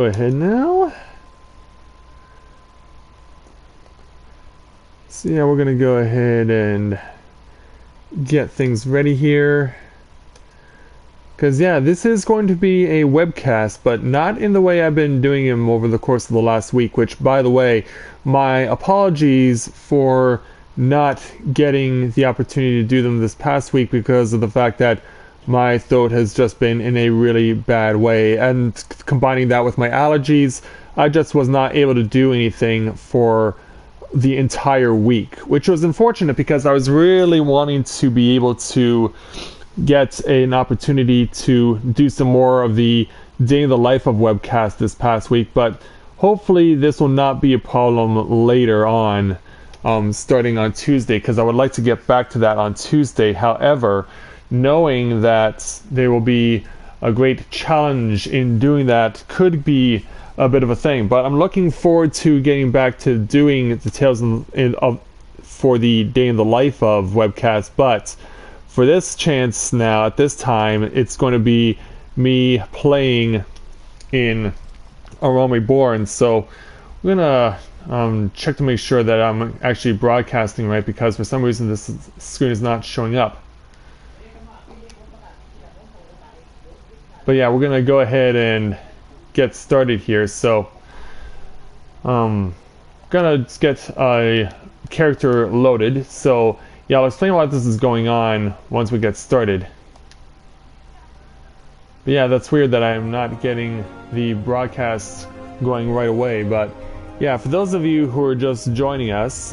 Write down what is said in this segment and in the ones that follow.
Go ahead now. So yeah, we're gonna go ahead and get things ready here. Because yeah, this is going to be a webcast, but not in the way I've been doing them over the course of the last week, which, by the way, my apologies for not getting the opportunity to do them this past week because of the fact that my throat has just been in a really bad way, and combining that with my allergies, I just was not able to do anything for the entire week, which was unfortunate because I was really wanting to be able to get an opportunity to do some more of the day in the life of Webcast this past week, but hopefully this will not be a problem later on, starting on Tuesday, because I would like to get back to that on Tuesday. However, knowing that there will be a great challenge in doing that could be a bit of a thing, but I'm looking forward to getting back to doing the tales for the day in the life of Webcast. But for this chance now, at this time, it's going to be me playing in Reborn. So we're gonna check to make sure that I'm actually broadcasting right, because for some reason this screen is not showing up. But yeah, we're gonna go ahead and get started here. So gonna get a character loaded. So yeah, I'll explain why this is going on once we get started. But yeah, that's weird that I'm not getting the broadcast going right away. But yeah, for those of you who are just joining us,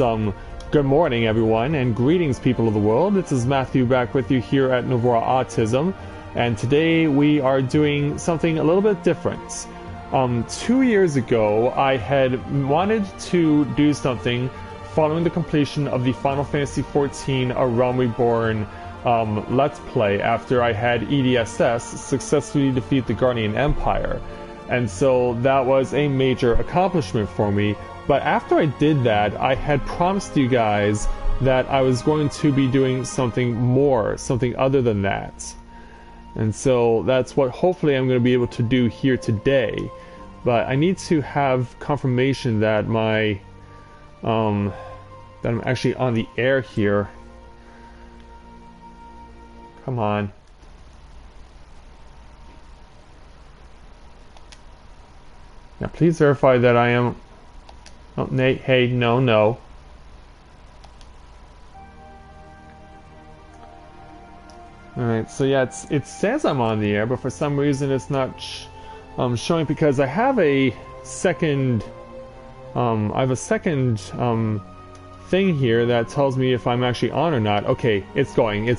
good morning everyone, and greetings people of the world. This is Matthew back with you here at Novaura Autism. And today we are doing something a little bit different. 2 years ago, I had wanted to do something following the completion of the Final Fantasy XIV A Realm Reborn Let's Play after I had EDSS successfully defeat the Guardian Empire. And so that was a major accomplishment for me. But after I did that, I had promised you guys that I was going to be doing something more, something other than that. And so that's what hopefully I'm going to be able to do here today. But I need to have confirmation that my that I'm actually on the air here. Come on. Now please verify that I am. Oh, Nate, hey, no. Alright, so yeah, it says I'm on the air, but for some reason it's not showing, because I have a second thing here that tells me if I'm actually on or not. Okay, it's going.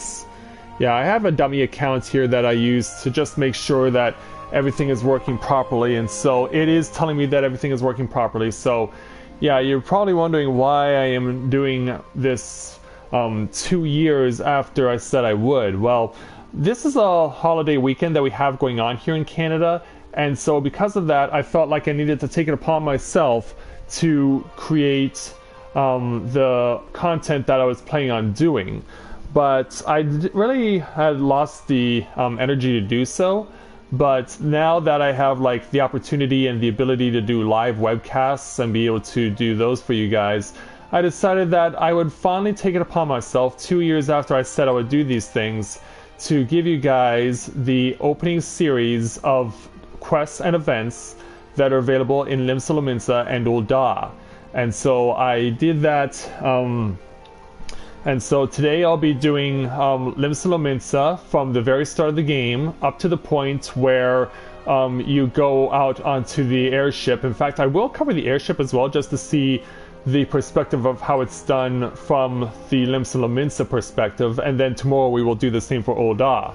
Yeah, I have a dummy account here that I use to just make sure that everything is working properly, and so it is telling me that everything is working properly. So yeah, you're probably wondering why I am doing this 2 years after I said I would. Well, this is a holiday weekend that we have going on here in Canada, and so because of that, I felt like I needed to take it upon myself to create the content that I was planning on doing. But I really had lost the energy to do so. But now that I have like the opportunity and the ability to do live webcasts and be able to do those for you guys, I decided that I would finally take it upon myself 2 years after I said I would do these things to give you guys the opening series of quests and events that are available in Limsa, Lominsa, and Ul'dah. And so I did that, and so today I'll be doing Limsa, Lominsa from the very start of the game up to the point where you go out onto the airship. In fact, I will cover the airship as well, just to see the perspective of how it's done from the Limsa Lominsa perspective, and then tomorrow we will do the same for Ul'dah.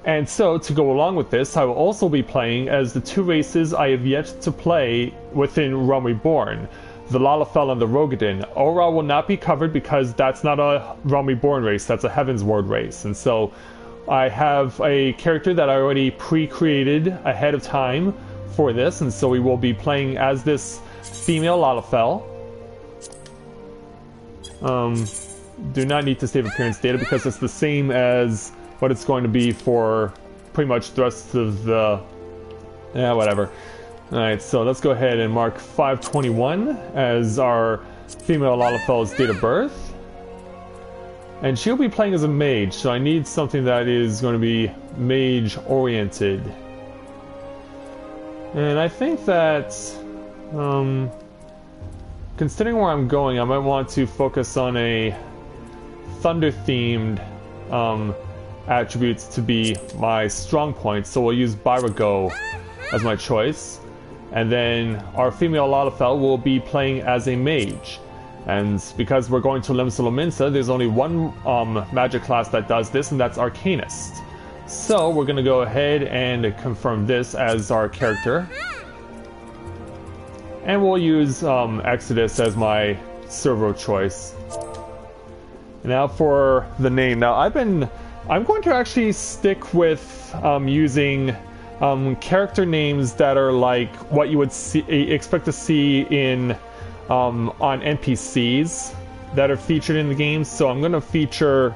And so, to go along with this, I will also be playing as the two races I have yet to play within Realm Reborn, the Lalafell and the Rogadin. Aura will not be covered because that's not a Realm Reborn race, that's a Heavensward race. And so, I have a character that I already pre-created ahead of time for this, and so we will be playing as this female Lalafell. Do not need to save appearance data because it's the same as what it's going to be for pretty much the rest of the... yeah, whatever. Alright, so let's go ahead and mark 521 as our female Lalafel's date of birth. And she'll be playing as a mage, so I need something that is going to be mage-oriented. And I think that, considering where I'm going, I might want to focus on a thunder-themed attributes to be my strong point, so we'll use Byrago as my choice. And then our female Lalafell will be playing as a mage. And because we're going to Lominsa, there's only one magic class that does this, and that's Arcanist. So we're going to go ahead and confirm this as our character. And we'll use Exodus as my server choice. Now for the name. Now I'm going to actually stick with using character names that are like what you would expect to see in on NPCs that are featured in the game. So I'm going to feature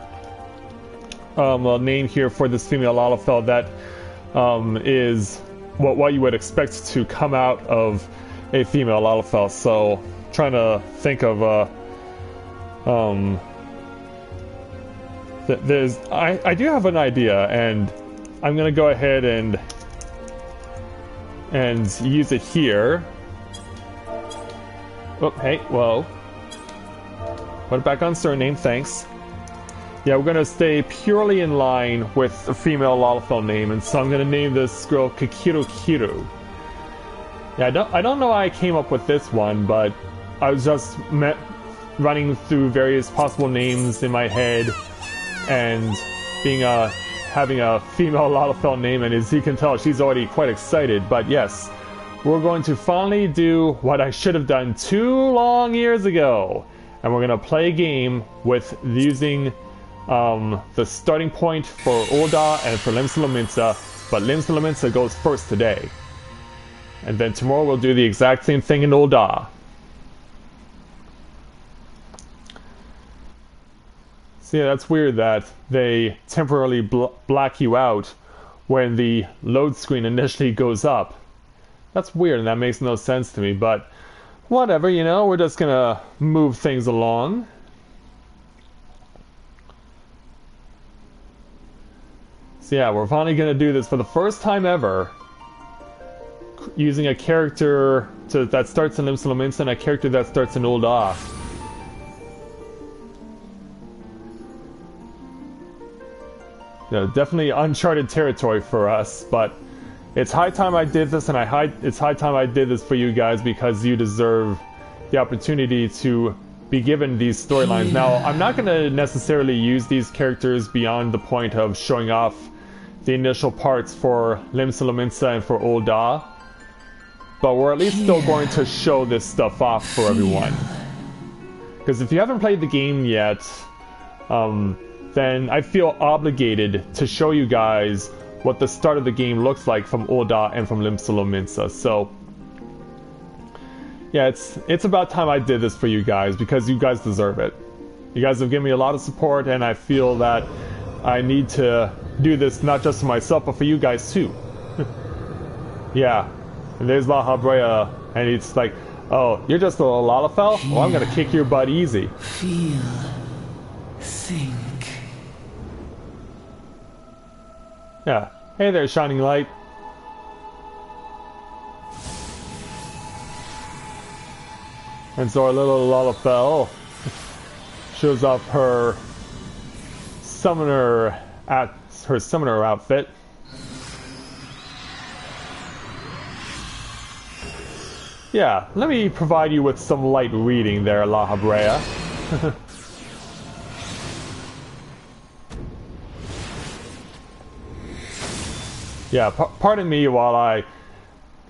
a name here for this female Lalafell that is what you would expect to come out of a female Lalafell. So trying to think of I do have an idea, and I'm going to go ahead and use it here. Oh, hey, whoa. Put it back on surname, thanks. Yeah, we're going to stay purely in line with the female Lalafell name, and so I'm going to name this girl Kikiru Kiru. Yeah, I don't know why I came up with this one, but I was just running through various possible names in my head, and being having a female Lalafell name, and as you can tell, she's already quite excited. But yes, we're going to finally do what I should have done 2 long years ago, and we're going to play a game with using the starting point for Ul'dah and for Limsa Lominsa, but Limsa Lominsa goes first today. And then tomorrow we'll do the exact same thing in Ul'dah. So yeah, that's weird that they temporarily black you out when the load screen initially goes up. That's weird, and that makes no sense to me, but whatever, you know, we're just gonna move things along. So yeah, we're finally gonna do this for the first time ever, using a character that starts in Limsa Lominsa and a character that starts in Ul'dah. Yeah, definitely uncharted territory for us, but it's high time I did this, and it's high time I did this for you guys, because you deserve the opportunity to be given these storylines. Now, I'm not going to necessarily use these characters beyond the point of showing off the initial parts for Limsa Lominsa and for Ul'dah, but we're at least still going to show this stuff off for everyone. Because if you haven't played the game yet, then I feel obligated to show you guys what the start of the game looks like from Ul'dah and from Limsa Lominsa. So yeah, it's about time I did this for you guys, because you guys deserve it. You guys have given me a lot of support, and I feel that I need to do this not just for myself, but for you guys too. Yeah, and there's La Habrea, and it's like, oh, you're just a little Lalafell? Well, I'm gonna kick your butt easy. Feel, think. Yeah. Hey there, Shining Light. And so our little Lalafell shows off her summoner outfit. Yeah, let me provide you with some light reading there, La Habrea. Yeah, pardon me while I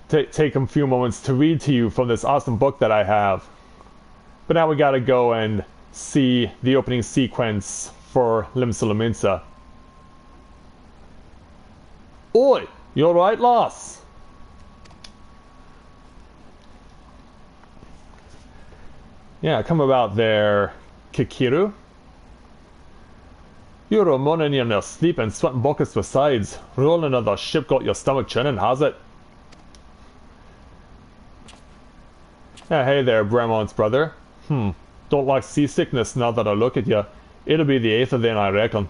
take a few moments to read to you from this awesome book that I have. But now we gotta go and see the opening sequence for Limsa Lominsa. Oi! You alright, lass? Yeah, come about there, Kikiru. You're a moaning in your sleep and sweating buckets besides. Rolling of the ship got your stomach churning, has it? Hey there, Bremont's brother. Don't like seasickness now that I look at you. It'll be the 8th then, I reckon.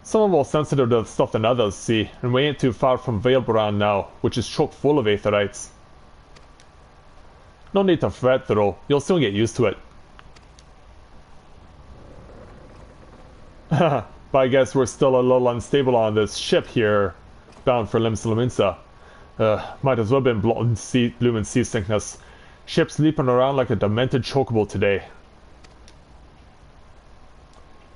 Some are more sensitive to stuff than others, see, and we ain't too far from Reborn now, which is chock full of aetherites. No need to fret though, you'll soon get used to it. But I guess we're still a little unstable on this ship here, bound for Lominsa. Might as well been blooming seasickness. Ship's leaping around like a demented chocobo today.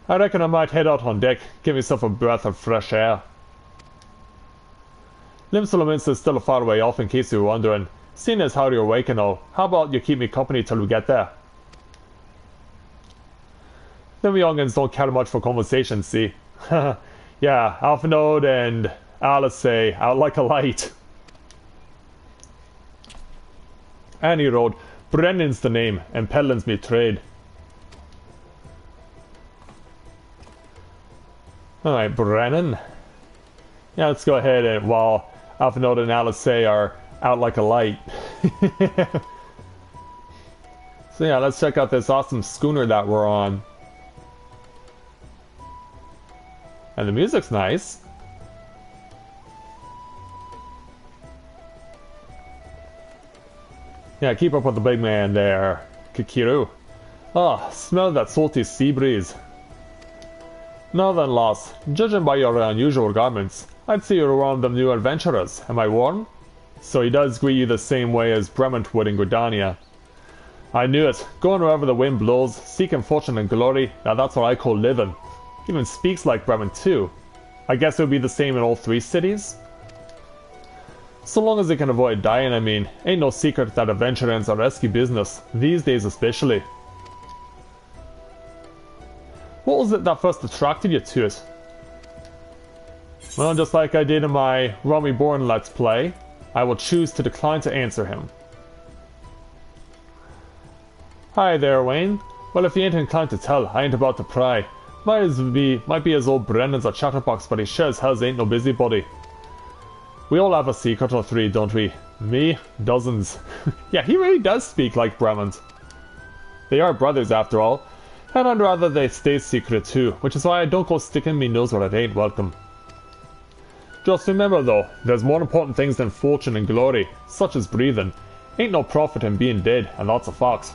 I reckon I might head out on deck, give myself a breath of fresh air. Lominsa is still a far way off in case you were wondering. Seeing as how you're awake and all, how about you keep me company till we get there? Them youngins don't care much for conversation, see? Yeah, Alphanode and Alice say, out like a light. Any road, Brennan's the name, and peddling's me trade. Alright, Brennan. Yeah, let's go ahead and while Alphanode and Alice say are out like a light. So yeah, let's check out this awesome schooner that we're on. And the music's nice. Yeah, keep up with the big man there, Kikiru. Ah, smell that salty sea breeze. Now then, lass, judging by your unusual garments, I'd say you're one of them new adventurers. Am I warned? So he does greet you the same way as Bremont would in Gridania. I knew it. Going wherever the wind blows, seeking fortune and glory, now that's what I call living. Even speaks like Bremont too. I guess it would be the same in all 3 cities? So long as they can avoid dying, I mean. Ain't no secret that adventuring's a risky business, these days especially. What was it that first attracted you to it? Well, just like I did in my Reborn Let's Play, I will choose to decline to answer him. Hi there, Wayne. Well, if you ain't inclined to tell, I ain't about to pry. Might be as old Brennan's a chatterbox, but he sure as hell ain't no busybody. We all have a secret or 3, don't we? Me? Dozens. Yeah, he really does speak like Bremont. They are brothers after all, and I'd rather they stay secret too, which is why I don't go sticking me nose where it ain't welcome. Just remember though, there's more important things than fortune and glory, such as breathing. Ain't no profit in being dead, and lots of fox.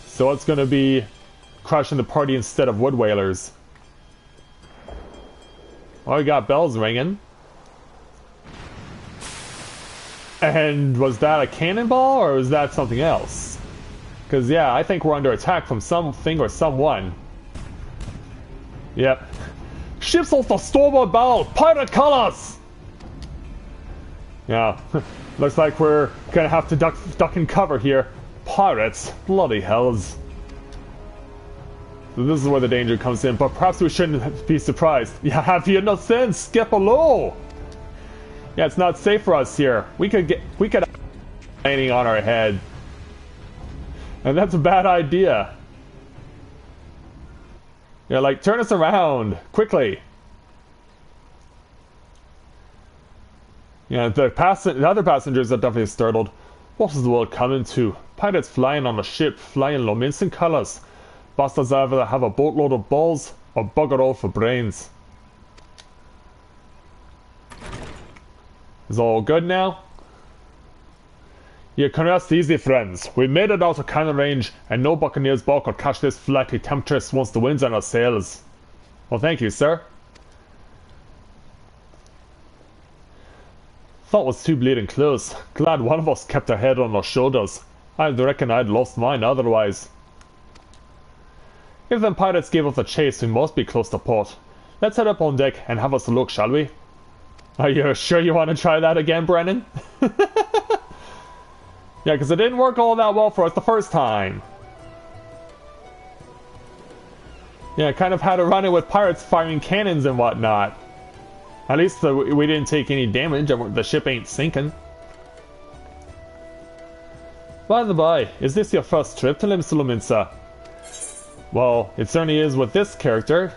So it's gonna be crashing the party instead of wood whalers. Oh, we got bells ringing. And was that a cannonball or was that something else? Because yeah, I think we're under attack from something or someone. Yep. Ships off the starboard bow! Pirate colors! Yeah, looks like we're gonna have to duck and cover here. Pirates, bloody hells. So this is where the danger comes in, but perhaps we shouldn't be surprised. Yeah, have you no sense? Skip below! Yeah, it's not safe for us here. We could have landing on our head. And that's a bad idea. Yeah, like, turn us around, quickly. Yeah, the other passengers are definitely startled. What is the world coming to? Pirates flying on a ship, flying Lominsa colors. Bastards either have a boatload of balls, or bugger all for brains. Is all good now? You can rest easy, friends. We made it out of cannon range, and no buccaneer's bark could catch this flighty temptress once the wind's on our sails. Well, thank you, sir. Thought was too bleeding close. Glad one of us kept our head on our shoulders. I reckon I'd lost mine otherwise. If them pirates gave us a chase, we must be close to port. Let's head up on deck and have us a look, shall we? Are you sure you want to try that again, Brennan? Yeah, because it didn't work all that well for us the first time. Yeah, kind of had to run it with pirates firing cannons and whatnot. At least we didn't take any damage and the ship ain't sinking. By the by, is this your first trip to Lominsa? Well, it certainly is with this character.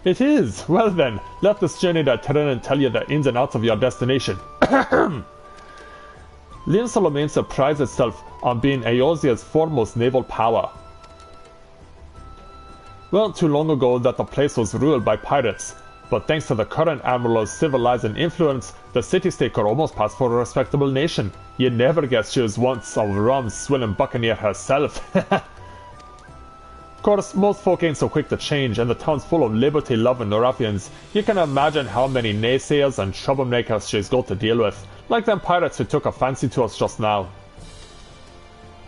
It is! Well then, let this journey to Terran tell you the ins and outs of your destination. Limsa prides itself on being Eosia's foremost naval power. Well, too long ago that the place was ruled by pirates, but thanks to the current Admiral's civilizing influence, the city-state could almost pass for a respectable nation. You'd never guess she was once a rum-swilling buccaneer herself. Of course, most folk ain't so quick to change, and the town's full of liberty-loving ruffians. You can imagine how many naysayers and troublemakers she's got to deal with, like them pirates who took a fancy to us just now.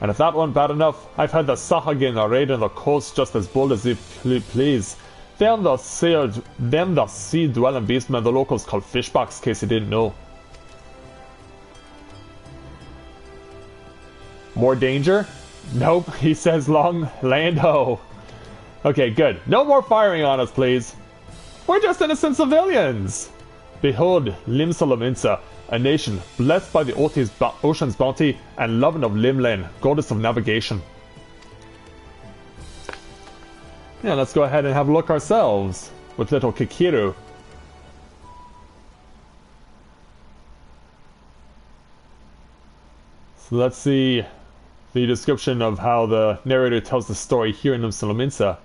And if that weren't bad enough, I've had the Sahagin raiding the coast just as bold as they please. Them the sea-dwelling beastmen the locals call fishbacks, in case you didn't know. More danger? Nope, he says long land ho. Okay, good. No more firing on us, please. We're just innocent civilians. Behold, Lominsa, a nation blessed by the ocean's bounty and loving of Limlan, goddess of navigation. Yeah, let's go ahead and have a look ourselves with little Kikiru. So let's see the description of how the narrator tells the story here in Lominsa.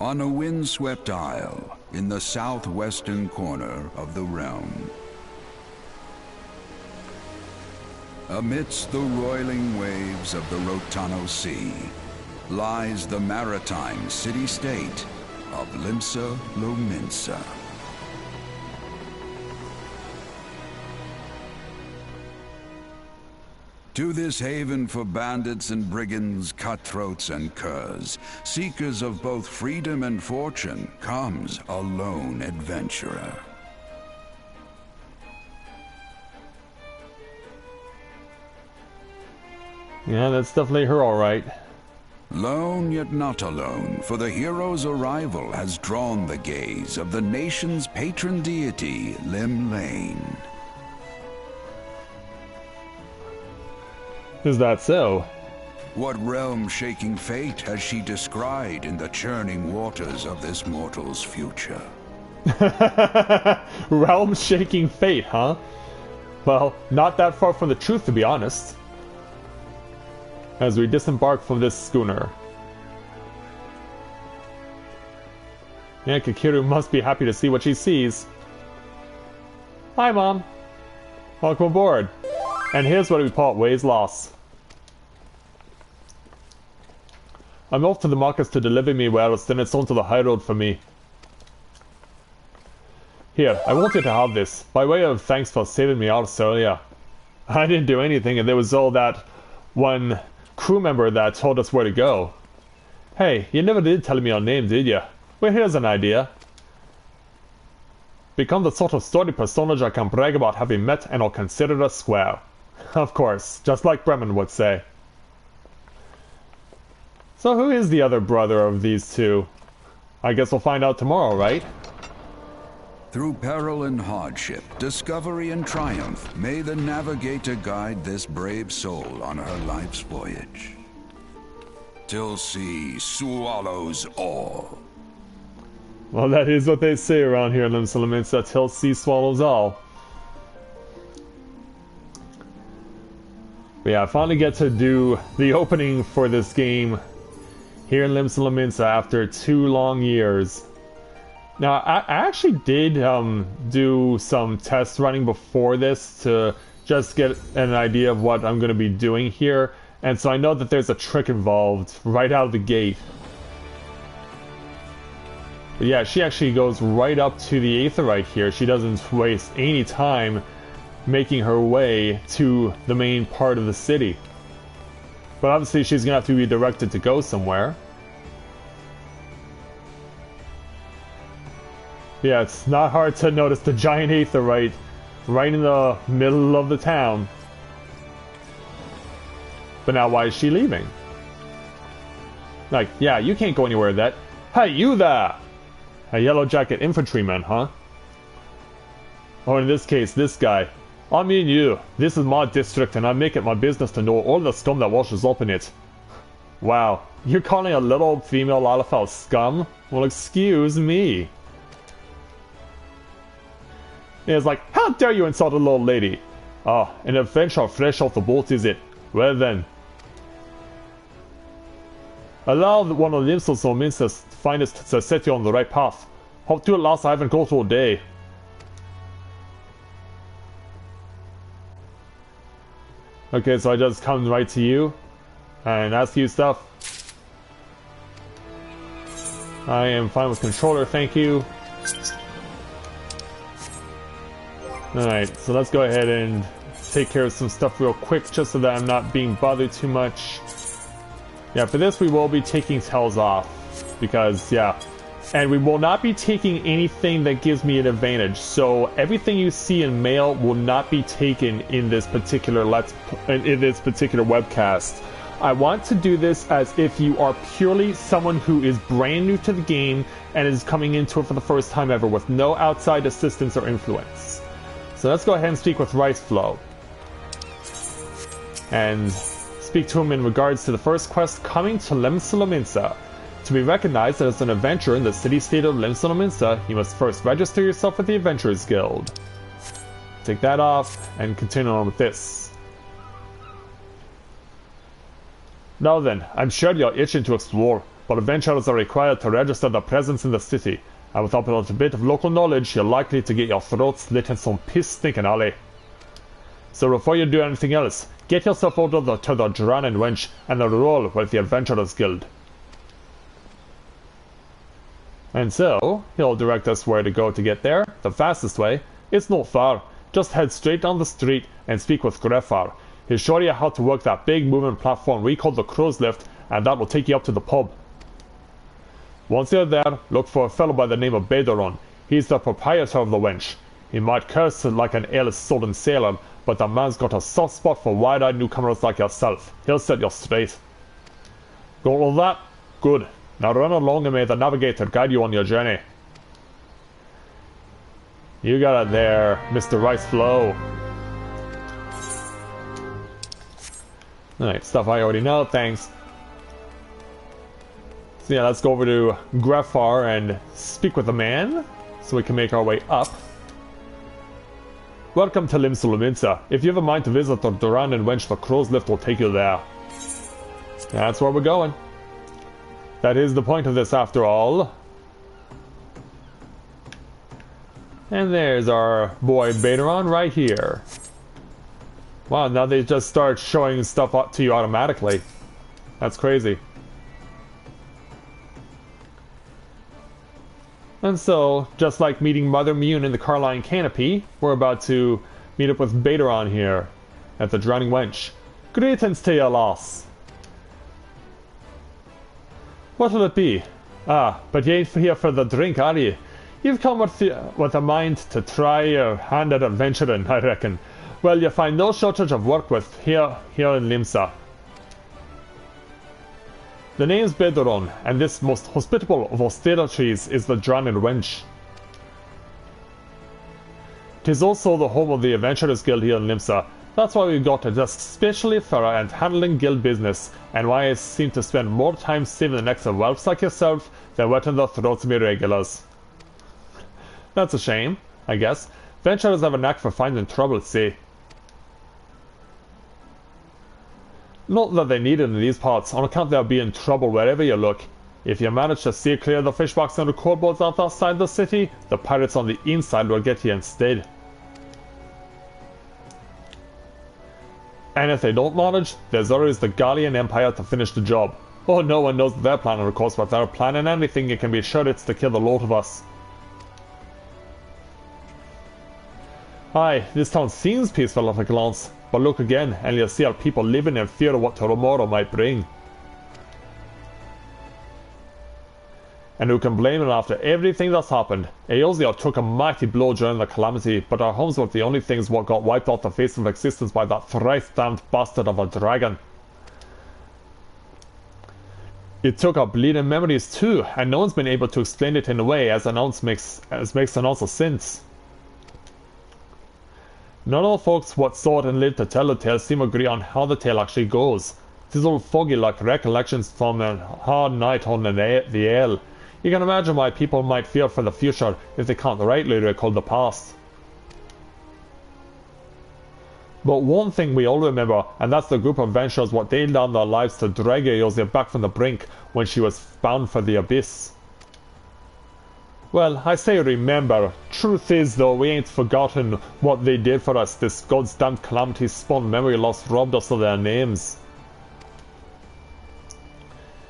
On a windswept isle in the southwestern corner of the realm, amidst the roiling waves of the Rotano Sea, lies the maritime city-state of Limsa Lominsa. To this haven for bandits and brigands, cutthroats and curs, seekers of both freedom and fortune, comes a lone adventurer. Yeah, that's definitely her, alright. Lone yet not alone, for the hero's arrival has drawn the gaze of the nation's patron deity, Limlane. Is that so? What realm-shaking fate has she descried in the churning waters of this mortal's future? Realm-shaking fate, huh? Well, not that far from the truth, to be honest. As we disembark from this schooner. Yeah, Kikiru must be happy to see what she sees. Hi, Mom. Welcome aboard. And here's what we part ways lost. I'm off to the markets to deliver me wares, then it's on to the high road for me. Here, I wanted to have this, by way of thanks for saving me out earlier. I didn't do anything, and there was all that one crew member that told us where to go. Hey, you never did tell me your name, did you? Well, here's an idea. Become the sort of sturdy personage I can brag about having met and I'll consider a square. Of course, just like Bremen would say. So who is the other brother of these two? I guess we'll find out tomorrow, right? Through peril and hardship, discovery and triumph, may the navigator guide this brave soul on her life's voyage. Till sea swallows all. Well, that is what they say around here in Limsa, till sea swallows all. But yeah, I finally get to do the opening for this game here in Limsa after 2 long years. Now, I actually did do some test running before this to just get an idea of what I'm going to be doing here. And so I know that there's a trick involved right out of the gate. But yeah, she actually goes right up to the Aetherite here. She doesn't waste any time making her way to the main part of the city. But obviously she's going to have to be directed to go somewhere. Yeah, it's not hard to notice the giant Aetherite right in the middle of the town. But now why is she leaving? Like, yeah, you can't go anywhere with that. Hey, you there! A yellow jacket infantryman, huh? Or in this case, this guy. I mean you. This is my district and I make it my business to know all the scum that washes up in it. Wow, you're calling a little female Lalafell scum? Well, excuse me. It's like, how dare you insult a little lady? Ah, an adventure fresh off the boat, is it? Well then. Allow one of Limsa's Lominsa's finest to set you on the right path. Hope to at last I haven't gone through a day. Okay, so I just come right to you and ask you stuff. I am fine with controller, thank you. Alright, so let's go ahead and take care of some stuff real quick just so that I'm not being bothered too much. Yeah, for this we will be taking tails off because, yeah. And we will not be taking anything that gives me an advantage. So everything you see in mail will not be taken in this particular webcast. I want to do this as if you are purely someone who is brand new to the game and is coming into it for the first time ever with no outside assistance or influence. So let's go ahead and speak with Riceflow. And speak to him in regards to the first quest coming to Lominsa. To be recognized as an adventurer in the city-state of Lominsa, you must first register yourself with the Adventurers Guild. Take that off, and continue on with this. Now then, I'm sure you're itching to explore, but adventurers are required to register their presence in the city, and without a little bit of local knowledge, you're likely to get your throat slit in some piss-stinking alley. So before you do anything else, get yourself over to the Drowning Wench and enroll with the Adventurers Guild. And so, he'll direct us where to go to get there. The fastest way. It's not far. Just head straight down the street and speak with Greffar. He'll show you how to work that big moving platform we call the Crow's Lift, and that will take you up to the pub. Once you're there, look for a fellow by the name of Bedoron. He's the proprietor of the wench. He might curse like an airless-souled sailor, but the man's got a soft spot for wide-eyed newcomers like yourself. He'll set you straight. Got all that? Good. Now run along and may the navigator guide you on your journey. You got it there, Mr. Riceflow. Alright, stuff I already know, thanks. So yeah, let's go over to Greffar and speak with the man, so we can make our way up. Welcome to Lominsa. If you have a mind to visit the Drowning Wench, the Crow's Lift will take you there. That's where we're going. That is the point of this, after all. And there's our boy Bedoron right here. Wow, now they just start showing stuff up to you automatically. That's crazy. And so, just like meeting Mother Mune in the Carline Canopy, we're about to meet up with Bedoron here at the Drowning Wench. Greetings to you, lass. What'll it be? Ah, but you ain't here for the drink, are you? You've come with a mind to try your hand at adventuring, I reckon. Well, you find no shortage of work with here in Limsa. The name's Bedoron, and this most hospitable of austerities is the Drowning Wench. 'Tis also the home of the Adventurers Guild here in Limsa. That's why we got a desk specially for and handling guild business, and why I seem to spend more time saving the necks of whelps like yourself than wetting the throats of me regulars. That's a shame, I guess. Adventurers have a knack for finding trouble, see. Not that they need it in these parts, on account there'll be in trouble wherever you look. If you manage to steer clear of the fishbox and record boats out outside the city, the pirates on the inside will get you instead. And if they don't manage, there's always the Gallian Empire to finish the job. Oh, no one knows their planning, of course, but if they're planning anything, you can be sure it's to kill the lot of us. Aye, this town seems peaceful at a glance, but look again, and you'll see our people living in fear of what tomorrow might bring. And who can blame them after everything that's happened? Eosia took a mighty blow during the calamity, but our homes were the only things what got wiped off the face of existence by that thrice-damned bastard of a dragon. It took our bleeding memories too, and no one's been able to explain it in a way as makes sense since. None of the folks what saw it and lived to tell the tale seem to agree on how the tale actually goes. These all foggy like recollections from a hard night on the ale. You can imagine why people might fear for the future if they can't rightly recall the past. But one thing we all remember, and that's the group of adventurers what laid down their lives to drag Eosia back from the brink when she was bound for the abyss. Well, I say remember. Truth is though, we ain't forgotten what they did for us. This goddamn calamity spawned memory loss robbed us of their names.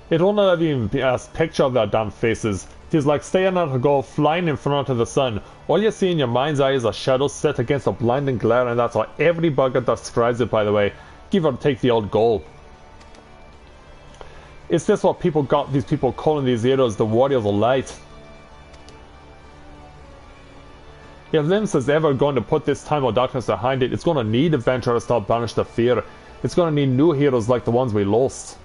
It won't have even be a picture of their damn faces. It is like staying at a goal flying in front of the sun. All you see in your mind's eye is a shadow set against a blinding glare, and that's how every bugger describes it, by the way. Give or take the old goal. Is this what people got these people calling these heroes the Warriors of Light? If Limsa is ever going to put this time of darkness behind it, it's going to need adventurers to banish the fear. It's going to need new heroes like the ones we lost.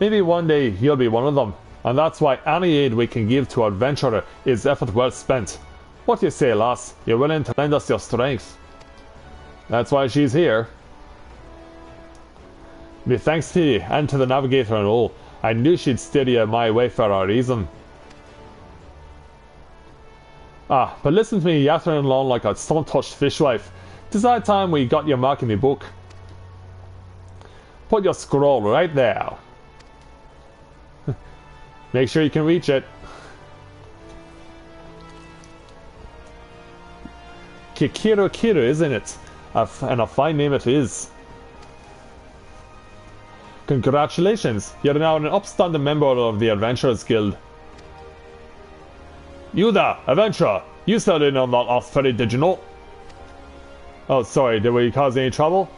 Maybe one day you'll be one of them, and that's why any aid we can give to an adventurer is effort well spent. What do you say, lass? You're willing to lend us your strength? That's why she's here. Be thanks to you and to the navigator and all. I knew she'd steer you my way for a reason. Ah, but listen to me yattering along like a sun-touched fishwife. 'Tis high time we got your mark in the book. Put your scroll right there. Make sure you can reach it. Kikiru, isn't it? And a fine name it is. Congratulations, you're now an upstanding member of the Adventurers Guild. You there, adventurer! You started in on that last ferry, did you not? Oh, sorry, did we cause any trouble?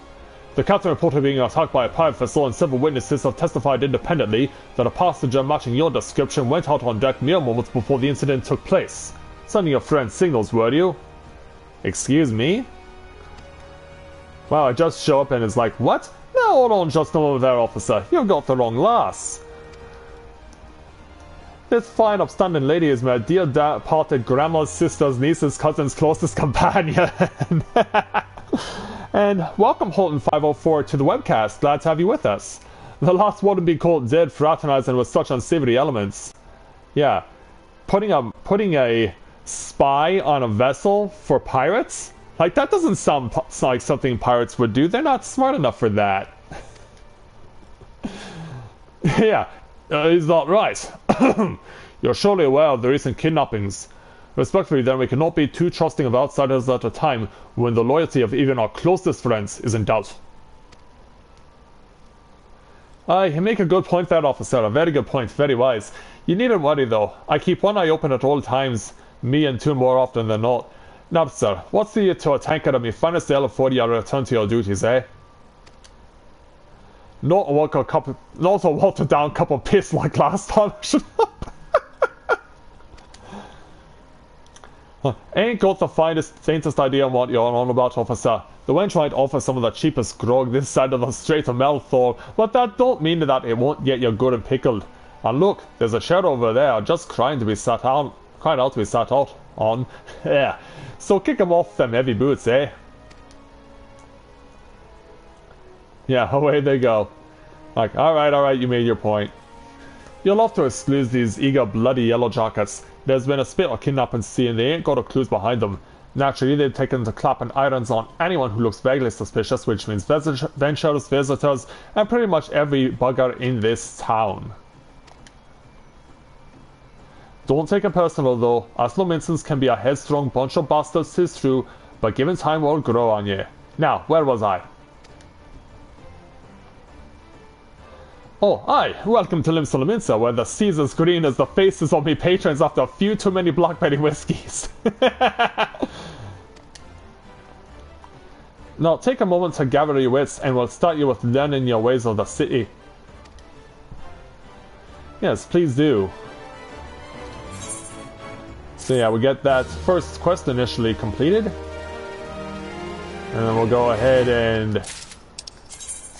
The captain reported being attacked by a pirate vessel, and several witnesses have testified independently that a passenger matching your description went out on deck mere moments before the incident took place. Sending your friend signals, were you? Excuse me? Wow, I just show up and it's like, what? No, hold on just a moment there, officer. You've got the wrong lass. This fine upstanding lady is my dear departed grandma's sister's niece's cousin's closest companion. And welcome Holton 504 to the webcast. Glad to have you with us. The last wouldn't be called dead fraternizing with such unsavory elements. Yeah, putting a spy on a vessel for pirates? Like, that doesn't sound like something pirates would do. They're not smart enough for that. Yeah, is that right? You're surely aware of the recent kidnappings. Respectfully, then, we cannot be too trusting of outsiders at a time when the loyalty of even our closest friends is in doubt. You make a good point there, officer. A very good point. Very wise. You needn't worry, though. I keep one eye open at all times. Me and two more often than not. Now, sir, what's the to a tanker of me finest ale before you return to your duties, eh? Not a watered down cup of piss like last time. Ain't got the faintest idea on what you're on about, officer. The wench might offer some of the cheapest grog this side of the Strait of Melthor, but that don't mean that it won't get you good and pickled. And look, there's a shed over there just crying out to be sat out on. Yeah, so kick 'em off them heavy boots, eh? Yeah, away they go. Like, alright, you made your point. You'll have to exclude these eager bloody yellow jackets. There's been a spit of kidnapping sea and they ain't got a clues behind them. Naturally, they've taken to clapping irons on anyone who looks vaguely suspicious, which means adventurers, visitors, and pretty much every bugger in this town. Don't take it personal though, us Lominsans can be a headstrong bunch of bastards, 'tis true, but given time will grow on ye. Now, where was I? Oh, aye, welcome to Lominsa, where the sea's as green as the faces of me patrons after a few too many blackberry whiskies. Now, take a moment to gather your wits, and we'll start you with learning your ways of the city. Yes, please do. So yeah, we get that first quest initially completed. And then we'll go ahead and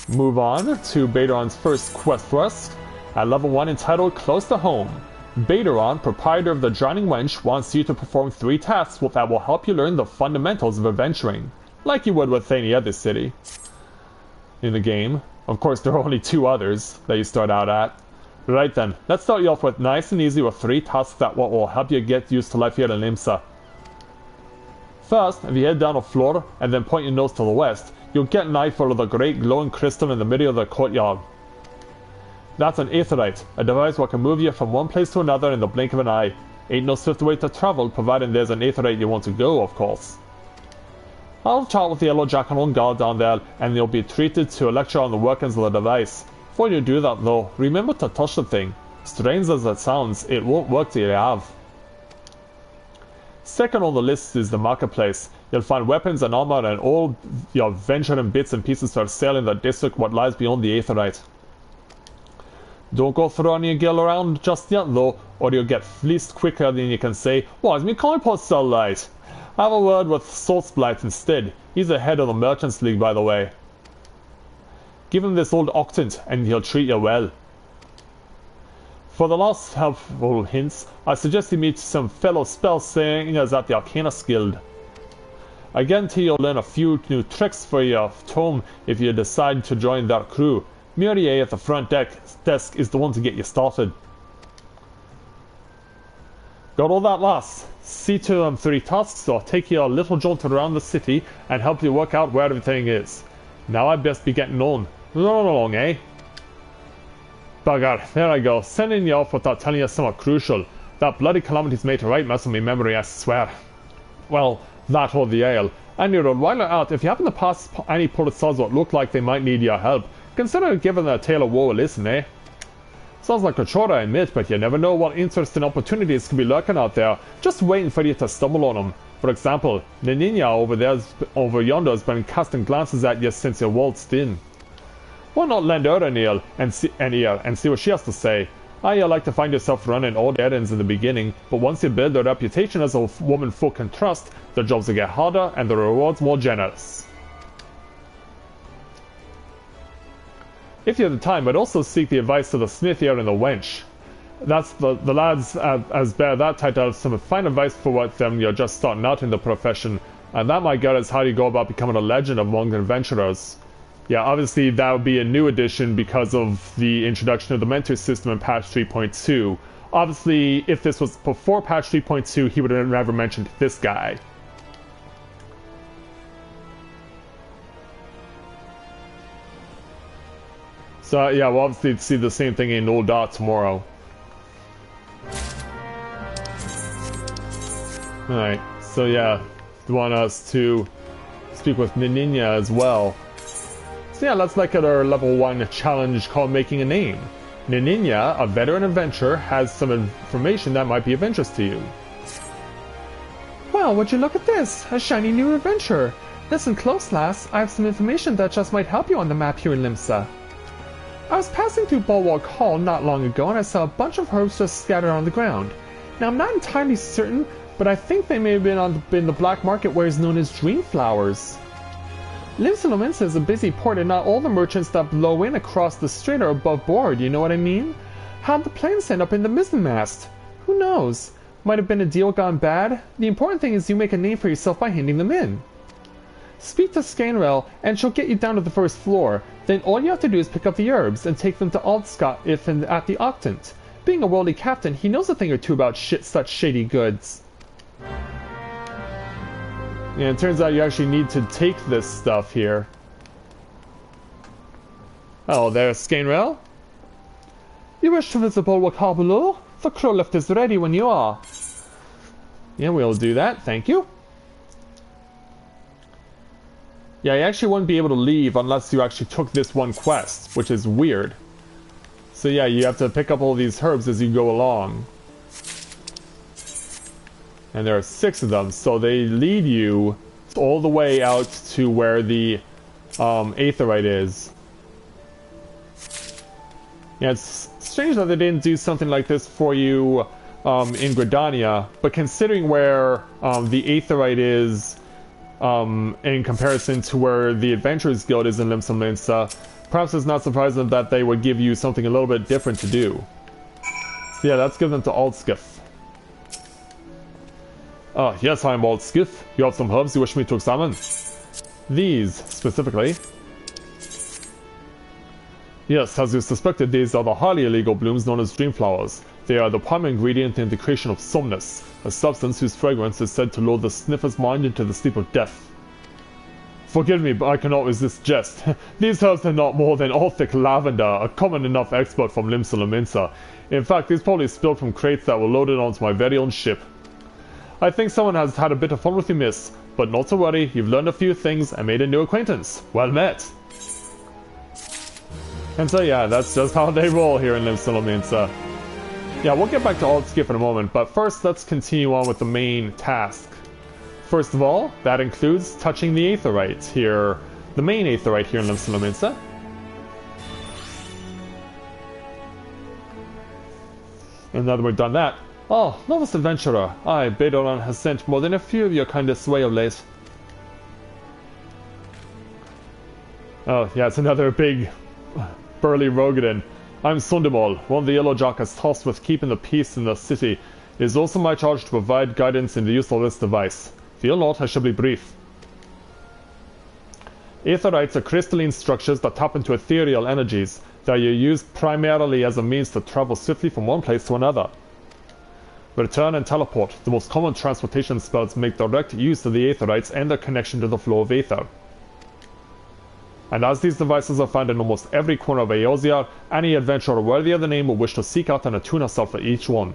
move on to Baderon's first quest thrust, at level 1 entitled Close to Home. Baderon, proprietor of the Drowning Wench, wants you to perform 3 tasks that will help you learn the fundamentals of adventuring, like you would with any other city. in the game. Of course, there are only 2 others that you start out at. Right then, let's start you off with nice and easy with 3 tasks that will help you get used to life here in Limsa. First, if you head down a floor and then point your nose to the west, you'll get an eyeful of the great glowing crystal in the middle of the courtyard. That's an aetherite, a device that can move you from one place to another in the blink of an eye. Ain't no swift way to travel, providing there's an aetherite you want to go, of course. I'll chat with the yellow jacket on guard down there, and you'll be treated to a lecture on the workings of the device. Before you do that though, remember to touch the thing. Strange as it sounds, it won't work till you have. Second on the list is the marketplace. You'll find weapons and armor and all your venturing bits and pieces for sale in the district what lies beyond the aetherite. Don't go throwing your gear around just yet though, or you'll get fleeced quicker than you can say, "Why is me compost so light?" Have a word with Saltblight instead. He's the head of the Merchants League, by the way. Give him this old octant and he'll treat you well. For the last helpful hints, I suggest you meet some fellow spell singers at the Arcanist Guild. I guarantee you'll learn a few new tricks for your tome if you decide to join their crew. Murier at the front desk is the one to get you started. Got all that, lass? See to them 3 tasks, so I'll take you a little jaunt around the city and help you work out where everything is. Now I'd best be getting on. Run along, eh? Bugger, there I go, sending you off without telling you something crucial. That bloody calamity's made a right mess of me memory, I swear. Well, that or the ale. Anyway, while you're out, if you happen to pass any portals that look like they might need your help, consider giving their tale of woe a listen, eh? Sounds like a chore, I admit, but you never know what interesting opportunities could be lurking out there, just waiting for you to stumble on them. For example, the ninja over yonder has been casting glances at you since you waltzed in. Why not lend her an ear and see what she has to say? You like to find yourself running odd errands in the beginning, but once you build a reputation as a woman folk can trust, the jobs will get harder and the rewards more generous. If you have the time, I'd also seek the advice of the smith here in the wench. That's the lads as bear that title have some fine advice for what them you're just starting out in the profession, and that my god is how you go about becoming a legend among adventurers. Yeah, obviously that would be a new addition because of the introduction of the mentor system in patch 3.2. Obviously, if this was before patch 3.2, he would have never mentioned this guy. So yeah, we'll obviously see the same thing in Old Dot tomorrow. Alright, so yeah, they want us to speak with Nininja as well. So yeah, let's look at our level 1 challenge called Making a Name. Nininja, a veteran adventurer, has some information that might be of interest to you. Well, would you look at this? A shiny new adventure. Listen close, lass. I have some information that just might help you on the map here in Limsa. I was passing through Bulwark Hall not long ago and I saw a bunch of herbs just scattered on the ground. Now I'm not entirely certain, but I think they may have been in the black market where it's known as dream flowers. Lominsa is a busy port and not all the merchants that blow in across the strait are above board, you know what I mean? How'd the planes end up in the mizzen mast? Who knows? Might have been a deal gone bad. The important thing is you make a name for yourself by handing them in. Speak to Scanrel and she'll get you down to the first floor. Then all you have to do is pick up the herbs and take them to Aldscott at the Octant. Being a worldly captain, he knows a thing or two about such shady goods. Yeah, it turns out you actually need to take this stuff here. Oh, there's Scanrel. You wish to visit Bulwark Hall below? The crow lift is ready when you are. Yeah, we'll do that, thank you. Yeah, you actually wouldn't be able to leave unless you actually took this one quest, which is weird. So yeah, you have to pick up all these herbs as you go along. And there are 6 of them, so they lead you all the way out to where the aetherite is. Yeah, it's strange that they didn't do something like this for you in Gridania, but considering where the aetherite is in comparison to where the Adventurers Guild is in Limsa, perhaps it's not surprising that they would give you something a little bit different to do. So yeah, let's give them to Aldskiff. Yes, I am Aldskiff. You have some herbs you wish me to examine? These, specifically. Yes, as you suspected, these are the highly illegal blooms known as dream flowers. They are the primary ingredient in the creation of somnus, a substance whose fragrance is said to lull the sniffer's mind into the sleep of death. Forgive me, but I cannot resist jest. These herbs are not more than all-thick lavender, a common enough export from Limsa Lominsa. In fact, these probably spilled from crates that were loaded onto my very own ship. I think someone has had a bit of fun with you, miss. But not to worry, you've learned a few things and made a new acquaintance. Well met! And so yeah, that's just how they roll here in Limsa Lominsa. Yeah, we'll get back to Alt-Skip in a moment, but first let's continue on with the main task. First of all, that includes touching the Aetherite here, the main Aetherite here in Limsa Lominsa. And now that we've done that, oh, novice adventurer, Bedoran has sent more than a few of your kindest way of late. Oh, yeah, it's another big, burly Rogadin. I'm Sundimol, one of the Yellow Jockers tasked with keeping the peace in the city. It is also my charge to provide guidance in the use of this device. Feel not, I shall be brief. Aetherites are crystalline structures that tap into ethereal energies that are used primarily as a means to travel swiftly from one place to another. Return and teleport, the most common transportation spells, make direct use of the Aetherites and their connection to the flow of Aether. And as these devices are found in almost every corner of Eorzea, any adventurer worthy of the name will wish to seek out and attune herself to each one.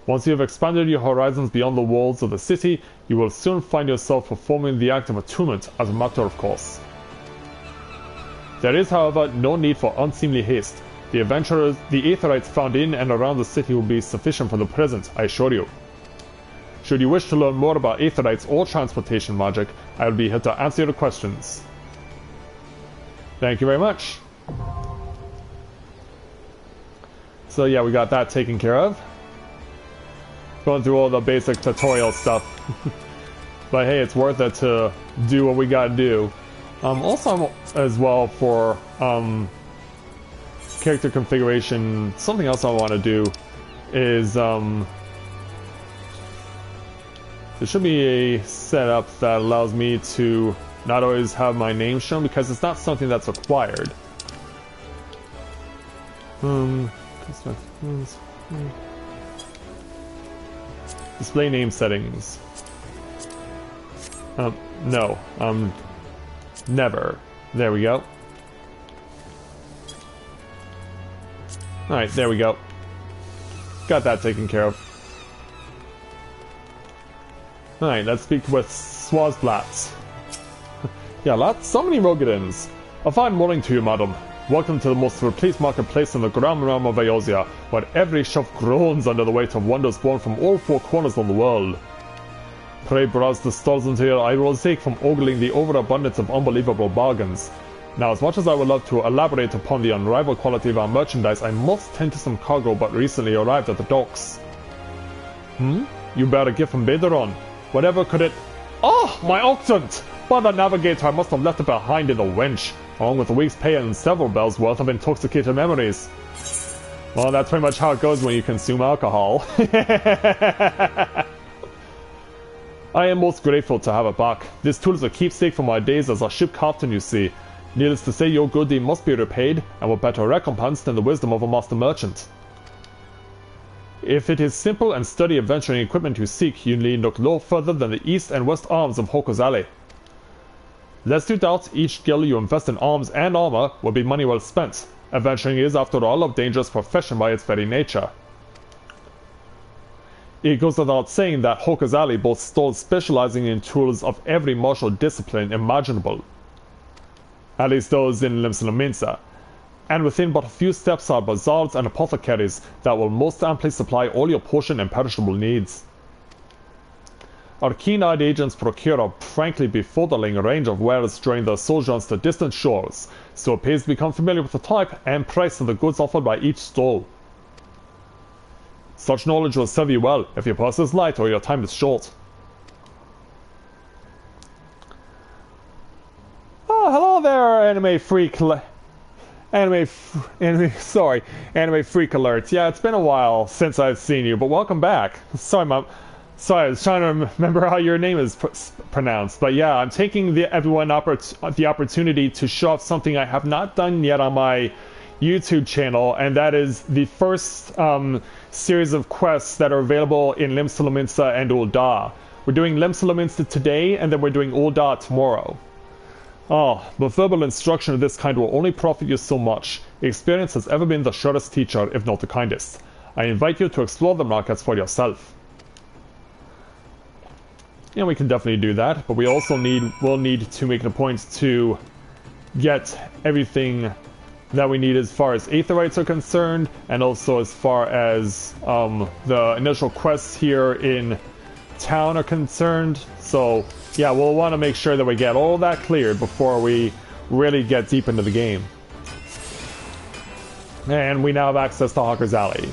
Once you have expanded your horizons beyond the walls of the city, you will soon find yourself performing the act of attunement as a matter of course. There is, however, no need for unseemly haste. The Aetherites found in and around the city will be sufficient for the present, I assure you. Should you wish to learn more about Aetherites or transportation magic, I will be here to answer your questions. Thank you very much. So yeah, we got that taken care of. Going through all the basic tutorial stuff. But hey, it's worth it to do what we gotta do. Also, as well, for character configuration, something else I want to do is there should be a setup that allows me to not always have my name shown, because it's not something that's required. Display name settings. No. Never. There we go. Alright, there we go. Got that taken care of. Alright, let's speak with Swazblatz. Yeah, so many Rogadins. A fine morning to you, madam. Welcome to the most replete marketplace in the grand realm of Eorzea, where every shelf groans under the weight of wonders born from all four corners of the world. Pray browse the stalls until your eye rolls ache from ogling the overabundance of unbelievable bargains. Now, as much as I would love to elaborate upon the unrivaled quality of our merchandise, I must tend to some cargo but recently arrived at the docks. You bear a gift from Bedoran. Whatever could it... Oh, my octant! By the navigator, I must have left it behind in the winch, along with a week's pay and several bells worth of intoxicated memories. Well, that's pretty much how it goes when you consume alcohol. I am most grateful to have it back. This tool is a keepsake from my days as a ship captain, you see. Needless to say, your good deed must be repaid, and what better recompense than the wisdom of a master merchant. If it is simple and sturdy adventuring equipment you seek, you need look no further than the east and west arms of Hoko's Alley. Lest you doubt, each gil you invest in arms and armor will be money well spent. Adventuring is, after all, a dangerous profession by its very nature. It goes without saying that Hoko's Alley boasts stalls specializing in tools of every martial discipline imaginable. At least those in Limsa Lominsa. And within but a few steps are bazaars and apothecaries that will most amply supply all your potion and perishable needs. Our keen-eyed agents procure a frankly befuddling range of wares during their sojourns to distant shores, so it pays to become familiar with the type and price of the goods offered by each stall. Such knowledge will serve you well if your purse is light or your time is short. Oh, hello there, anime freak. Anime freak alerts. Yeah, it's been a while since I've seen you, but welcome back. Sorry, Sorry, I was trying to remember how your name is pronounced. But yeah, I'm taking the opportunity to show off something I have not done yet on my YouTube channel, and that is the first series of quests that are available in Limsa, Lominsa, and Ul'dah. We're doing Limsa, Lominsa today, and then we're doing Ul'dah tomorrow. Oh, but verbal instruction of this kind will only profit you so much. Experience has ever been the surest teacher, if not the kindest. I invite you to explore the markets for yourself. Yeah, we can definitely do that, but we also will need to make it a point to get everything that we need as far as aetherites are concerned, and also as far as the initial quests here in town are concerned. So yeah, we'll want to make sure that we get all that cleared before we really get deep into the game. And we now have access to Hawker's Alley.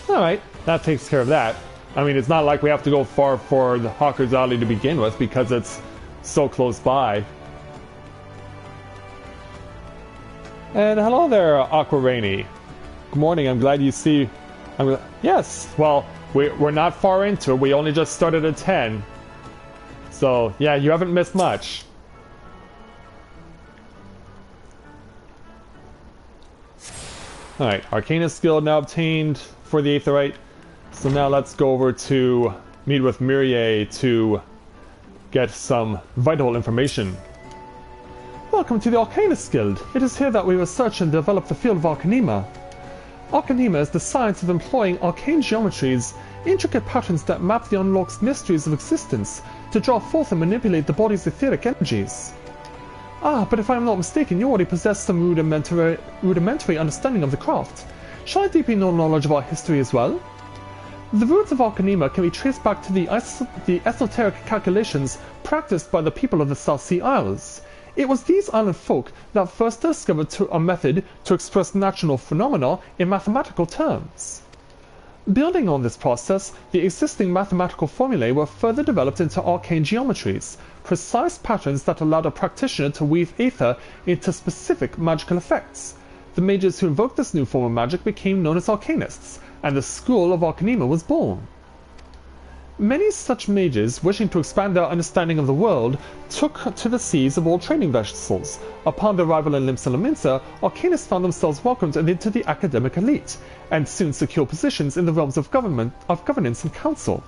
Alright, that takes care of that. I mean, it's not like we have to go far for the Hawker's Alley to begin with, because it's so close by. And hello there, Aqua Rainy. Good morning, I'm glad you see... Yes, well, we're not far into it. We only just started at 10. So, yeah, you haven't missed much. Alright, Arcana skill now obtained for the Aetherite. So now let's go over to meet with Mirie to get some vital information. Welcome to the Arcanist Guild. It is here that we research and develop the field of Arcanema. Arcanema is the science of employing arcane geometries, intricate patterns that map the unlocked mysteries of existence, to draw forth and manipulate the body's etheric energies. Ah, but if I am not mistaken, you already possess some rudimentary understanding of the craft. Shall I deepen your knowledge of our history as well? The roots of Arcanema can be traced back to the esoteric calculations practiced by the people of the South Sea Isles. It was these island folk that first discovered a method to express natural phenomena in mathematical terms. Building on this process, the existing mathematical formulae were further developed into arcane geometries, precise patterns that allowed a practitioner to weave aether into specific magical effects. The mages who invoked this new form of magic became known as Arcanists, and the school of Arcanema was born. Many such mages, wishing to expand their understanding of the world, took to the seas aboard trading vessels. Upon their arrival in Limsa Lominsa, Arcanists found themselves welcomed into the academic elite, and soon secured positions in the realms of governance and council.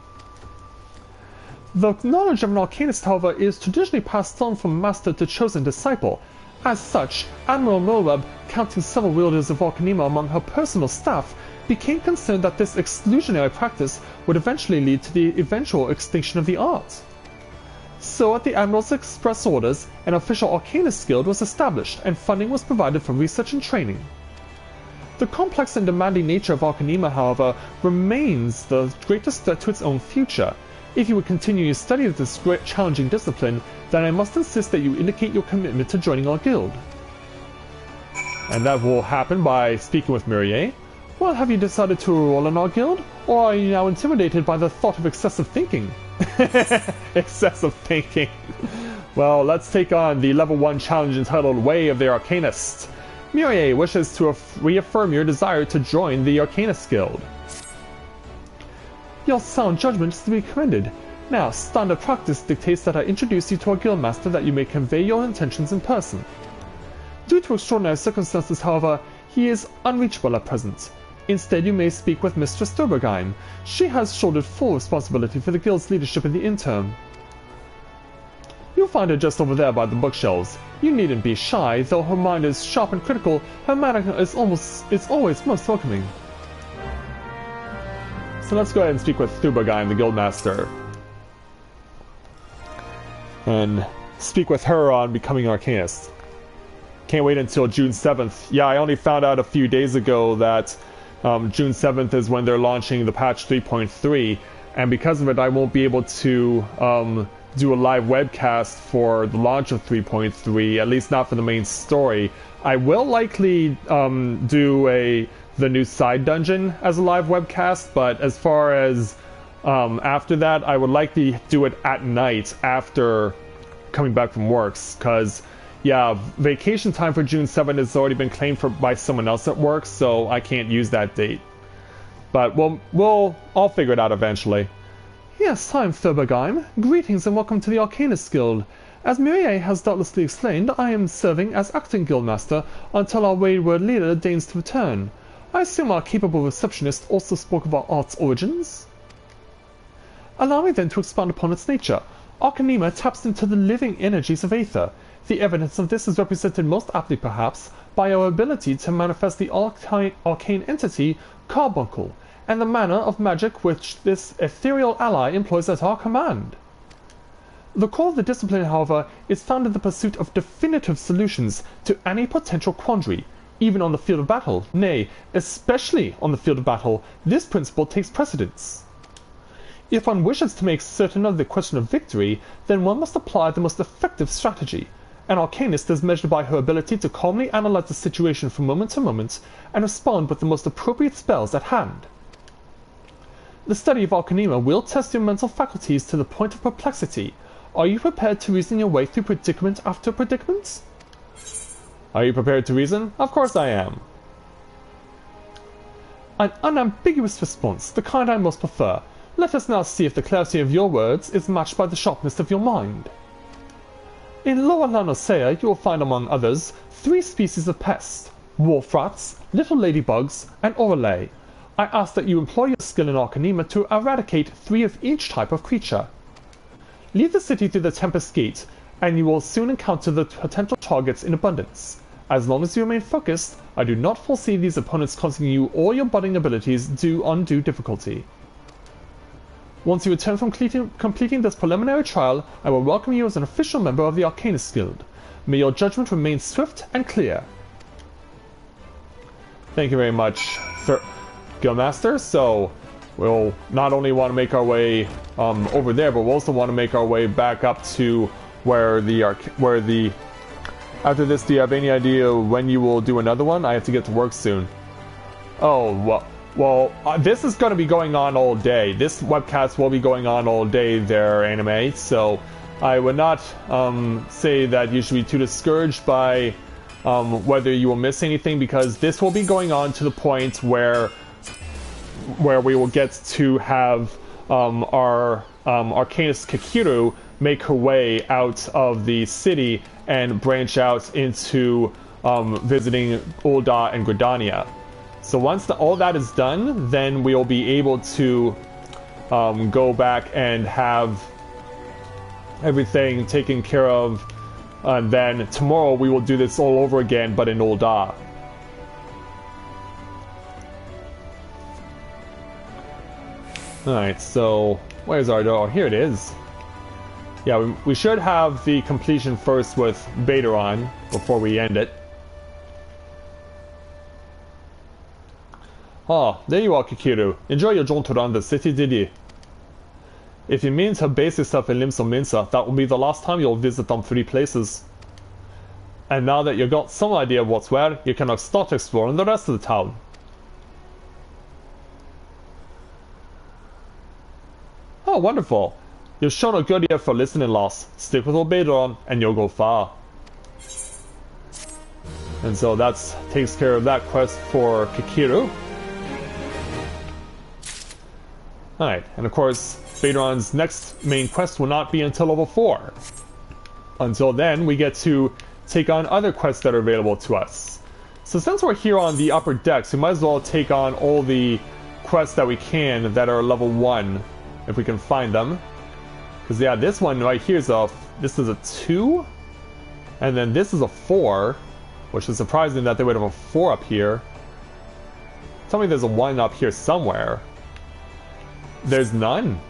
The knowledge of an Arcanist, however, is traditionally passed on from master to chosen disciple. As such, Admiral Milweb, counting several wielders of Arcanema among her personal staff, became concerned that this exclusionary practice would eventually lead to the eventual extinction of the art. So at the Admiral's express orders, an official Arcanist Guild was established, and funding was provided for research and training. The complex and demanding nature of Arcanema, however, remains the greatest threat to its own future. If you would continue your study of this great challenging discipline, then I must insist that you indicate your commitment to joining our guild. And that will happen by speaking with Mirie. Well, have you decided to enroll in our guild? Or are you now intimidated by the thought of excessive thinking? Excessive thinking. Well, let's take on the level 1 challenge entitled Way of the Arcanist. Mirie wishes to reaffirm your desire to join the Arcanist Guild. Your sound judgment is to be commended. Now, standard practice dictates that I introduce you to our guildmaster that you may convey your intentions in person. Due to extraordinary circumstances, however, he is unreachable at present. Instead, you may speak with Mistress Durbergheim. She has shouldered full responsibility for the guild's leadership in the interim. You'll find her just over there by the bookshelves. You needn't be shy, though her mind is sharp and critical, her manner is always most welcoming. So let's go ahead and speak with Durbergheim, the guildmaster. And speak with her on becoming Arcanist. Can't wait until June 7th. Yeah, I only found out a few days ago that June 7th is when they're launching the patch 3.3, and because of it I won't be able to do a live webcast for the launch of 3.3, at least not for the main story. I will likely do the new side dungeon as a live webcast, but as far as after that, I would likely do it at night after coming back from works, because yeah, vacation time for June 7th has already been claimed by someone else at work, so I can't use that date. But I'll figure it out eventually. Yes, I am Thurbergheim. Greetings and welcome to the Arcanist Guild. As Mireille has doubtlessly explained, I am serving as acting guildmaster until our wayward leader deigns to return. I assume our capable receptionist also spoke of our art's origins? Allow me then to expound upon its nature. Arcanema taps into the living energies of Aether. The evidence of this is represented most aptly, perhaps, by our ability to manifest the arcane entity Carbuncle, and the manner of magic which this ethereal ally employs at our command. The core of the discipline, however, is found in the pursuit of definitive solutions to any potential quandary, even on the field of battle. Nay, especially on the field of battle, this principle takes precedence. If one wishes to make certain of the question of victory, then one must apply the most effective strategy. An arcanist is measured by her ability to calmly analyze the situation from moment to moment and respond with the most appropriate spells at hand. The study of Arcanema will test your mental faculties to the point of perplexity. Are you prepared to reason your way through predicament after predicament? Are you prepared to reason? Of course I am. An unambiguous response, the kind I most prefer. Let us now see if the clarity of your words is matched by the sharpness of your mind. In Lower Lanosea you will find among others 3 species of pest: wolf rats, little ladybugs, and oralae. I ask that you employ your skill in Arcanema to eradicate 3 of each type of creature. Leave the city through the Tempest Gate, and you will soon encounter the potential targets in abundance. As long as you remain focused, I do not foresee these opponents causing you or your budding abilities undue difficulty. Once you return from completing this preliminary trial, I will welcome you as an official member of the Arcanist Guild. May your judgment remain swift and clear. Thank you very much, Guildmaster. So, we'll not only want to make our way over there, but we'll also want to make our way back up to where the after this. Do you have any idea when you will do another one? I have to get to work soon. Oh, well, this is going to be going on all day. This webcast will be going on all day there, Anime, so I would not say that you should be too discouraged by whether you will miss anything, because this will be going on to the point where we will get to have our Arcanist Kakiru make her way out of the city and branch out into visiting Ul'dah and Gridania. So once all that is done, then we'll be able to go back and have everything taken care of. And then tomorrow we will do this all over again, but in Ul'dah. Alright, so where's our door? Here it is. Yeah, we should have the completion first with Baderon before we end it. Ah, there you are, Kikiru. Enjoy your jaunt around the city, did you? If you mean to base yourself in Limsa, that will be the last time you'll visit them 3 places. And now that you've got some idea of what's where, you can now start exploring the rest of the town. Oh, wonderful. You've shown a good ear for listening, Loss. Stick with old Baderon, and you'll go far. And so that takes care of that quest for Kikiru. Alright, and of course, Baderon's next main quest will not be until level 4. Until then, we get to take on other quests that are available to us. So since we're here on the upper decks, we might as well take on all the quests that we can that are level 1, if we can find them. Because yeah, this one right here is this is a 2, and then this is a 4, which is surprising that they would have a 4 up here. Tell me there's a 1 up here somewhere. There's none.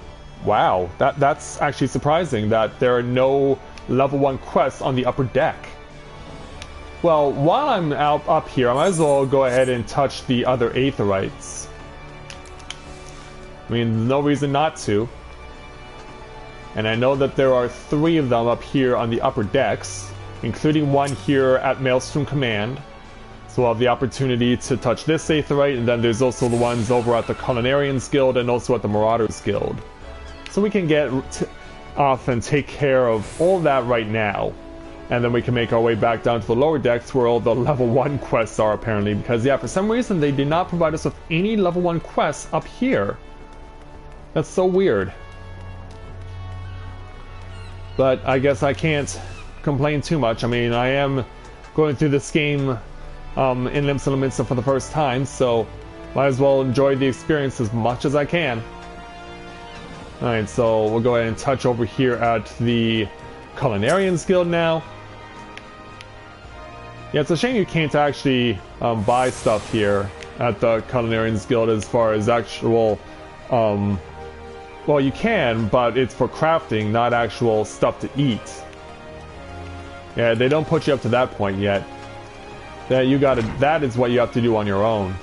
Wow, that's actually surprising that there are no level 1 quests on the upper deck. Well, while I'm up here, I might as well go ahead and touch the other Aetherites. I mean, no reason not to. And I know that there are 3 of them up here on the upper decks, including one here at Maelstrom Command. So we'll have the opportunity to touch this Aetherite, and then there's also the ones over at the Culinarians Guild and also at the Marauders Guild. So we can get off and take care of all that right now. And then we can make our way back down to the lower decks where all the level 1 quests are apparently. Because yeah, for some reason they did not provide us with any level 1 quests up here. That's so weird. But I guess I can't complain too much. I mean, I am going through this game in Limsa for the first time, so might as well enjoy the experience as much as I can. Alright, so we'll go ahead and touch over here at the Culinarian's Guild now. Yeah, it's a shame you can't actually buy stuff here at the Culinarian's Guild as far as actual... well, you can, but it's for crafting, not actual stuff to eat. Yeah, they don't put you up to that point yet. That is what you have to do on your own.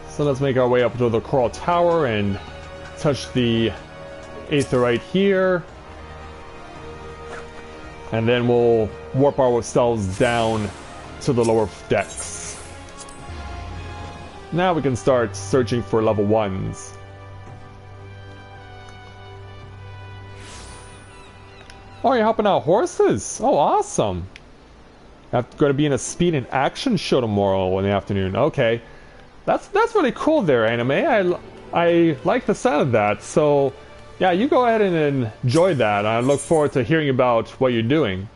So let's make our way up to the Coral Tower and touch the Aetheryte here. And then we'll warp ourselves down to the lower decks. Now we can start searching for level 1s. Oh, you're helping out horses? Oh, awesome. I'm going to be in a speed and action show tomorrow in the afternoon. Okay. That's really cool there, Anime. I like the sound of that. So, yeah, you go ahead and enjoy that. I look forward to hearing about what you're doing.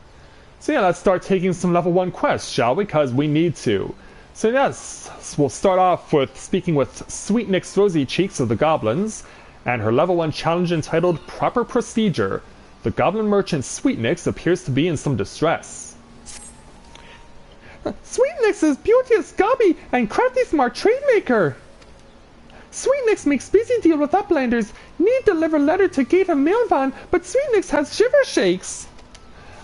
So yeah, let's start taking some level 1 quests, shall we? Because we need to. So yes, we'll start off with speaking with Sweet Nick's Rosy Cheeks of the Goblins, and her level 1 challenge entitled Proper Procedure. The Goblin Merchant Sweet Nick's appears to be in some distress. Sweet Nick's is beauteous Gobby and crafty smart trade maker. Sweet Nick's makes busy deal with Uplanders. Need deliver letter to gate of mail van, but Sweet Nick's has shiver shakes.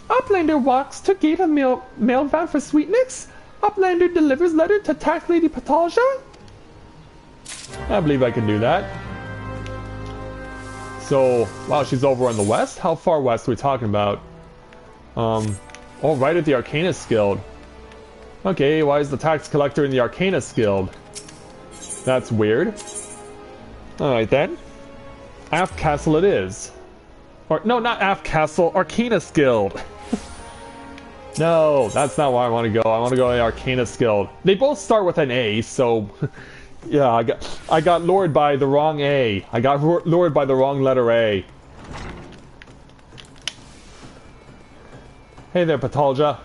Uplander walks to gate of mail van for Sweet Nick's. Uplander delivers letter to Tax Lady Patalja. I believe I can do that. So, wow, she's over on the west? How far west are we talking about? Oh, right at the Arcanist Guild. Okay, why is the tax collector in the Arcanist Guild? That's weird. Alright then. Aft Castle it is. Or, no, not Aft Castle, Arcanist Guild. No, that's not where I want to go. I want to go to the Arcanist Guild. They both start with an A, so... yeah, I got lured by the wrong A. I got lured by the wrong letter A. Hey there, Patalja.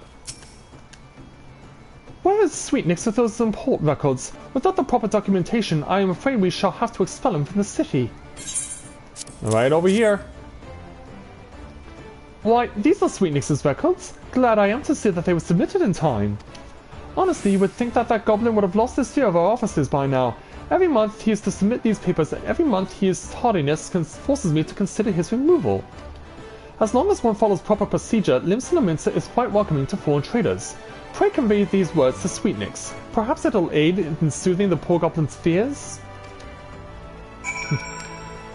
Where is Sweet Nick's with those import records? Without the proper documentation, I am afraid we shall have to expel him from the city. Right over here. Why, these are Sweet Nick's records. Glad I am to see that they were submitted in time. Honestly, you would think that goblin would have lost his fear of our offices by now. Every month he is to submit these papers, and every month his tardiness forces me to consider his removal. As long as one follows proper procedure, Lominsa is quite welcoming to foreign traders. Pray convey these words to Sweet Nick's. Perhaps it'll aid in soothing the poor goblin's fears?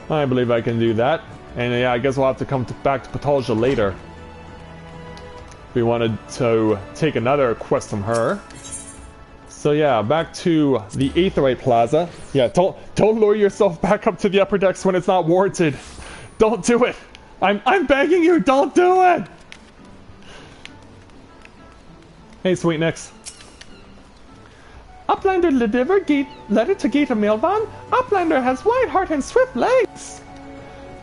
I believe I can do that. And yeah, I guess we'll have to come back to Patalja later. We wanted to take another quest from her. So yeah, back to the Aetheryte Plaza. Yeah, don't lure yourself back up to the upper decks when it's not warranted. Don't do it. I'm begging you, don't do it. Hey, Sweet Nicks. Uplander deliver letter to gate of mail van. Uplander has wide heart and swift legs.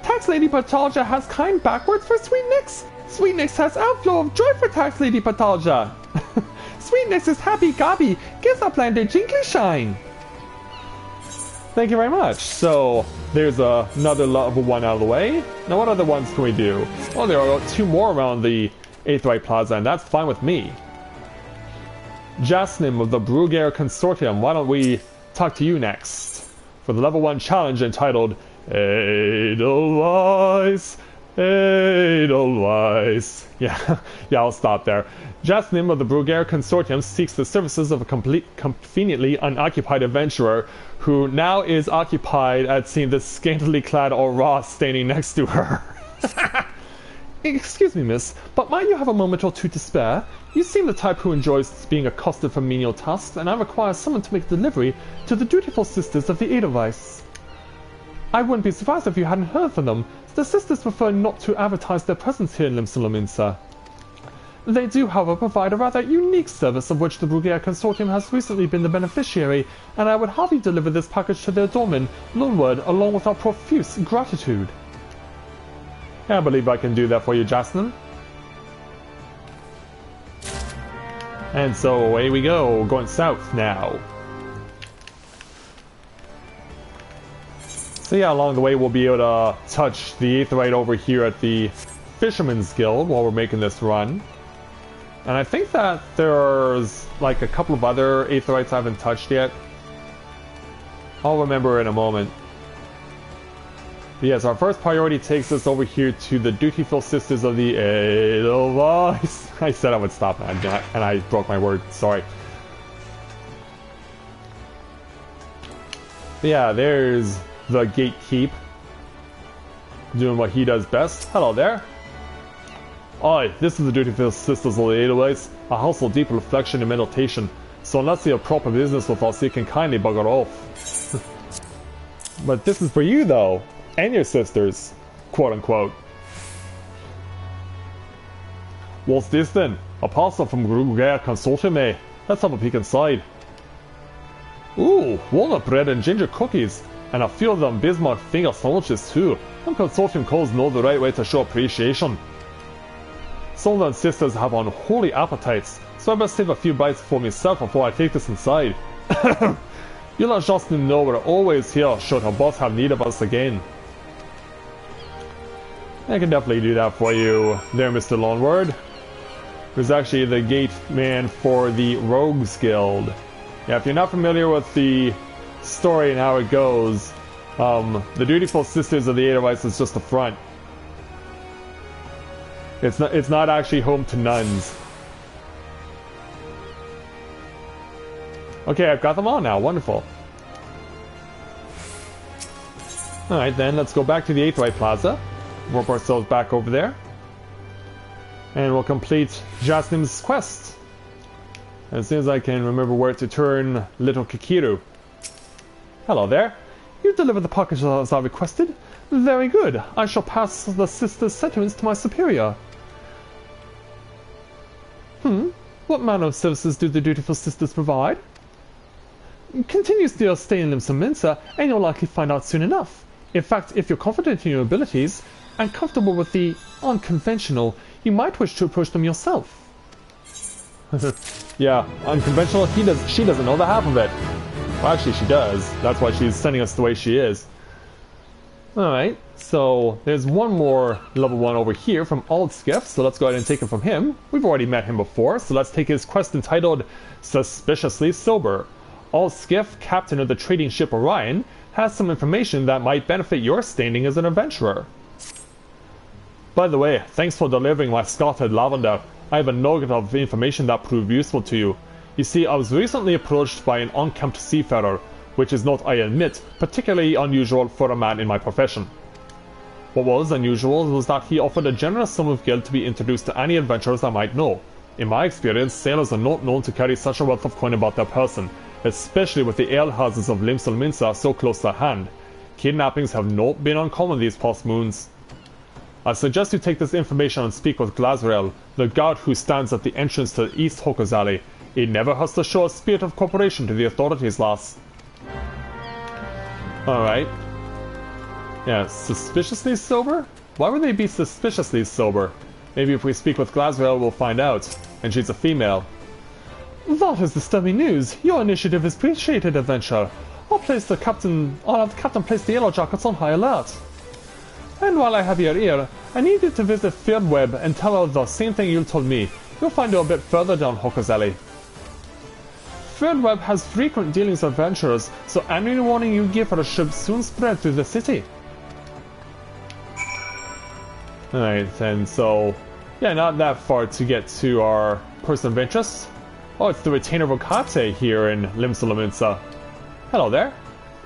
Tax Lady Patalja has kind backwards for Sweet Nicks. Sweet Nicks has outflow of joy for Tax Lady Patalja. Sweet Nicks is happy gobby. Gives Uplander jinkly shine. Thank you very much. So, there's another level 1 out of the way. Now what other ones can we do? Oh, there are 2 more around the Aetheryte Plaza, and that's fine with me. Jasnim of the Brugair Consortium, why don't we talk to you next? For the level 1 challenge entitled Edelweiss, Edelweiss. Yeah, I'll stop there. Jasnim of the Brugair Consortium seeks the services of a conveniently unoccupied adventurer who now is occupied at seeing this scantily clad Aura standing next to her. Excuse me, miss, but might you have a moment or two to spare? You seem the type who enjoys being accosted for menial tasks, and I require someone to make delivery to the dutiful sisters of the Edelweiss. I wouldn't be surprised if you hadn't heard from them. The sisters prefer not to advertise their presence here in Lominsa. They do, however, provide a rather unique service of which the Brugere Consortium has recently been the beneficiary, and I would happily deliver this package to their doorman, Lominsa, along with our profuse gratitude. I believe I can do that for you, Jasmine. And so away we go, going south now. So yeah, along the way we'll be able to touch the Aetheryte over here at the Fisherman's Guild while we're making this run. And I think that there's like a couple of other Aetherites I haven't touched yet. I'll remember in a moment. But yes, our first priority takes us over here to the Dutiful Sisters of the Edelweiss. I said I would stop and I broke my word, sorry. But yeah, there's the Gatekeep, doing what he does best. Hello there. Aye, this is the Dutiful Sisters of the Edelweiss, a house of deep reflection and meditation, so unless you have proper business with us, you can kindly bugger off. But this is for you though, and your sisters, quote unquote. What's this then? A parcel from Brugere Consortium, eh? Let's have a peek inside. Ooh, walnut bread and ginger cookies, and a few of them Bismarck finger sandwiches too. Some Consortium calls know the right way to show appreciation. Some of them sisters have unholy appetites, so I best save a few bites for myself before I take this inside. You'll let Justin know we're always here should her boss have need of us again. I can definitely do that for you there, Mr. Loneworld. Who's actually the gate man for the Rogues Guild. Yeah, if you're not familiar with the story and how it goes, the Dutiful Sisters of the Edelweiss is just the front. It's not actually home to nuns. Okay, I've got them all now. Wonderful. Alright then, let's go back to the Aetheryte Plaza. Warp ourselves back over there. And we'll complete Jasmim's quest. As soon as I can remember where to turn little Kikiru. Hello there. You delivered the package as I requested. Very good. I shall pass the sister's sentiments to my superior. What manner of services do the Dutiful Sisters provide? Continues your stay in Limsa, and you'll likely find out soon enough. In fact, if you're confident in your abilities, and comfortable with the unconventional, you might wish to approach them yourself. Yeah, unconventional, she doesn't know the half of it. Well, actually she does. That's why she's sending us the way she is. Alright, so there's one more level 1 over here from XIV, so let's go ahead and take it from him. We've already met him before, so let's take his quest entitled Suspiciously Sober. XIV, captain of the trading ship Orion, has some information that might benefit your standing as an adventurer. By the way, thanks for delivering my scattered lavender. I have a nugget of information that proved useful to you. You see, I was recently approached by an unkempt seafarer, which is not, I admit, particularly unusual for a man in my profession. What was unusual was that he offered a generous sum of gil to be introduced to any adventurers I might know. In my experience, sailors are not known to carry such a wealth of coin about their person, especially with the alehouses of Limsa so close at hand. Kidnappings have not been uncommon these past moons. I suggest you take this information and speak with Glazrael, the guard who stands at the entrance to East Hookers Alley. It never hurts to show a spirit of cooperation to the authorities, lass. Alright. Yeah, suspiciously sober? Why would they be suspiciously sober? Maybe if we speak with Glazrael we'll find out. And she's a female. That is disturbing news. Your initiative is appreciated, adventure. I'll have the captain place the yellow jackets on high alert. And while I have your ear, I need you to visit Web and tell her the same thing you told me. You'll find her a bit further down Hookers Alley. Web has frequent dealings with adventurers, so any warning you give her should soon spread through the city. Alright, then, so... yeah, not that far to get to our person of interest. Oh, it's the retainer Vocate here in Lominsa. Hello there.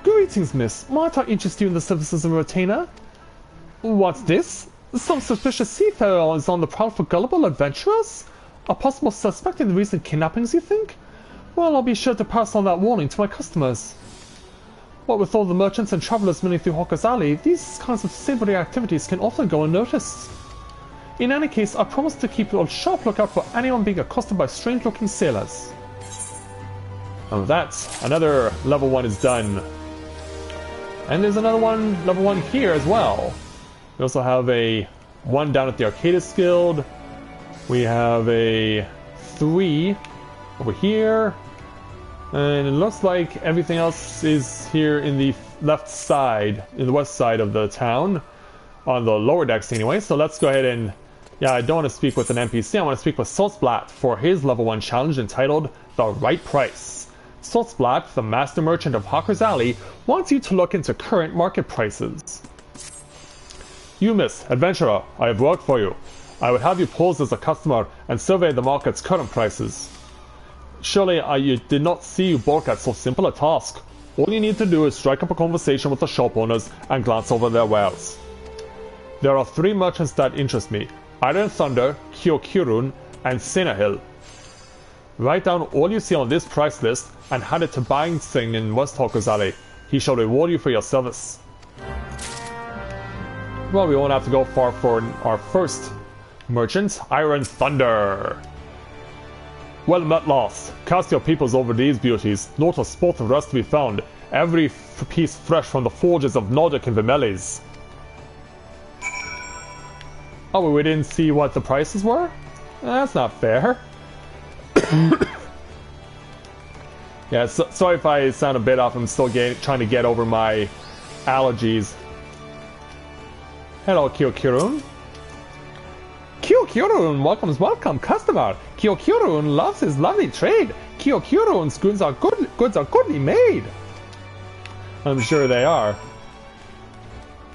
Greetings, miss. Might I interest you in the services of a retainer? What's this? Some suspicious seafarer is on the prowl for gullible adventurers? A possible suspect in the recent kidnappings, you think? Well, I'll be sure to pass on that warning to my customers. What with all the merchants and travelers milling through Hawker's Alley, these kinds of savory activities can often go unnoticed. In any case, I promise to keep a sharp lookout for anyone being accosted by strange-looking sailors. And with that, another level 1 is done. And there's another one, level 1 here as well. We also have a 1 down at the Arcadist Guild. We have a 3 over here. And it looks like everything else is here in the left side, in the west side of the town. On the lower decks anyway, so let's go ahead and... Yeah, I don't want to speak with an NPC, I want to speak with Saltzblatt for his level 1 challenge entitled The Right Price. Saltzblatt, the master merchant of Hawker's Alley, wants you to look into current market prices. You, miss, adventurer, I have worked for you. I would have you pose as a customer and survey the market's current prices. Surely I did not see you balk at so simple a task. All you need to do is strike up a conversation with the shop owners and glance over their wares. There are 3 merchants that interest me. Iron Thunder, Kyokirun, and Sinahil. Write down all you see on this price list and hand it to Bang Singh in West Hawker's Alley. He shall reward you for your service. Well, we won't have to go far for our first merchant, Iron Thunder. Well met, lass. Cast your peoples over these beauties. Not a spot of rust to be found. Every piece fresh from the forges of Nordic and Vimeles. Oh, we didn't see what the prices were? That's not fair. Yeah, sorry if I sound a bit off. I'm still trying to get over my allergies. Hello, Kyokirun. Kyokirun welcomes welcome customer. Kyokirun loves his lovely trade. Kyokirun's goods are goodly made. I'm sure they are.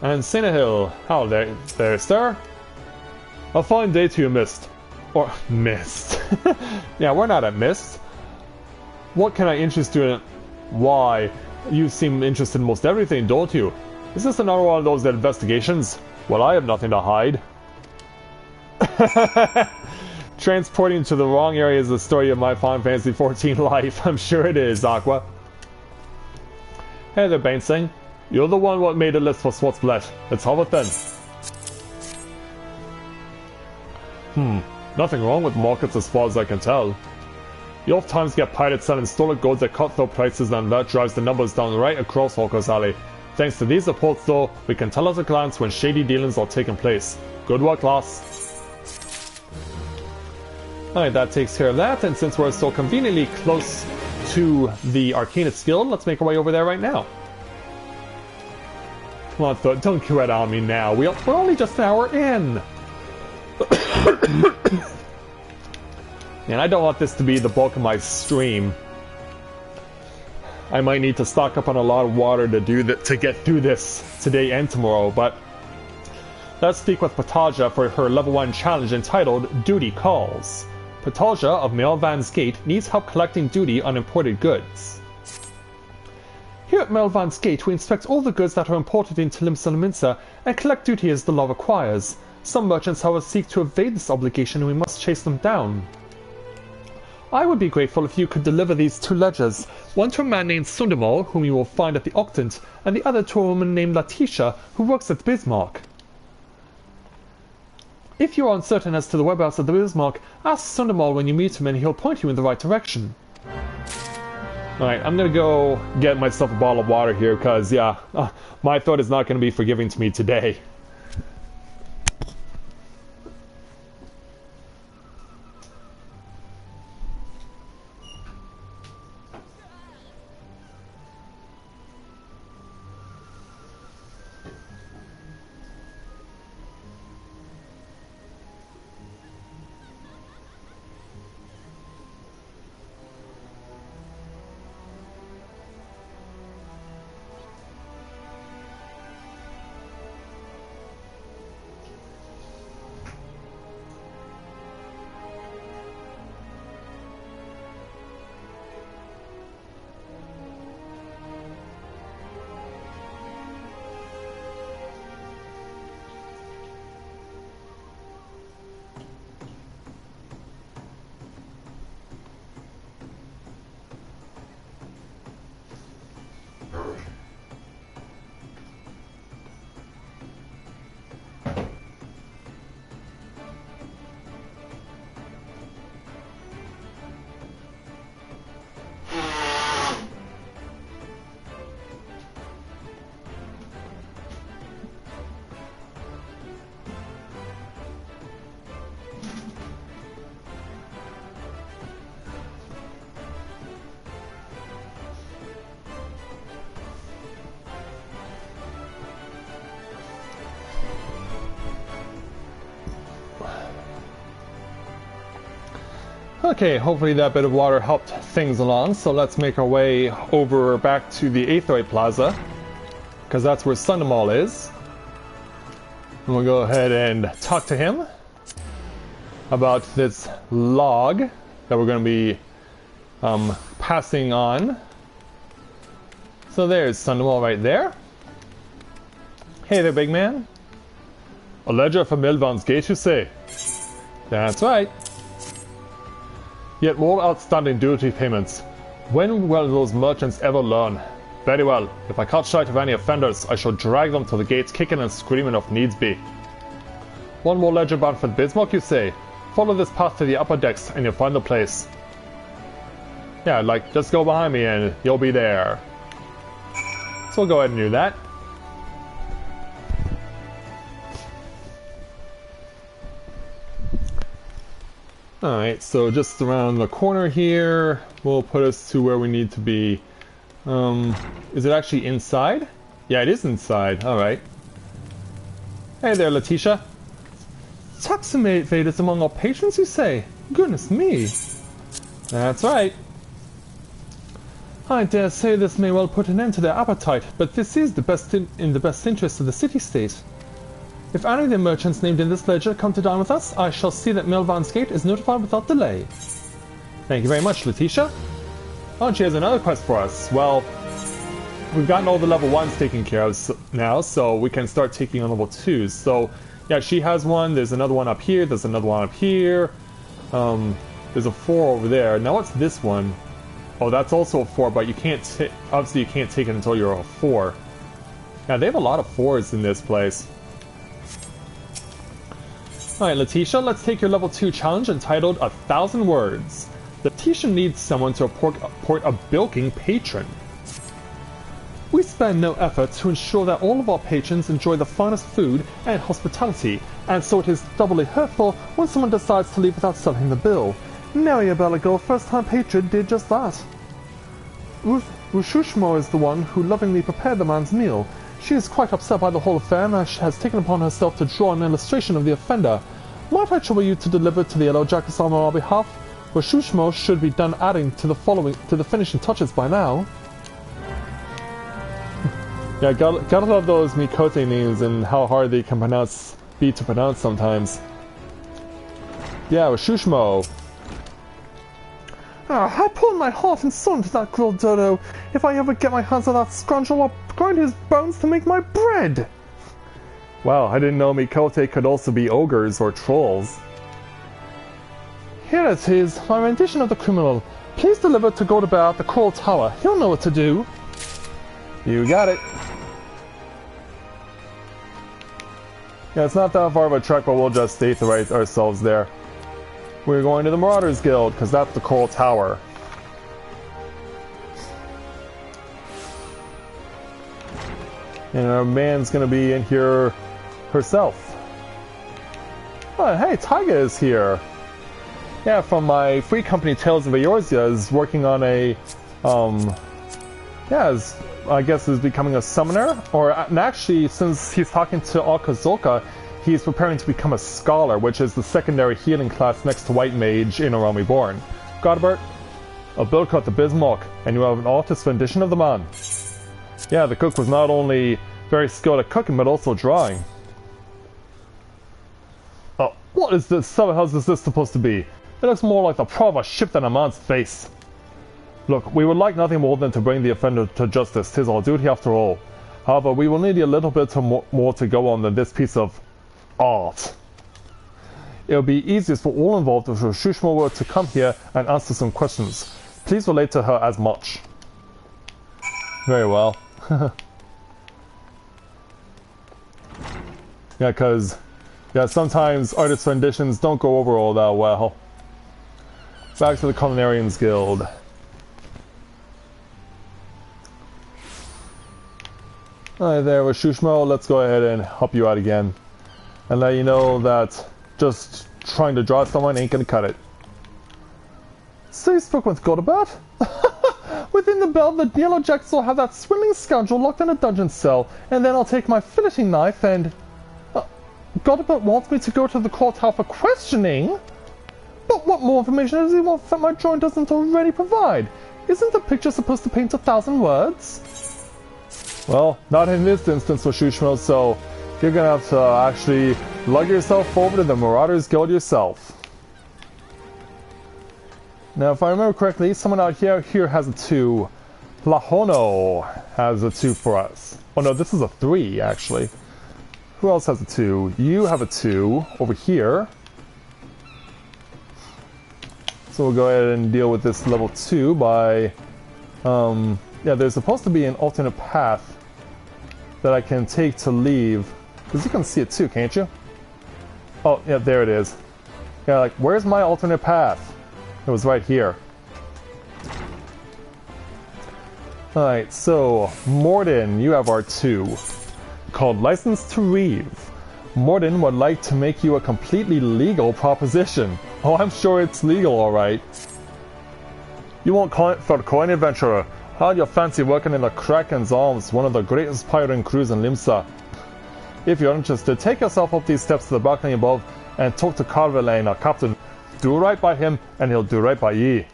And Sinahil, how there, sir? A fine day to you, Mist. Or Mist. Yeah, we're not at Mist. What can I interest you in? Why, you seem interested in most everything, don't you? Is this another one of those investigations? Well, I have nothing to hide. Transporting to the wrong area is the story of my Final Fantasy XIV life. I'm sure it is, Aqua. Hey there, Bainsing. You're the one what made a list for Saltzblatt. Let's have it then. Nothing wrong with markets as far as I can tell. You oftentimes get pirates selling stolen goods at cutthroat prices, and that drives the numbers down right across Hawker's Alley. Thanks to these reports though, we can tell at a glance when shady dealings are taking place. Good work, lass. Alright, that takes care of that, and since we're so conveniently close to the Arcanist Guild, let's make our way over there right now. Come on, Thud, don't quit on me now. We're only just an hour in. And I don't want this to be the bulk of my stream. I might need to stock up on a lot of water to get through this today and tomorrow, but let's speak with Pataja for her level 1 challenge entitled Duty Calls. Pataja of Melvan's Gate needs help collecting duty on imported goods. Here at Melvan's Gate, we inspect all the goods that are imported into Limsa and collect duty as the law requires. Some merchants, however, seek to evade this obligation, and we must chase them down. I would be grateful if you could deliver these 2 ledgers, one to a man named Sundamal, whom you will find at the Octant, and the other to a woman named Letitia, who works at Bismarck. If you are uncertain as to the whereabouts of the Bismarck, ask Sundamal when you meet him and he'll point you in the right direction. Alright, I'm gonna go get myself a bottle of water here, because, yeah, my throat is not gonna be forgiving to me today. Okay, hopefully that bit of water helped things along, so let's make our way over back to the Aetherite Plaza, because that's where Sundamal is. And we'll go ahead and talk to him about this log that we're going to be passing on. So there's Sundamal right there. Hey there, big man. A ledger for Milvan's Gate, you say? That's right. Yet more outstanding duty payments. When will those merchants ever learn? Very well. If I catch sight of any offenders, I shall drag them to the gates kicking and screaming if needs be. One more ledger bound for Bismarck, you say? Follow this path to the upper decks and you'll find the place. Yeah, like, just go behind me and you'll be there. So we'll go ahead and do that. Alright, so just around the corner here will put us to where we need to be. Is it actually inside? Yeah, it is inside. Alright. Hey there, Letitia. Taximators among our patrons, you say? Goodness me. That's right. I dare say this may well put an end to their appetite, but this is in the best interest of the city-state. If any of the merchants named in this ledger come to dine with us, I shall see that Milvan's Gate is notified without delay. Thank you very much, Letitia. Oh, she has another quest for us. Well, we've gotten all the level 1s taken care of now, so we can start taking on level 2s. So, yeah, she has one. There's another one up here. There's another one up here. There's a 4 over there. Now what's this one? Oh, that's also a 4, but you can't obviously you can't take it until you're a 4. Yeah, they have a lot of 4s in this place. Alright, Letitia, let's take your level 2 challenge entitled 1,000 Words. Letitia needs someone to report a bilking patron. We spare no effort to ensure that all of our patrons enjoy the finest food and hospitality, and so it is doubly hurtful when someone decides to leave without settling the bill. Nary a Belago first-time patron did just that. Ushushmo is the one who lovingly prepared the man's meal. She is quite upset by the whole affair and has taken upon herself to draw an illustration of the offender. Might I trouble you to deliver to the Yellow Jackets on our behalf? Ushushmo should be done adding to the finishing touches by now. Yeah, gotta love those Mikote names and how hard they can be to pronounce sometimes. Yeah, Ushushmo. I poured my heart and soul into that grilled dodo. If I ever get my hands on that scroungel, I'll grind his bones to make my bread. Wow, I didn't know Mikote could also be ogres or trolls. Here it is, my rendition of the criminal. Please deliver to Godabear at the Coral Tower. He'll know what to do. You got it. Yeah, it's not that far of a trek, but we'll just stay right ourselves there. We're going to the Marauders Guild, because that's the Coral Tower. And our man's going to be in here herself. Oh, hey, Taiga is here. Yeah, from my free company Tales of Eorzea is working on a, I guess is becoming a summoner. And actually, since he's talking to Alkazolka, he's preparing to become a scholar, which is the secondary healing class next to White Mage in A Realm Reborn. Godbert, a build cut to Bismarck, and you have an artist's rendition of the man. Yeah, the cook was not only very skilled at cooking, but also drawing. Oh, what is this? What else is this supposed to be? It looks more like the prow of a ship than a man's face. Look, we would like nothing more than to bring the offender to justice. 'Tis our duty after all. However, we will need a little bit more to go on than this piece of art. It will be easiest for all involved if Shushma were to come here and answer some questions. Please relate to her as much. Very well. Yeah, because sometimes artist renditions don't go over all that well. Back to the Culinarians Guild. Alright there with Shushmo, let's go ahead and help you out again. And let you know that just trying to draw someone ain't gonna cut it. So you spoke with Godabat? Within the bell, the Yellow Jackets will have that swindling scoundrel locked in a dungeon cell, and then I'll take my filleting knife and... Godabat wants me to go to the court tower for questioning? But what more information does he want that my drawing doesn't already provide? Isn't the picture supposed to paint 1,000 words? Well, not in this instance for Shushmo, so you're gonna have to actually lug yourself over to the Marauders Guild yourself. Now, if I remember correctly, someone out here has a 2. Lahono has a 2 for us. Oh no, this is a 3, actually. Who else has a 2? You have a 2 over here. So we'll go ahead and deal with this level 2 by... yeah, there's supposed to be an alternate path that I can take to leave. Because you can see it too, can't you? Oh, yeah, there it is. Yeah, like, where's my alternate path? It was right here. Alright, so, Morden, you have our 2. Called License to Reeve. Morden would like to make you a completely legal proposition. Oh, I'm sure it's legal, alright. You want for the coin adventurer. How'd you fancy working in the Kraken's Arms, one of the greatest pirating crews in Limsa? If you're interested, take yourself up these steps to the balcony above and talk to Carvelane, our captain. Do right by him, and he'll do right by ye.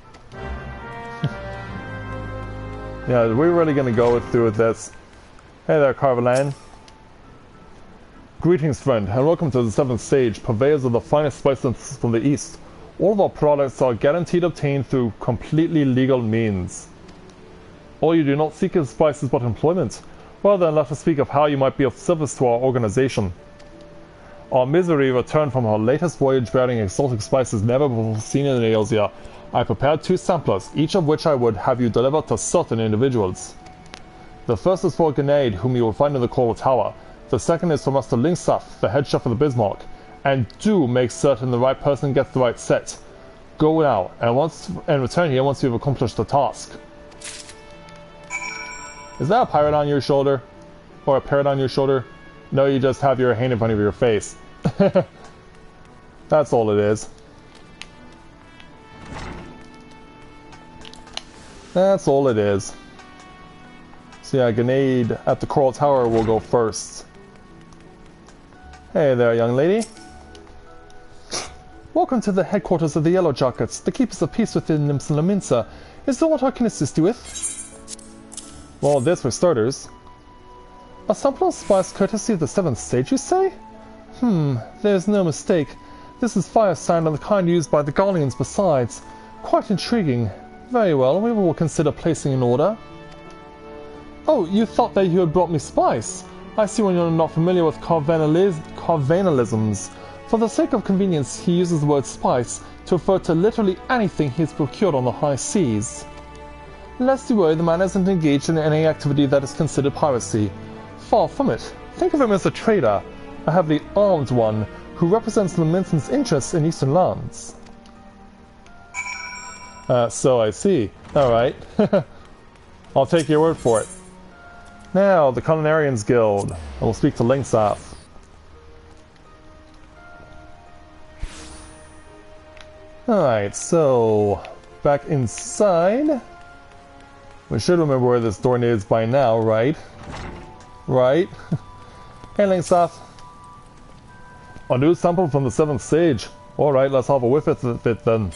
Yeah, we're really gonna go through with this. Hey there, Carvelane. Greetings, friend, and welcome to the 7th Stage, purveyors of the finest spices from the East. All of our products are guaranteed obtained through completely legal means. All you do not seek is spices but employment. Well then, let us speak of how you might be of service to our organization. Our Misery returned from her latest voyage bearing exotic spices never before seen in Eosia. I prepared 2 samplers, each of which I would have you deliver to certain individuals. The first is for Grenade, whom you will find in the Coral Tower. The second is for Master Limsa, the head chef of the Bismarck. And do make certain the right person gets the right set. Go now, and return here once you've accomplished the task. Is that a pirate on your shoulder? Or a parrot on your shoulder? No, you just have your hand in front of your face. That's all it is. That's all it is. So yeah, Grenade at the Coral Tower will go first. Hey there, young lady. Welcome to the headquarters of the Yellow Jackets, the keepers of peace within Lominsa. Is there what I can assist you with? Well, this for starters. A sample of spice courtesy of the 7th Stage, you say? There's no mistake. This is fire sand and the kind used by the Galleons besides. Quite intriguing. Very well, we will consider placing an order. Oh, you thought that you had brought me spice? I see when you're not familiar with Carvanalisms. For the sake of convenience, he uses the word spice to refer to literally anything he has procured on the high seas. Lest you worry, the man isn't engaged in any activity that is considered piracy. Far from it. Think of him as a trader, a heavily armed one, who represents Lominsa's interests in eastern lands. So I see. Alright. I'll take your word for it. Now, the Culinarians Guild. I will speak to Limsa. Alright, so... back inside... We should remember where this door is by now, right? Right? Hey, Limsa. A new sample from the 7th Stage. Alright, let's have a whiff of it then.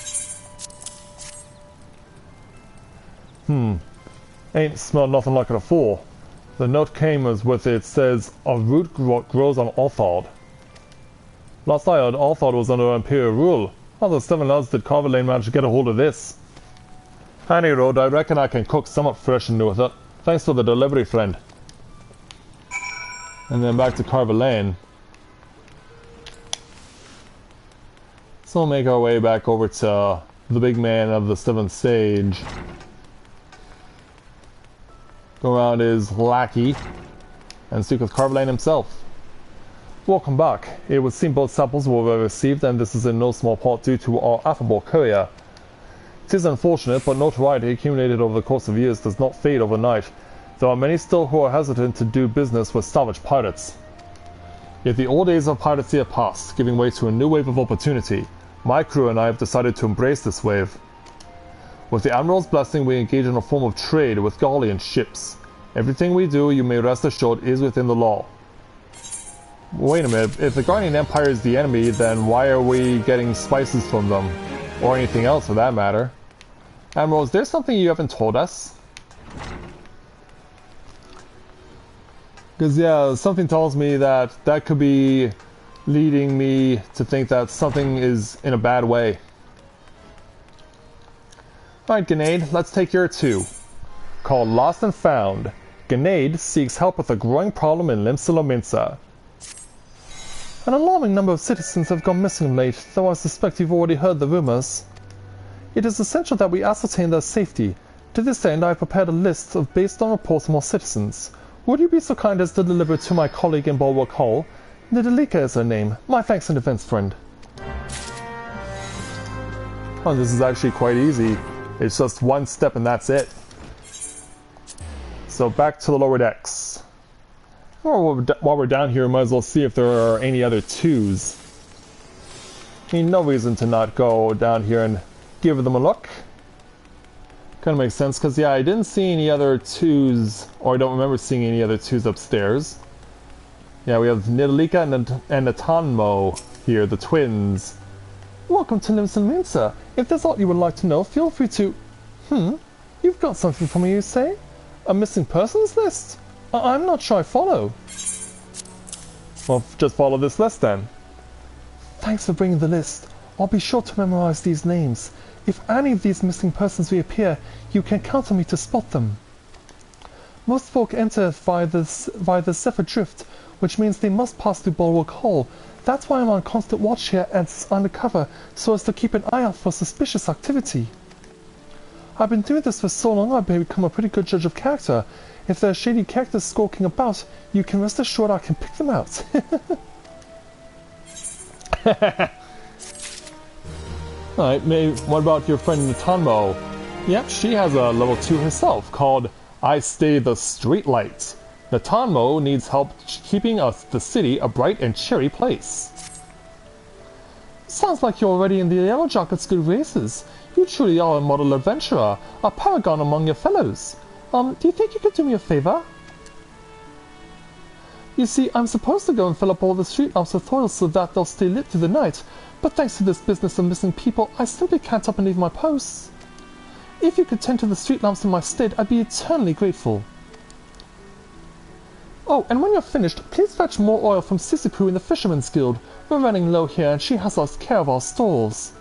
Ain't smelled nothing like it afore. The note came as with it says, a root grows on Althard. Last I heard, Althard was under Imperial rule. How the 7 lads did Carvelane manage to get a hold of this? Any road, I reckon I can cook somewhat fresh and new with it. Thanks for the delivery, friend. And then back to Carvelane. So we'll make our way back over to the big man of the 7th Stage. Go around his lackey and speak with Carvelane himself. Welcome back. It would seem both samples were well received, and this is in no small part due to our affable courier. It is unfortunate, but notoriety accumulated over the course of years does not fade overnight. There are many still who are hesitant to do business with savage pirates. Yet the old days of piracy have passed, giving way to a new wave of opportunity. My crew and I have decided to embrace this wave. With the Admiral's blessing, we engage in a form of trade with Galleon ships. Everything we do, you may rest assured, is within the law. Wait a minute, if the Guardian Empire is the enemy, then why are we getting spices from them? Or anything else for that matter. Admiral, is there something you haven't told us? Because, yeah, something tells me that that could be leading me to think that something is in a bad way. Alright, Grenade, let's take your 2. Called Lost and Found. Grenade seeks help with a growing problem in Limsa Lominsa. An alarming number of citizens have gone missing of late, though I suspect you've already heard the rumors. It is essential that we ascertain their safety. To this end, I have prepared a list based on reports from all citizens. Would you be so kind as to deliver it to my colleague in Bulwark Hall? Nidalika is her name. My thanks in advance, friend. Oh, this is actually quite easy. It's just one step and that's it. So back to the lower decks. While we're down here, we might as well see if there are any other 2s. I mean, no reason to not go down here and give them a look. Kind of makes sense, because yeah, I didn't see any other 2s, or I don't remember seeing any other 2s upstairs. Yeah, we have Nidalika and Natanmo here, the twins. Welcome to Limsa. If there's aught you would like to know, feel free to... You've got something for me, you say? A missing persons list? I'm not sure I follow. Well, just follow this list then. Thanks for bringing the list. I'll be sure to memorize these names. If any of these missing persons reappear, you can count on me to spot them. Most folk enter via the Zephyr Drift, which means they must pass through Bulwark Hall. That's why I'm on constant watch here and undercover, so as to keep an eye out for suspicious activity. I've been doing this for so long I've become a pretty good judge of character. If there are shady characters skulking about, you can rest assured I can pick them out. Alright, what about your friend Natanmo? Yep, she has a level 2 herself, called I Stay the Streetlight. Natanmo needs help keeping the city a bright and cheery place. Sounds like you're already in the Yellow Jacket's good races. You truly are a model adventurer, a paragon among your fellows. Do you think you could do me a favor? You see, I'm supposed to go and fill up all the street lamps with oil so that they'll stay lit through the night, but thanks to this business of missing people, I simply can't up and leave my posts. If you could tend to the street lamps in my stead, I'd be eternally grateful. Oh, and when you're finished, please fetch more oil from Sissipoo in the Fisherman's Guild. We're running low here and she has lost care of our stalls.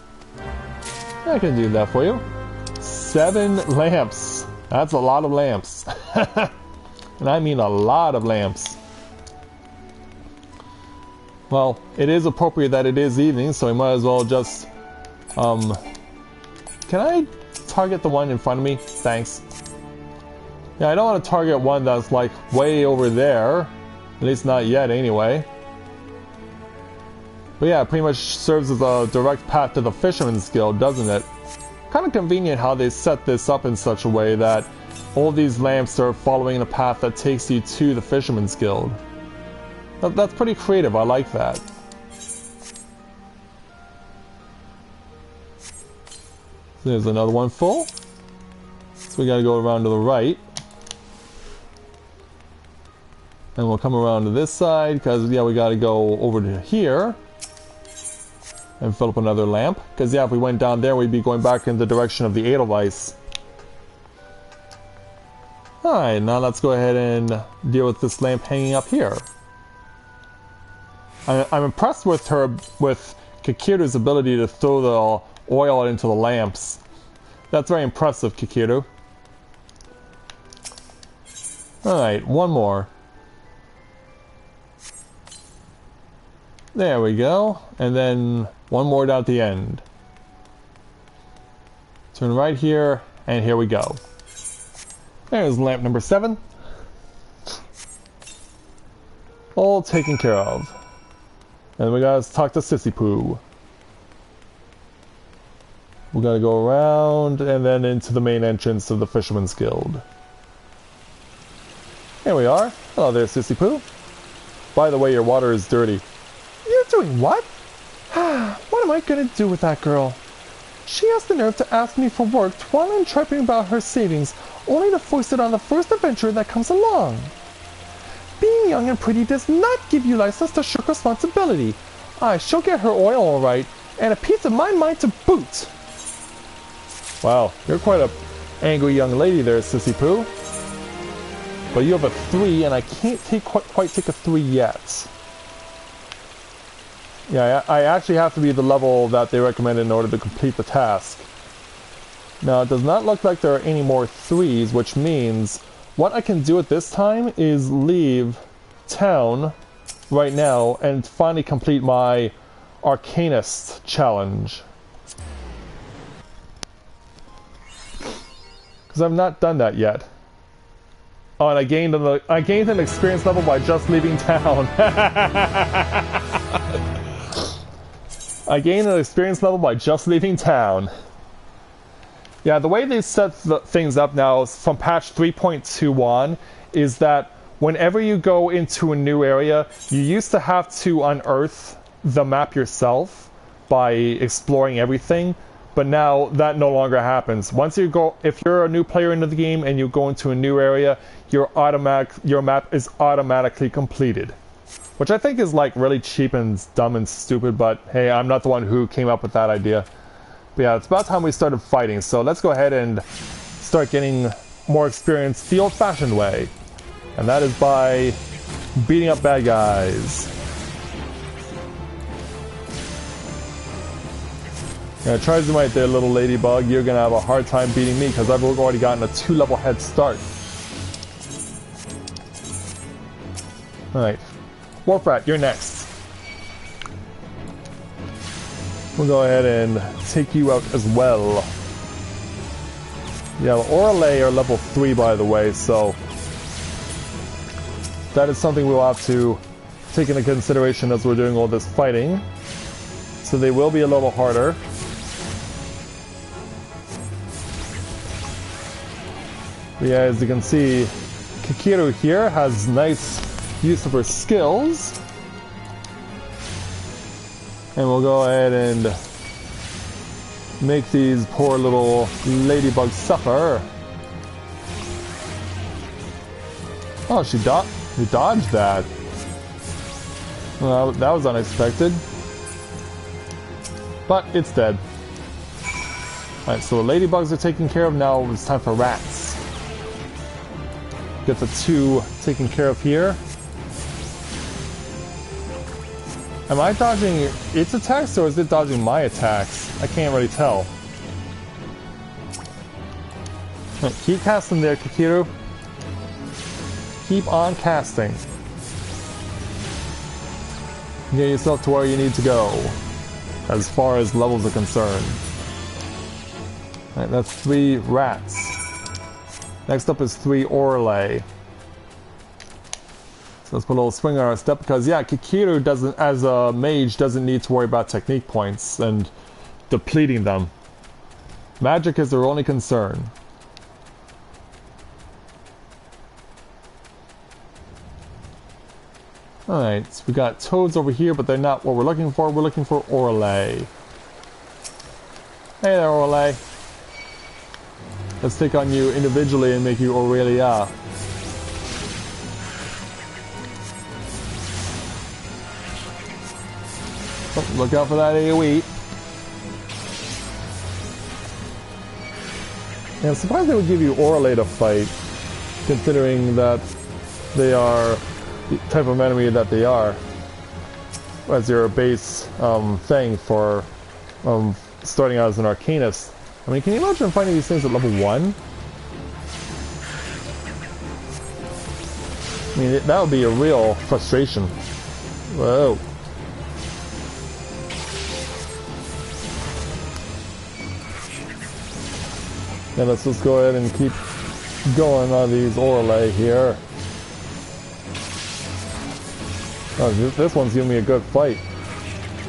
I can do that for you. 7 lamps. That's a lot of lamps. And I mean a lot of lamps. Well, it is appropriate that it is evening, so we might as well just... Can I target the one in front of me? Thanks. Yeah, I don't want to target one that's like way over there. At least not yet, anyway. But yeah, it pretty much serves as a direct path to the Fisherman's Guild, doesn't it? Kind of convenient how they set this up in such a way that all these lamps are following a path that takes you to the Fisherman's Guild. That's pretty creative, I like that. There's another one full. So we gotta go around to the right. And we'll come around to this side, because yeah, we gotta go over to here. And fill up another lamp. Because yeah, if we went down there, we'd be going back in the direction of the Edelweiss. Alright, now let's go ahead and deal with this lamp hanging up here. I'm impressed with Kikiru's ability to throw the oil into the lamps. That's very impressive, Kikiru. Alright, one more. There we go. And then one more down at the end. Turn right here, and here we go. There's lamp number 7. All taken care of. And we gotta talk to Sissipoo. We gotta go around and then into the main entrance of the Fisherman's Guild. Here we are. Hello there, Sissipoo. By the way, your water is dirty. You're doing what? What am I gonna do with that girl? She has the nerve to ask me for work while I'm tripping about her savings, only to foist it on the first adventurer that comes along. Being young and pretty does not give you license to shirk responsibility. I shall get her oil all right, and a piece of my mind to boot. Wow, you're quite a angry young lady there, Sissy Pooh. But you have a 3, and I can't quite take a 3 yet. Yeah, I actually have to be the level that they recommend in order to complete the task. Now, it does not look like there are any more 3s, which means what I can do at this time is leave town right now and finally complete my Arcanist challenge. Because I've not done that yet. Oh, and I gained an experience level by just leaving town. I gained an experience level by just leaving town. Yeah, the way they set things up now from patch 3.2 is that whenever you go into a new area, you used to have to unearth the map yourself by exploring everything, but now that no longer happens. Once you go, if you're a new player into the game and you go into a new area, your map is automatically completed. Which I think is like really cheap and dumb and stupid, but hey, I'm not the one who came up with that idea. But yeah, it's about time we started fighting, so let's go ahead and start getting more experience the old-fashioned way. And that is by beating up bad guys. Yeah, try to zoom right there, little ladybug. You're gonna have a hard time beating me because I've already gotten a 2-level head start. Alright. Warfrat, you're next. We'll go ahead and take you out as well. Yeah, Orale are level 3, by the way, so that is something we'll have to take into consideration as we're doing all this fighting. So they will be a little harder. But yeah, as you can see, Kikiru here has nice use of her skills. And we'll go ahead and make these poor little ladybugs suffer. Oh, she dodged that. Well, that was unexpected. But it's dead. Alright, so the ladybugs are taken care of. Now it's time for rats. Get the 2 taken care of here. Am I dodging its attacks, or is it dodging my attacks? I can't really tell. Right, keep casting there, Kikiru. Keep on casting. Get yourself to where you need to go, as far as levels are concerned. Alright, that's 3 rats. Next up is 3 Orale. So let's put a little swing on our step because, yeah, Kikiru doesn't, as a mage, doesn't need to worry about technique points and depleting them. Magic is their only concern. Alright, so we got toads over here, but they're not what we're looking for. We're looking for Orale. Hey there, Orale. Let's take on you individually and make you Aurelia. Oh, look out for that AoE. Yeah, I'm surprised they would give you Orale to fight, considering that they are the type of enemy that they are, as your base thing for starting out as an Arcanist. I mean, can you imagine finding these things at level 1? I mean, that would be a real frustration. Whoa. And let's just go ahead and keep going on these Orale here. Oh, this one's giving me a good fight.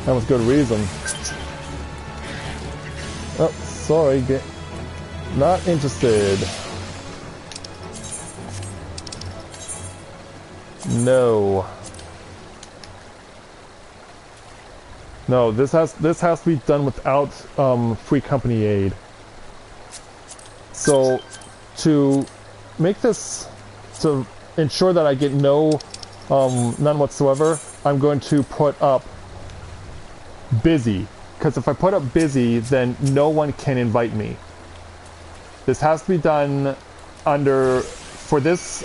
And with good reason. Oh, sorry. Not interested. No. No, this has to be done without free company aid. So, to make this, to ensure that I get none whatsoever, I'm going to put up busy. Because if I put up busy, then no one can invite me. This has to be done under, for this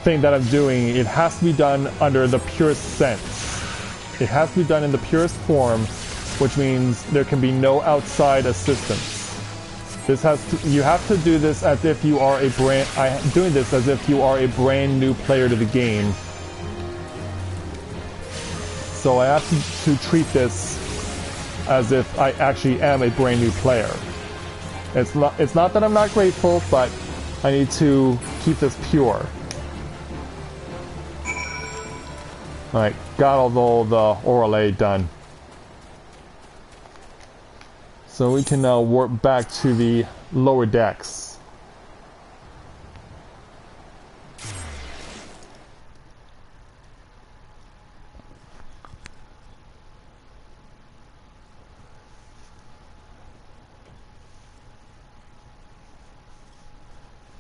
thing that I'm doing, it has to be done under the purest sense. It has to be done in the purest form, which means there can be no outside assistance. This has to, you have to do this as if you are I'm doing this as if you are a brand new player to the game. So I have to treat this as if I actually am a brand new player. It's not that I'm not grateful, but I need to keep this pure. Alright, got all the oral aid done. So we can now warp back to the lower decks.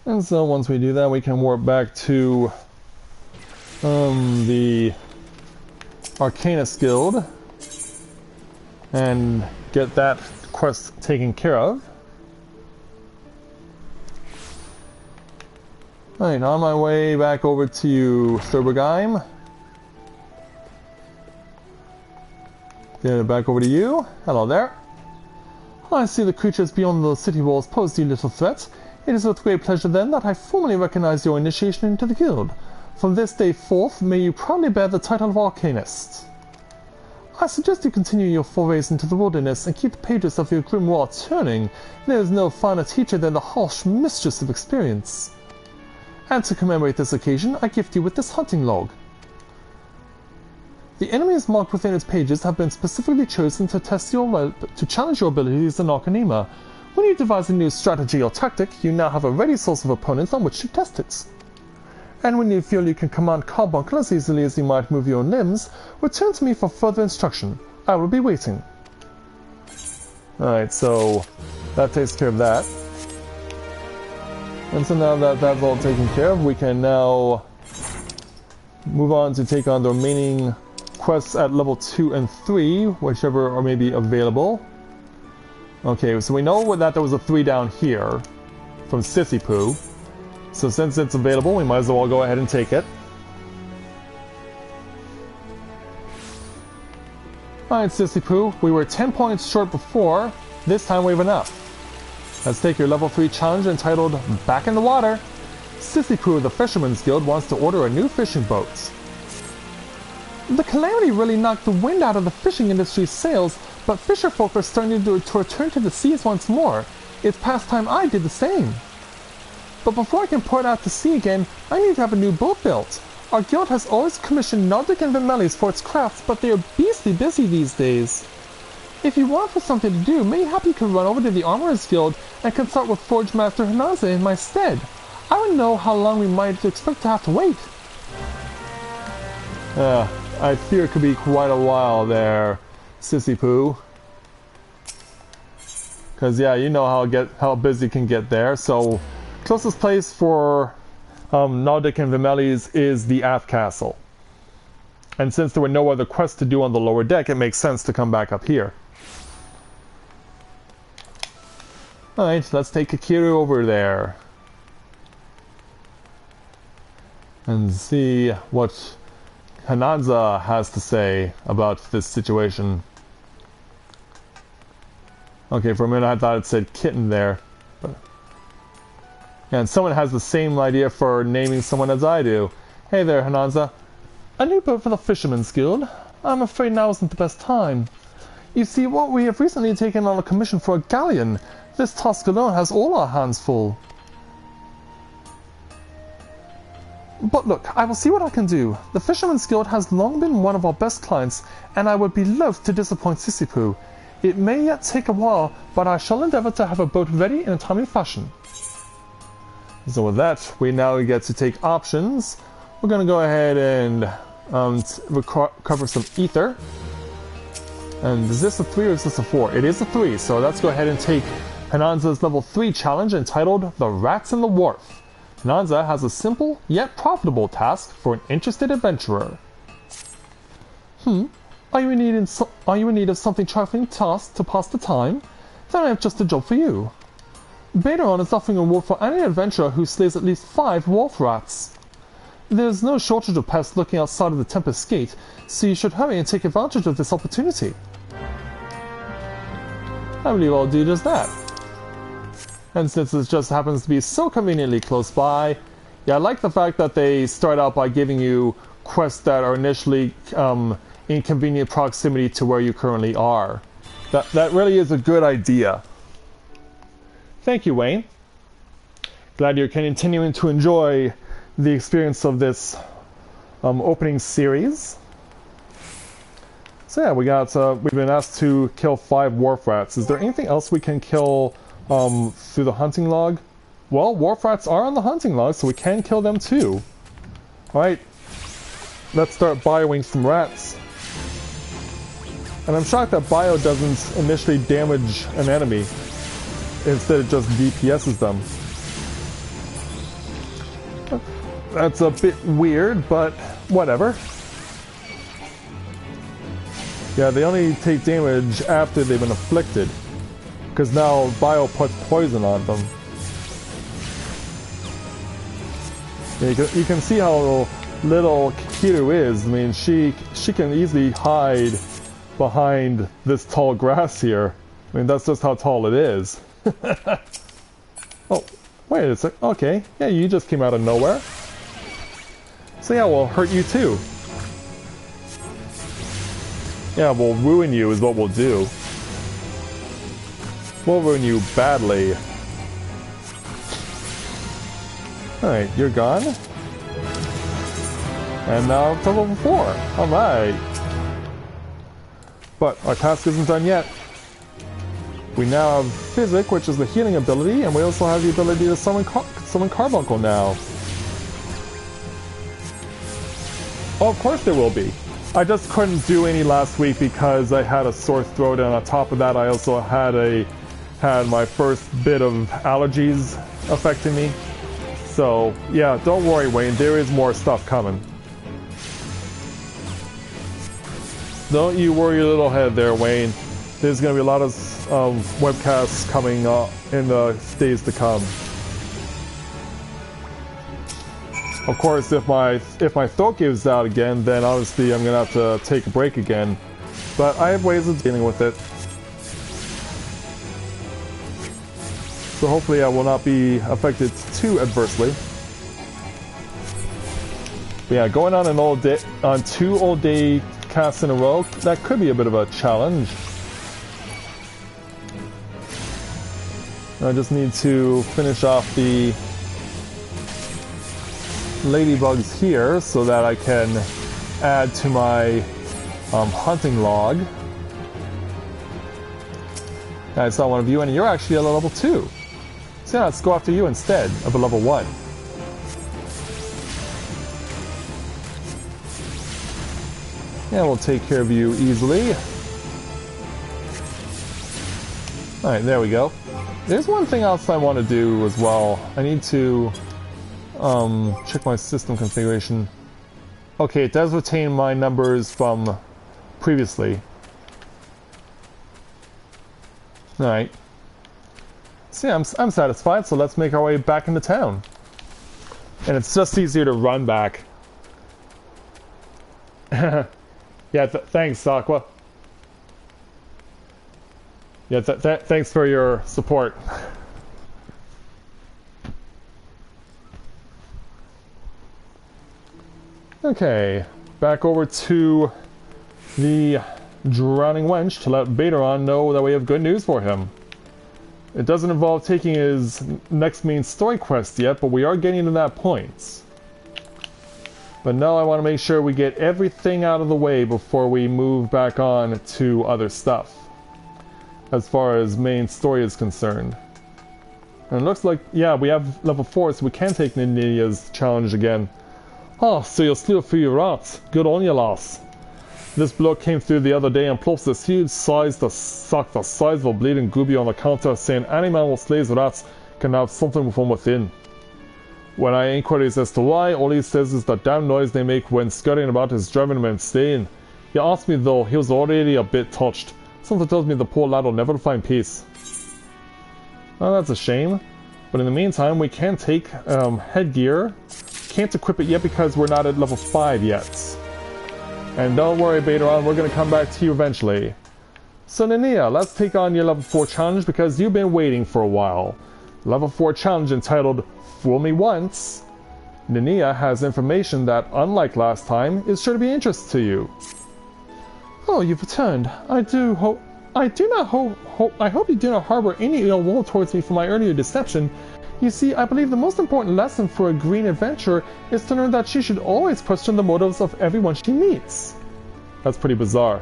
And so once we do that, we can warp back to the Arcanist Guild and get that quest taken care of. Alright, on my way back over to Thurbergheim. Then back over to you. Hello there. I see the creatures beyond the city walls pose you little threats. It is with great pleasure then that I formally recognize your initiation into the guild. From this day forth, may you proudly bear the title of Arcanist. I suggest you continue your forays into the wilderness and keep the pages of your grimoire turning. There is no finer teacher than the harsh mistress of experience. And to commemorate this occasion, I gift you with this hunting log. The enemies marked within its pages have been specifically chosen to challenge your abilities in Arcanema. When you devise a new strategy or tactic, you now have a ready source of opponents on which to test it. And when you feel you can command carbuncle as easily as you might move your limbs, return to me for further instruction. I will be waiting. Alright, so that takes care of that. And so now that that's all taken care of, we can now move on to take on the remaining quests at level 2 and 3, whichever are maybe available. Okay, so we know that there was a 3 down here from Sissy Poo. So since it's available, we might as well go ahead and take it. Alright, Sissy Poo, we were 10 points short before. This time we have enough. Let's take your level 3 challenge entitled Back in the Water. Sissy Poo of the Fisherman's Guild wants to order a new fishing boat. The calamity really knocked the wind out of the fishing industry's sails, but fisherfolk are starting to return to the seas once more. It's past time I did the same. But before I can port out to sea again, I need to have a new boat built. Our guild has always commissioned Nordic and Vimellis for its crafts, but they are beastly busy these days. If you want for something to do, mayhap you can run over to the Armorers Guild and consult with Forge Master Hanaze in my stead. I don't know how long we might expect to have to wait. I fear it could be quite a while there, Sissy Poo. Cause yeah, you know how busy it can get there. So closest place for Nordic and Vimellis is the aft castle. And since there were no other quests to do on the lower deck, it makes sense to come back up here. Alright, let's take Akiru over there. And see what Hanaza has to say about this situation. Okay, for a minute I thought it said kitten there. But... yeah, and someone has the same idea for naming someone as I do. Hey there, Hanaza. A new boat for the Fisherman's Guild. I'm afraid now isn't the best time. You see, we have recently taken on a commission for a galleon. This task alone has all our hands full. But look, I will see what I can do. The Fisherman's Guild has long been one of our best clients, and I would be loath to disappoint Sissy Poo. It may yet take a while, but I shall endeavour to have a boat ready in a timely fashion. So with that, we now get to take options. We're going to go ahead and recover some ether. And is this a 3 or is this a 4? It is a 3, so let's go ahead and take Hananza's level 3 challenge entitled The Rats in the Wharf. Hananza has a simple yet profitable task for an interested adventurer. Are you in need of something trifling task to pass the time? Then I have just a job for you. Betaron is offering a reward for any adventurer who slays at least 5 wolf rats. There's no shortage of pests looking outside of the Tempest Gate, so you should hurry and take advantage of this opportunity. I believe I'll do just that. And since this just happens to be so conveniently close by, yeah, I like the fact that they start out by giving you quests that are initially in convenient proximity to where you currently are. That really is a good idea. Thank you, Wayne. Glad you're continuing to enjoy the experience of this opening series. So yeah, we've been asked to kill 5 wharf rats. Is there anything else we can kill through the hunting log? Well, wharf rats are on the hunting log, so we can kill them too. Alright, let's start bioing some rats. And I'm shocked that bio doesn't initially damage an enemy. Instead it just DPS's them. That's a bit weird, but whatever. Yeah, they only take damage after they've been afflicted. Because now bio puts poison on them. Yeah, you can see how little Kikiru is. I mean, she can easily hide behind this tall grass here. I mean, that's just how tall it is. Oh, wait a sec. Okay, yeah, you just came out of nowhere. So yeah, we'll hurt you too. Yeah, we'll ruin you is what we'll do. We'll ruin you badly. Alright, you're gone. And now to level 4. Alright. But our task isn't done yet. We now have Physic, which is the healing ability, and we also have the ability to summon Carbuncle now. Oh, of course there will be. I just couldn't do any last week because I had a sore throat, and on top of that I also had my first bit of allergies affecting me. So yeah, don't worry, Wayne, there is more stuff coming. Don't you worry your little head there, Wayne. There's going to be a lot of webcasts coming in the days to come. Of course, if my throat gives out again, then obviously I'm going to have to take a break again. But I have ways of dealing with it. So hopefully I will not be affected too adversely. But yeah, going on on 2 all-day casts in a row, that could be a bit of a challenge. I just need to finish off the ladybugs here so that I can add to my hunting log. I saw one of you and you're actually at a level 2. So yeah, let's go after you instead of a level 1. Yeah, we'll take care of you easily. Alright, there we go. There's one thing else I want to do as well. I need to check my system configuration. Okay, it does retain my numbers from previously. Alright. So yeah, I'm satisfied, so let's make our way back into town. And it's just easier to run back. Yeah, thanks, Aqua. Yeah, thanks for your support. Okay, back over to the Drowning Wench to let Betaron know that we have good news for him. It doesn't involve taking his next main story quest yet, but we are getting to that point. But now I want to make sure we get everything out of the way before we move back on to other stuff, as far as main story is concerned. And it looks like, yeah, we have level 4, so we can take Ninia's challenge again. Oh, so you're still for your rats. Good on you, lass. This bloke came through the other day and plops this huge size to suck the size of a bleeding gooby on the counter, saying any man who slays rats can have something from within. When I inquiries as to why, all he says is the damn noise they make when scurrying about is driving him insane. He asked me though, he was already a bit touched. Something tells me the poor lad will never find peace. Well, that's a shame. But in the meantime, we can take headgear. Can't equip it yet because we're not at level 5 yet. And don't worry, Betaron, we're going to come back to you eventually. So Nania, let's take on your level 4 challenge because you've been waiting for a while. Level 4 challenge entitled Fool Me Once. Nania has information that, unlike last time, is sure to be interest to you. Oh, you've returned. I hope you do not harbor any ill will towards me for my earlier deception. You see, I believe the most important lesson for a green adventurer is to learn that she should always question the motives of everyone she meets. That's pretty bizarre.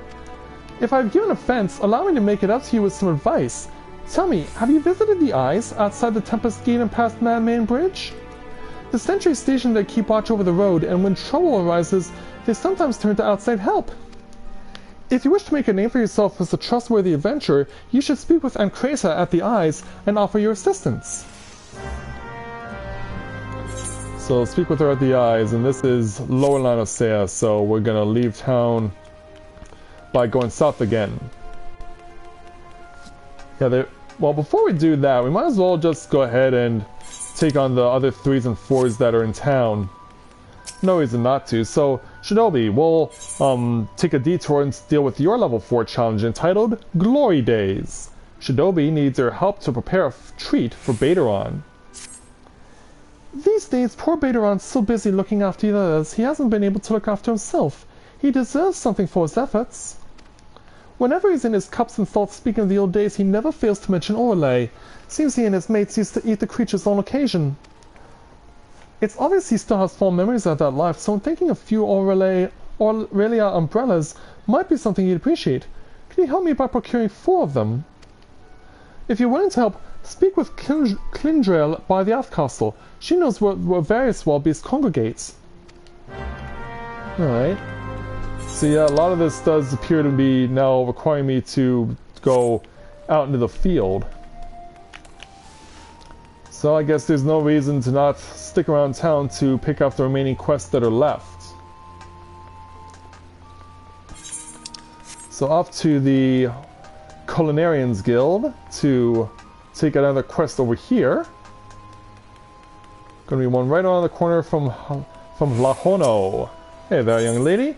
If I've given offense, allow me to make it up to you with some advice. Tell me, have you visited the Eyes outside the Tempest Gate and past Man Bridge? The sentry stationed there keep watch over the road, and when trouble arises, they sometimes turn to outside help. If you wish to make a name for yourself as a trustworthy adventurer, you should speak with Ancresa at the Eyes and offer your assistance. So speak with her at the Eyes, and this is Lower Lanosea, so we're gonna leave town by going south again. Yeah, well, before we do that, we might as well just go ahead and take on the other 3s and 4s that are in town. No reason not to. So, Shinobi, we'll take a detour and deal with your level 4 challenge entitled Glory Days. Shinobi needs your help to prepare a treat for Betaron. These days, poor Betaron's so busy looking after the others, he hasn't been able to look after himself. He deserves something for his efforts. Whenever he's in his cups and thoughts speaking of the old days, he never fails to mention Orlais. Seems he and his mates used to eat the creatures on occasion. It's obvious he still has fond memories of that life, so I'm thinking a few Aurelia umbrellas might be something he'd appreciate. Can you help me by procuring 4 of them? If you're willing to help, speak with Clindrel by the Outcastle. She knows where various wild beasts congregate. Alright. So yeah, a lot of this does appear to be now requiring me to go out into the field. So I guess there's no reason to not stick around town to pick up the remaining quests that are left. So off to the Culinarians Guild to take another quest over here. Gonna be one right around the corner from Lahono. Hey there, young lady.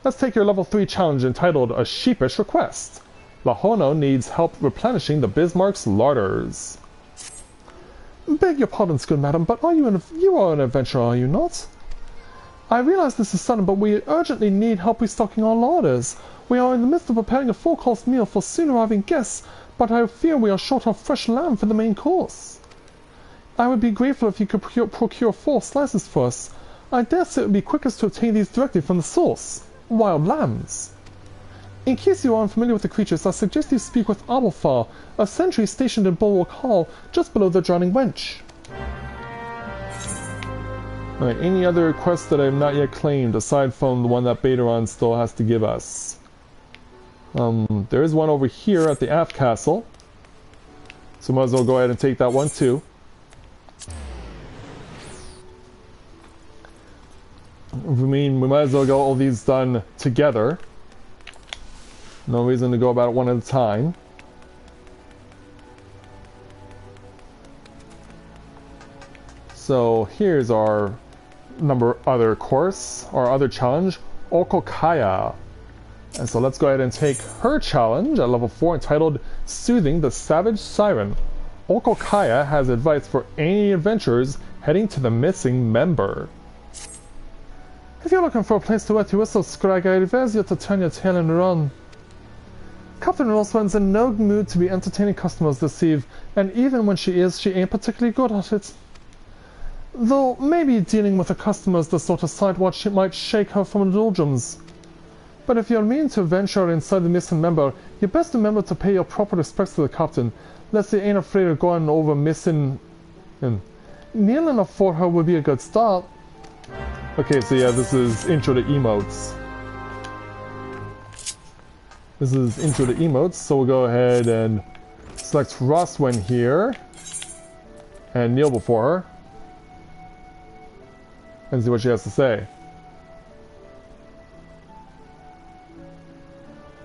Let's take your level 3 challenge entitled A Sheepish Request. Lahono needs help replenishing the Bismarck's larders. Beg your pardons, good madam, but you are an adventurer, are you not? I realize this is sudden, but we urgently need help restocking our larders. We are in the midst of preparing a 4-course meal for soon-arriving guests, but I fear we are short of fresh lamb for the main course. I would be grateful if you could procure 4 slices for us. I dare say it would be quickest to obtain these directly from the source. Wild lambs. In case you are unfamiliar with the creatures, I suggest you speak with Abelfar, a sentry stationed in Bulwark Hall, just below the Drowning Wench. Alright, any other quests that I have not yet claimed, aside from the one that Betaron still has to give us? There is one over here at the Aft Castle. So might as well go ahead and take that one too. I mean, we might as well get all these done together. No reason to go about it one at a time. So here's our other course, our other challenge, Okokaya. And so let's go ahead and take her challenge at level 4 entitled Soothing the Savage Siren. Okokaya has advice for any adventurers heading to the missing member. If you're looking for a place to wet your whistle, Scrag, I advise you to turn your tail and run. Captain Roswan's in no mood to be entertaining customers this eve, and even when she is, she ain't particularly good at it. Though maybe dealing with a customer is the sort of sight what she might shake her from doldrums. But if you're meaning to venture inside the missing member, you best remember to pay your proper respects to the captain, lest he ain't afraid of going over missing. And kneeling up for her would be a good start. Okay, so yeah, this is intro to emotes. This is intro to emotes, so we'll go ahead and select Roswen here and kneel before her and see what she has to say.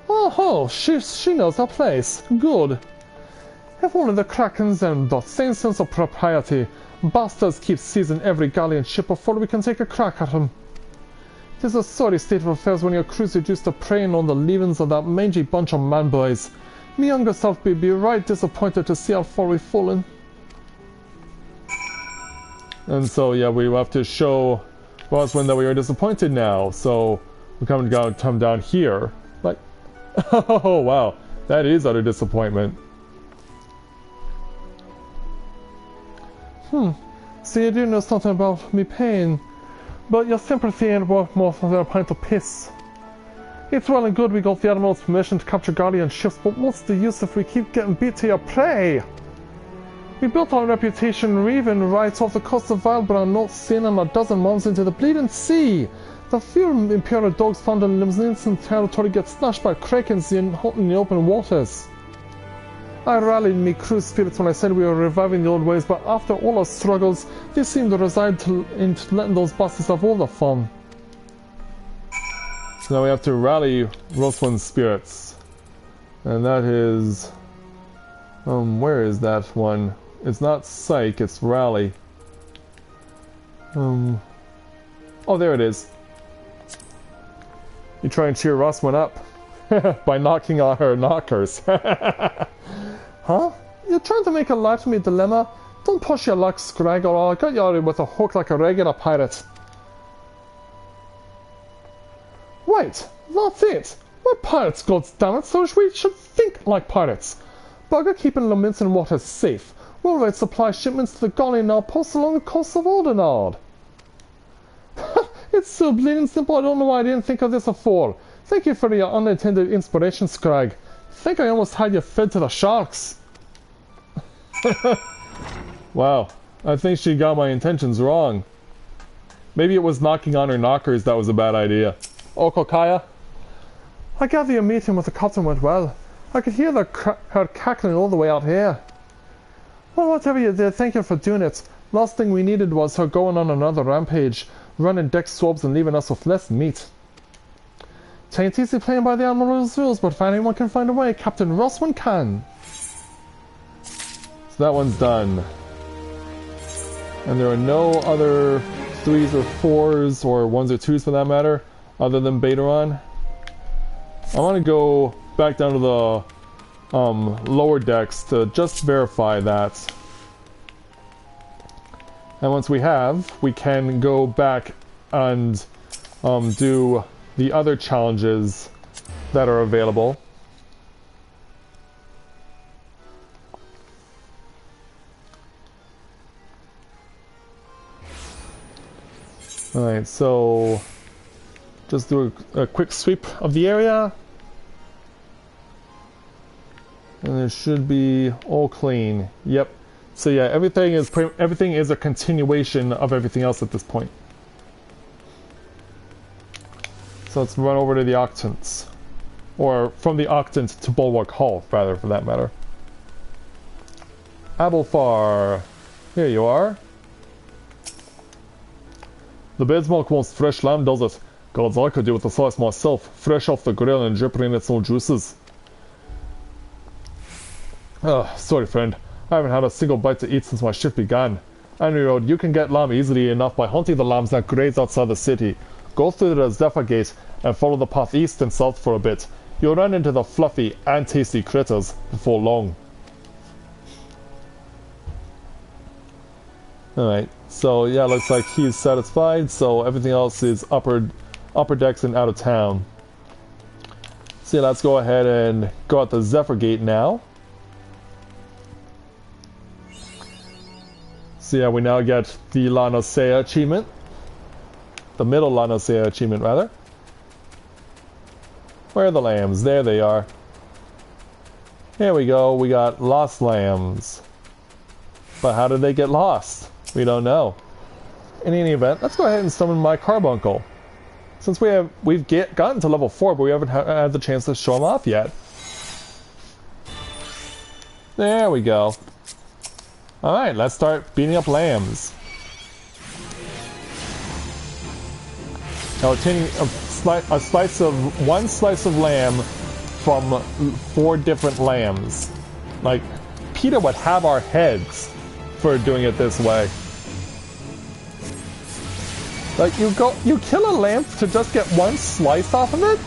Oh, she knows her place. Good. If only the Krakens and the same sense of propriety. Bastards keep seizing every galleon ship before we can take a crack at them. It is a sorry state of affairs when your crews reduced to preying on the leavings of that mangy bunch of man-boys. Me younger self be right disappointed to see how far we've fallen. And so, yeah, we have to show Roswin that we are disappointed now. So, we come down here. Like, oh, wow. That is utter disappointment. So you do know something about me pain. But your sympathy ain't worth more than a pint of piss. It's well and good we got the Admiral's permission to capture Guardian ships, but what's the use if we keep getting beat to your prey? We built our reputation reaving right off the coast of Valbran, not sailing a dozen miles into the bleeding sea. The few Imperial dogs found in Limsa territory get snatched by krakens in the open waters. I rallied me crew's spirits when I said we were reviving the old ways, but after all our struggles, they seemed to reside in letting those bastards have all the fun. So now we have to rally Roswin's spirits. And that is... where is that one? It's not Psych, it's Rally. Oh, there it is. You try and cheer Roswin up by knocking on her knockers. Huh? You're trying to make a life of me dilemma? Don't push your luck, Scrag, or I'll get you out with a hook like a regular pirate. Wait, that's it. We're pirates, goddammit, so we should think like pirates. Bugger keeping Lominsa waters safe. We'll raid supply shipments to the Golly outposts along the coast of Aldenard. It's so bleeding simple, I don't know why I didn't think of this before. Thank you for your unintended inspiration, Scrag. I think I almost had you fed to the sharks. Wow, I think she got my intentions wrong. Maybe it was knocking on her knockers that was a bad idea. Oh, Kokaya? I gather your meeting with the captain went well. I could hear her cackling all the way out here. Well, whatever you did, thank you for doing it. Last thing we needed was her going on another rampage, running deck swabs and leaving us with less meat. Tain't easy playing by the Admiral's rules, but if anyone can find a way, Captain Roswin can. So that one's done. And there are no other 3s or 4s, or 1s or 2s for that matter, other than Betaron. I want to go back down to the lower decks to just verify that. And once we have, we can go back and do the other challenges that are available. Alright, so just do a quick sweep of the area. And it should be all clean. Yep. So yeah, everything is a continuation of everything else at this point. So let's run over to the Octants. Or from the Octant to Bulwark Hall, rather, for that matter. Abelfar. Here you are. The bed's milk wants fresh lamb, does it? Gods, I could do with a slice myself, fresh off the grill and dripping its own juices. Sorry friend, I haven't had a single bite to eat since my shift began. Anyway, Road, you can get lamb easily enough by hunting the lambs that graze outside the city. Go through the Zephyr Gate and follow the path east and south for a bit. You'll run into the fluffy and tasty critters before long. Alright, so yeah, looks like he's satisfied, so everything else is upper decks and out of town. So yeah, let's go ahead and go out the Zephyr Gate now. So yeah, we now get the Lanosea achievement. The middle Lanosea achievement, rather. Where are the lambs? There they are. Here we go, we got lost lambs. But how did they get lost? We don't know. In any event, let's go ahead and summon my carbuncle. Since we've gotten to level 4, but we haven't had the chance to show them off yet. There we go. Alright, let's start beating up lambs. Now, obtaining one slice of lamb from 4 different lambs. Like, PETA would have our heads for doing it this way. Like, you kill a lamb to just get one slice off of it?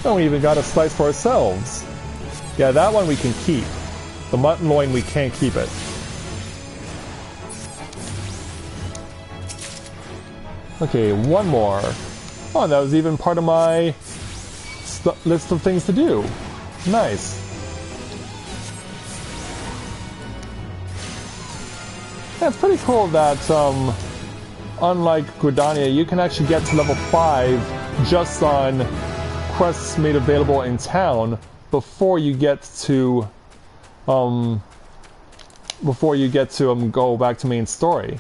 And we even got a slice for ourselves. Yeah, that one we can keep. The mutton loin, we can't keep it. Okay, one more. Oh, that was even part of my list of things to do. Nice. Yeah, it's pretty cool that, unlike Gridania, you can actually get to level 5 just on quests made available in town before you get to, go back to main story.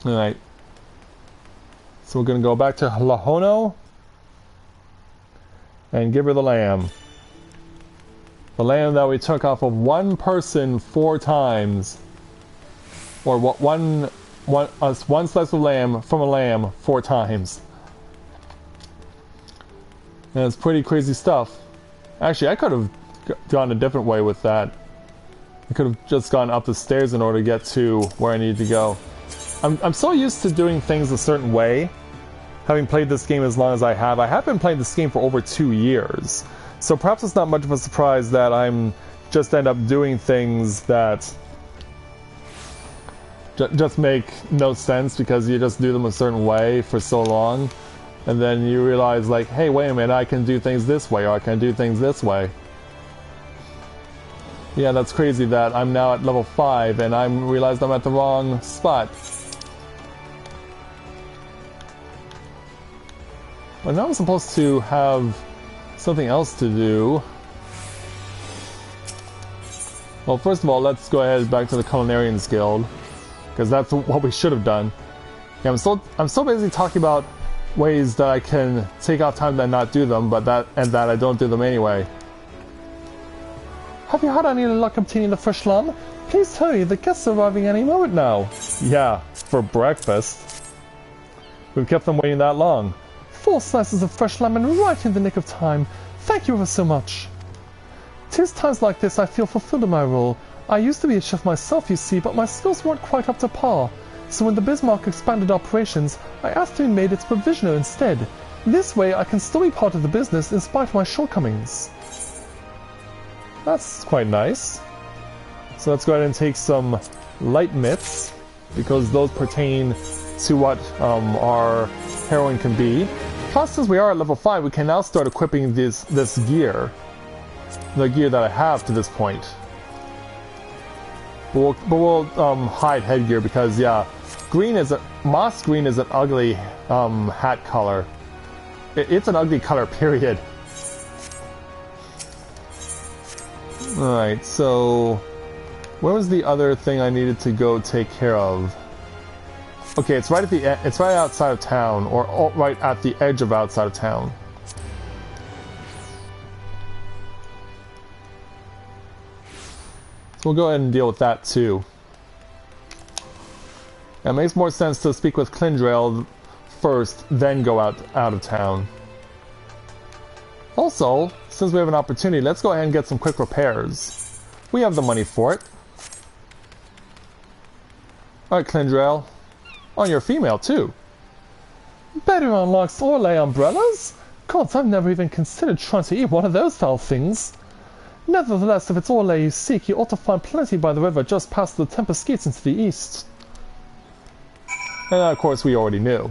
Alright. So we're gonna go back to Lahono and give her the lamb. The lamb that we took off of one person 4 times. Or one slice of lamb from a lamb 4 times. And it's pretty crazy stuff. Actually, I could have gone a different way with that. I could have just gone up the stairs in order to get to where I needed to go. I'm so used to doing things a certain way, having played this game as long as I have. I have been playing this game for over 2 years, so perhaps it's not much of a surprise that I'm just end up doing things that just make no sense because you just do them a certain way for so long, and then you realize, like, hey, wait a minute, I can do things this way, or I can do things this way. Yeah, that's crazy that I'm now at level 5 and I realized I'm at the wrong spot. But now I'm supposed to have something else to do. Well, first of all, let's go ahead back to the Culinarians Guild, because that's what we should have done. Yeah, I'm so busy talking about ways that I can take out time and not do them, but that I don't do them anyway. Have you had any luck obtaining the fresh lamb? Please hurry, the guests are arriving any moment now. Yeah, for breakfast. We've kept them waiting that long. 4 slices of fresh lamb and right in the nick of time. Thank you ever so much. 'Tis times like this I feel fulfilled in my role. I used to be a chef myself, you see, but my skills weren't quite up to par. So when the Bismarck expanded operations, I asked to be made its provisioner instead. This way I can still be part of the business in spite of my shortcomings. That's quite nice. So let's go ahead and take some light mitts, because those pertain to what our heroine can be. Plus, since we are at level 5, we can now start equipping this gear. The gear that I have to this point. But we'll hide headgear because, yeah, moss green is an ugly hat color. It's an ugly color, period. Alright, so where was the other thing I needed to go take care of? Okay, it's right outside of town, or right at the edge of outside of town. So we'll go ahead and deal with that too. It makes more sense to speak with Clindrail first, then go out of town. Also, since we have an opportunity, let's go ahead and get some quick repairs. We have the money for it. Alright, Clindrail. Oh, you're a female, too. Better likes Orlais umbrellas? Gods, I've never even considered trying to eat one of those foul things. Nevertheless, if it's Orlais you seek, you ought to find plenty by the river just past the Tempest Gates into the east. And of course, we already knew.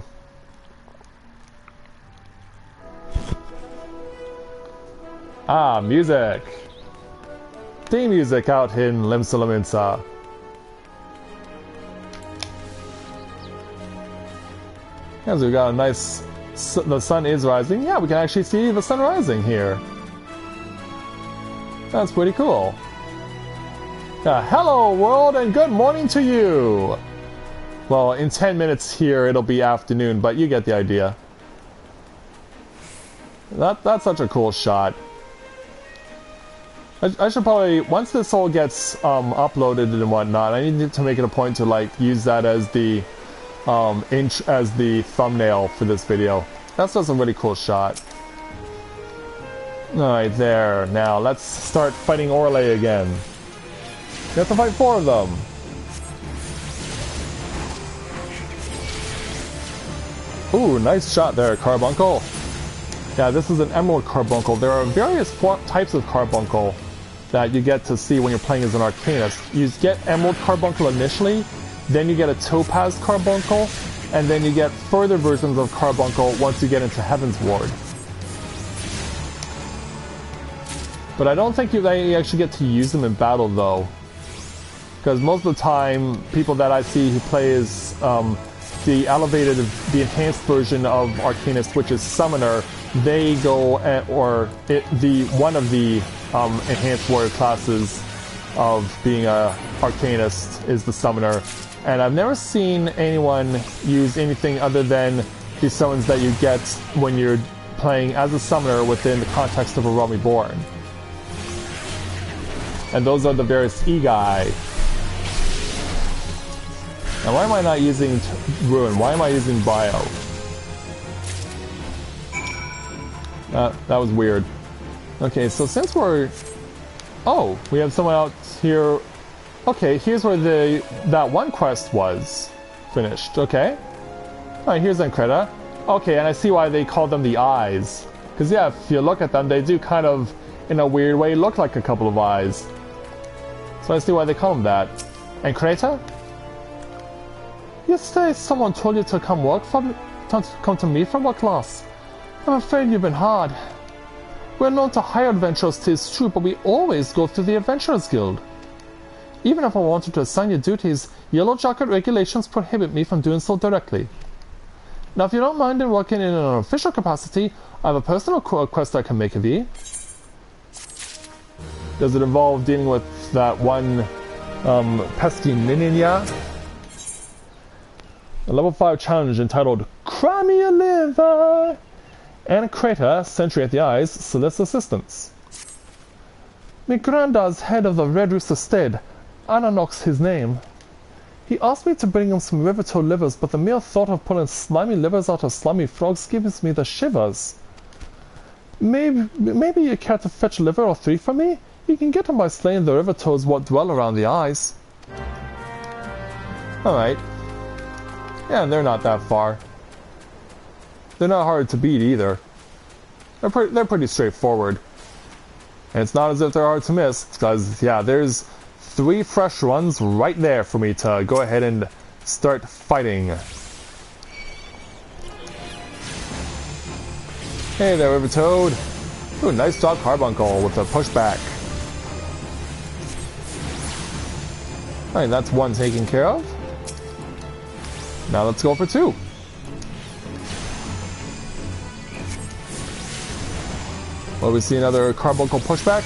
Ah, music! Theme music out in Limsa Lominsa. As we got a nice... the sun is rising. Yeah, we can actually see the sun rising here. That's pretty cool. Hello world and good morning to you! Well, in 10 minutes here it'll be afternoon, but you get the idea. That's such a cool shot. I should probably, once this all gets uploaded and whatnot, I need to make it a point to like use that as the inch as the thumbnail for this video. That's just a really cool shot. Alright, there. Now, let's start fighting Orlais again. You have to fight 4 of them. Ooh, nice shot there, Carbuncle. Yeah, this is an Emerald Carbuncle. There are various types of Carbuncle that you get to see when you're playing as an Arcanist. You get Emerald Carbuncle initially, then you get a Topaz Carbuncle, and then you get further versions of Carbuncle once you get into Heaven's Ward. But I don't think you actually get to use them in battle though. Because most of the time, people that I see who play as the enhanced version of Arcanist, which is Summoner, they go one of the enhanced warrior classes of being a Arcanist is the Summoner. And I've never seen anyone use anything other than the summons that you get when you're playing as a Summoner within the context of a Realm Reborn. And those are the various Egai. Now why am I not using Ruin? Why am I using Bio? That was weird. Okay, so since we're... Oh, we have someone out here... Okay, here's where that one quest was finished. Okay. Alright, here's Ancreta. Okay, and I see why they call them the eyes. Because yeah, if you look at them, they do kind of, in a weird way, look like a couple of eyes. So I see why they call them that. Ancreta? Yesterday someone told you to come to me for what class? I'm afraid you've been hard. We're known to hire adventurers, 'tis true, but we always go through the Adventurers Guild. Even if I wanted to assign you duties, Yellow Jacket regulations prohibit me from doing so directly. Now if you don't mind in working in an official capacity, I have a personal quest I can make of you. Does it involve dealing with that one pesky Ninja? A level 5 challenge entitled Cry Me a Liver! Ancreta, Sentry at the Eyes, solicits assistance. My granddad's head of the Red Rooster Stead, Ananox his name. He asked me to bring him some river toad livers, but the mere thought of pulling slimy livers out of slimy frogs gives me the shivers. Maybe you care to fetch a liver or 3 for me? You can get them by slaying the river toads what dwell around the eyes. Alright. Yeah, and they're not that far. They're not hard to beat either. They're pretty straightforward. And it's not as if they're hard to miss, because yeah, there's 3 fresh ones right there for me to go ahead and start fighting. Hey there, River Toad. Ooh, nice job, Carbuncle, with the pushback. Alright, that's 1 taken care of. Now let's go for 2. Will we see another Carbuncle pushback?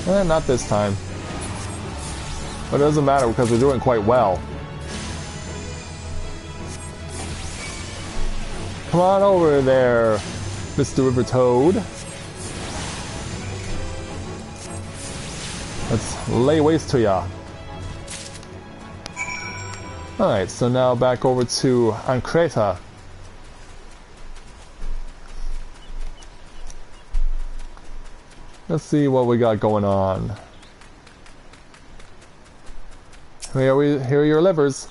Not this time. But it doesn't matter because we're doing quite well. Come on over there, Mr. River Toad. Let's lay waste to ya. Alright, so now back over to Ancreta. Let's see what we got going on. Here are your livers.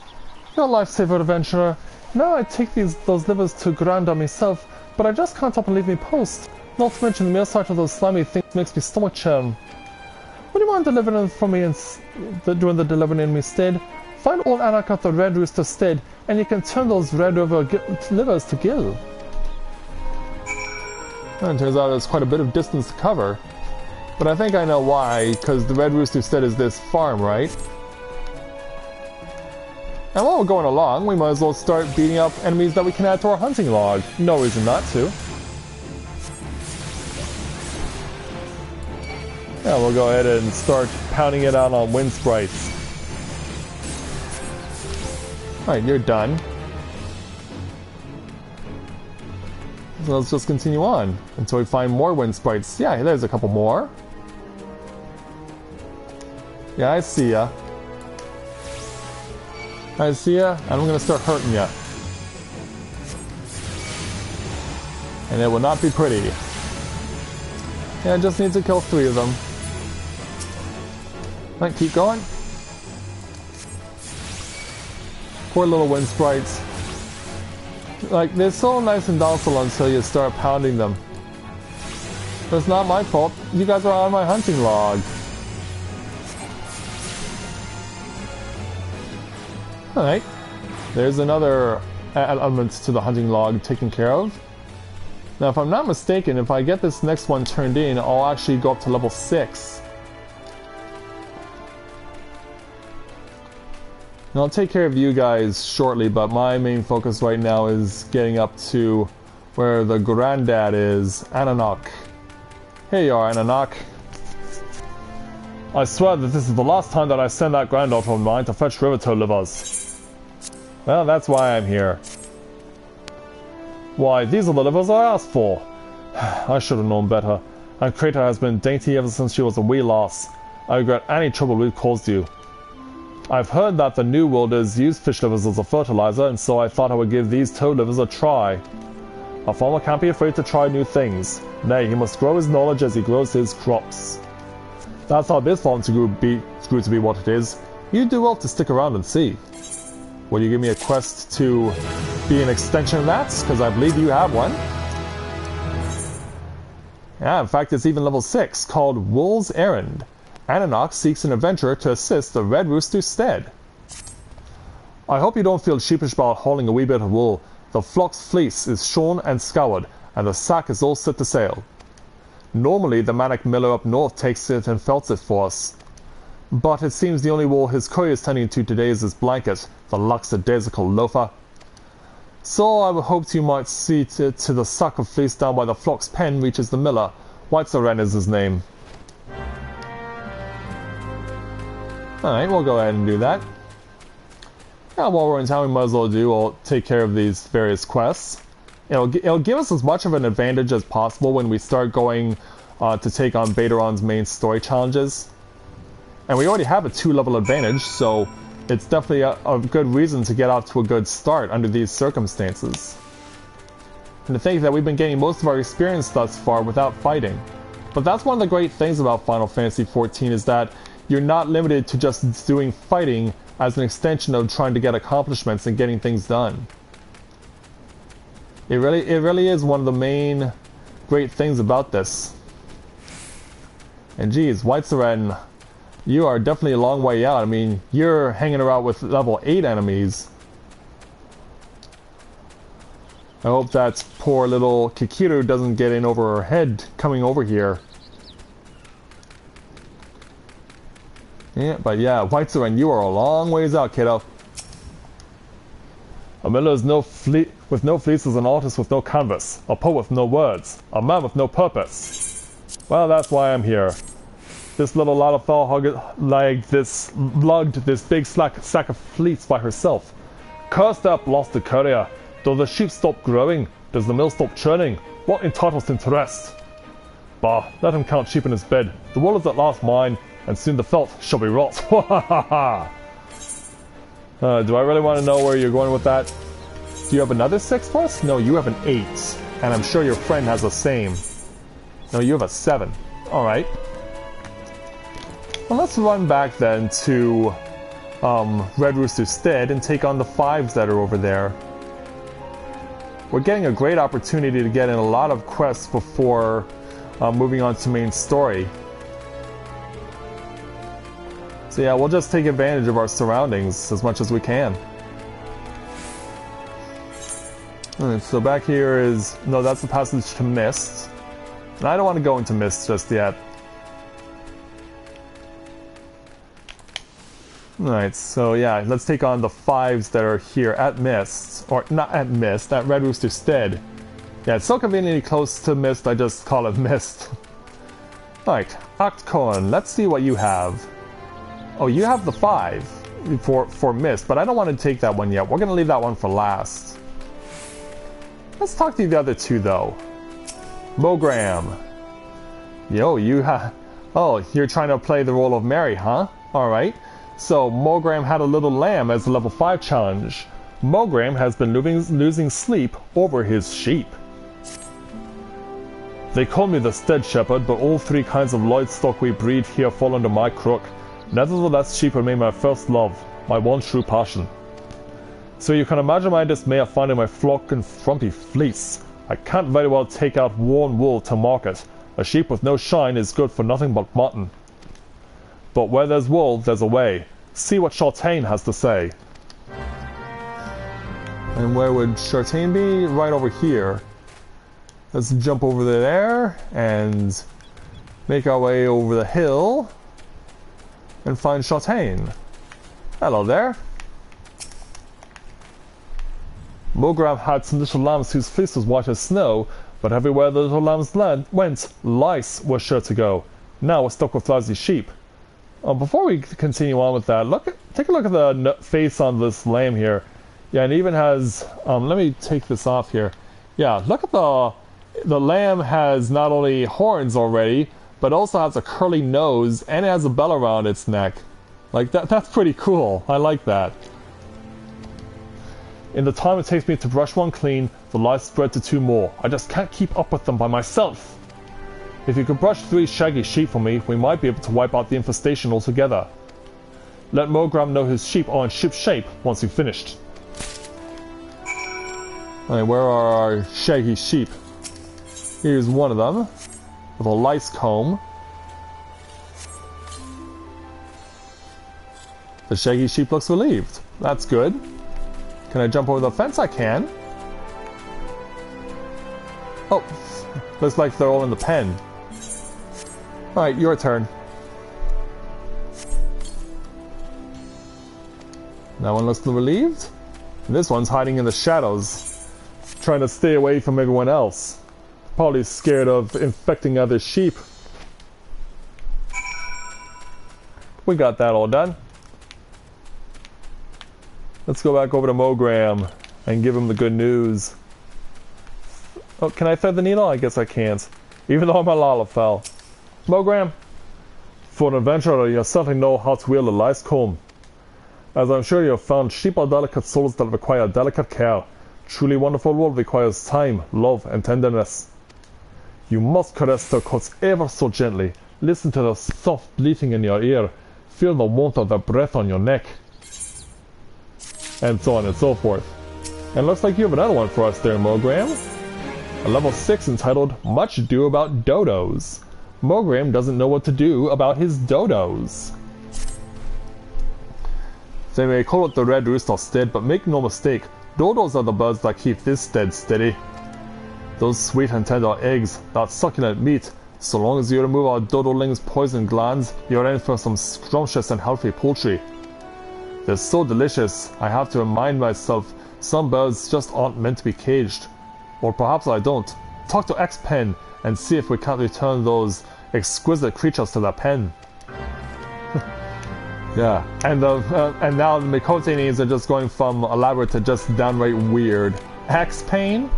You're a lifesaver, adventurer. Now I take those livers to Granda myself, but I just can't help and leave me post. Not to mention the mere sight of those slimy things makes me stomach churn. Would you mind delivering them for me and doing the delivering in me stead? Find old Anak at the Red Rooster Stead, and you can turn those red livers to gill. And it turns out there's quite a bit of distance to cover. But I think I know why, because the Red Rooster Stead is this farm, right? And while we're going along, we might as well start beating up enemies that we can add to our hunting log. No reason not to. Yeah, we'll go ahead and start pounding it out on wind sprites. Alright, you're done. So let's just continue on until we find more wind sprites. Yeah, there's a couple more. Yeah, I see ya. I see ya, and I'm gonna start hurting ya. And it will not be pretty. Yeah, I just need to kill 3 of them. Right, keep going. Poor little wind sprites. Like, they're so nice and docile until you start pounding them. But it's not my fault. You guys are on my hunting log. Alright. There's another element to the hunting log taken care of. Now, if I'm not mistaken, if I get this next one turned in, I'll actually go up to level 6. And I'll take care of you guys shortly, but my main focus right now is getting up to where the granddad is, Ananok. Here you are, Ananok. I swear that this is the last time that I send that granddaughter of mine to fetch rivertoad livers. Well, that's why I'm here. Why, these are the livers I asked for. I should have known better. And Crater has been dainty ever since she was a wee lass. I regret any trouble we've caused you. I've heard that the New Worlders use fish livers as a fertilizer, and so I thought I would give these toad livers a try. A farmer can't be afraid to try new things. Nay, he must grow his knowledge as he grows his crops. That's how this farm grew to be what it is. You do well to stick around and see. Will you give me a quest to be an extension of that? Because I believe you have one. Yeah, in fact, it's even level 6, called Wool's Errand. Ananok seeks an adventurer to assist the Red Rooster's stead. I hope you don't feel sheepish about hauling a wee bit of wool. The flock's fleece is shorn and scoured, and the sack is all set to sail. Normally, the Manic Miller up north takes it and felts it for us. But it seems the only wool his courier is tending to today is his blanket, the lackadaisical loafer. So I hoped you might see to the sack of fleece down by the flock's pen reaches the miller. Whitesaren is his name. Alright, we'll go ahead and do that. Now, while we're in town, we might as well take care of these various quests. It'll give us as much of an advantage as possible when we start going to take on Baderon's main story challenges. And we already have a 2-level advantage, so it's definitely a good reason to get off to a good start under these circumstances. And to think that we've been getting most of our experience thus far without fighting. But that's one of the great things about Final Fantasy XIV is that you're not limited to just doing fighting as an extension of trying to get accomplishments and getting things done. It really is one of the main great things about this. And geez, Whitesaren, you are definitely a long way out. I mean, you're hanging around with level 8 enemies. I hope that poor little Kikiru doesn't get in over her head coming over here. Yeah, but yeah, Whitesaren, you are a long ways out, kiddo. A miller is with no fleece is an artist with no canvas, a poet with no words, a man with no purpose. Well, that's why I'm here. This little Lalafell lugged this big sack of fleece by herself. Cursed up, lost the courier. Does the sheep stop growing? Does the mill stop churning? What entitles him to rest? Bah, let him count sheep in his bed. The wool is at last mine, and soon the felt shall be wrought. Do I really want to know where you're going with that? Do you have another 6 for us? No, you have an 8. And I'm sure your friend has the same. No, you have a 7. Alright. Well, let's run back then to Red Rooster's stead and take on the 5s that are over there. We're getting a great opportunity to get in a lot of quests before moving on to main story. So yeah, we'll just take advantage of our surroundings as much as we can. Alright, so back here is... No, that's the passage to Mist. And I don't want to go into Mist just yet. Alright, so yeah, let's take on the 5s that are here at Mist. Or, not at Mist, at Red Rooster's stead. Yeah, it's so conveniently close to Mist, I just call it Mist. Alright, Octcorn, let's see what you have. Oh, you have the 5 for Mist, but I don't want to take that one yet. We're going to leave that one for last. Let's talk to the other 2, though. Mogram. Yo, you have... Oh, you're trying to play the role of Mary, huh? Alright. So, Mogram had a little lamb as a level 5 challenge. Mogram has been losing sleep over his sheep. They call me the Stead Shepherd, but all 3 kinds of livestock we breed here fall under my crook. Nevertheless, sheep remain my first love, my one true passion. So you can imagine my dismay at finding my flock in frumpy fleece. I can't very well take out worn wool to market. A sheep with no shine is good for nothing but mutton. But where there's wool, there's a way. See what Chartain has to say. And where would Chartain be? Right over here. Let's jump over there and make our way over the hill and find Chartain. Hello there. Mogram had some little lambs whose fleece was white as snow, but everywhere the little lambs went, lice were sure to go. Now we're stuck with lousy sheep. Before we continue on with that, take a look at the face on this lamb here. Yeah, and it even has, let me take this off here. Yeah, look at the lamb has not only horns already, but also has a curly nose, and it has a bell around its neck. Like, that's pretty cool. I like that. In the time it takes me to brush one clean, the lice spread to 2 more. I just can't keep up with them by myself. If you could brush 3 shaggy sheep for me, we might be able to wipe out the infestation altogether. Let Mogram know his sheep are in ship shape once you've finished. Alright, where are our shaggy sheep? Here's one of them, with a lice comb. The shaggy sheep looks relieved. That's good. Can I jump over the fence? I can. Oh, looks like they're all in the pen. Alright, your turn. That one looks relieved. And this one's hiding in the shadows, trying to stay away from everyone else. Probably scared of infecting other sheep. We got that all done. Let's go back over to Mogram and give him the good news. Oh, can I thread the needle? I guess I can't. Even though my Lalafell. Mogram, for an adventurer, you certainly know how to wield a lice comb. As I'm sure you have found, sheep are delicate souls that require delicate care. Truly wonderful world requires time, love, and tenderness. You must caress their coats ever so gently. Listen to the soft bleating in your ear. Feel the warmth of their breath on your neck. And so on and so forth. And looks like you have another one for us there, Mogram. A level 6 entitled Much Ado About Dodos. Mogram doesn't know what to do about his dodos. They may call it the Red Roost or Stead, but make no mistake, dodos are the birds that keep this stead steady. Those sweet and tender eggs, that succulent meat, so long as you remove our dodoling's poison glands, you're in for some scrumptious and healthy poultry. They're so delicious, I have to remind myself some birds just aren't meant to be caged. Or perhaps I don't. Talk to X-Pen and see if we can't return those exquisite creatures to their pen. Yeah, and now the Mikote names are just going from elaborate to just downright weird. X-Pain?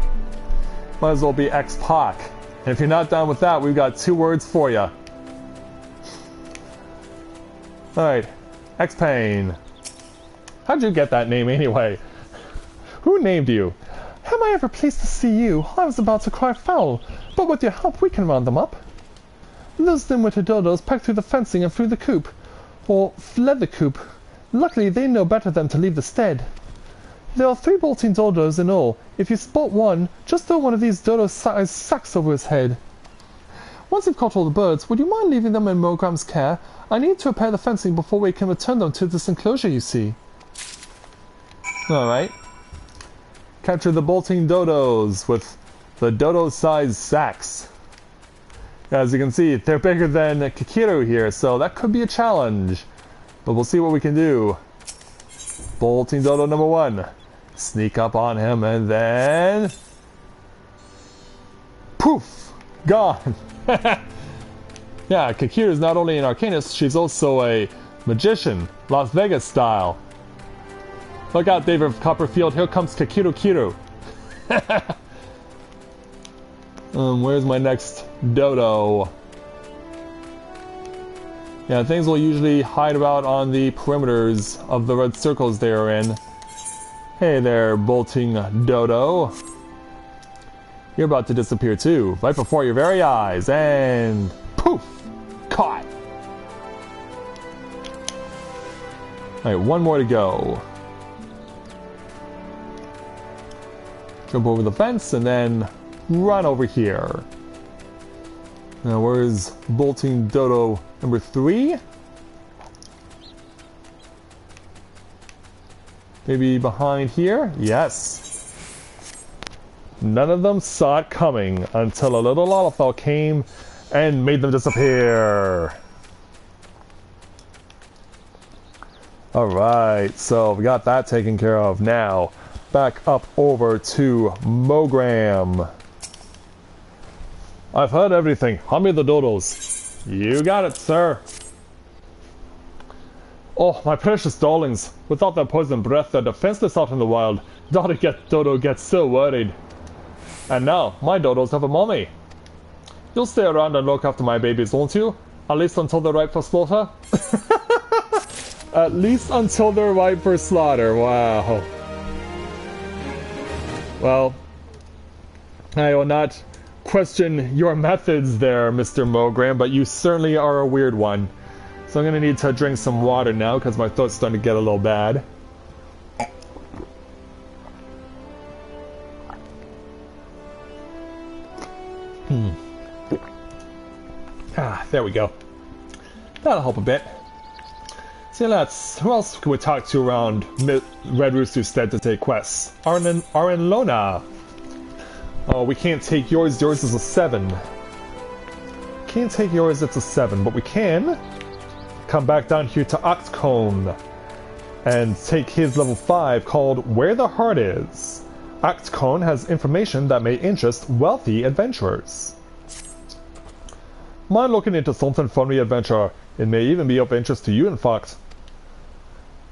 Might as well be X-Pac. And if you're not down with that, we've got 2 words for you. Alright, X-Pain. How'd you get that name anyway? Who named you? Am I ever pleased to see you? I was about to cry foul, but with your help we can round them up. Those dim-witted dodos pecked through the fencing and through the coop. Or fled the coop. Luckily they know better than to leave the stead. There are 3 bolting dodos in all. If you spot one, just throw one of these dodo-sized sacks over his head. Once you've caught all the birds, would you mind leaving them in Mogram's care? I need to repair the fencing before we can return them to this enclosure, you see. Alright. Capture the bolting dodos with the dodo-sized sacks. As you can see, they're bigger than Kikiru here, so that could be a challenge. But we'll see what we can do. Bolting dodo number 1. Sneak up on him and then... poof! Gone! Yeah, Kikiru is not only an arcanist, she's also a magician, Las Vegas style. Look out, David Copperfield, here comes Kikiru Kiru. Where's my next dodo? Yeah, things will usually hide about on the perimeters of the red circles they are in. Hey there, bolting dodo. You're about to disappear too, right before your very eyes, and poof! Caught! Alright, one more to go. Jump over the fence and then run over here. Now, where's bolting dodo number 3? Maybe behind here? Yes. None of them saw it coming until a little Lalafell came and made them disappear. Alright, so we got that taken care of. Now, back up over to Mogram. I've heard everything. Hand me the dodos. You got it, sir. Oh, my precious darlings. Without their poison breath, they're defenseless out in the wild. Dodo gets so worried. And now, my dodos have a mommy. You'll stay around and look after my babies, won't you? At least until they're ripe for slaughter? At least until they're ripe for slaughter. Wow. Well, I will not question your methods there, Mr. Mogram, but you certainly are a weird one. So I'm going to need to drink some water now because my throat's starting to get a little bad. There we go. That'll help a bit. So let's... Who else can we talk to around Red Rooster's stead to take quests? Lona. Oh, we can't take yours. Yours is a 7. Can't take yours, it's a 7. But we can come back down here to Octcone and take his level 5 called Where the Heart Is. Octcone has information that may interest wealthy adventurers. Mind looking into something from the adventure? It may even be of interest to you, in fact.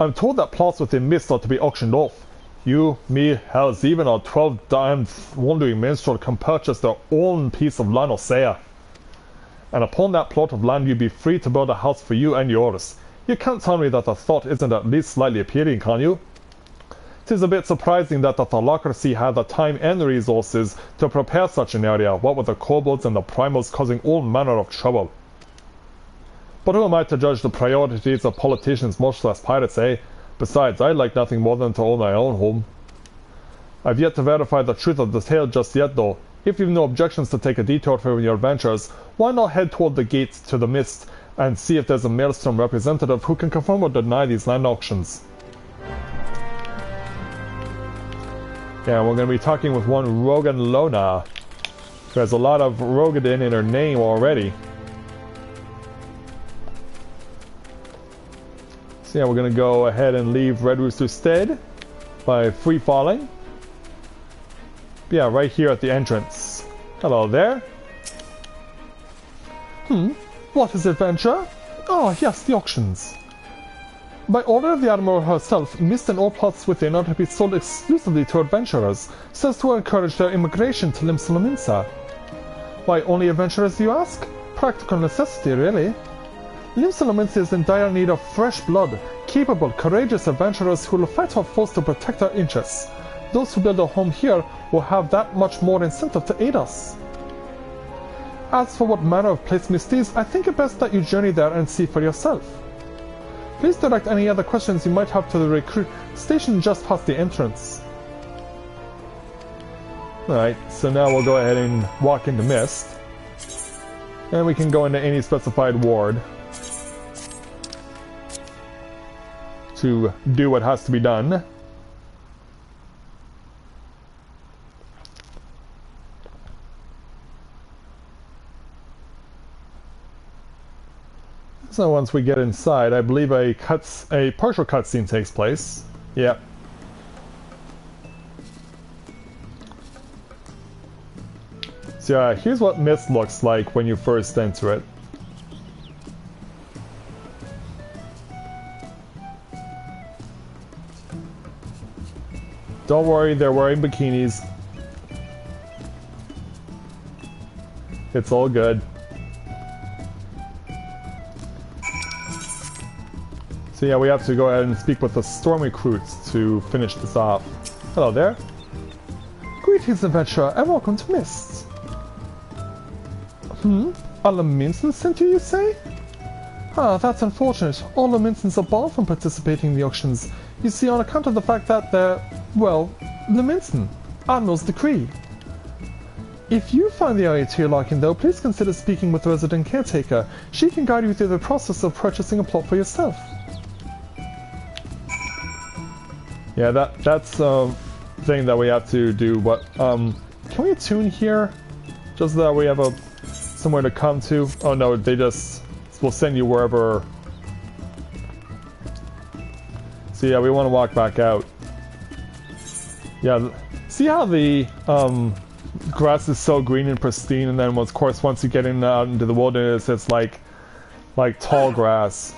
I'm told that plots within Mist are to be auctioned off. You, me, hells, even our 12 damned wandering minstrel can purchase their own piece of land or say. And upon that plot of land you'd be free to build a house for you and yours. You can't tell me that the thought isn't at least slightly appealing, can you? 'Tis a bit surprising that the Thalocracy had the time and the resources to prepare such an area, what with the kobolds and the primals causing all manner of trouble. But who am I to judge the priorities of politicians, much less pirates, eh? Besides, I'd like nothing more than to own my own home. I've yet to verify the truth of the tale just yet, though. If you've no objections to take a detour from your adventures, why not head toward the gates to the Mist and see if there's a Maelstrom representative who can confirm or deny these land auctions. Yeah, we're going to be talking with one Rogan Lona, who has a lot of Rogadin in her name already. So yeah, we're going to go ahead and leave Red Rooster's stead by free falling. Yeah, right here at the entrance. Hello there. What is adventure? Oh yes, the auctions. By order of the Admiral herself, Mist and all plots within are to be sold exclusively to adventurers, so as to encourage their immigration to Lominsa. Why only adventurers, you ask? Practical necessity, really. Lominsa is in dire need of fresh blood, capable, courageous adventurers who will fight off foes to protect our interests. Those who build a home here will have that much more incentive to aid us. As for what manner of place Mist is, I think it best that you journey there and see for yourself. Please direct any other questions you might have to the recruit station just past the entrance. Alright, so now we'll go ahead and walk into Mist. And we can go into any specified ward to do what has to be done. So once we get inside, I believe a partial cutscene takes place. Yep. So here's what Mist looks like when you first enter it. Don't worry, they're wearing bikinis. It's all good. So yeah, we have to go ahead and speak with the storm recruits to finish this off. Hello there. Greetings, adventurer, and welcome to Mist. All Lominsa sent you say? Ah, that's unfortunate. All Lominsans are barred from participating in the auctions. You see, on account of the fact that they're, well, Lominsan. Admiral's decree. If you find the area to your liking, though, please consider speaking with the resident caretaker. She can guide you through the process of purchasing a plot for yourself. Yeah, that's a thing that we have to do. But can we attune here, just so that we have a somewhere to come to? Oh no, they just will send you wherever. So yeah, we want to walk back out. Yeah, see how the grass is so green and pristine, and then of course once you get out into the wilderness, it's like tall grass.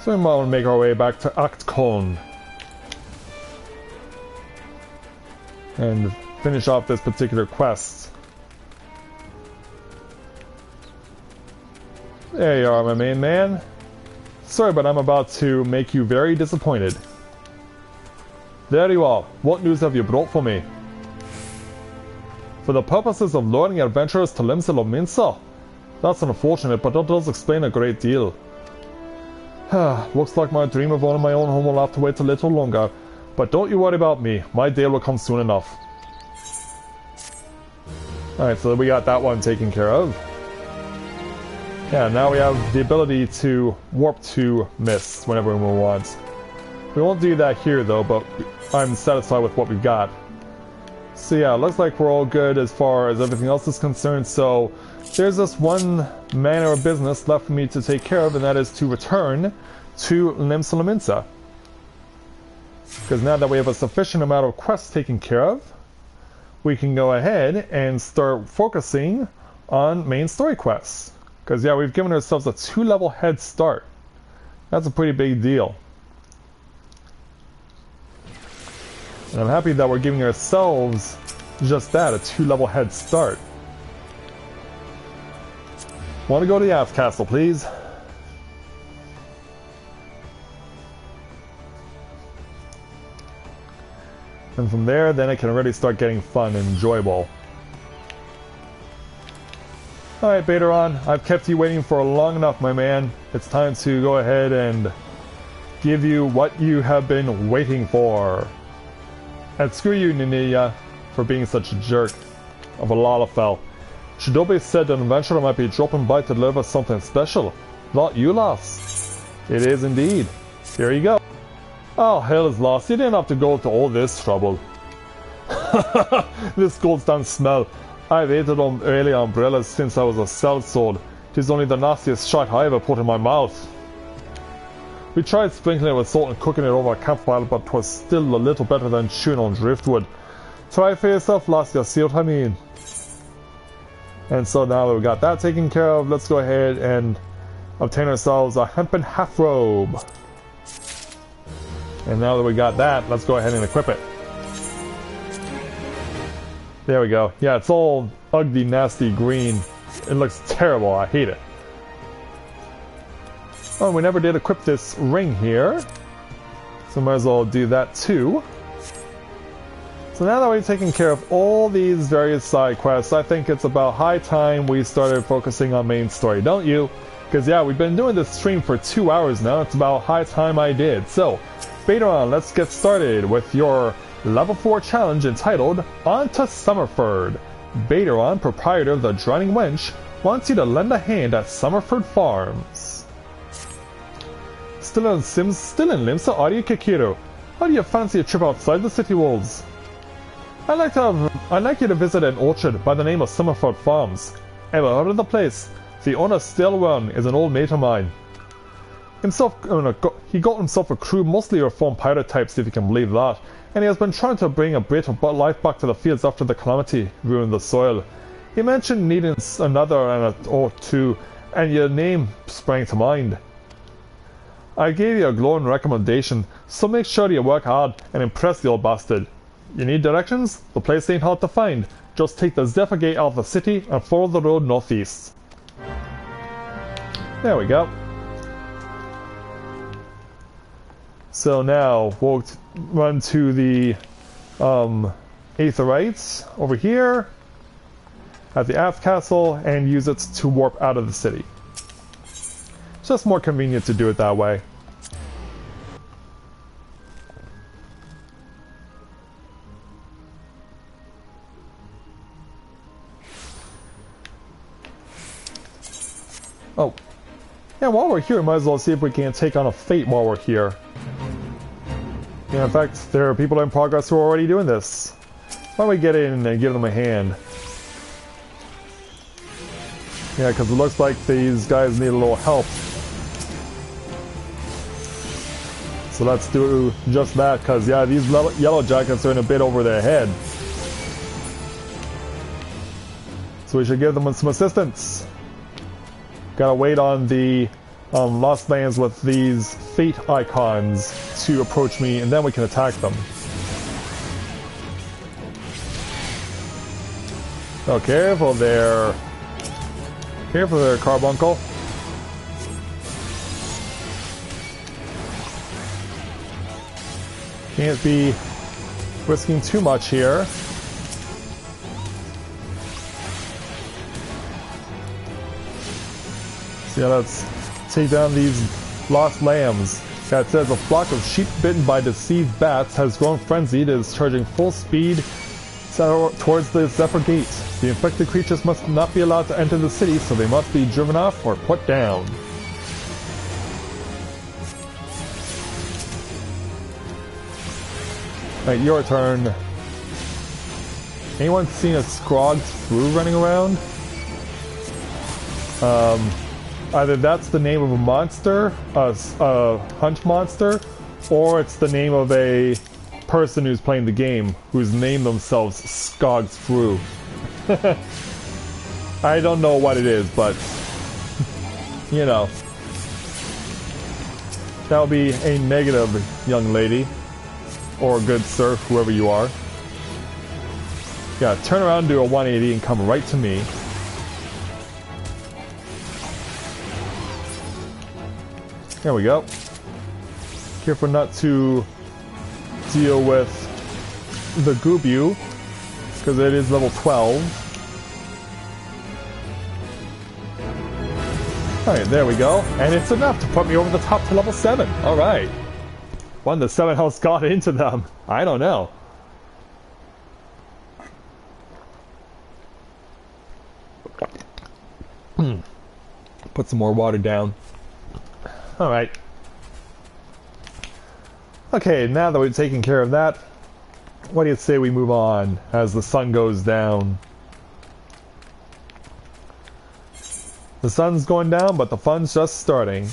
So we might want to make our way back to Actcon and finish off this particular quest. There you are, my main man. Sorry, but I'm about to make you very disappointed. There you are. What news have you brought for me? For the purposes of luring adventurers to Limsa Lominsa? That's unfortunate, but that does explain a great deal. Looks like my dream of owning my own home will have to wait a little longer. But don't you worry about me. My day will come soon enough. Alright, so we got that one taken care of. Yeah, now we have the ability to warp to Mist whenever we want. We won't do that here though, but I'm satisfied with what we've got. So yeah, looks like we're all good as far as everything else is concerned, so there's just one manner of business left for me to take care of, and that is to return to Limsa Lominsa. Because now that we have a sufficient amount of quests taken care of, we can go ahead and start focusing on main story quests. Because yeah, we've given ourselves a 2-level head start. That's a pretty big deal. And I'm happy that we're giving ourselves just that, a 2-level head start. Want to go to the Aft Castle, please? And from there, then it can already start getting fun and enjoyable. Alright, Bateron, I've kept you waiting for long enough, my man. It's time to go ahead and give you what you have been waiting for. And screw you, Ninja, for being such a jerk of a Lalafell. Shidobe said an adventurer might be dropping by to deliver something special. Not you, lass. It is indeed. Here you go. Oh, hell is lost. You didn't have to go to all this trouble. This gold stand smell. I've hated on early umbrellas since I was a sellsword. Tis only the nastiest shite I ever put in my mouth. We tried sprinkling it with salt and cooking it over a campfire, but 'twas still a little better than chewing on driftwood. Try for yourself, lass, you'll see what I mean. And so now that we've got that taken care of, let's go ahead and obtain ourselves a hempen half robe. And now that we got that, let's go ahead and equip it. There we go. Yeah, it's all ugly, nasty green. It looks terrible. I hate it. Oh, we never did equip this ring here. So might as well do that too. So now that we've taken care of all these various side quests, I think it's about high time we started focusing on main story, don't you? Because yeah, we've been doing this stream for 2 hours now. It's about high time I did. So, Bateron, let's get started with your Level 4 challenge entitled On to Summerford. Bateron, proprietor of the Drowning Wench, wants you to lend a hand at Summerford Farms. Still in Limsa, are you, Kikiru? How do you fancy a trip outside the city walls? I'd like you to visit an orchard by the name of Summerford Farms. Ever heard of the place? The owner, Stilwell, is an old mate of mine. He got himself a crew, mostly reformed pirate types, if you can believe that, and he has been trying to bring a bit of life back to the fields after the calamity ruined the soil. He mentioned needing another or two, and your name sprang to mind. I gave you a glowing recommendation, so make sure you work hard and impress the old bastard. You need directions? The place ain't hard to find. Just take the Zephyr Gate out of the city and follow the road northeast. There we go. So now we'll run to the Aetherites over here at the Aft Castle and use it to warp out of the city. It's just more convenient to do it that way. Oh. Yeah, while we're here, might as well see if we can take on a fate while we're here. Yeah, in fact, there are people in progress who are already doing this. Why don't we get in and give them a hand? Yeah, because it looks like these guys need a little help. So let's do just that, because yeah, these yellow jackets are in a bit over their head. So we should give them some assistance. Gotta wait on the Lost Lands with these fate icons to approach me, and then we can attack them. Oh, careful there. Careful there, Carbuncle. Can't be risking too much here. So yeah, let's take down these lost lambs. Yeah, it says a flock of sheep bitten by deceived bats has grown frenzied and is charging full speed towards the Zephyr Gate. The infected creatures must not be allowed to enter the city, so they must be driven off or put down. Alright, your turn. Anyone seen a Scrogged Through running around? Either that's the name of a monster, a hunt monster, or it's the name of a person who's playing the game, who's named themselves Skogged Through. I don't know what it is, but you know. That would be a negative, young lady. Or good sir, whoever you are. Yeah, turn around, do a 180, and come right to me. There we go. Careful not to deal with the Goobu, because it is level 12. Alright, there we go. And it's enough to put me over the top to level 7. Alright. When the 7 health got into them, I don't know. Put some more water down. Alright. Okay, now that we've taken care of that, what do you say we move on as the sun goes down? The sun's going down, but the fun's just starting.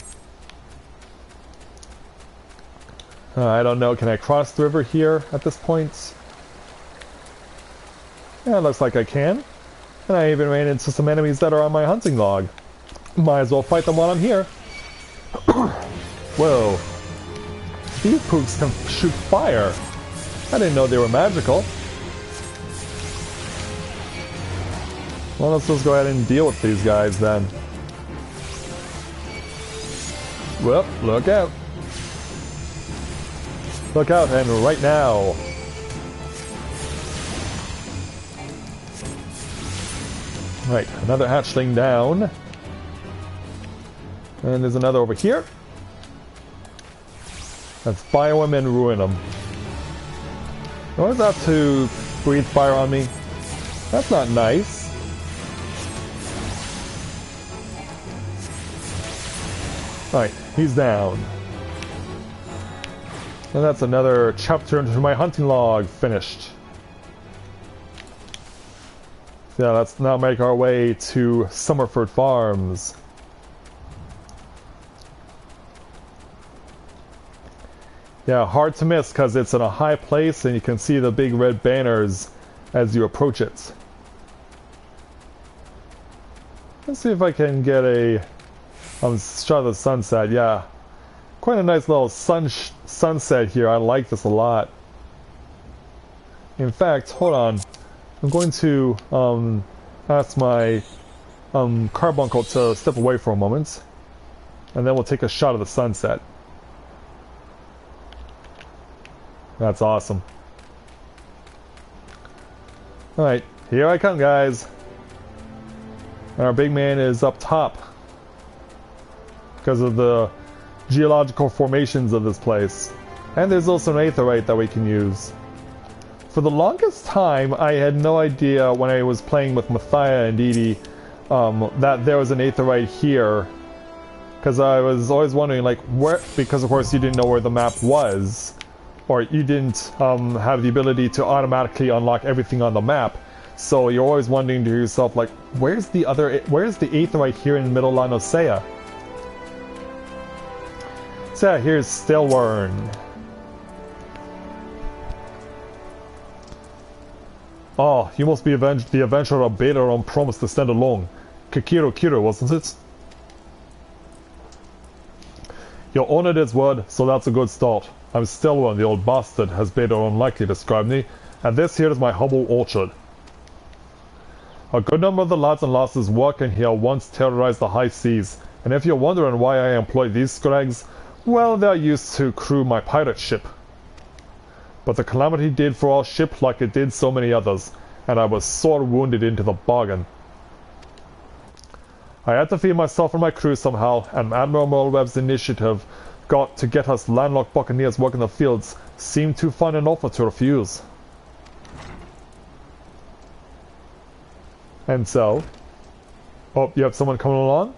I don't know, can I cross the river here at this point? Yeah, it looks like I can. And I even ran into some enemies that are on my hunting log. Might as well fight them while I'm here. Whoa. These pooks can shoot fire. I didn't know they were magical. Well, let's just go ahead and deal with these guys then. Well, look out. Look out, and right now. Right, another hatchling down. And there's another over here. Let's bio him and ruin him. What is that to breathe fire on me? That's not nice. Alright, he's down. And that's another chapter into my hunting log finished. Yeah, let's now make our way to Summerford Farms. Yeah, hard to miss because it's in a high place and you can see the big red banners as you approach it. Let's see if I can get a shot of the sunset. Yeah, quite a nice little sunset here. I like this a lot. In fact, hold on. I'm going to ask my carbuncle to step away for a moment. And then we'll take a shot of the sunset. That's awesome. Alright, here I come, guys. Our big man is up top because of the geological formations of this place. And there's also an aetheryte that we can use. For the longest time, I had no idea when I was playing with Mathia and Didi that there was an aetheryte here. Because I was always wondering, like, where, because of course you didn't know where the map was, or you didn't have the ability to automatically unlock everything on the map. So you're always wondering to yourself, like, where's the aetheryte here in Middle Lanosea? So yeah, here's Stilwern. Oh, you must be the adventurer Beta promised to stand alone. Kiro, wasn't it? Your owner did his word, so that's a good start. I'm Stilwern, the old bastard, as Beta unlikely described me, and this here is my humble orchard. A good number of the lads and lasses working here once terrorized the high seas, and if you're wondering why I employ these scrags, well, they're used to crew my pirate ship. But the calamity did for our ship like it did so many others, and I was sore wounded into the bargain. I had to feed myself and my crew somehow, and Admiral Merlewebb's initiative got to get us landlocked buccaneers working the fields seemed too fine an offer to refuse. And so... Oh, you have someone coming along?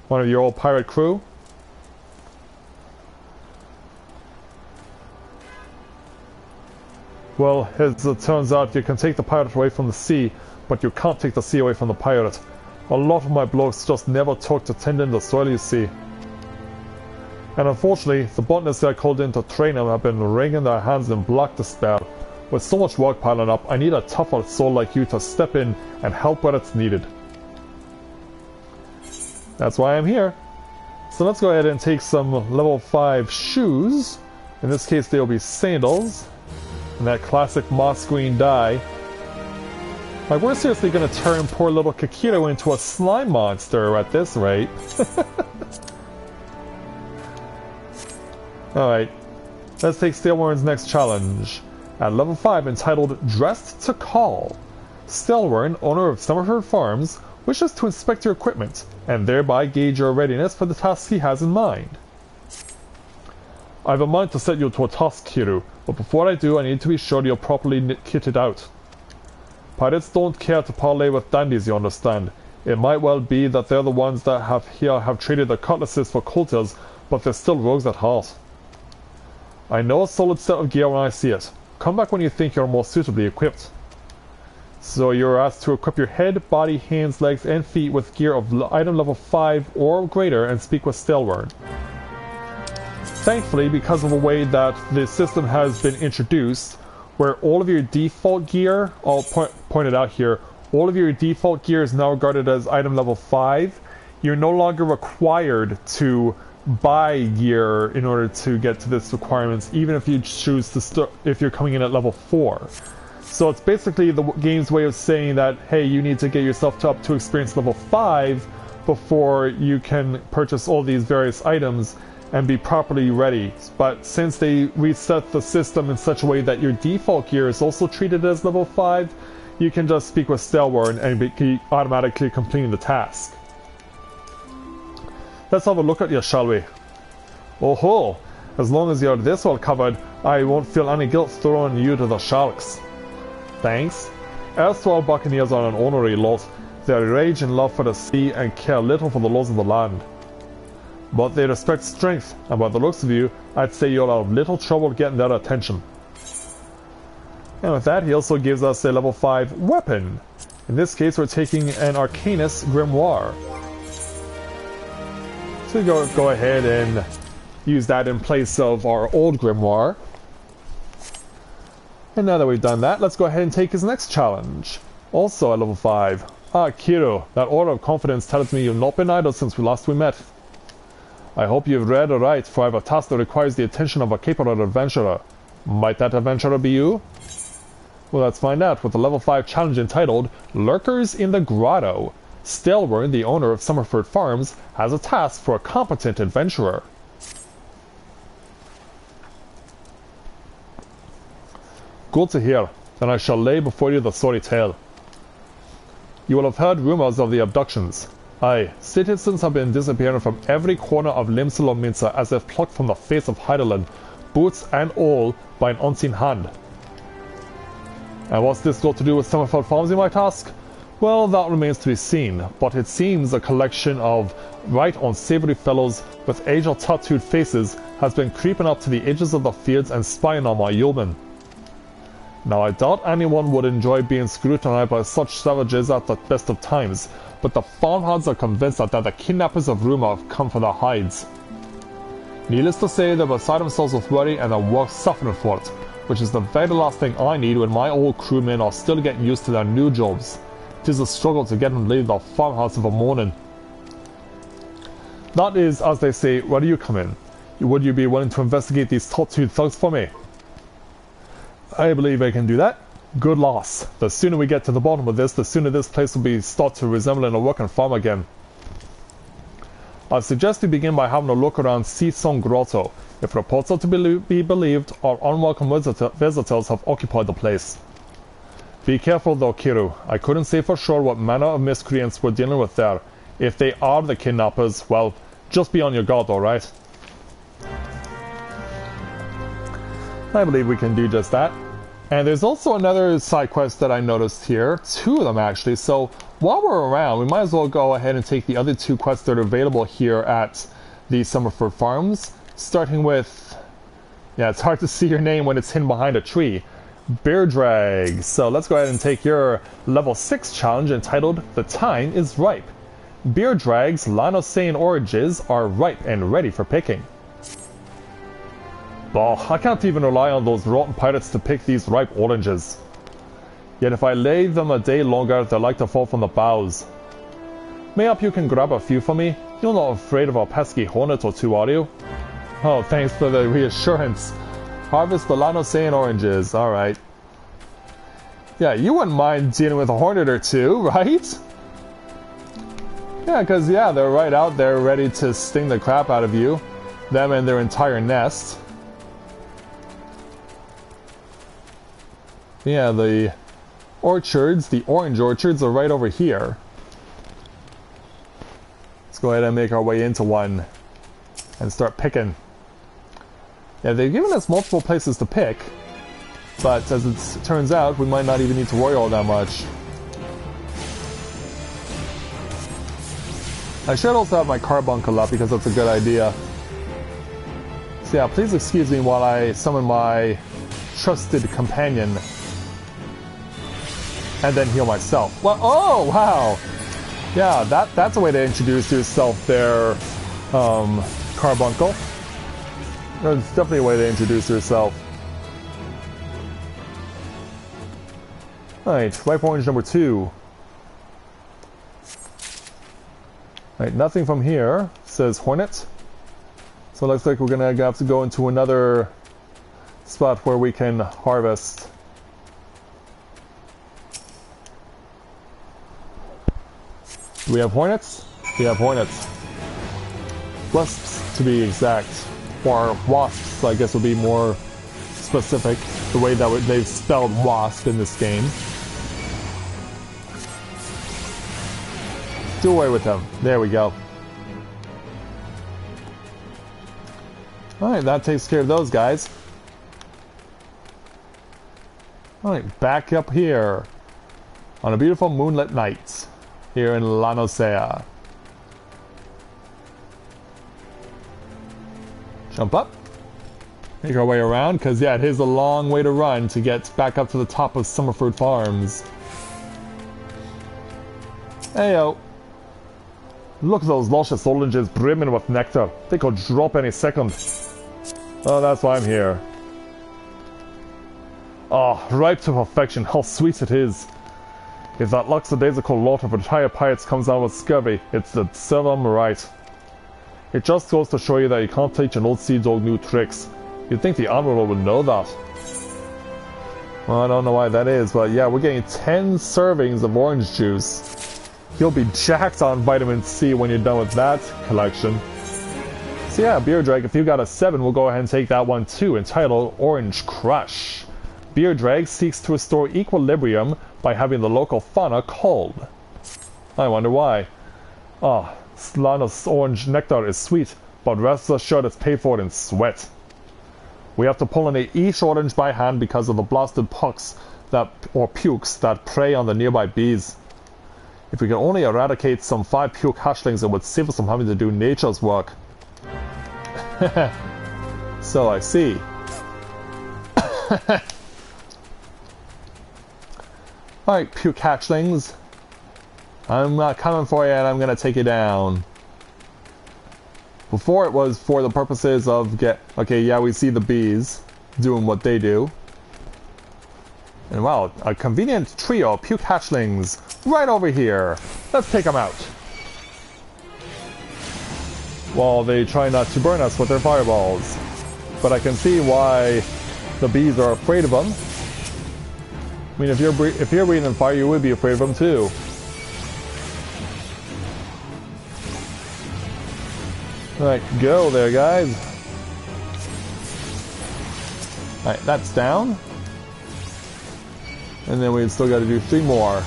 One of your old pirate crew? Well, as it turns out, you can take the pirate away from the sea, but you can't take the sea away from the pirate. A lot of my blokes just never took to tending the soil, you see. And unfortunately, the botanists I called in to train them have been wringing their hands in black despair. With so much work piling up, I need a tougher soul like you to step in and help where it's needed. That's why I'm here. So let's go ahead and take some level 5 shoes. In this case, they'll be sandals. And that classic moss green dye. Like, we're seriously going to turn poor little Kakiro into a slime monster at this rate. Alright, let's take Stilwern's next challenge. At level 5, entitled Dressed to Call. Stilwern, owner of Summerford Farms, wishes to inspect your equipment, and thereby gauge your readiness for the task he has in mind. I have a mind to set you to a task, Kiru, but before I do, I need to be sure you're properly kitted out. Pirates don't care to parley with dandies, you understand. It might well be that they're the ones that have traded their cutlasses for coulters, but they're still rogues at heart. I know a solid set of gear when I see it. Come back when you think you're more suitably equipped. So you're asked to equip your head, body, hands, legs, and feet with gear of item level 5 or greater and speak with Stilwern. Thankfully, because of the way that the system has been introduced, where all of your default gear, I'll point it out here, all of your default gear is now regarded as item level 5, you're no longer required to buy gear in order to get to this requirements, even if you choose to start, if you're coming in at level 4. So it's basically the game's way of saying that, hey, you need to get yourself up to experience level 5 before you can purchase all these various items and be properly ready. But since they reset the system in such a way that your default gear is also treated as level 5, you can just speak with Stilwern and be automatically completing the task. Let's have a look at you, shall we? Oh ho! As long as you're this well covered, I won't feel any guilt throwing you to the sharks. Thanks. Erstwhile buccaneers are an ornery lot. They rage in love for the sea and care little for the laws of the land. But they respect strength, and by the looks of you, I'd say you'll have little trouble getting their attention. And with that, he also gives us a level 5 weapon. In this case, we're taking an Arcanus Grimoire. So we go ahead and use that in place of our old Grimoire. And now that we've done that, let's go ahead and take his next challenge. Also at level 5. Ah, Kiro, that order of confidence tells me you've not been idle since we met. I hope you've read aright, for I have a task that requires the attention of a capable adventurer. Might that adventurer be you? Well, let's find out with the level 5 challenge entitled Lurkers in the Grotto. Stalwart, the owner of Summerford Farms, has a task for a competent adventurer. Good to hear. Then I shall lay before you the sorry tale. You will have heard rumours of the abductions. Aye, citizens have been disappearing from every corner of Limsa Lominsa as if plucked from the face of Heidelin, boots and all, by an unseen hand. And what's this got to do with Summerford Farms, you might ask? Well, that remains to be seen, but it seems a collection of right unsavoury fellows with age-old tattooed faces has been creeping up to the edges of the fields and spying on my yeomen. Now, I doubt anyone would enjoy being scrutinized by such savages at the best of times, but the farmhands are convinced that the kidnappers of rumour have come for their hides. Needless to say, they're beside themselves with worry and their work suffering for it, which is the very last thing I need when my old crewmen are still getting used to their new jobs. 'Tis a struggle to get them to leave the farmhouse of a morning. That is, as they say, where do you come in? Would you be willing to investigate these tattooed thugs for me? I believe I can do that. Good loss. The sooner we get to the bottom of this, the sooner this place will start to resemble a working farm again. I suggest we begin by having a look around Seasong Grotto. If reports are to be believed, our unwelcome visitors have occupied the place. Be careful though, Kiru. I couldn't say for sure what manner of miscreants we're dealing with there. If they are the kidnappers, well, just be on your guard, alright? I believe we can do just that. And there's also another side quest that I noticed here. 2 of them actually. So while we're around, we might as well go ahead and take the other 2 quests that are available here at the Summerford Farms. Starting with... yeah, it's hard to see your name when it's hidden behind a tree. Bear Drag. So let's go ahead and take your level 6 challenge entitled The Time is Ripe. Beer Drag's Lanosean oranges are ripe and ready for picking. Oh, I can't even rely on those rotten pirates to pick these ripe oranges. Yet if I lay them a day longer, they're like to fall from the boughs. Mayhap you can grab a few for me? You're not afraid of a pesky hornet or 2, are you? Oh, thanks for the reassurance. Harvest the Lanosean oranges, alright. Yeah, you wouldn't mind dealing with a hornet or 2, right? Yeah, because, yeah, they're right out there ready to sting the crap out of you. Them and their entire nest. Yeah, the orchards, the orange orchards are right over here. Let's go ahead and make our way into one and start picking. Yeah, they've given us multiple places to pick, but as it turns out, we might not even need to worry all that much. I should also have my carbuncle up because that's a good idea. So yeah, please excuse me while I summon my trusted companion. And then heal myself. Well, oh, wow! Yeah, that's a way to introduce yourself there, Carbuncle. That's definitely a way to introduce yourself. Alright, ripe orange number 2. Alright, nothing from here. It says Hornet. So it looks like we're gonna have to go into another spot where we can harvest. Do we have hornets? We have hornets. Wasps, to be exact. Or wasps, I guess would be more specific. The way that they've spelled wasp in this game. Do away with them. There we go. Alright, that takes care of those guys. Alright, back up here. On a beautiful moonlit night. Here in Lanosea. Jump up. Make our way around, because yeah, it is a long way to run to get back up to the top of Summerford Farms. Heyo. Look at those luscious oranges brimming with nectar. They could drop any second. Oh, that's why I'm here. Oh, ripe to perfection. How sweet it is. If that lackadaisical lot of retired pirates comes down with scurvy, it's the serve them right. It just goes to show you that you can't teach an old sea dog new tricks. You'd think the Admiral would know that. Well, I don't know why that is, but yeah, we're getting 10 servings of orange juice. You'll be jacked on vitamin C when you're done with that collection. So yeah, Beer Drag, if you got a 7, we'll go ahead and take that one too, entitled Orange Crush. Beer Drag seeks to restore equilibrium by having the local fauna cold. I wonder why. Ah, Slana's orange nectar is sweet, but rest assured it's paid for in sweat. We have to pollinate each orange by hand because of the blasted pukes that prey on the nearby bees. If we could only eradicate some 5 puke hatchlings, it would save us from having to do nature's work. So I see. Alright, puke hatchlings. I'm coming for you and I'm gonna take you down. Before it was for the purposes of okay, yeah, we see the bees doing what they do. And wow, a convenient trio of puke hatchlings right over here. Let's take them out. While they try not to burn us with their fireballs. But I can see why the bees are afraid of them. I mean, if you're breathing fire, you would be afraid of them too. Alright, go there, guys. Alright, that's down. And then we still got to do 3 more.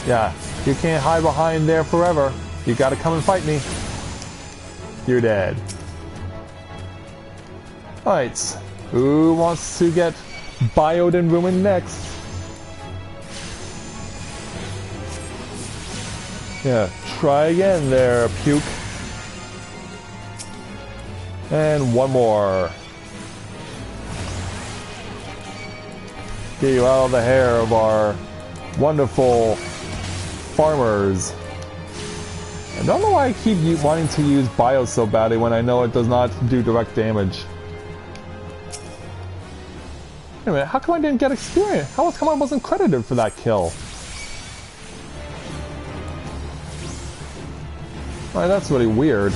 Yeah, you can't hide behind there forever. You gotta come and fight me. You're dead. Alright, who wants to get bioed and ruined next? Yeah, try again there, puke. And one more. Get you out of the hair of our wonderful farmers. I don't know why I keep wanting to use bio so badly when I know it does not do direct damage. Wait a minute, how come I didn't get experience? How come I wasn't credited for that kill? Alright, that's really weird.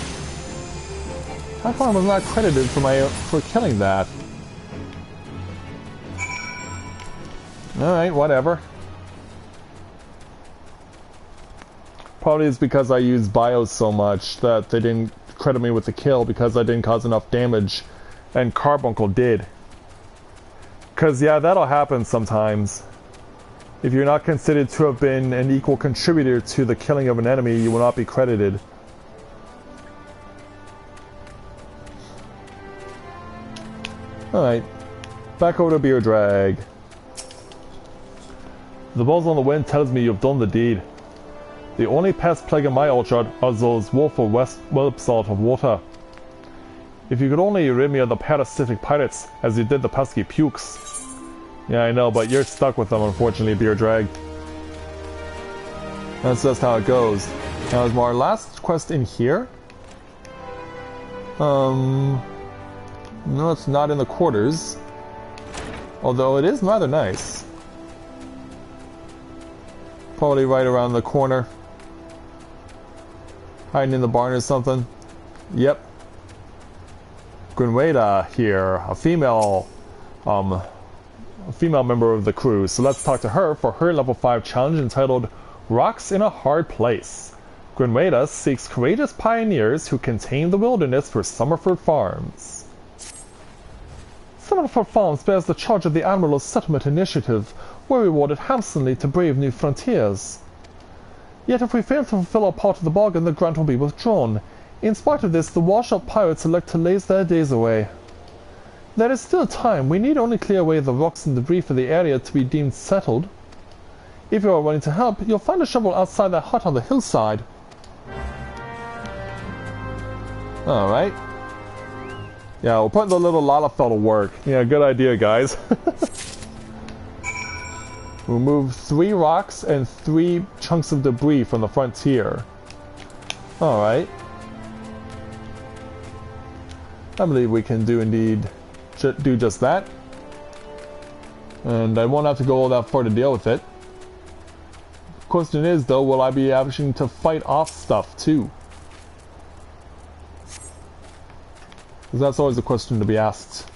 How come I was not credited for killing that? Alright, whatever. Probably it's because I used bios so much that they didn't credit me with the kill because I didn't cause enough damage, and Carbuncle did. Because yeah, that'll happen sometimes. If you're not considered to have been an equal contributor to the killing of an enemy, you will not be credited. Alright, back over to Beer Drag. The buzz on the wind tells me you've done the deed. The only pest plaguing my orchard are those woeful whelps of water. If you could only rid me of the parasitic pirates as you did the pesky pukes. Yeah, I know, but you're stuck with them, unfortunately, Beer Drag. That's just how it goes. Now, is our last quest in here? No, it's not in the quarters. Although it is rather nice. Probably right around the corner. Hiding in the barn or something. Yep. Grenada here, a female member of the crew. So let's talk to her for her level 5 challenge entitled Rocks in a Hard Place. Grenada seeks courageous pioneers who can tame the wilderness for Summerford Farms. Summerford Farms bears the charge of the Admiral's Settlement Initiative. We're rewarded handsomely to brave new frontiers. Yet if we fail to fulfill our part of the bargain, the grant will be withdrawn. In spite of this, the washed-up pirates elect to laze their days away. There is still time. We need only clear away the rocks and debris for the area to be deemed settled. If you are willing to help, you'll find a shovel outside that hut on the hillside. Alright. Yeah, we'll put the little Lalafell to work. Yeah, good idea, guys. We'll move 3 rocks and 3 chunks of debris from the frontier. Alright. I believe we can do just that. And I won't have to go all that far to deal with it. Question is, though, will I be having to fight off stuff, too? Because that's always a question to be asked.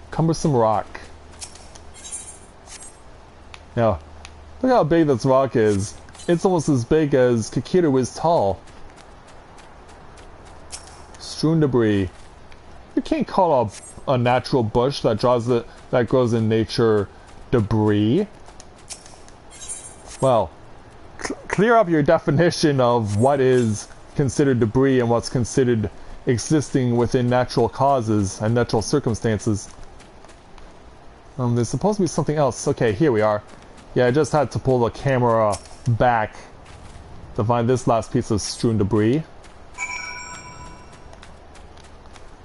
Cumbersome rock. Now, Look how big this rock is. It's almost as big as Kikiru is tall. Strewn debris. You can't call a natural bush that grows in nature debris. Well, clear up your definition of what is considered debris and what's considered existing within natural causes and natural circumstances. There's supposed to be something else. Okay, here we are. Yeah, I just had to pull the camera back to find this last piece of strewn debris.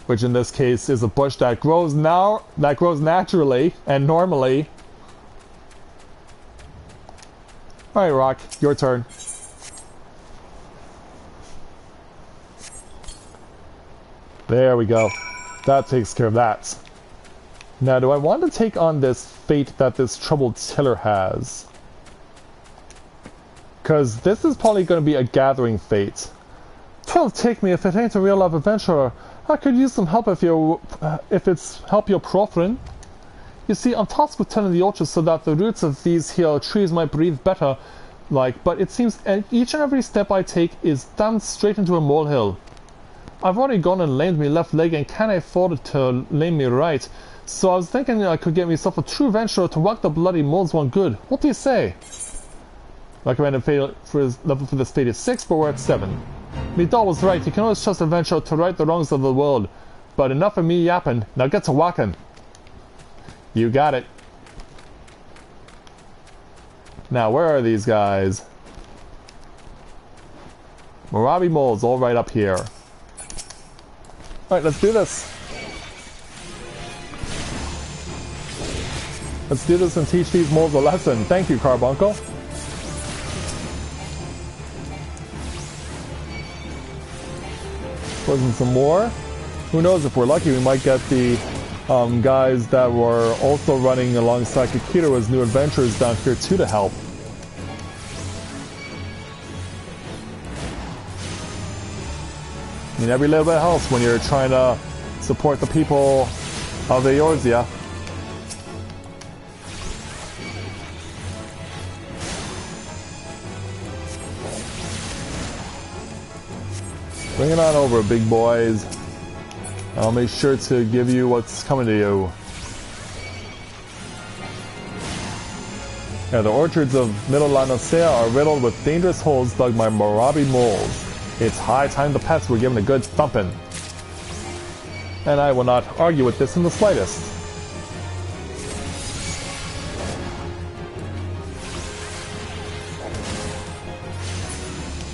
Which in this case is a bush that grows naturally and normally. Alright, Rock, your turn. There we go. That takes care of that. Now, do I want to take on this fate that this troubled tiller has? Because this is probably going to be a gathering fate. 'Twill take me if it ain't a real-life adventurer. I could use some help if it's help you're proffering. You see, I'm tasked with telling the orchards so that the roots of these here trees might breathe better, but it seems each and every step I take is damned straight into a molehill. I've already gone and lamed me left leg and can't afford to lame me right, so I was thinking I could get myself a true venturer to whack the bloody moles one good. What do you say? Recommended level for this fate is 6, but we're at 7. Me doll was right, you can always trust a venturer to right the wrongs of the world. But enough of me yapping, now get to whacking. You got it. Now, where are these guys? Morabi moles all right up here. Alright, let's do this. Let's do this and teach these moles a lesson. Thank you, Carbuncle. Wasn't some more? Who knows, if we're lucky we might get the guys that were also running alongside Kikiru as new adventurers down here too to help. I mean, every little bit helps when you're trying to support the people of Eorzea. Bring it on over, big boys. I'll make sure to give you what's coming to you. Yeah, the orchards of Middle Lanosea are riddled with dangerous holes dug by Morabi moles. It's high time the pests were given a good thumping. And I will not argue with this in the slightest.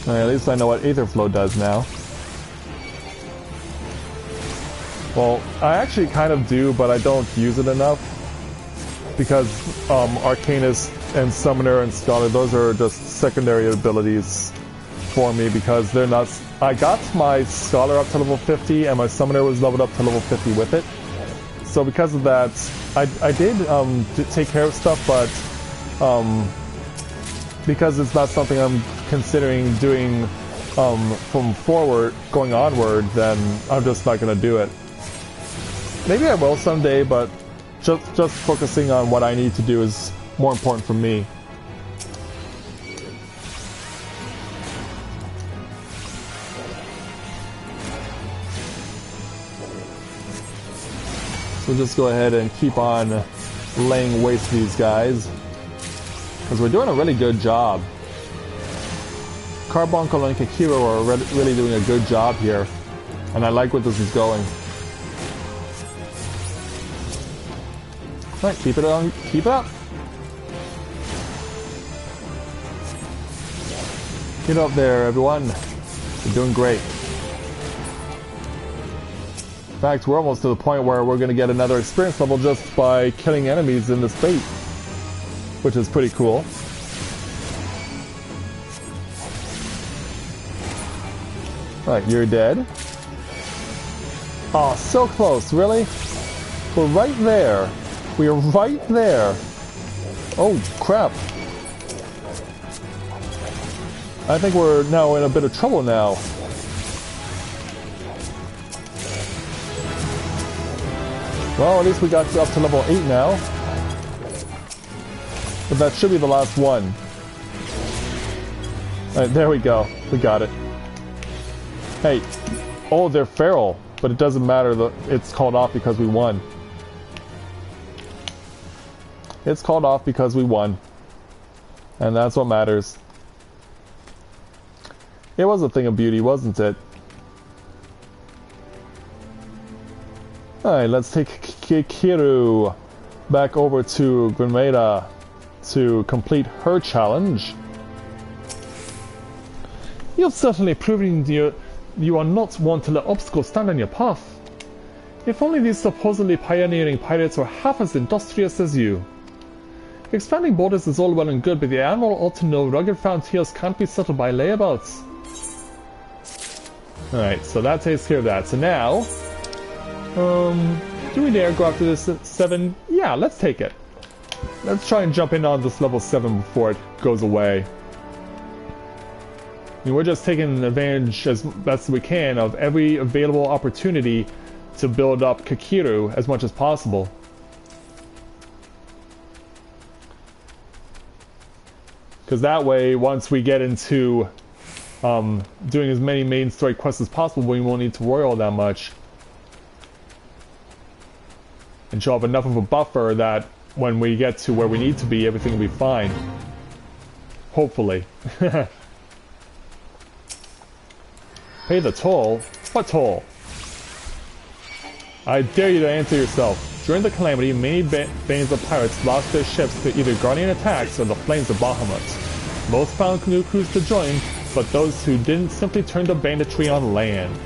Alright, at least I know what Aetherflow does now. Well, I actually kind of do, but I don't use it enough. Because Arcanist and Summoner and Scholar, those are just secondary abilities for me because they're not... I got my Scholar up to level 50 and my Summoner was leveled up to level 50 with it. So because of that, I did take care of stuff, but because it's not something I'm considering doing from going onward, then I'm just not going to do it. Maybe I will someday, but just focusing on what I need to do is more important for me. So we'll just go ahead and keep on laying waste to these guys, because we're doing a really good job. Carbuncle and Kikiru are really doing a good job here, and I like where this is going. Alright, keep it on, keep it up. Get up there, everyone. You're doing great. In fact, we're almost to the point where we're going to get another experience level just by killing enemies in this fate, which is pretty cool. Alright, you're dead. Oh, so close, really? We're right there. We are right there. Oh, crap. I think we're now in a bit of trouble now. Well, at least we got up to level 8 now. But that should be the last one. Alright, there we go. We got it. Hey. Oh, they're feral. But it doesn't matter. It's called off because we won. It's called off because we won. And that's what matters. It was a thing of beauty, wasn't it? Alright, let's take Kikiru back over to Grenada to complete her challenge. You've certainly proven you are not one to let obstacles stand in your path. If only these supposedly pioneering pirates were half as industrious as you. Expanding borders is all well and good, but the Admiral ought to know rugged frontiers can't be settled by layabouts. Alright, so that takes care of that. So now, do we dare go after this 7? Yeah, let's take it. Let's try and jump in on this level 7 before it goes away. I mean, we're just taking advantage as best we can of every available opportunity to build up Kikiru as much as possible. Because that way, once we get into doing as many main story quests as possible, we won't need to worry all that much. And show up enough of a buffer that when we get to where we need to be, everything will be fine. Hopefully. Pay the toll? What toll? I dare you to answer yourself. During the calamity, many bands of pirates lost their ships to either Guardian attacks or the flames of Bahamut. Most found new crews to join, but those who didn't simply turned to banditry on land.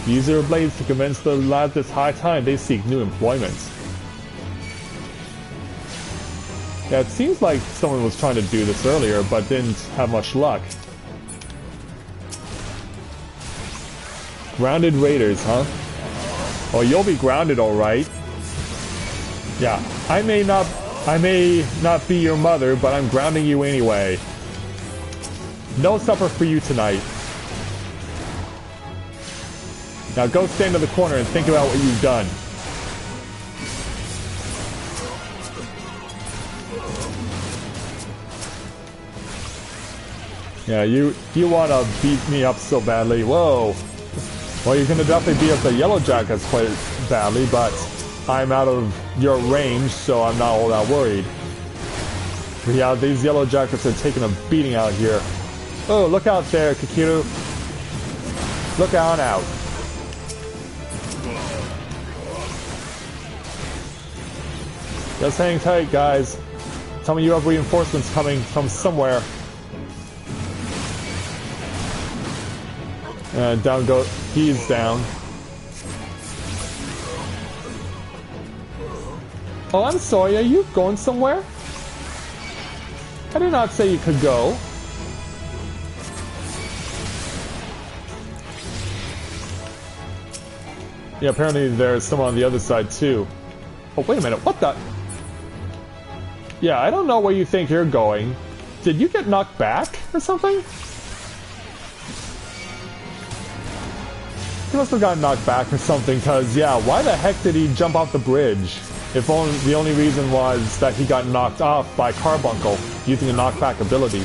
Use their blades to convince the lads it's high time they seek new employment. Yeah, it seems like someone was trying to do this earlier, but didn't have much luck. Grounded raiders, huh? Oh, you'll be grounded, alright. Yeah, I may not be your mother, but I'm grounding you anyway. No supper for you tonight. Now go stand in the corner and think about what you've done. Yeah, you want to beat me up so badly. Whoa. Well, you're going to definitely beat up the Yellow Jackets quite badly, but I'm out of your range, so I'm not all that worried. But yeah, these Yellow Jackets are taking a beating out here. Oh, look out there, Kikiru. Look on out. Just hang tight, guys. Tell me you have reinforcements coming from somewhere. And down go. He's down. Oh, I'm sorry. Are you going somewhere? I did not say you could go. Yeah, apparently there's someone on the other side too. Oh, wait a minute. What the? Yeah, I don't know where you think you're going. Did you get knocked back or something? He must have gotten knocked back or something, because, yeah, why the heck did he jump off the bridge? If only the only reason was that he got knocked off by Carbuncle using a knockback ability.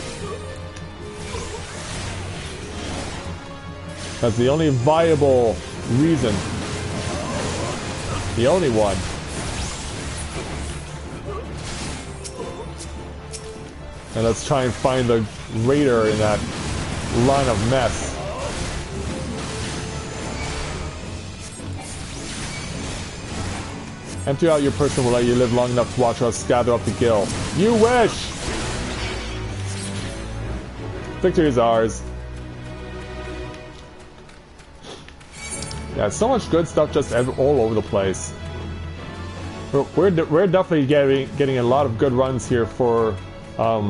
That's the only viable reason. The only one. And let's try and find the raider in that line of mess. Empty out your person will let you live long enough to watch us gather up the gill. You wish! Victory is ours. Yeah, so much good stuff just all over the place. We're definitely getting a lot of good runs here for our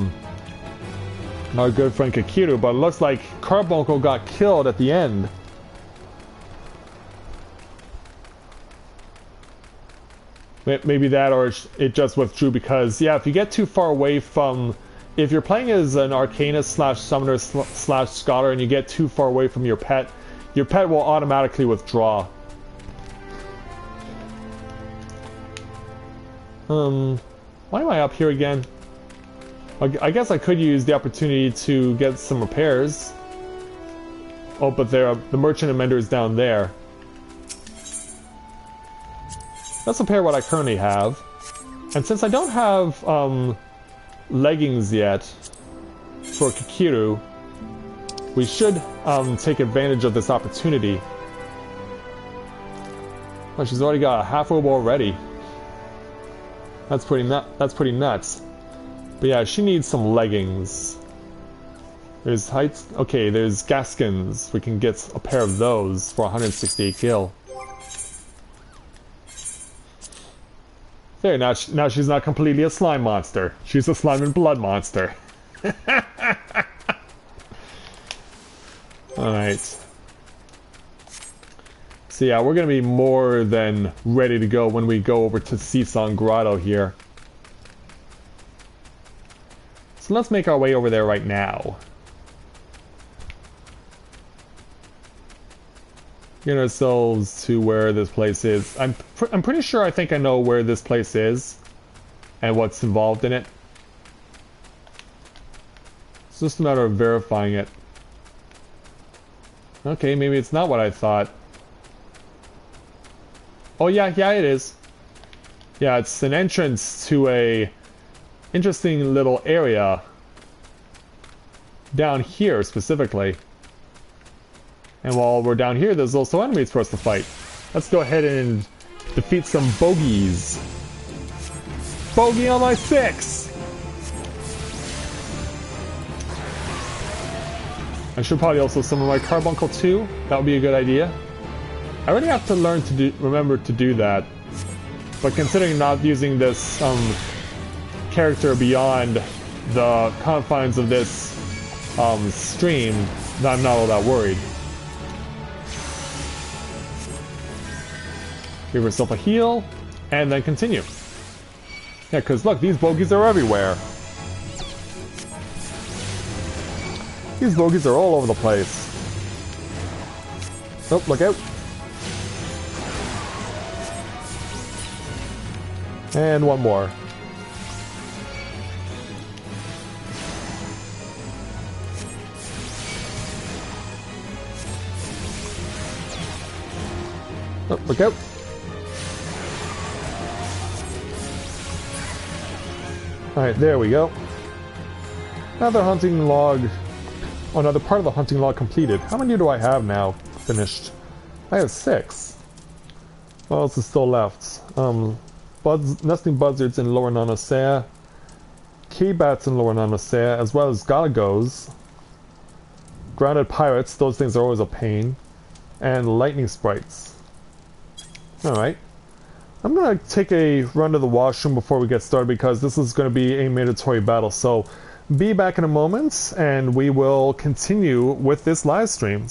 good friend Kikiru, but it looks like Carbuncle got killed at the end. Maybe that, or it just withdrew because, yeah, if you get too far away from... If you're playing as an Arcanist / Summoner / Scholar and you get too far away from your pet will automatically withdraw. Why am I up here again? I guess I could use the opportunity to get some repairs. Oh, but the merchant and mender is down there. Let's repair what I currently have. And since I don't have leggings yet for Kikiru, we should take advantage of this opportunity. Oh, she's already got a half robe already. That's pretty nuts. But yeah, she needs some leggings. There's heights. Okay, there's Gaskins. We can get a pair of those for 168 gil. There, now she's not completely a slime monster. She's a slime and blood monster. Alright. So yeah, we're gonna be more than ready to go when we go over to Sisong Grotto here. So let's make our way over there right now. Get ourselves to where this place is. I'm pretty sure I think I know where this place is and what's involved in it. It's just a matter of verifying it. Okay, maybe it's not what I thought. Oh yeah, it is. Yeah, it's an entrance to a interesting little area down here specifically. And while we're down here, there's also enemies for us to fight. Let's go ahead and defeat some bogeys. Bogey on my 6! I should probably also summon my carbuncle too. That would be a good idea. I already have to learn to remember to do that. But considering not using this character beyond the confines of this stream, I'm not all that worried. Give yourself a heal, and then continue. Yeah, because look, these bogeys are everywhere. These bogeys are all over the place. Oh, look out. And one more. Oh, look out. Alright, there we go. Another hunting log. Oh, another part of the hunting log completed. How many do I have now finished? I have 6. What else is still left? Nesting buzzards in Lower Nanosea, K-bats in Lower Nanosea, as well as galagos, grounded pirates, those things are always a pain, and lightning sprites. Alright. I'm going to take a run to the washroom before we get started because this is going to be a mandatory battle, so be back in a moment and we will continue with this live stream.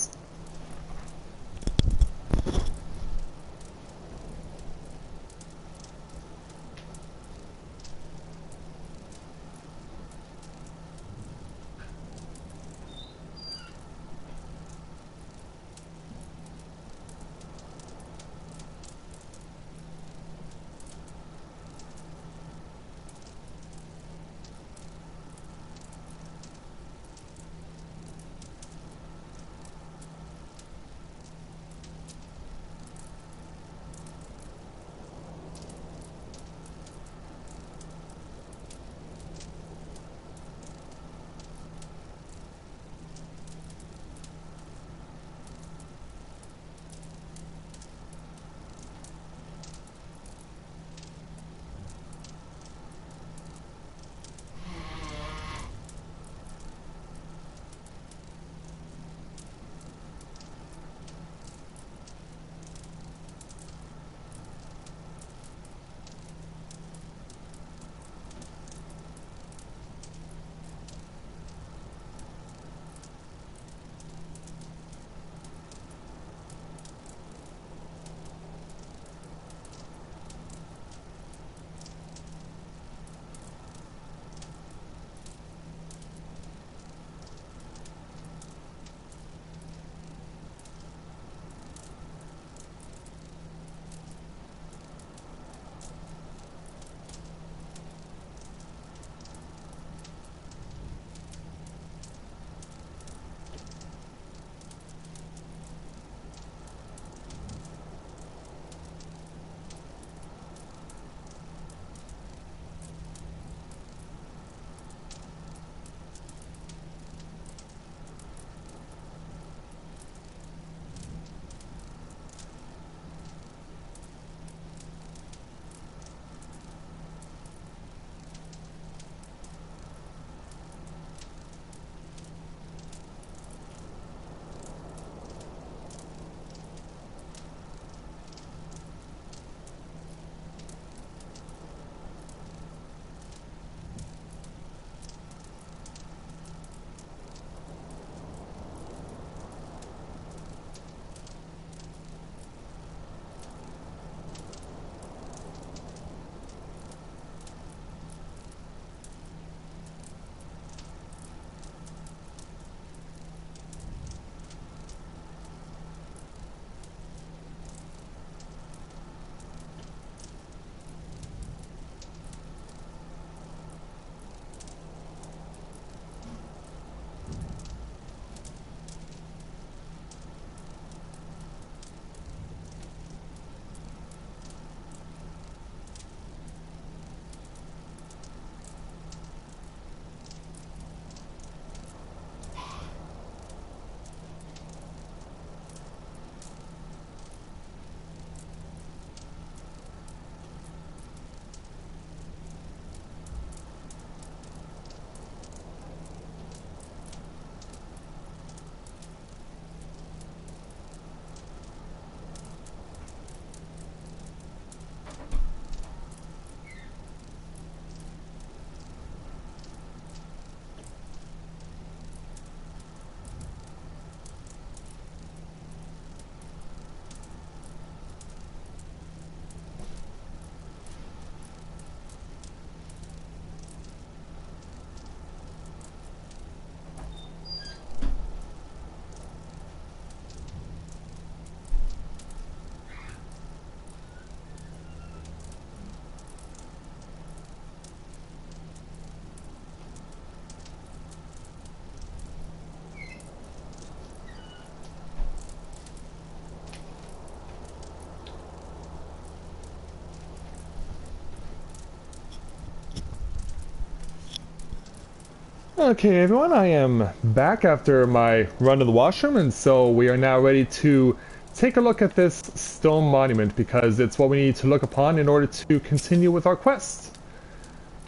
Okay, everyone, I am back after my run to the washroom, and so we are now ready to take a look at this stone monument because it's what we need to look upon in order to continue with our quest.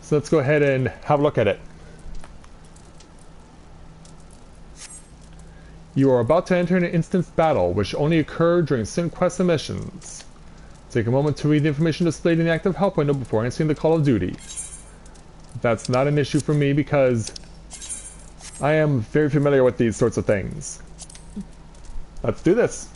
So let's go ahead and have a look at it. You are about to enter an instance battle, which only occur during certain quests and missions. Take a moment to read the information displayed in the active help window before answering the call of duty. That's not an issue for me because I am very familiar with these sorts of things. Let's do this.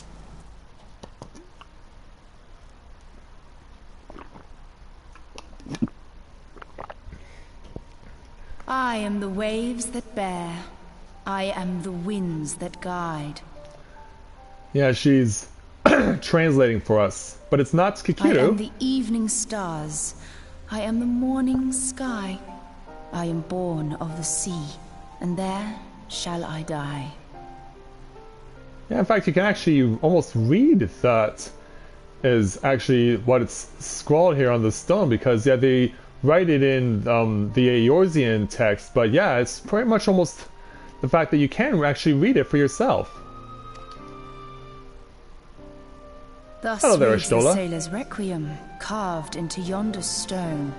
I am the waves that bear. I am the winds that guide. Yeah, she's translating for us, but it's not Skikiru. I am the evening stars. I am the morning sky. I am born of the sea, and there shall I die. Yeah, in fact, you can actually almost read that is actually what it's scrawled here on the stone, because yeah, they write it in the Eorzean text, but yeah, it's pretty much almost the fact that you can actually read it for yourself. Thus Hello there, reads the Ashtola. sailor's requiem, carved into yonder stone.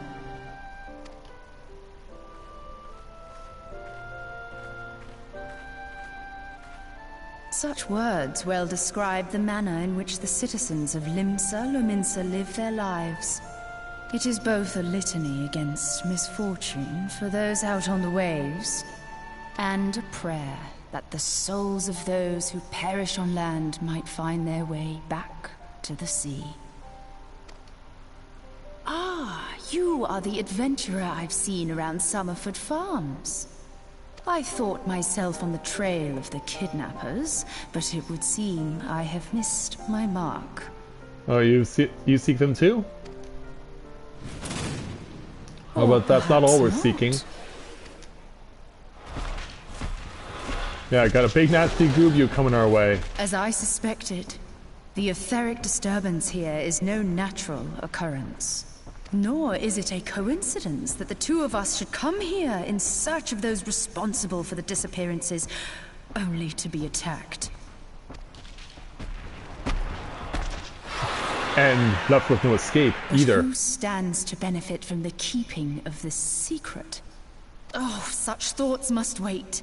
Such words well describe the manner in which the citizens of Lominsa live their lives. It is both a litany against misfortune for those out on the waves, and a prayer that the souls of those who perish on land might find their way back to the sea. Ah, you are the adventurer I've seen around Summerford Farms. I thought myself on the trail of the kidnappers, but it would seem I have missed my mark. Oh, you seek them too? Oh, but that's not all we're seeking. Yeah, I got a big nasty Goobu coming our way. As I suspected, the etheric disturbance here is no natural occurrence. Nor is it a coincidence that the two of us should come here in search of those responsible for the disappearances, only to be attacked. And left with no escape, either. Who stands to benefit from the keeping of this secret? Oh, such thoughts must wait.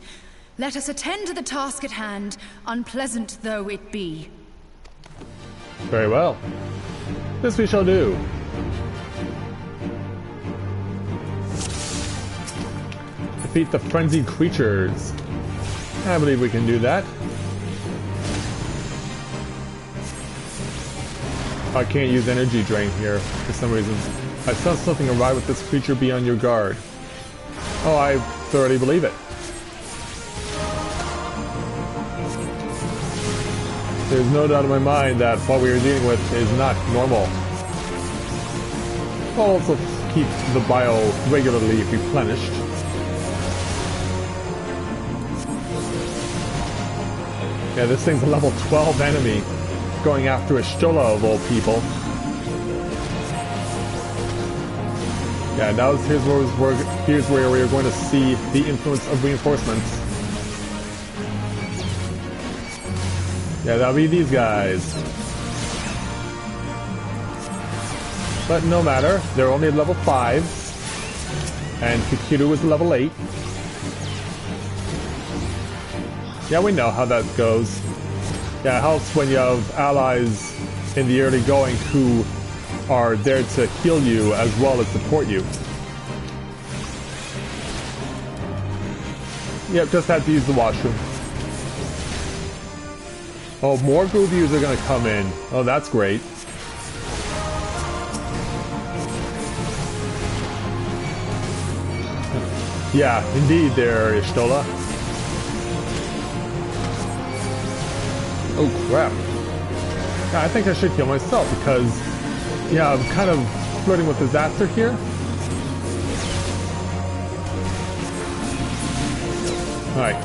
Let us attend to the task at hand, unpleasant though it be. Very well. This we shall do. Defeat the frenzied creatures. I believe we can do that. I can't use energy drain here for some reason. I sense something awry with this creature. Be on your guard. Oh, I thoroughly believe it. There's no doubt in my mind that what we are dealing with is not normal. I'll also keep the bio regularly replenished. Yeah, this thing's a level 12 enemy going after Ashtola of all people. Yeah, now here's where we are going to see the influence of reinforcements. Yeah, that'll be these guys. But no matter, they're only at level 5. And Kikiru is level 8. Yeah, we know how that goes. Yeah, it helps when you have allies in the early going who are there to heal you as well as support you. Yep, just had to use the washroom. Oh, more Goobus are gonna come in. Oh, that's great. Yeah, indeed there, Ishtola. Oh crap. Yeah, I think I should kill myself because, yeah, I'm kind of flirting with disaster here. Alright.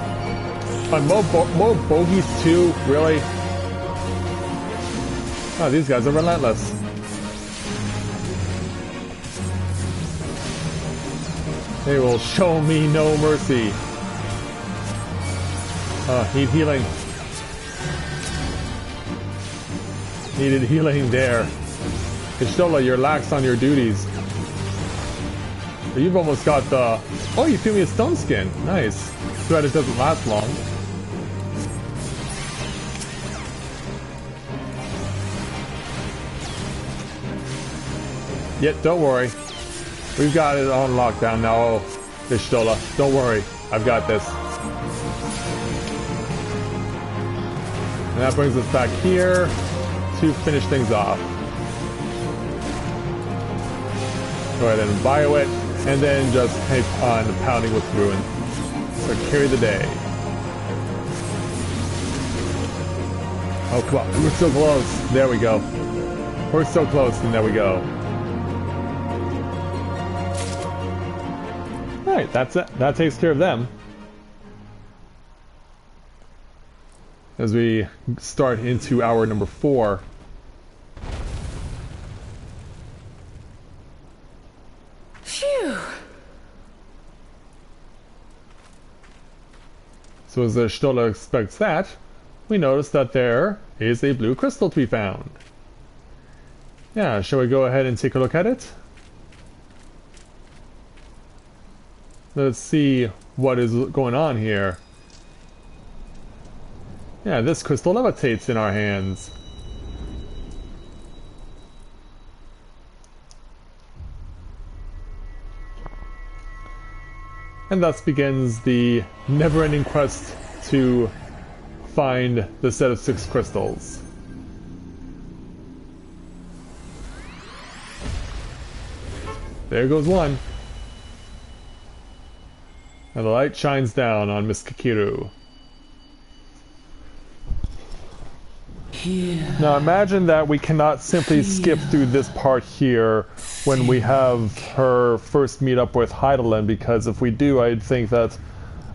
On more bogeys too, really? Oh, these guys are relentless. They will show me no mercy. Need healing. Needed healing there. Ishtola, you're lax on your duties. But you've almost got the... Oh, you feel me a stone skin. Nice. Too bad it doesn't last long. Yet, don't worry. We've got it on lockdown now. Oh, Ishtola, don't worry. I've got this. And that brings us back here to finish things off. Go ahead and bio it, and then just keep on pounding with ruin. So carry the day. Oh, come on. We're so close. There we go. We're so close, and there we go. Alright, that's it. That takes care of them. As we start into hour number 4. Phew! So as the Stola expects that, we notice that there is a blue crystal to be found. Yeah, shall we go ahead and take a look at it? Let's see what is going on here. Yeah, this crystal levitates in our hands. And thus begins the never-ending quest to find the set of 6 crystals. There goes one. And the light shines down on Miss Kikiru. Here. Now imagine that we cannot simply skip through this part here when we have her first meet up with Heidelin, because if we do, I'd think that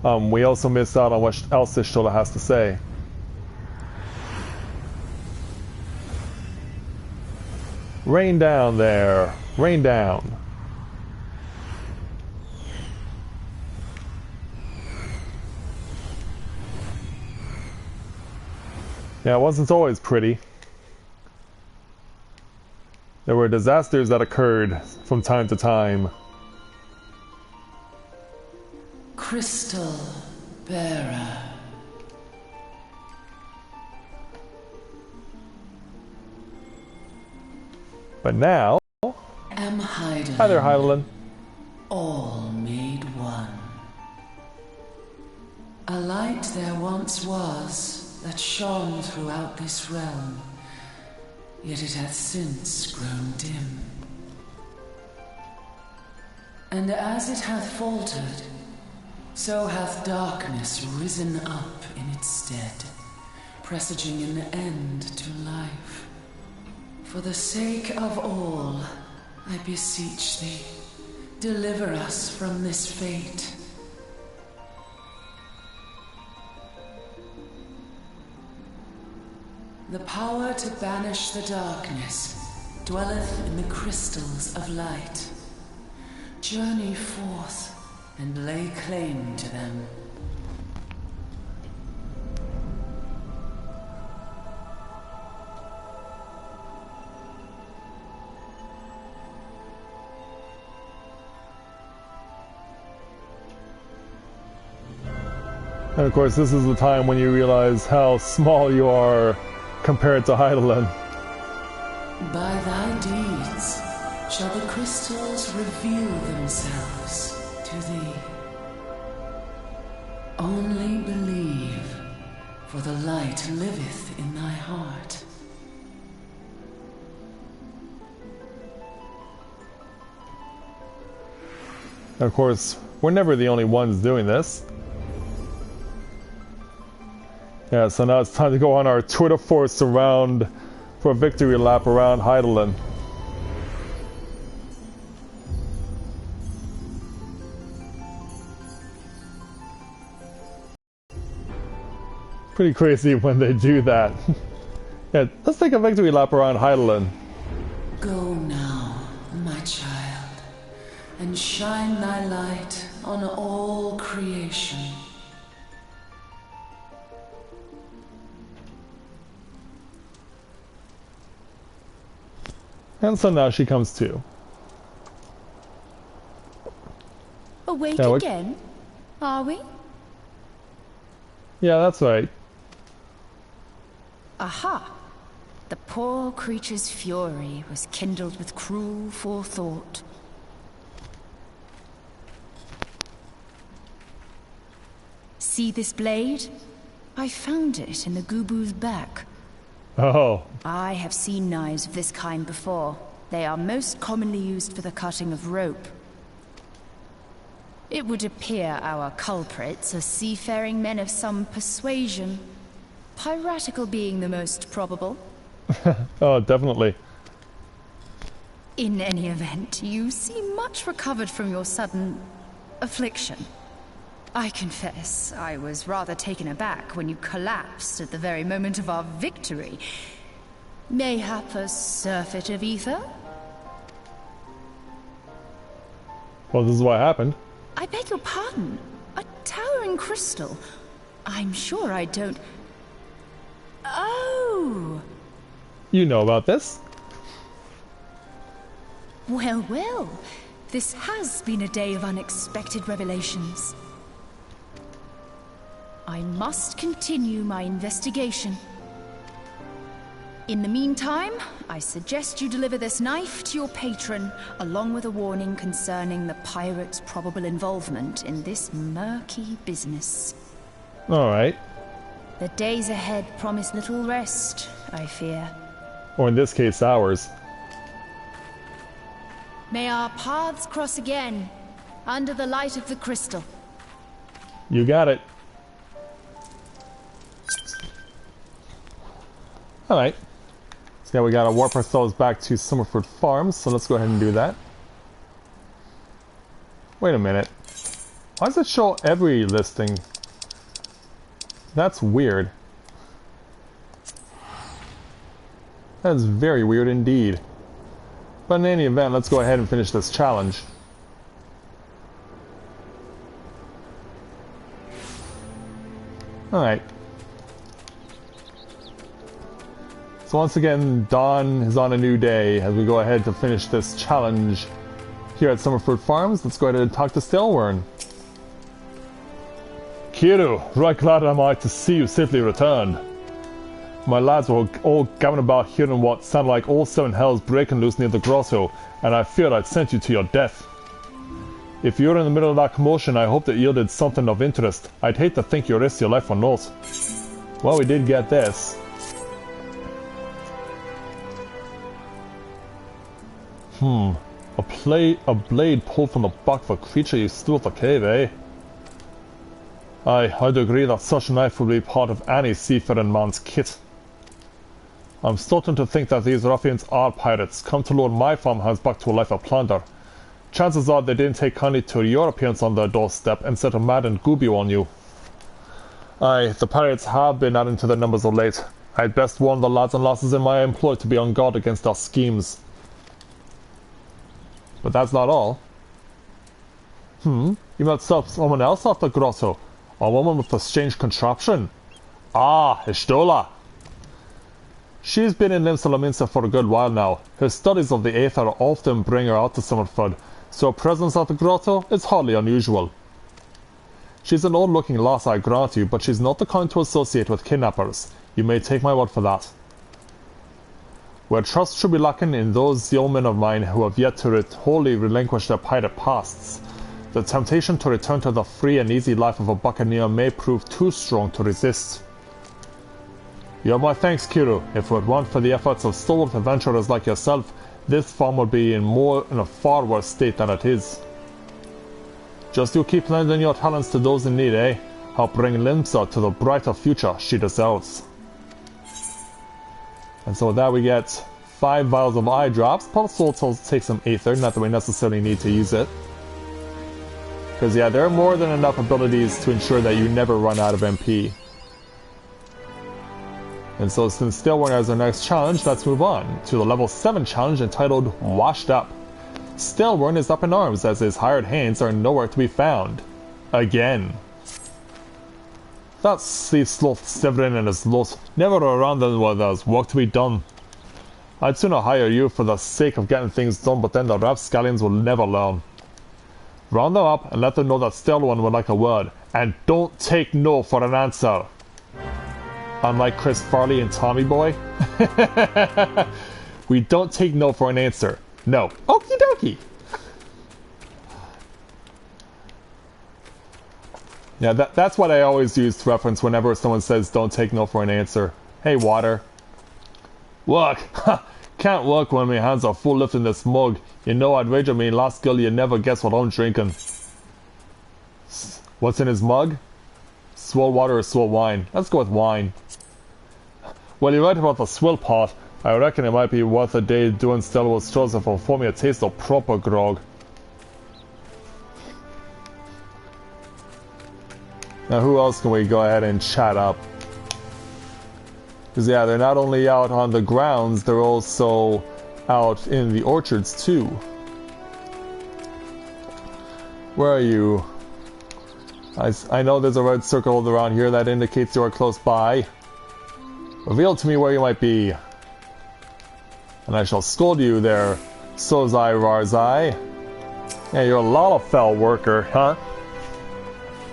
we also missed out on what else Ishtola has to say. Rain down there. Rain down. Yeah, it wasn't always pretty. There were disasters that occurred from time to time. Crystal bearer. But now... Am Heidelin. Hi there, Heidelin. All made one. A light there once was that shone throughout this realm, yet it hath since grown dim. And as it hath faltered, so hath darkness risen up in its stead, presaging an end to life. For the sake of all, I beseech thee, deliver us from this fate. The power to banish the darkness dwelleth in the crystals of light. Journey forth and lay claim to them. And of course, this is the time when you realize how small you are compared to Heidelin. By thy deeds shall the crystals reveal themselves to thee. Only believe, for the light liveth in thy heart. And of course, we're never the only ones doing this. Yeah, so now it's time to go on our tour de force around for a victory lap around Heidelin. Pretty crazy when they do that. Yeah, let's take a victory lap around Heidelin. Go now, my child, and shine thy light on all creation. And so now she comes to. Awake Yeah, again? Are we? Yeah, that's right. Aha! The poor creature's fury was kindled with cruel forethought. See this blade? I found it in the Gubu's back. Oh, I have seen knives of this kind before. They are most commonly used for the cutting of rope. It would appear our culprits are seafaring men of some persuasion. Piratical being the most probable. oh, definitely. In any event, you seem much recovered from your sudden affliction. I confess, I was rather taken aback when you collapsed at the very moment of our victory. Mayhap a surfeit of ether? Well, this is what happened. I beg your pardon. A towering crystal. I'm sure I don't... Oh! You know about this. Well, well. This has been a day of unexpected revelations. I must continue my investigation. In the meantime, I suggest you deliver this knife to your patron, along with a warning concerning the pirate's probable involvement in this murky business. Alright. The days ahead promise little rest, I fear. Or in this case, ours. May our paths cross again, under the light of the crystal. You got it. Alright. So yeah, we gotta warp ourselves back to Summerford Farms, so let's go ahead and do that. Wait a minute. Why does it show every listing? That's weird. That is very weird indeed. But in any event, let's go ahead and finish this challenge. Alright. So once again, dawn is on a new day as we go ahead to finish this challenge here at Summerford Farms. Let's go ahead and talk to Stelwern. Kiru, right glad am I to see you safely returned. My lads were all gabbing about hearing what sounded like all seven hells breaking loose near the grotto, and I feared I'd sent you to your death. If you were in the middle of that commotion, I hope that yielded something of interest. I'd hate to think you risked your life for naught. Well, we did get this. A blade pulled from the back of a creature you slew at the cave, eh? Aye, I'd agree that such a knife would be part of any seafaring man's kit. I'm starting to think that these ruffians are pirates, come to lure my farmhands back to a life of plunder. Chances are they didn't take kindly to your appearance on their doorstep and set a mad and Gubu on you. Aye, the pirates have been adding to their numbers of late. I'd best warn the lads and lasses in my employ to be on guard against our schemes. But that's not all. You met someone else at the grotto. A woman with a strange contraption. Ah, Ishtola. She's been in Limsa Lominsa for a good while now. Her studies of the Aether often bring her out to Summerford, so her presence at the grotto is hardly unusual. She's an old-looking lass, I grant you, but she's not the kind to associate with kidnappers. You may take my word for that. Where trust should be lacking in those yeomen of mine who have yet to wholly relinquish their pirate pasts, the temptation to return to the free and easy life of a buccaneer may prove too strong to resist. You have my thanks, Kiru. If it weren't for the efforts of stalwart adventurers like yourself, this farm would be in a far worse state than it is. Just you keep lending your talents to those in need, eh? Help bring Limsa to the brighter future she deserves. And so with that we get 5 vials of eye drops, plus also take some Aether, not that we necessarily need to use it. Because yeah, there are more than enough abilities to ensure that you never run out of MP. And so since Stelwern has our next challenge, let's move on to the level 7 challenge entitled Washed Up. Stelwern is up in arms as his hired hands are nowhere to be found. Again. That sea sloth Severin and his lot never around them where there's work to be done. I'd sooner hire you for the sake of getting things done, but then the rapscallions will never learn. Round them up and let them know that Stellan would like a word, and don't take no for an answer. Unlike Chris Farley and Tommy Boy, we don't take no for an answer. No. Okie dokie. Yeah, that's what I always use to reference whenever someone says don't take no for an answer. Hey, water. Look, can't work when my hands are full lifting this mug. You know I'd wager me last girl you never guess what I'm drinking. What's in his mug? Swill water or swill wine? Let's go with wine. Well, you're right about the swill pot. I reckon it might be worth a day doing Stella with straws if it'll for me a taste of proper grog. Now who else can we go ahead and chat up? Because yeah, they're not only out on the grounds, they're also out in the orchards too. Where are you? I know there's a red circle around here that indicates you are close by. Reveal to me where you might be, and I shall scold you there, Sozai Rarzai. Yeah, you're a Lalafell worker, huh?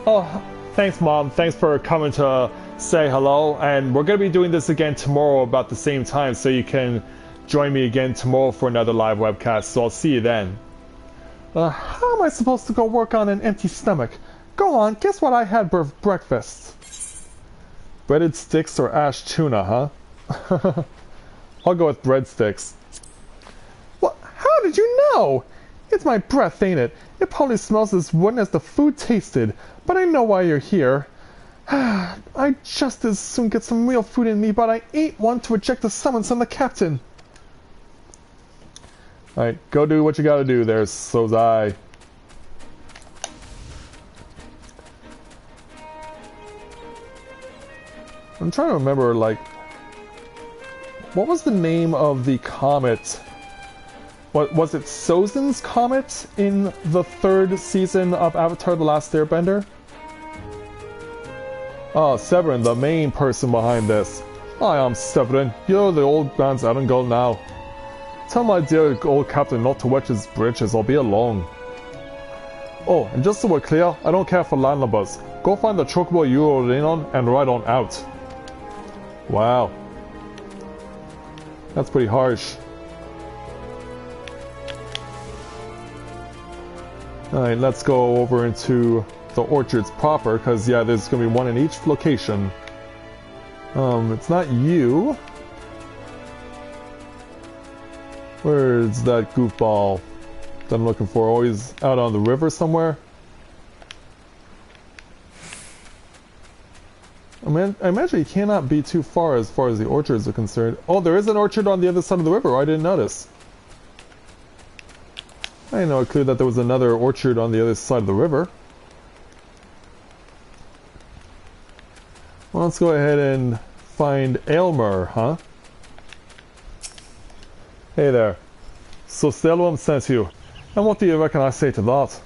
Oh, thanks, Mom. Thanks for coming to say hello, and we're going to be doing this again tomorrow about the same time, so you can join me again tomorrow for another live webcast, so I'll see you then. How am I supposed to go work on an empty stomach? Go on, guess what I had for breakfast? Breaded sticks or ash tuna, huh? I'll go with breadsticks. What? How did you know? It's my breath, ain't it? It probably smells as wooden as the food tasted, but I know why you're here. I'd just as soon get some real food in me, but I ain't one to reject the summons from the captain. Alright, go do what you gotta do there, Sozai. I'm trying to remember, like, what was the name of the comet? What was it? Sozin's comet in the 3rd season of Avatar: The Last Airbender? Oh, Severin, the main person behind this. I am Severin. You're the old man's errand now. Tell my dear old captain not to wet his britches, I'll be along. Oh, and just so we're clear, I don't care for landlubbers. Go find the chocobo you rode in on and ride on out. Wow. That's pretty harsh. Alright, let's go over into the orchards proper, because yeah, there's going to be one in each location. It's not you. Where's that goofball that I'm looking for? Always out on the river somewhere? I imagine you cannot be too far as the orchards are concerned. Oh, there is an orchard on the other side of the river. I didn't notice. I didn't know it clear that there was another orchard on the other side of the river. Well, let's go ahead and find Aylmer, huh? Hey there. So Stellan sent you. And what do you reckon I say to that?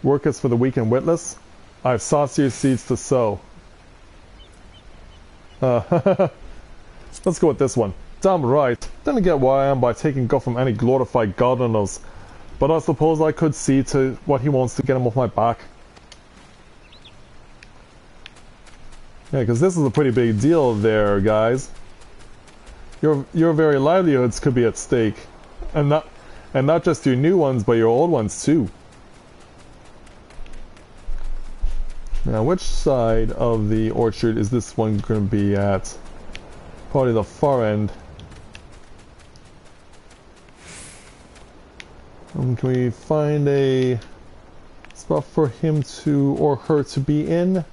Work is for the weak and witless? I've saucier seeds to sow. Let's go with this one. Damn right. Didn't get where I am by taking guff from any glorified gardeners. But I suppose I could see to what he wants to get him off my back. Yeah, because this is a pretty big deal there, guys. Your very livelihoods could be at stake. And not just your new ones, but your old ones too. Now, which side of the orchard is this one going to be at? Probably the far end. Can we find a spot for him to, or her to be in?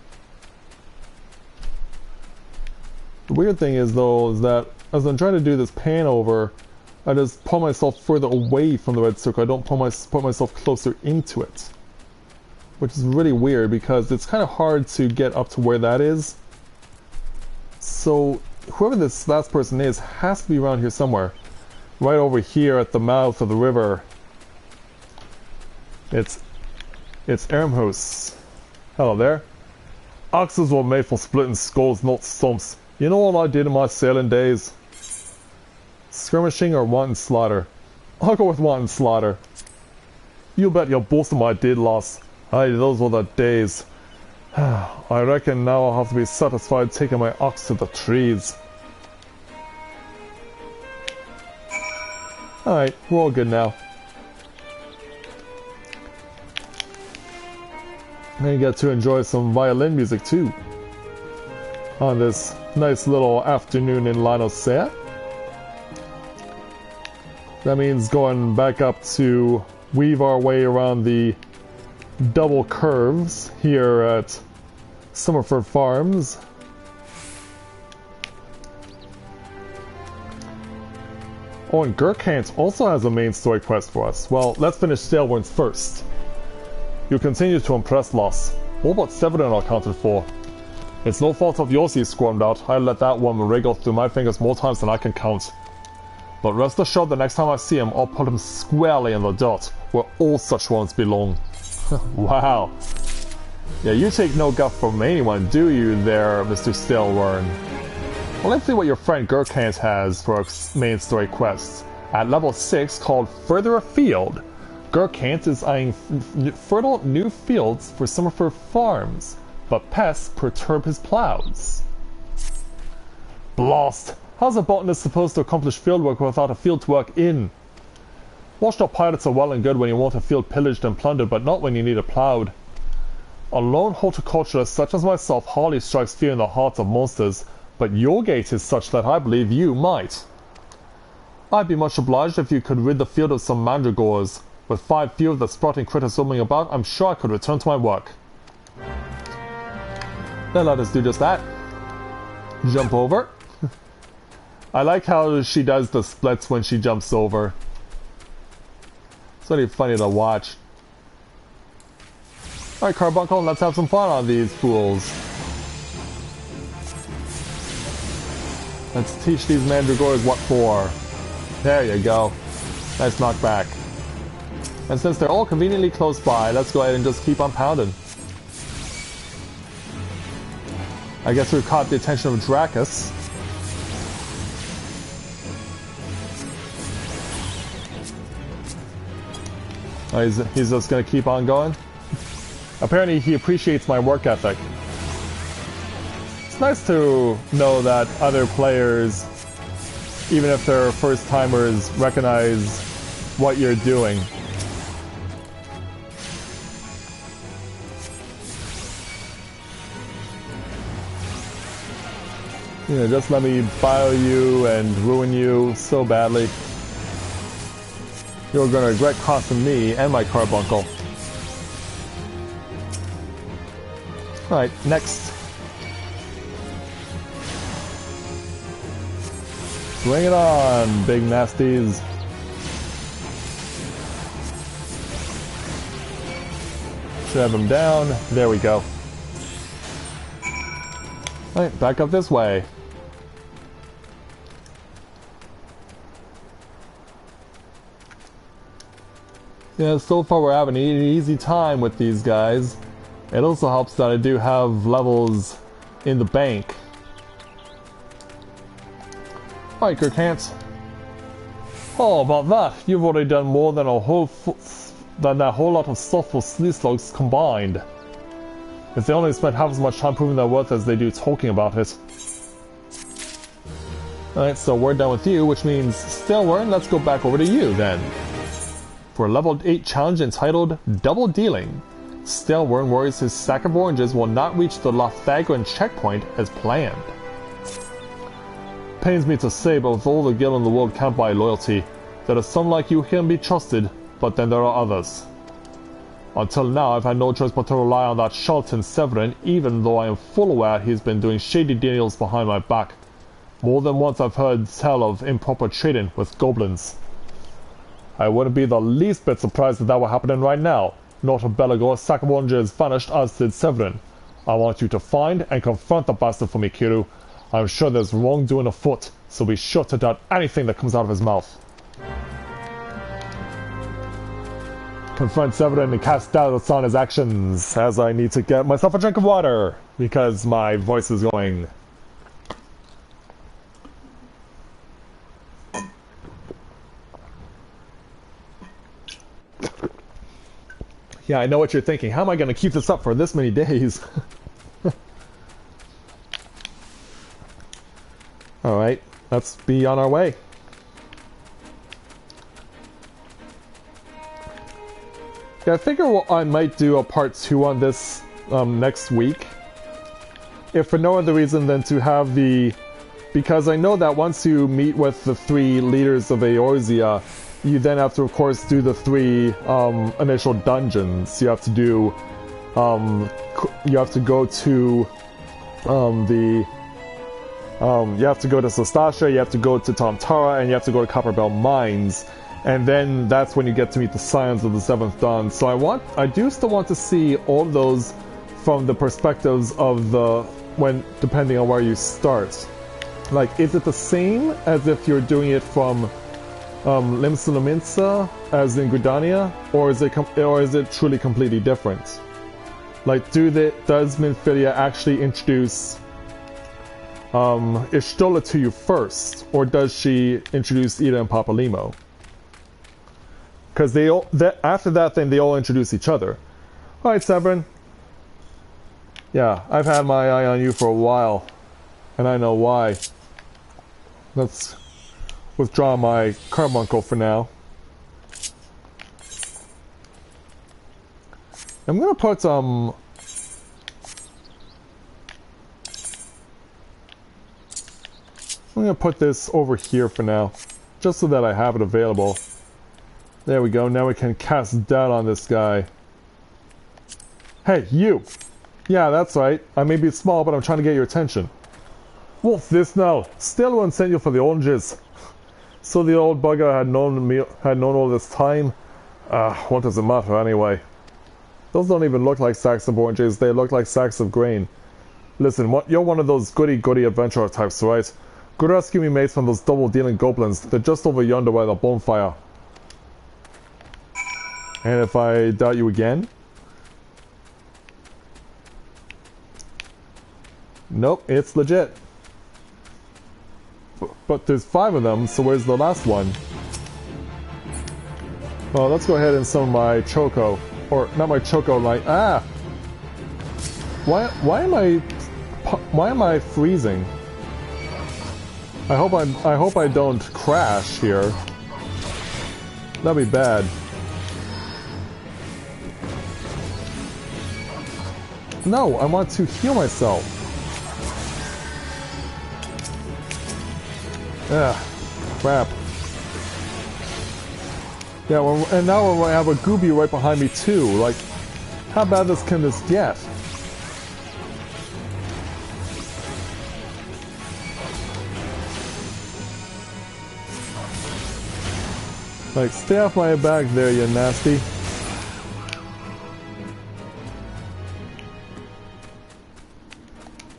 The weird thing is, though, is that as I'm trying to do this pan over, I just pull myself further away from the red circle. I don't put myself closer into it. Which is really weird because it's kind of hard to get up to where that is. So whoever this last person is has to be around here somewhere. Right over here at the mouth of the river. It's Ermhus. Hello there. Axes were made for splitting skulls, not stumps. You know what I did in my sailing days? Skirmishing or wanton slaughter? I'll go with wanton slaughter. You bet your bosom I did, lass. Aye, those were the days. I reckon now I'll have to be satisfied taking my ox to the trees. Alright, we're all good now. And you get to enjoy some violin music too. On this nice little afternoon in Lominsa. That means going back up to weave our way around the double curves here at Summerford Farms. Oh, and Gurkhant also has a main story quest for us. Well, let's finish Sailworms first. You continue to impress, Loss. What about Severin accounted for? It's no fault of yours he squirmed out. I let that one wriggle through my fingers more times than I can count. But rest assured the next time I see him, I'll put him squarely in the dirt, where all such ones belong. Wow. Yeah, you take no guff from anyone, do you there, Mr. Staleworm? Well, let's see what your friend Gurkhant has for a main story quest. At level 6, called Further Afield, Gurkhant is eyeing fertile new fields for Summerford Farms, but pests perturb his plows. Blast! How's a botanist supposed to accomplish fieldwork without a field to work in? Washed-up pirates are well and good when you want a field pillaged and plundered, but not when you need it plowed. A lone horticulturist such as myself hardly strikes fear in the hearts of monsters, but your gait is such that I believe you might. I'd be much obliged if you could rid the field of some mandragores. With 5 few of the sprouting critters roaming about, I'm sure I could return to my work. Then let us do just that. Jump over. I like how she does the splits when she jumps over. It's really funny to watch. Alright, Carbuncle, let's have some fun on these fools. Let's teach these mandragores what for. There you go. Nice knockback. And since they're all conveniently close by, let's go ahead and just keep on pounding. I guess we've caught the attention of Dracus. Oh, he's just gonna keep on going? Apparently he appreciates my work ethic. It's nice to know that other players, even if they're first-timers, recognize what you're doing. You know, just let me bio you and ruin you so badly. You're gonna regret costing me and my Carbuncle. Alright, next. Bring it on, big nasties. Should have them down. There we go. Alright, back up this way. Yeah, so far we're having an easy time with these guys. It also helps that I do have levels in the bank. Alright, Gurkhant. Oh, about that, you've already done more than that whole lot of soulful sleeslogs combined. If they only spent half as much time proving their worth as they do talking about it. Alright, so we're done with you, which means Staleworm, let's go back over to you then. For a level 8 challenge entitled Double Dealing, Staleworm worries his sack of oranges will not reach the Lothagran checkpoint as planned. Pains me to say, but with all the guild in the world can't buy loyalty. There are some like you who can be trusted, but then there are others. Until now, I've had no choice but to rely on that charlatan Severin, even though I am full aware he's been doing shady deals behind my back. More than once I've heard tell of improper trading with goblins. I wouldn't be the least bit surprised if that were happening right now. Not a Belagor sack of oranges vanished as did Severin. I want you to find and confront the bastard for me, Kiru. I'm sure there's wrongdoing afoot, so be sure to doubt anything that comes out of his mouth. Confront Severin and cast doubts on his actions, as I need to get myself a drink of water, because my voice is going. Yeah, I know what you're thinking. How am I going to keep this up for this many days? Alright, let's be on our way. Yeah, I figure I might do a part 2 on this next week. If for no other reason than to have the... Because I know that once you meet with the 3 leaders of Eorzea, you then have to, of course, do the 3 initial dungeons. You have to do... you have to go to you have to go to Sastasha, you have to go to Tamtara, and you have to go to Copperbell Mines. And then that's when you get to meet the Scions of the 7th Dawn. So I do still want to see all of those from the perspectives of depending on where you start. Like, is it the same as if you're doing it from Limsa Lominsa as in Gridania, or is it truly completely different? Like, does Minfilia actually introduce Ishtola to you first, or does she introduce Ida and Papalimo? Because after that, then they all introduce each other. Alright, Severin. Yeah, I've had my eye on you for a while, and I know why. Let's withdraw my carbuncle for now. I'm gonna put I'm gonna put this over here for now, just so that I have it available. There we go, now we can cast doubt on this guy. Hey, you! Yeah, that's right. I may be small, but I'm trying to get your attention. What's this now? Still one sent you for the oranges. So the old bugger had known all this time? What does it matter anyway? Those don't even look like sacks of oranges, they look like sacks of grain. Listen, you're one of those goody-goody adventurer types, right? Go rescue me mates from those double-dealing goblins. They're just over yonder by the bonfire. And if I doubt you again? Nope, it's legit. But there's 5 of them, so where's the last one? Well, let's go ahead and summon my Choco. Or, not my Choco, like... Ah! Why am I freezing? I hope I don't crash here. That'd be bad. No, I want to heal myself. Ah, crap. Yeah, well, and now I have a Gooby right behind me too. Like, how bad can this get? Like, stay off my back there, you nasty.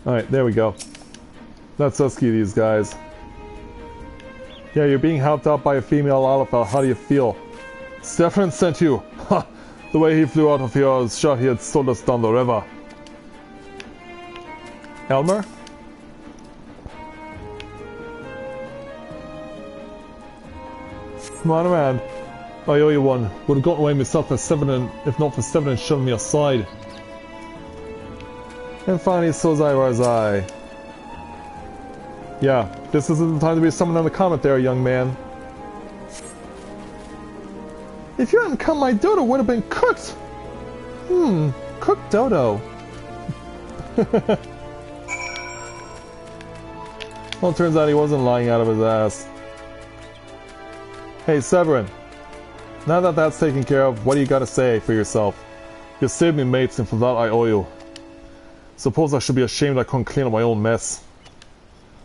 Alright, there we go. Let's rescue these guys. Yeah, you're being helped out by a female Alpha. How do you feel? Stefan sent you. Ha! The way he flew out of here, I was sure he had sold us down the river. Elmer? Come on around. I owe you one. Would have gotten away myself if not for Seven shoving me aside. And finally, so's I was I. Yeah, this isn't the time to be summoned on the comet there, young man. If you hadn't come, my dodo would have been cooked! Cooked dodo. Well, it turns out he wasn't lying out of his ass. Hey, Severin. Now that that's taken care of, what do you got to say for yourself? You saved me, mates, and for that I owe you. Suppose I should be ashamed I couldn't clean up my own mess.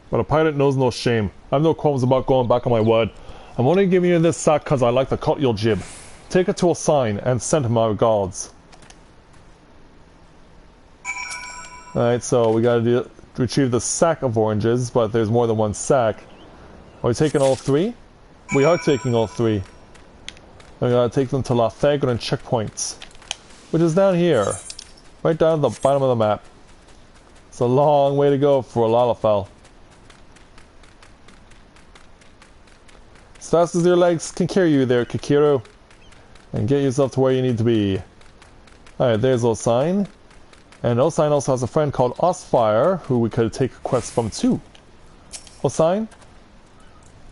But a pirate knows no shame. I've no qualms about going back on my word. I'm only giving you this sack because I like to cut your jib. Take it to a sign and send him my regards. Alright, so we gotta retrieve the sack of oranges, but there's more than one sack. Are we taking all 3? We are taking all 3. We gotta take them to Lathagran checkpoints, which is down here. Right down at the bottom of the map. It's a long way to go for a Lalafell. As fast as your legs can carry you there, Kikiru. And get yourself to where you need to be. Alright, there's Osine. And Osine also has a friend called Osfire, who we could take a quest from too. Osine?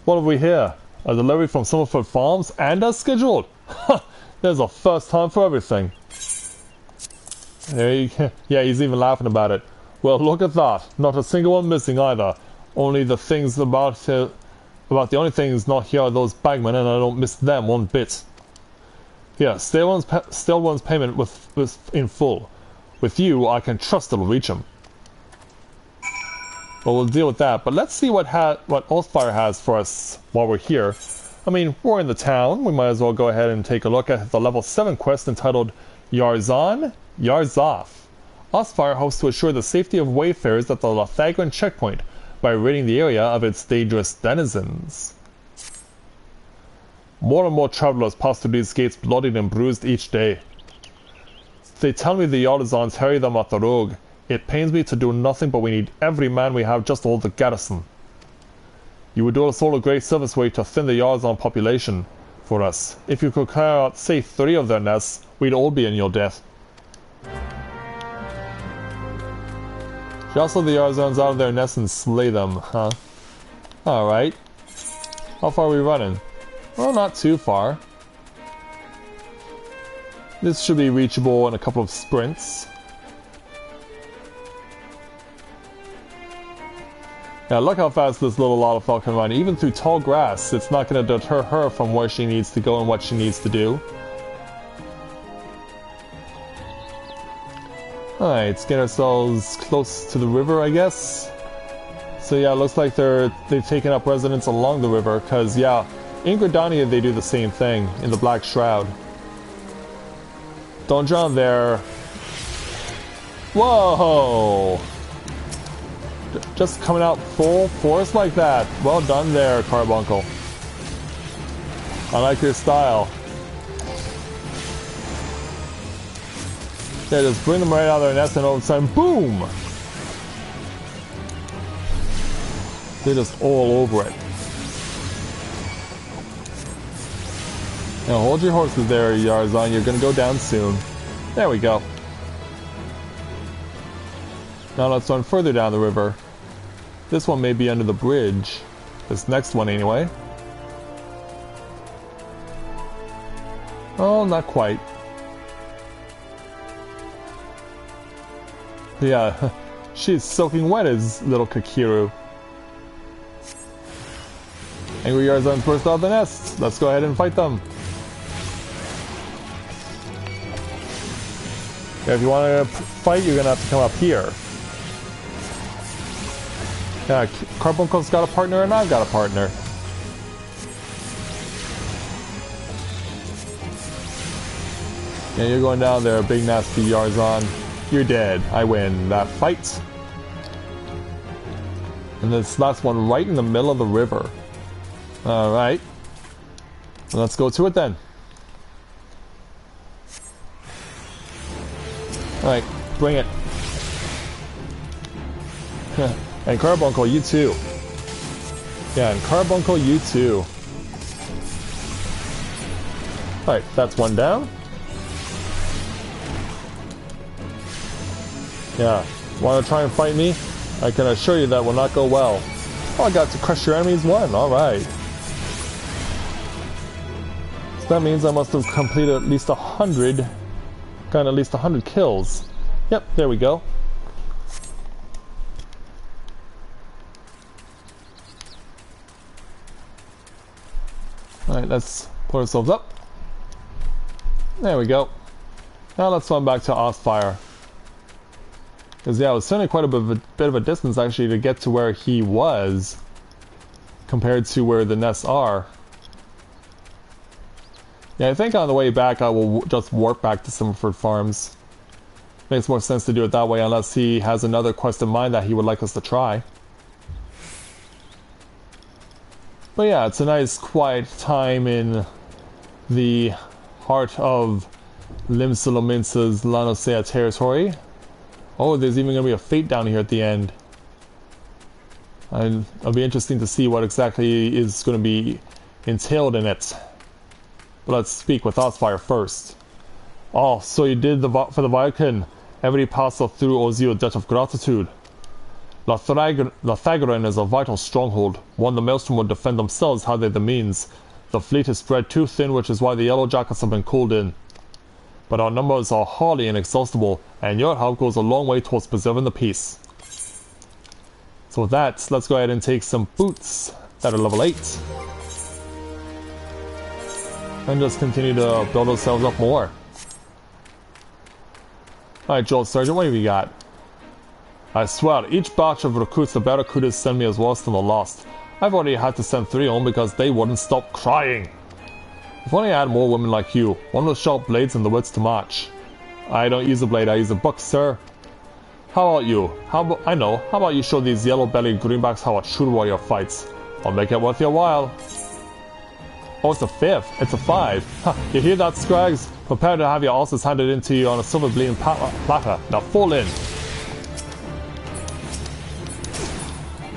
What have we here? A delivery from Summerford Farms and as scheduled? Ha! There's a first time for everything. Yeah, he's even laughing about it. Well, look at that. Not a single one missing either. Only the things about the only things not here are those bagmen, and I don't miss them one bit. Here, still one's payment with in full. With you, I can trust it'll reach him. Well, we'll deal with that, but let's see what Oathfire has for us while we're here. I mean, we're in the town. We might as well go ahead and take a look at the level 7 quest entitled Yarzan Yarzaf. Oathfire hopes to assure the safety of wayfarers at the Lothagran checkpoint by ridding the area of its dangerous denizens. More and more travelers pass through these gates bloodied and bruised each day. They tell me the Yarzans harry them at the rogue. It pains me to do nothing, but we need every man we have just to hold the garrison. You would do us all a great service were you to thin the Yarzan population for us. If you could clear out, say, 3 of their nests, we'd all be in your debt. Jostle the Yarzans out of their nests and slay them, huh? Alright. How far are we running? Well, not too far. This should be reachable in a couple of sprints. Yeah, look how fast this little Lalafell can run. Even through tall grass, it's not going to deter her from where she needs to go and what she needs to do. Alright, let's get ourselves close to the river, I guess. So yeah, it looks like they've taken up residence along the river, because yeah, in Gridania they do the same thing, in the Black Shroud. Don't drown there. Whoa! Just coming out full force like that. Well done there, Carbuncle. I like your style. Yeah, just bring them right out of their nest and all of a sudden, boom! They're just all over it. Now hold your horses there, Yarzan. You're gonna go down soon. There we go. Now let's run further down the river. This one may be under the bridge. This next one anyway. Oh, not quite. Yeah, she's soaking wet as little Kakiru. Angry Yarzans burst out of the nest. Let's go ahead and fight them. Yeah, if you want to fight, you're gonna have to come up here. Yeah, Carbuncle's got a partner and I've got a partner. Yeah, you're going down there, big nasty Yarzan. You're dead. I win that fight. And this last one right in the middle of the river. Alright. Let's go to it then. Alright, bring it. And Carbuncle, you too. Yeah, and Carbuncle, you too. Alright, that's one down. Yeah, want to try and fight me? I can assure you that will not go well. Oh, I got to crush your enemies one. Alright. So that means I must have completed at least 100. Gotten at least 100 kills. Yep, there we go. Alright, let's pull ourselves up. There we go. Now let's run back to Oathfire. Because yeah, it was certainly quite a bit of a distance actually to get to where he was compared to where the nests are. Yeah, I think on the way back I will just warp back to Summerford Farms. Makes more sense to do it that way unless he has another quest in mind that he would like us to try. But yeah, it's a nice quiet time in the heart of Limsa Lominsa's Lanosea territory. Oh, there's even going to be a fate down here at the end. And it'll be interesting to see what exactly is going to be entailed in it. But let's speak with Oathfire first. Oh, so you did for the Viking. Every passer through owes you a debt of gratitude. Lathagoran is a vital stronghold, one the Maelstrom would defend themselves had they the means. The fleet is spread too thin, which is why the Yellow Jackets have been called in. But our numbers are hardly inexhaustible, and your help goes a long way towards preserving the peace. So with that, let's go ahead and take some boots that are level 8. And just continue to build ourselves up more. Alright, Joel Sergeant, what have you got? I swear, each batch of recruits the Barracudas send me is worse than the last. I've already had to send 3 home because they wouldn't stop crying. If only I had more women like you, one with sharp blades and the wits to match. I don't use a blade, I use a book, sir. How about you? How about you show these yellow-bellied greenbacks how a true warrior fights? I'll make it worth your while. Oh, it's a 5th. It's a 5. Ha, you hear that, Scrags? Prepare to have your asses handed into you on a silver bleeding platter. Now fall in.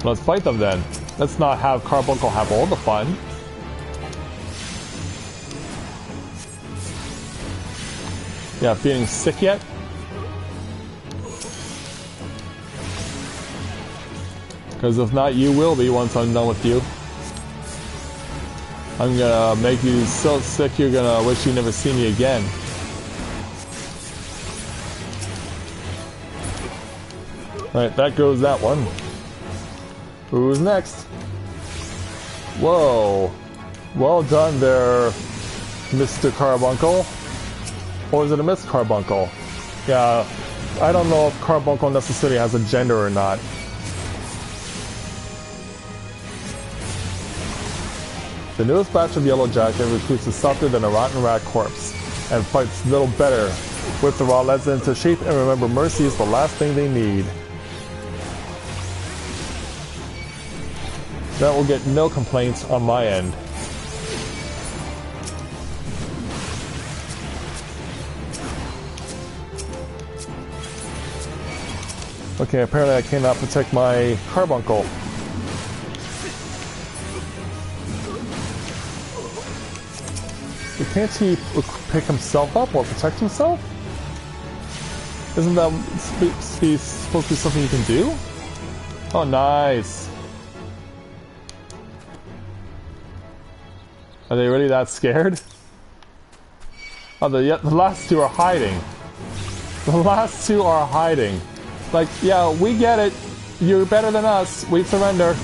Let's fight them then. Let's not have Carbuncle have all the fun. Yeah, feeling sick yet? Because if not, you will be once I'm done with you. I'm gonna make you so sick you're gonna wish you never see me again. Right, that goes that one. Who's next? Whoa. Well done there, Mr. Carbuncle. Or is it a Miss Carbuncle? Yeah, I don't know if Carbuncle necessarily has a gender or not. The newest batch of Yellow Jacket recruits is softer than a rotten rat corpse, and fights little better. Whip the raw lads into shape and remember mercy is the last thing they need. That will get no complaints on my end. Okay, apparently I cannot protect my Carbuncle. Can't he pick himself up or protect himself? Isn't that supposed to be something you can do? Oh, nice. Are they really that scared? Oh, the last 2 are hiding. The last 2 are hiding. Like, yeah, we get it. You're better than us. We surrender.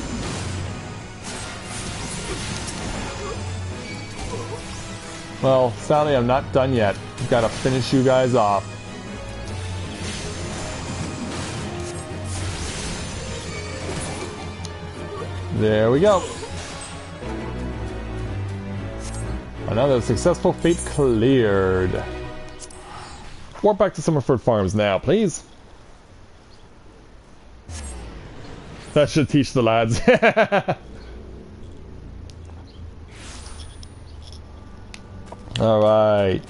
Well, sadly, I'm not done yet. I've got to finish you guys off. There we go. Another successful fate cleared. Warp back to Summerford Farms now, please. That should teach the lads. Alright.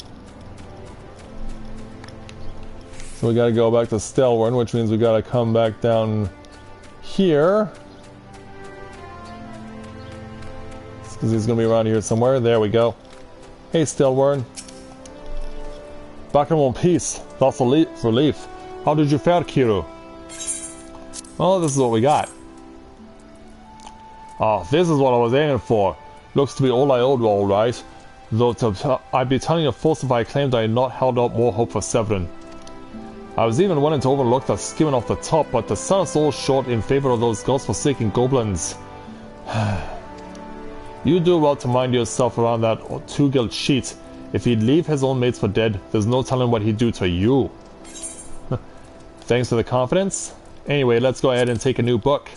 So we gotta go back to Stelwarn, which means we gotta come back down here. Because he's gonna be around here somewhere. There we go. Hey, Stelwarn. Back in one piece. That's relief. How did you fare, Kiru? Well, this is what we got. Ah, this is what I was aiming for. Looks to be all I owed, all right. Though I'd be telling a false if I claimed I had not held out more hope for Severin. I was even willing to overlook the skimming off the top, but the sun is all short in favor of those godforsaken goblins. You do well to mind yourself around that 2-guild sheet. If he'd leave his own mates for dead, there's no telling what he'd do to you. Thanks for the confidence. Anyway, let's go ahead and take a new book.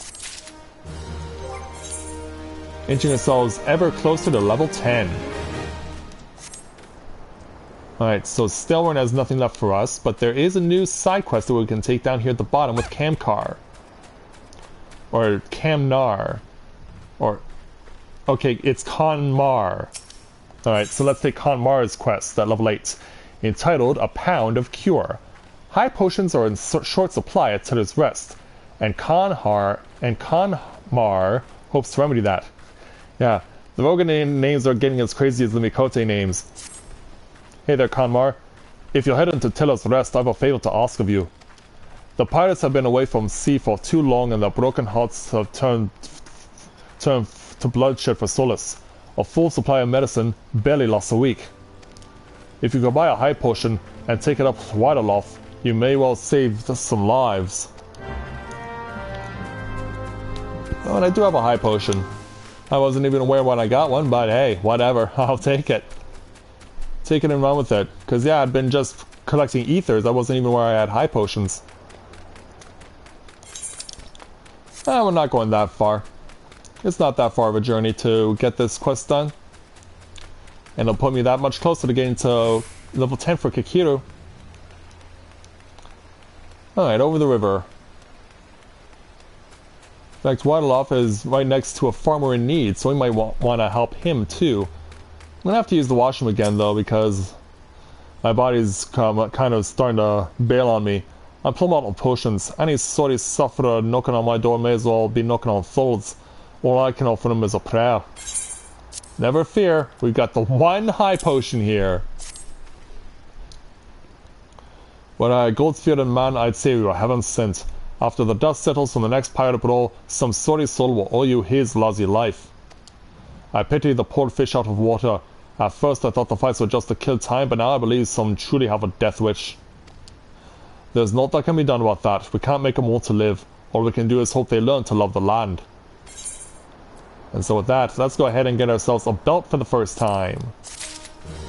Inching ourselves ever closer to level 10. Alright, so Stelwarn has nothing left for us, but there is a new side quest that we can take down here at the bottom with Kamkar. Or Kamnar. Or... okay, it's Kanmar. Alright, so let's take Kanmar's quest at level 8. Entitled, A Pound of Cure. High potions are in short supply at Titter's Rest, and Kanmar hopes to remedy that. Yeah, the Rogan names are getting as crazy as the Mikote names. Hey there, Kanmar. if you're heading to Tilla's Rest, I have a favor to ask of you. The pirates have been away from sea for too long, and their broken hearts have turned to bloodshed for solace. A full supply of medicine barely lasts a week. If you could buy a high potion and take it up to Widerlof, you may well save some lives. Oh, and I do have a high potion. I wasn't even aware when I got one, but hey, whatever, I'll take it. Take it and run with it. Because yeah, I'd been just collecting ethers, I wasn't even aware I had high potions. We're not going that far. It's not that far of a journey to get this quest done. And it'll put me that much closer to getting to level 10 for Kikiru. Alright, over the river. In fact, Widerlof is right next to a farmer in need, so we might want to help him too. I'm going to have to use the washroom again though, because my body's kind of starting to bail on me. I'm pulling out of potions. Any sorry sufferer knocking on my door may as well be knocking on souls. All I can offer them is a prayer. Never fear, we've got the one high potion here. When I gold-feared man, I'd say we were heaven sent. After the dust settles from the next pirate patrol, some sorry soul will owe you his lousy life. I pity the poor fish out of water. At first I thought the fights were just to kill time, but now I believe some truly have a death wish. There's naught that can be done about that. We can't make them want to live. All we can do is hope they learn to love the land. And so with that, let's go ahead and get ourselves a belt for the first time.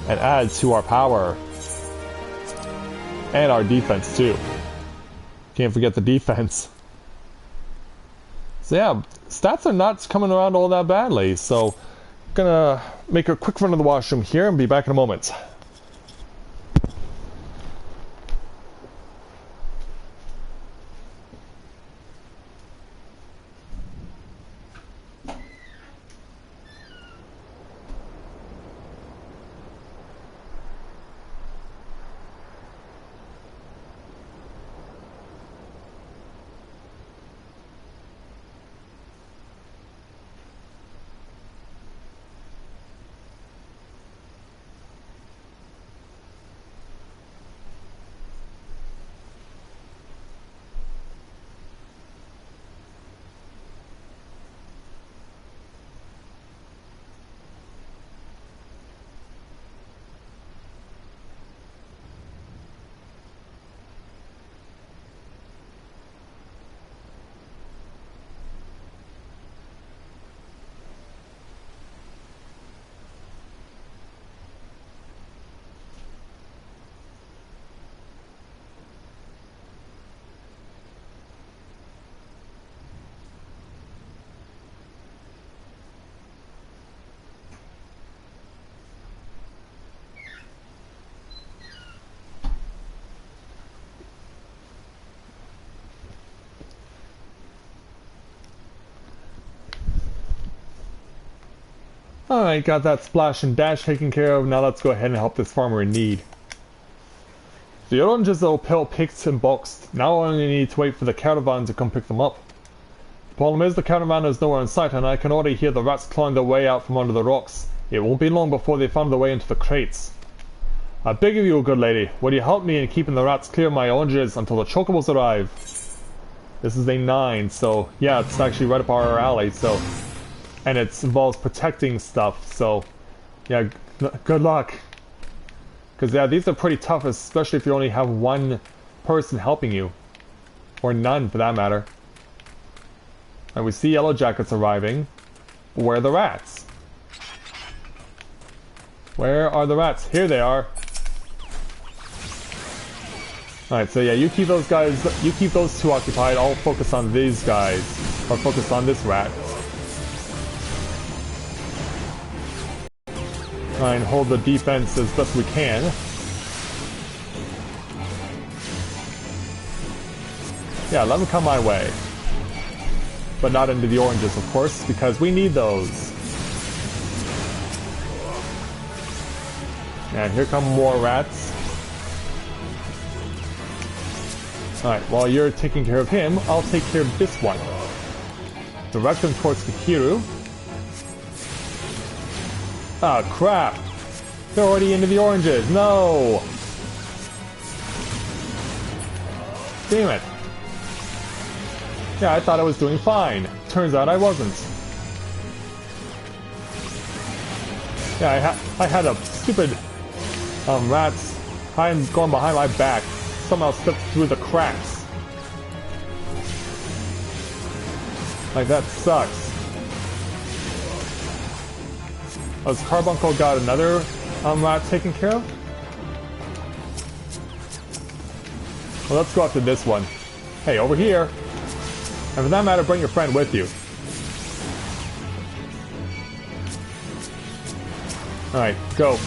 And add to our power. And our defense too. Can't forget the defense. So yeah, stats are not coming around all that badly. So, gonna make a quick run to the washroom here and be back in a moment. Alright, got that splash and dash taken care of. Now let's go ahead and help this farmer in need. The oranges are all picked and boxed. Now I only need to wait for the caravan to come pick them up. The problem is the caravan is nowhere in sight, and I can already hear the rats clawing their way out from under the rocks. It won't be long before they find their way into the crates. I beg of you, good lady, will you help me in keeping the rats clear of my oranges until the chocobos arrive? This is a 9, so yeah, it's actually right up our alley, so... And it involves protecting stuff, so... Yeah, good luck. Because yeah, these are pretty tough, especially if you only have one person helping you. Or none, for that matter. And we see yellow jackets arriving. Where are the rats? Where are the rats? Here they are. Alright, so yeah, you keep those guys, you keep those two occupied. I'll focus on these guys. Or focus on this rat. Try and hold the defense as best we can. Yeah, let them come my way. But not into the oranges, of course, because we need those. And here come more rats. Alright, while you're taking care of him, I'll take care of this one. Direct him towards Kikiru. Ah, crap! They're already into the oranges, no! Damn it. Yeah, I thought I was doing fine. Turns out I wasn't. Yeah, I had a stupid rats going behind my back. Somehow slipped through the cracks. Like, that sucks. Has Carbuncle got another rat taken care of? Well, let's go after this one. Hey, over here. And for that matter, bring your friend with you. Alright, go.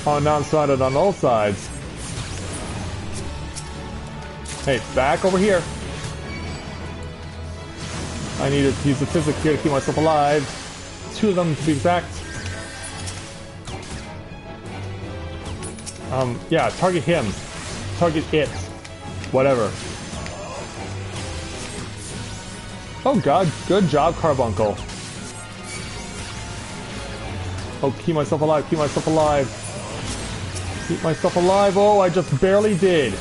Oh, now I'm surrounded on all sides. Hey, back over here. I need to use the physic here to keep myself alive. 2 of them to be exact. Yeah, target him. Target it. Whatever. Oh god, good job, Carbuncle. Oh, keep myself alive, keep myself alive. Keep myself alive. Oh, I just barely did.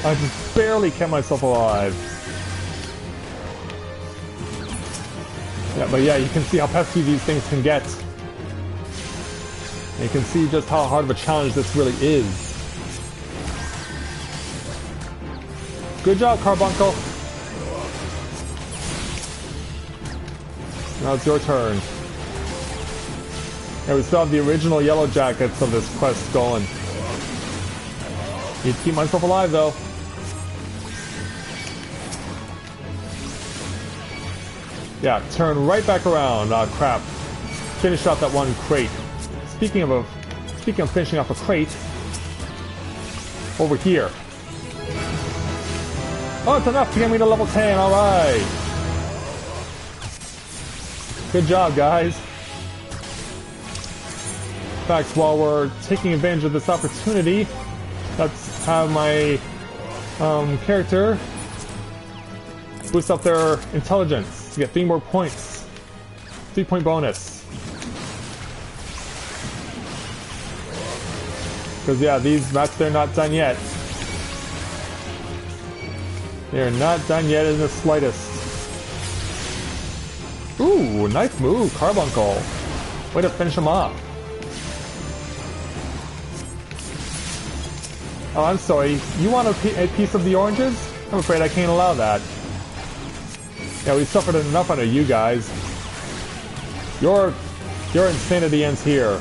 I just barely kept myself alive. Yeah, but yeah, you can see how pesky these things can get. And you can see just how hard of a challenge this really is. Good job, Carbuncle. Now it's your turn. Yeah, we still have the original Yellow Jackets of this quest going. Need to keep myself alive, though. Yeah, turn right back around. Ah, crap. Finish off that one crate. Speaking of finishing off a crate, over here. Oh, it's enough to get me to level 10. All right. Good job, guys. In fact, while we're taking advantage of this opportunity, let's have my character boost up their intelligence to get 3 more points. 3-point bonus. Because yeah, these rats, they're not done yet. They're not done yet in the slightest. Ooh, nice move, Carbuncle. Way to finish him off. Oh, I'm sorry. You want a piece of the oranges? I'm afraid I can't allow that. Yeah, we suffered enough under you guys. Your insanity ends here.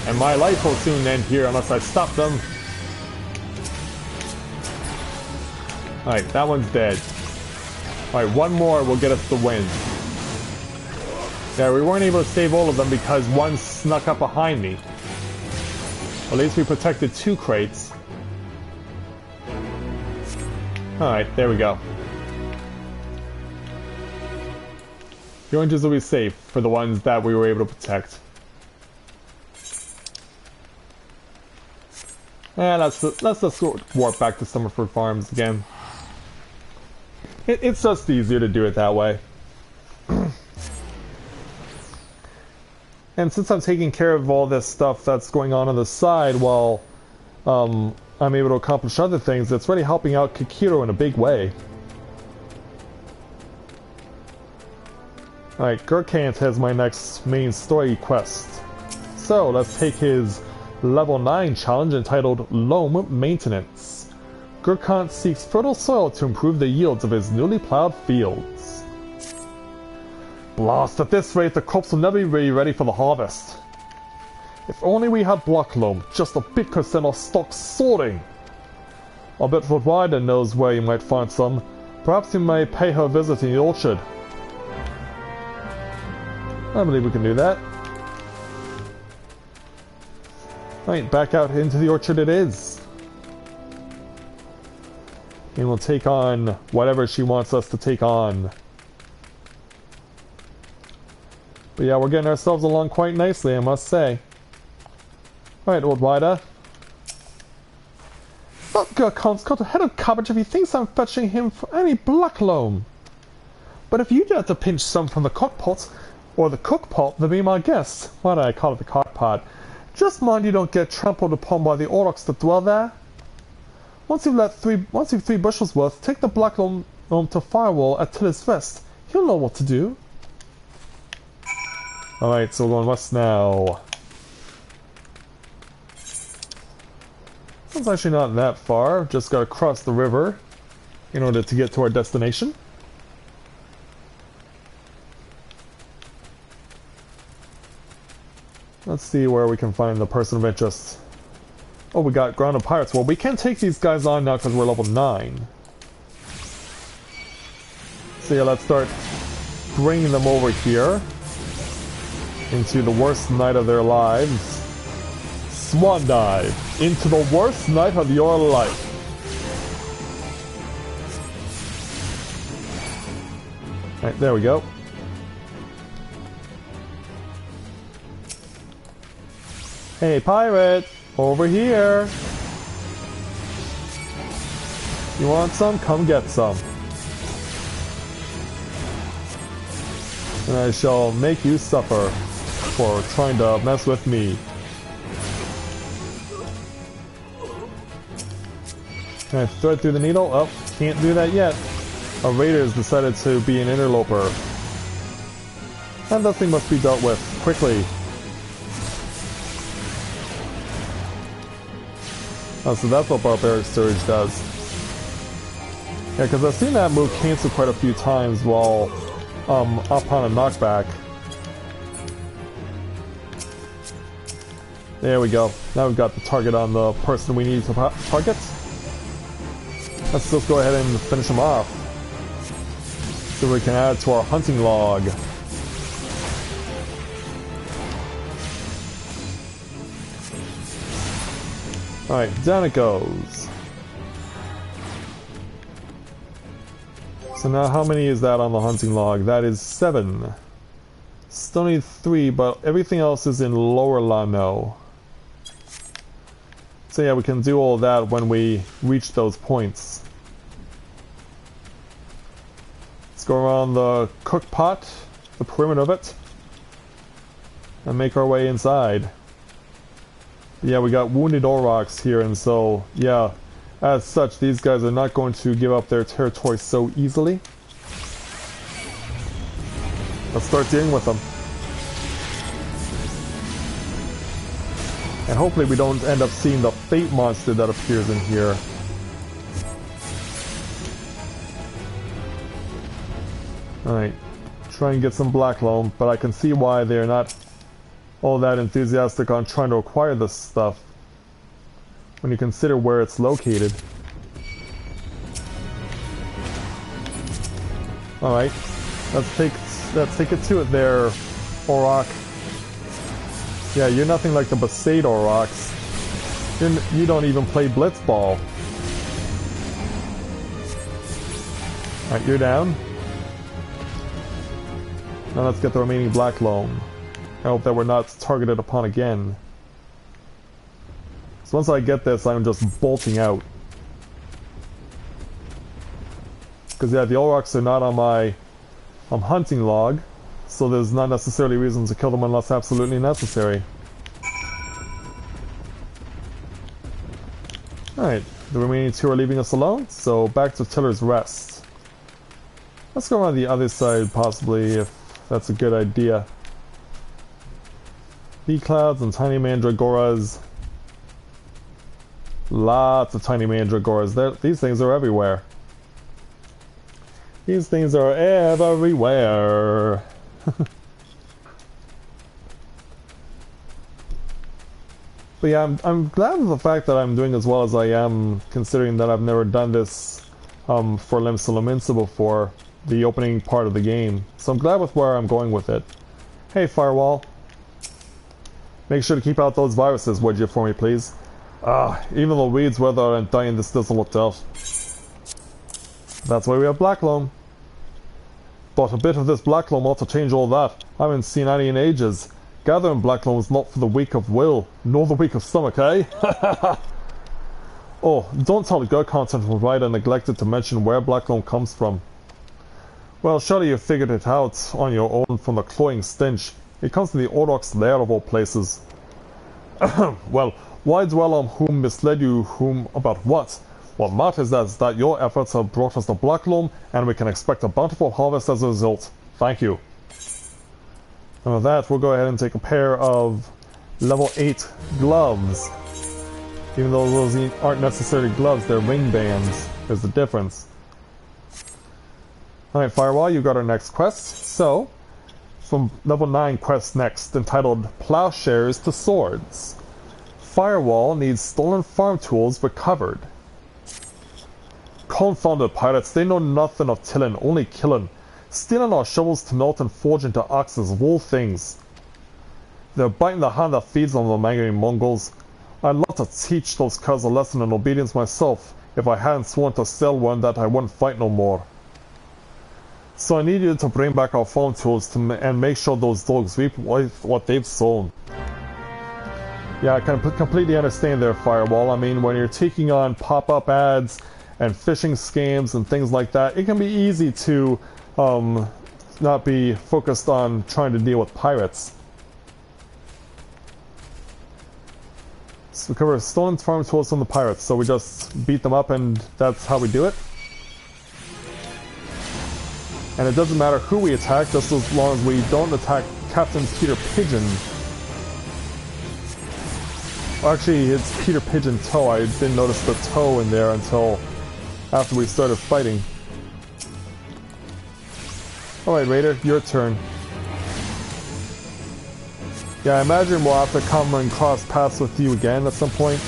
And my life will soon end here unless I stop them. Alright, that one's dead. Alright, one more will get us the win. Yeah, we weren't able to save all of them because one snuck up behind me. At least we protected 2 crates. Alright, there we go. The oranges will be safe for the ones that we were able to protect. And let's just warp back to Summerford Farms again. It's just easier to do it that way. And since I'm taking care of all this stuff that's going on the side while I'm able to accomplish other things, it's really helping out Kikiro in a big way. Alright, Gurkhant has my next main story quest. So, let's take his level 9 challenge entitled Loam Maintenance. Gurkhant seeks fertile soil to improve the yields of his newly plowed fields. Blast, at this rate the crops will never be ready for the harvest. If only we had black loam, just a bit could send our stocks soaring. I'll bet Rodwida knows where you might find some. Perhaps you may pay her a visit in the orchard. I believe we can do that. Right, back out into the orchard it is. And we'll take on whatever she wants us to take on. But yeah, we're getting ourselves along quite nicely, I must say. Alright, old Wida. That Gurkhant's got a head of cabbage if he thinks I'm fetching him for any black loam. But if you dare to pinch some from the cockpot, or the cookpot, then be my guest. Why did I call it the cockpot? Just mind you don't get trampled upon by the orcs that dwell there. Once you've 3 bushels worth, take the black loam to Firewall at Tiller's Rest. He'll know what to do. Alright, so we're going west now. It's actually not that far, just gotta cross the river in order to get to our destination. Let's see where we can find the person of interest. Oh, we got Grounded Pirates. Well, we can't take these guys on now because we're level 9. So yeah, let's start bringing them over here into the worst night of their lives. Swan dive into the worst night of your life. Right, there we go. Hey, pirate, over here. You want some? Come get some. And I shall make you suffer for trying to mess with me. Can I thread through the needle? Oh, can't do that yet. A raider has decided to be an interloper. And that thing must be dealt with quickly. Oh, so that's what Barbaric Surge does. Yeah, because I've seen that move cancel quite a few times while up on a knockback. There we go. Now we've got the target on the person we need to target. Let's just go ahead and finish him off. So we can add it to our hunting log. Alright, down it goes. So now how many is that on the hunting log? That is 7. Still need 3, but everything else is in lower Lano. So yeah, we can do all that when we reach those points. Let's go around the cook pot, the perimeter of it, and make our way inside. Yeah, we got wounded Aurochs here, and so, yeah, as such, these guys are not going to give up their territory so easily. Let's start dealing with them. And hopefully we don't end up seeing the Fate monster that appears in here. Alright, try and get some Black Loam, but I can see why they're not all that enthusiastic on trying to acquire this stuff when you consider where it's located. Alright, let's take it to it there, Auroch. Yeah, you're nothing like the Besaid Aurochs. You don't even play Blitzball. Alright, you're down. Now let's get the remaining Black Loam. I hope that we're not targeted upon again. So once I get this, I'm just bolting out. Because yeah, the Aurochs are not on my hunting log, so there's not necessarily reason to kill them unless absolutely necessary. Alright, the remaining 2 are leaving us alone, so back to Tiller's Rest. Let's go around the other side, possibly, if that's a good idea. Bee clouds and tiny mandragoras. Lots of tiny mandragoras. These things are everywhere. These things are everywhere. But yeah, I'm glad of the fact that I'm doing as well as I am, considering that I've never done this for Limsa Lominsa before, the opening part of the game. So I'm glad with where I'm going with it. Hey, Firewall. Make sure to keep out those viruses, would you, for me, please? Even the weeds whether aren't dying, this doesn't look tough. That's why we have Black Loam. But a bit of this Black Loam ought to change all that. I haven't seen any in ages. Gathering Black Loam is not for the weak of will, nor the weak of stomach, eh? Oh, don't tell the good content provider I neglected to mention where Black Loam comes from. Well, surely you figured it out on your own from the cloying stench. It comes from the Auroch's lair of all places. Well, why dwell on whom misled you, whom about what? What matters is that your efforts have brought us the Black Loam, and we can expect a bountiful harvest as a result. Thank you. And with that, we'll go ahead and take a pair of level 8 gloves. Even though those aren't necessarily gloves, they're ring bands. There's the difference. Alright, Firewall, you got our next quest. So, from level 9 quest next, entitled Plowshares to Swords. Firewall needs stolen farm tools recovered. Confounded pirates, they know nothing of tilling, only killing. Stealing our shovels to melt and forge into axes of all things. They're biting the hand that feeds on them, angry Mongols. I'd love to teach those curs a lesson in obedience myself, if I hadn't sworn to Selwyn that I wouldn't fight no more. So I need you to bring back our farm tools and make sure those dogs reap what they've sown. Yeah, I can completely understand there, Firewall. I mean, when you're taking on pop-up ads and phishing scams and things like that, it can be easy to not be focused on trying to deal with pirates. So we cover stolen farm tools from the pirates, so we just beat them up and that's how we do it. And it doesn't matter who we attack, just as long as we don't attack Captain Peter Pigeon. Actually, it's Peter Pigeon Toe. I didn't notice the toe in there until after we started fighting. Alright, Raider, your turn. Yeah, I imagine we'll have to come and cross paths with you again at some point.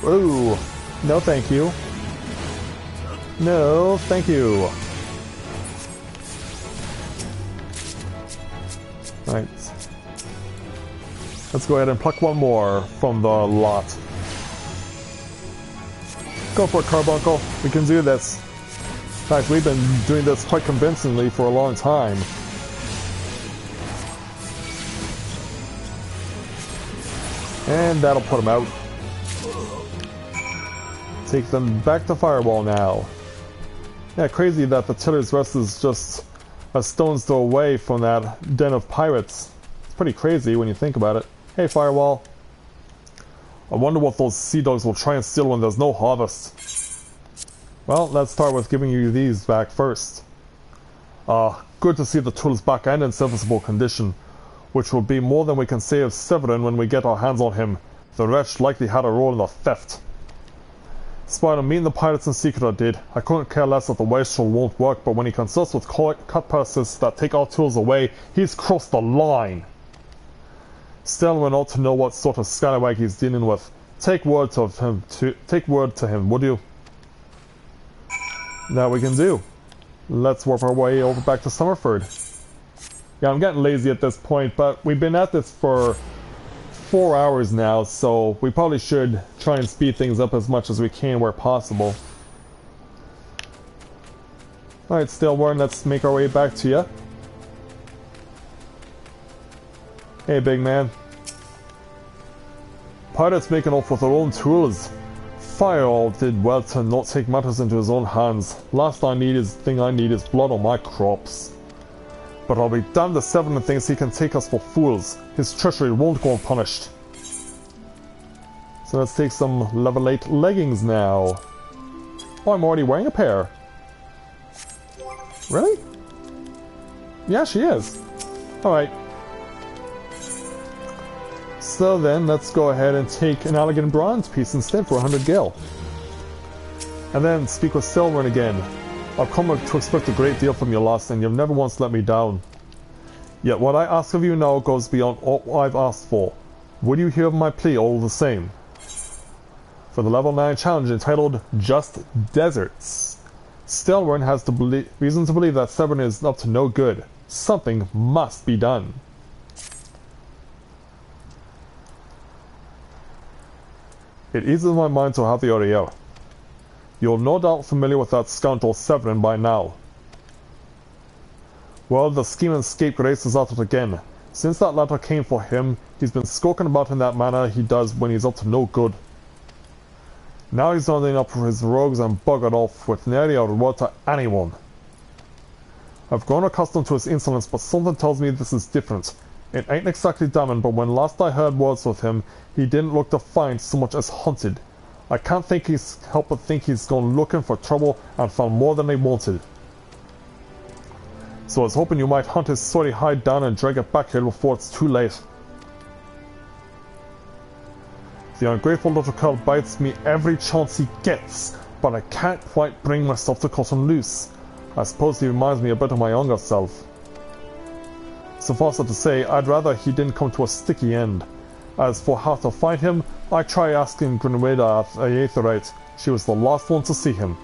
Ooh, no thank you. No, thank you. Right. Let's go ahead and pluck one more from the lot. Go for it, Carbuncle. We can do this. In fact, we've been doing this quite convincingly for a long time. And that'll put them out. Take them back to Firewall now. Yeah, crazy that the Tiller's Rest is just a stone's throw away from that den of pirates. It's pretty crazy when you think about it. Hey, Firewall. I wonder what those sea dogs will try and steal when there's no harvest. Well, let's start with giving you these back first. Good to see the tools back and in serviceable condition, which will be more than we can say of Severin when we get our hands on him. The wretch likely had a role in the theft. Despite him meeting the pirates in secret I did, I couldn't care less that the wastrel won't work, but when he consults with cut purses that take our tools away, he's crossed the line. Still, ought to know what sort of scallywag he's dealing with. Take word to him, would you? That we can do. Let's warp our way over back to Summerford. Yeah, I'm getting lazy at this point, but we've been at this for 4 hours now, so we probably should try and speed things up as much as we can where possible. Alright, Stillborn, let's make our way back to you. Hey, big man. Pirates making off with their own tools. Firewall did well to not take matters into his own hands. Last thing I need is blood on my crops. But I'll be damned if Severin thinks he can take us for fools. His treachery won't go unpunished. So let's take some level 8 leggings now. Oh, I'm already wearing a pair. Really? Yeah, she is. Alright. So then, let's go ahead and take an elegant bronze piece instead for 100 gil. And then speak with Selwyn again. I've come to expect a great deal from you, Lost, and you've never once let me down. Yet what I ask of you now goes beyond all I've asked for. Would you hear my plea all the same? For the level 9 challenge entitled Just Deserts. Selwyn has reason to believe that Severin is up to no good. Something must be done. It eases my mind to have the Oriel. You're no doubt familiar with that scoundrel Severin by now. Well, the scheming scapegrace is at it again. Since that letter came for him, he's been skulking about in that manner he does when he's up to no good. Now he's rounding up his rogues and buggered off with nearly a reward to anyone. I've grown accustomed to his insolence, but something tells me this is different. It ain't exactly damning, but when last I heard words with him, he didn't look defiant so much as hunted. I can't help but think he's gone looking for trouble and found more than he wanted. So I was hoping you might hunt his sooty hide down and drag it back here before it's too late. The ungrateful little cur bites me every chance he gets, but I can't quite bring myself to cut him loose. I suppose he reminds me a bit of my younger self. Suffice it to say, I'd rather he didn't come to a sticky end. As for how to find him, I try asking Grenada at the Aetherite. She was the last one to see him.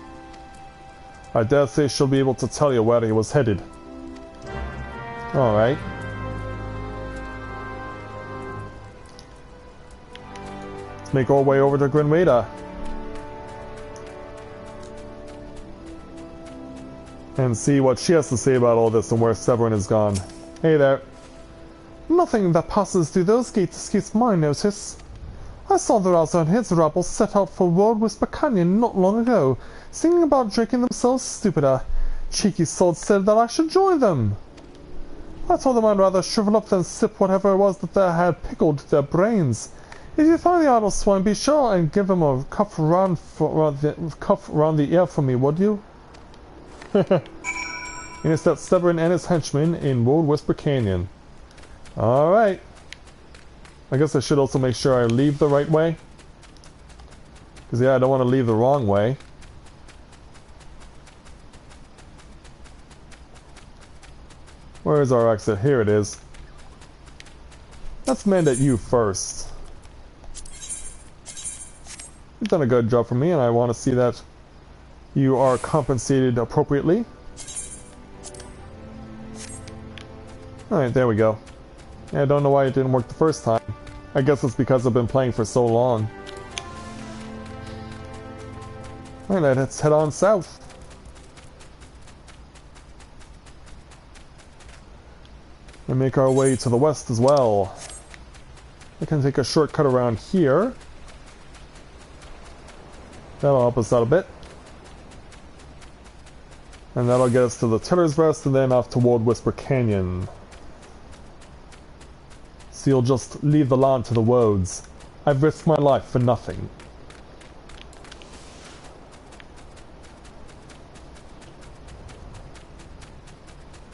I dare say she'll be able to tell you where he was headed. Alright. Let's make our way over to Grenada. And see what she has to say about all this and where Severin is gone. Hey there. Nothing that passes through those gates escapes my notice. I saw the Rouser and his rabble set out for World Whisper Canyon not long ago, singing about drinking themselves stupider. Cheeky sods said that I should join them. I told them I'd rather shrivel up than sip whatever it was that they had pickled their brains. If you find the idle swine, be sure and give him a cuff round the ear for me, would you? Intercept Severin and his henchmen in World Whisper Canyon. Alright. I guess I should also make sure I leave the right way. Because yeah, I don't want to leave the wrong way. Where is our exit? Here it is. Let's mend at you first. You've done a good job for me, and I want to see that you are compensated appropriately. Alright, there we go. Yeah, I don't know why it didn't work the first time. I guess it's because I've been playing for so long. Alright, let's head on south. And make our way to the west as well. I can take a shortcut around here. That'll help us out a bit. And that'll get us to the Tiller's Rest and then off toward Whisper Canyon. So you'll just leave the land to the woads. I've risked my life for nothing.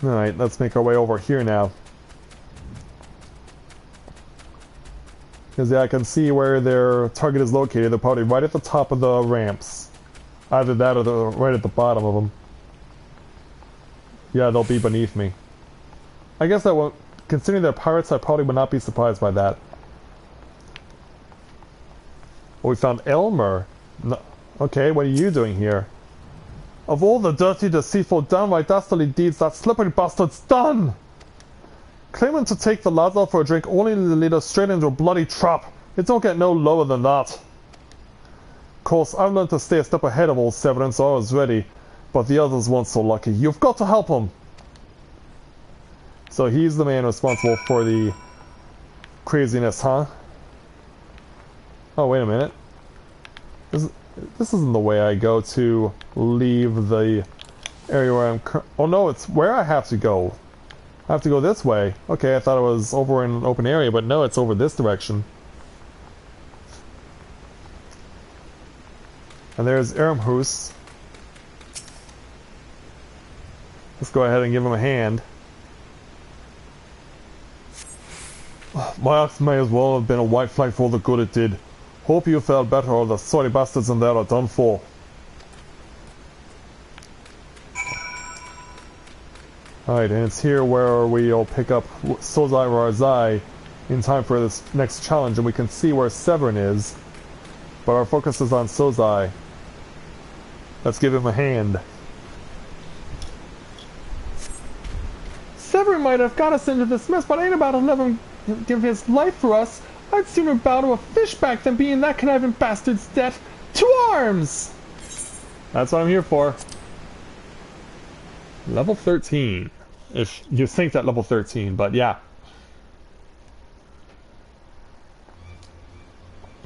Alright, let's make our way over here now. Because yeah, I can see where their target is located. They're probably right at the top of the ramps. Either that or they're right at the bottom of them. Yeah, they'll be beneath me. I guess I won't. Considering they're pirates, I probably would not be surprised by that. Oh, we found Elmer. No. Okay, what are you doing here? Of all the dirty, deceitful, downright dastardly deeds that slippery bastard's done! Claiming to take the lads out for a drink only to lead us straight into a bloody trap. It don't get no lower than that. Of course, I've learned to stay a step ahead of old Severin, so I was ready. But the others weren't so lucky. You've got to help him! So he's the man responsible for the craziness, huh? Oh, wait a minute. This isn't the way I go to leave the area where I'm oh no, it's where I have to go. I have to go this way. Okay, I thought it was over in an open area, but no, it's over this direction. And there's Ermhus. Let's go ahead and give him a hand. My axe may as well have been a white flag for all the good it did. Hope you felt better, or the sorry bastards in there are done for. Alright, and it's here where we'll pick up Sozai Rarzai in time for this next challenge, and we can see where Severin is. But our focus is on Sozai. Let's give him a hand. Severin might have got us into this mess, but I ain't about to let him give his life for us. I'd sooner bow to a fishback than be in that conniving bastard's debt. To arms! That's what I'm here for. Level 13. If you think that level 13, but yeah.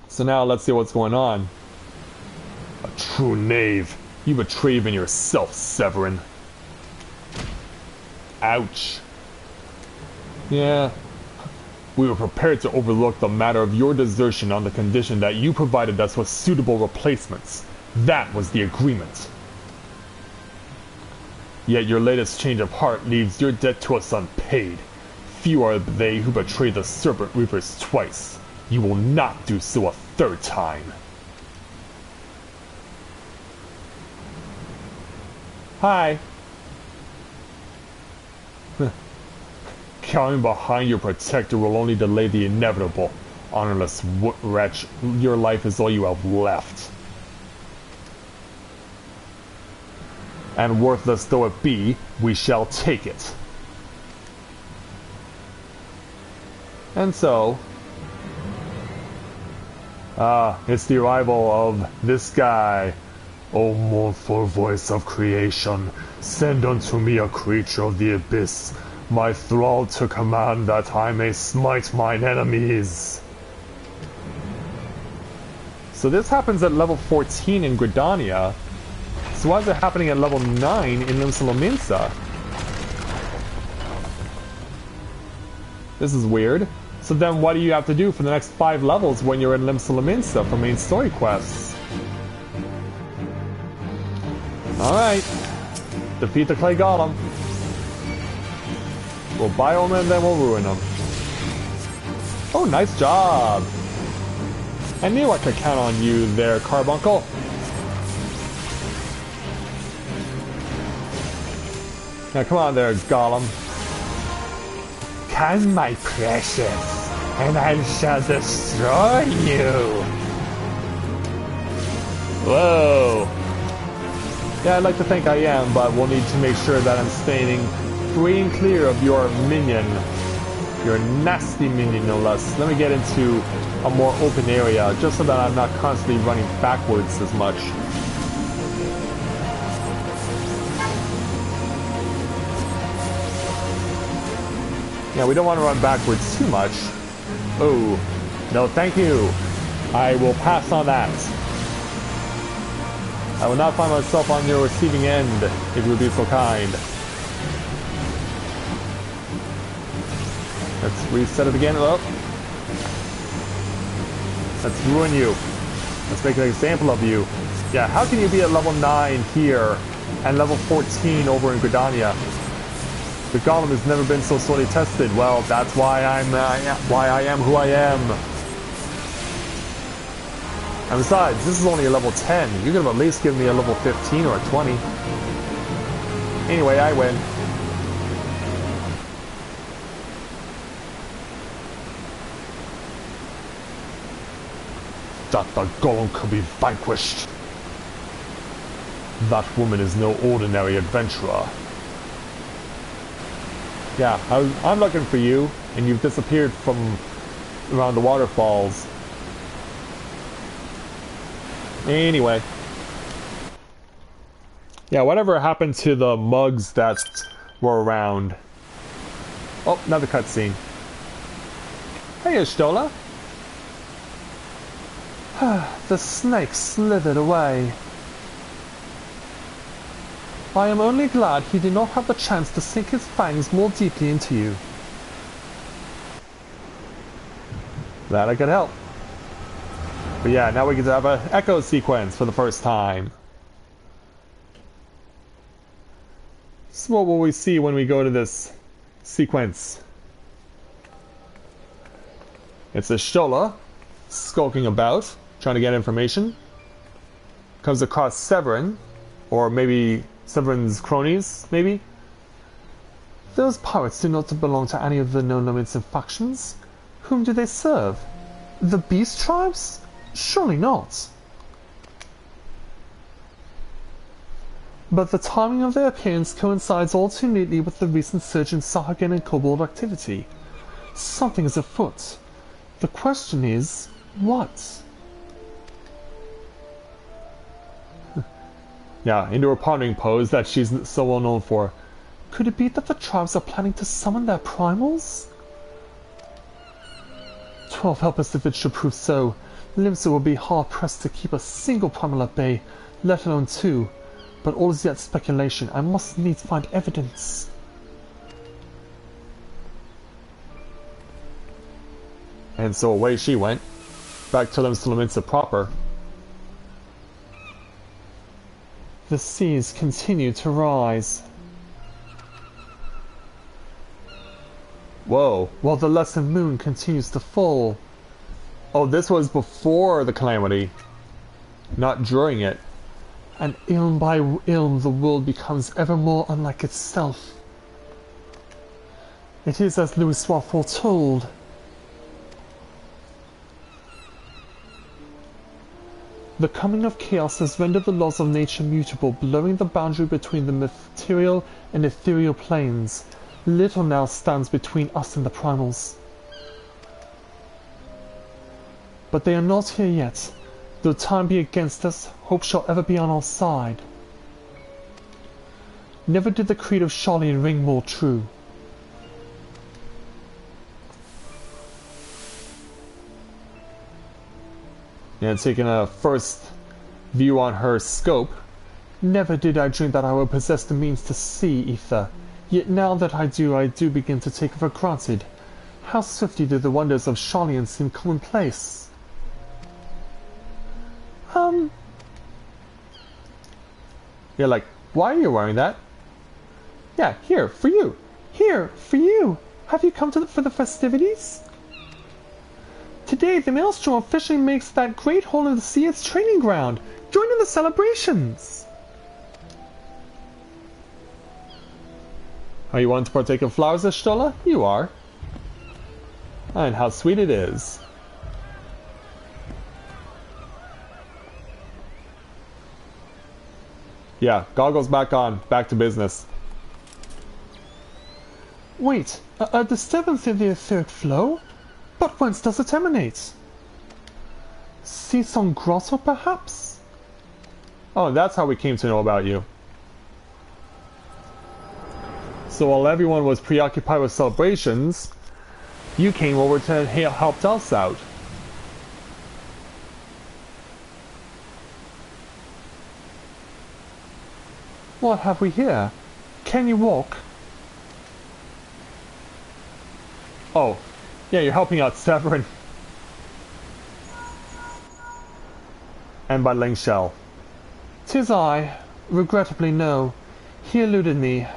So now let's see what's going on. A true knave. You betray even yourself, Severin. Ouch. Yeah. We were prepared to overlook the matter of your desertion on the condition that you provided us with suitable replacements. That was the agreement. Yet your latest change of heart leaves your debt to us unpaid. Few are they who betray the Serpent Reapers twice. You will not do so a third time. Hi. Counting behind your protector will only delay the inevitable. Honorless wretch, your life is all you have left. And worthless though it be, we shall take it. And so... it's the arrival of this guy. O mournful voice of creation, send unto me a creature of the abyss, my thrall to command that I may smite mine enemies. So this happens at level 14 in Gridania. So why is it happening at level 9 in Lominsa? This is weird. So then what do you have to do for the next 5 levels when you're in Lominsa for main story quests? Alright. Defeat the clay golem. We'll buy them and then we'll ruin them. Oh, nice job! I knew I could count on you there, Carbuncle. Now come on there, Golem. Come, my precious, and I shall destroy you. Whoa. Yeah, I'd like to think I am, but we'll need to make sure that I'm staying free and clear of your minion. Your nasty minion, no less. Let me get into a more open area, just so that I'm not constantly running backwards as much. Yeah, we don't want to run backwards too much. Oh, no thank you. I will pass on that. I will not find myself on your receiving end, if you would be so kind. Let's reset it again. Oh. Let's ruin you. Let's make an example of you. Yeah, how can you be at level 9 here and level 14 over in Gridania? The golem has never been so sorely tested. Well, that's why I am who I am. And besides, this is only a level 10. You could have at least given me a level 15 or a 20. Anyway, I win. That the golem could be vanquished. That woman is no ordinary adventurer. Yeah, I'm looking for you, and you've disappeared from around the waterfalls. Anyway. Yeah, whatever happened to the mugs that were around? Oh, another cutscene. Hey, Ashtola. The snake slithered away. I am only glad he did not have the chance to sink his fangs more deeply into you. Glad I could help. But yeah, now we get to have an echo sequence for the first time. So what will we see when we go to this sequence? It's a Shola skulking about, trying to get information. Comes across Severin, or maybe Severin's cronies, maybe? Those pirates do not belong to any of the known Lominsa factions. Whom do they serve? The Beast Tribes? Surely not. But the timing of their appearance coincides all too neatly with the recent surge in Sahagin and Kobold activity. Something is afoot. The question is, what? Yeah, into her pondering pose that she's so well known for. Could it be that the tribes are planning to summon their primals? 12 help us if it should prove so. Limsa will be hard-pressed to keep a single primal at bay, let alone 2. But all is yet speculation. I must needs find evidence. And so away she went. Back to Lominsa proper. The seas continue to rise. Whoa. While the lesser moon continues to fall. Oh, this was before the calamity. Not during it. And ilm by ilm the world becomes ever more unlike itself. It is as Louisoix foretold. The coming of chaos has rendered the laws of nature mutable, blurring the boundary between the material and ethereal planes. Little now stands between us and the primals. But they are not here yet. Though time be against us, hope shall ever be on our side. Never did the creed of Charlian ring more true. And taking a first view on her scope. Never did I dream that I would possess the means to see ether. Yet now that I do begin to take it for granted. How swiftly do the wonders of Charlian seem commonplace. You're like, why are you wearing that? Yeah, here, for you. Here, for you. Have you come for the festivities? Today, the Maelstrom officially makes that great hole in the sea its training ground. Join in the celebrations. Are you wanting to partake in flowers, Stola? You are. And how sweet it is. Yeah, goggles back on. Back to business. Wait, a disturbance in the etheric flow? But whence does it emanate? See some grotto, perhaps? Oh, that's how we came to know about you. So while everyone was preoccupied with celebrations, you came over to help us out. What have we here? Can you walk? Oh, yeah, you're helping out Severin. And by Ling Shell. 'Tis I. Regrettably, no. He eluded me.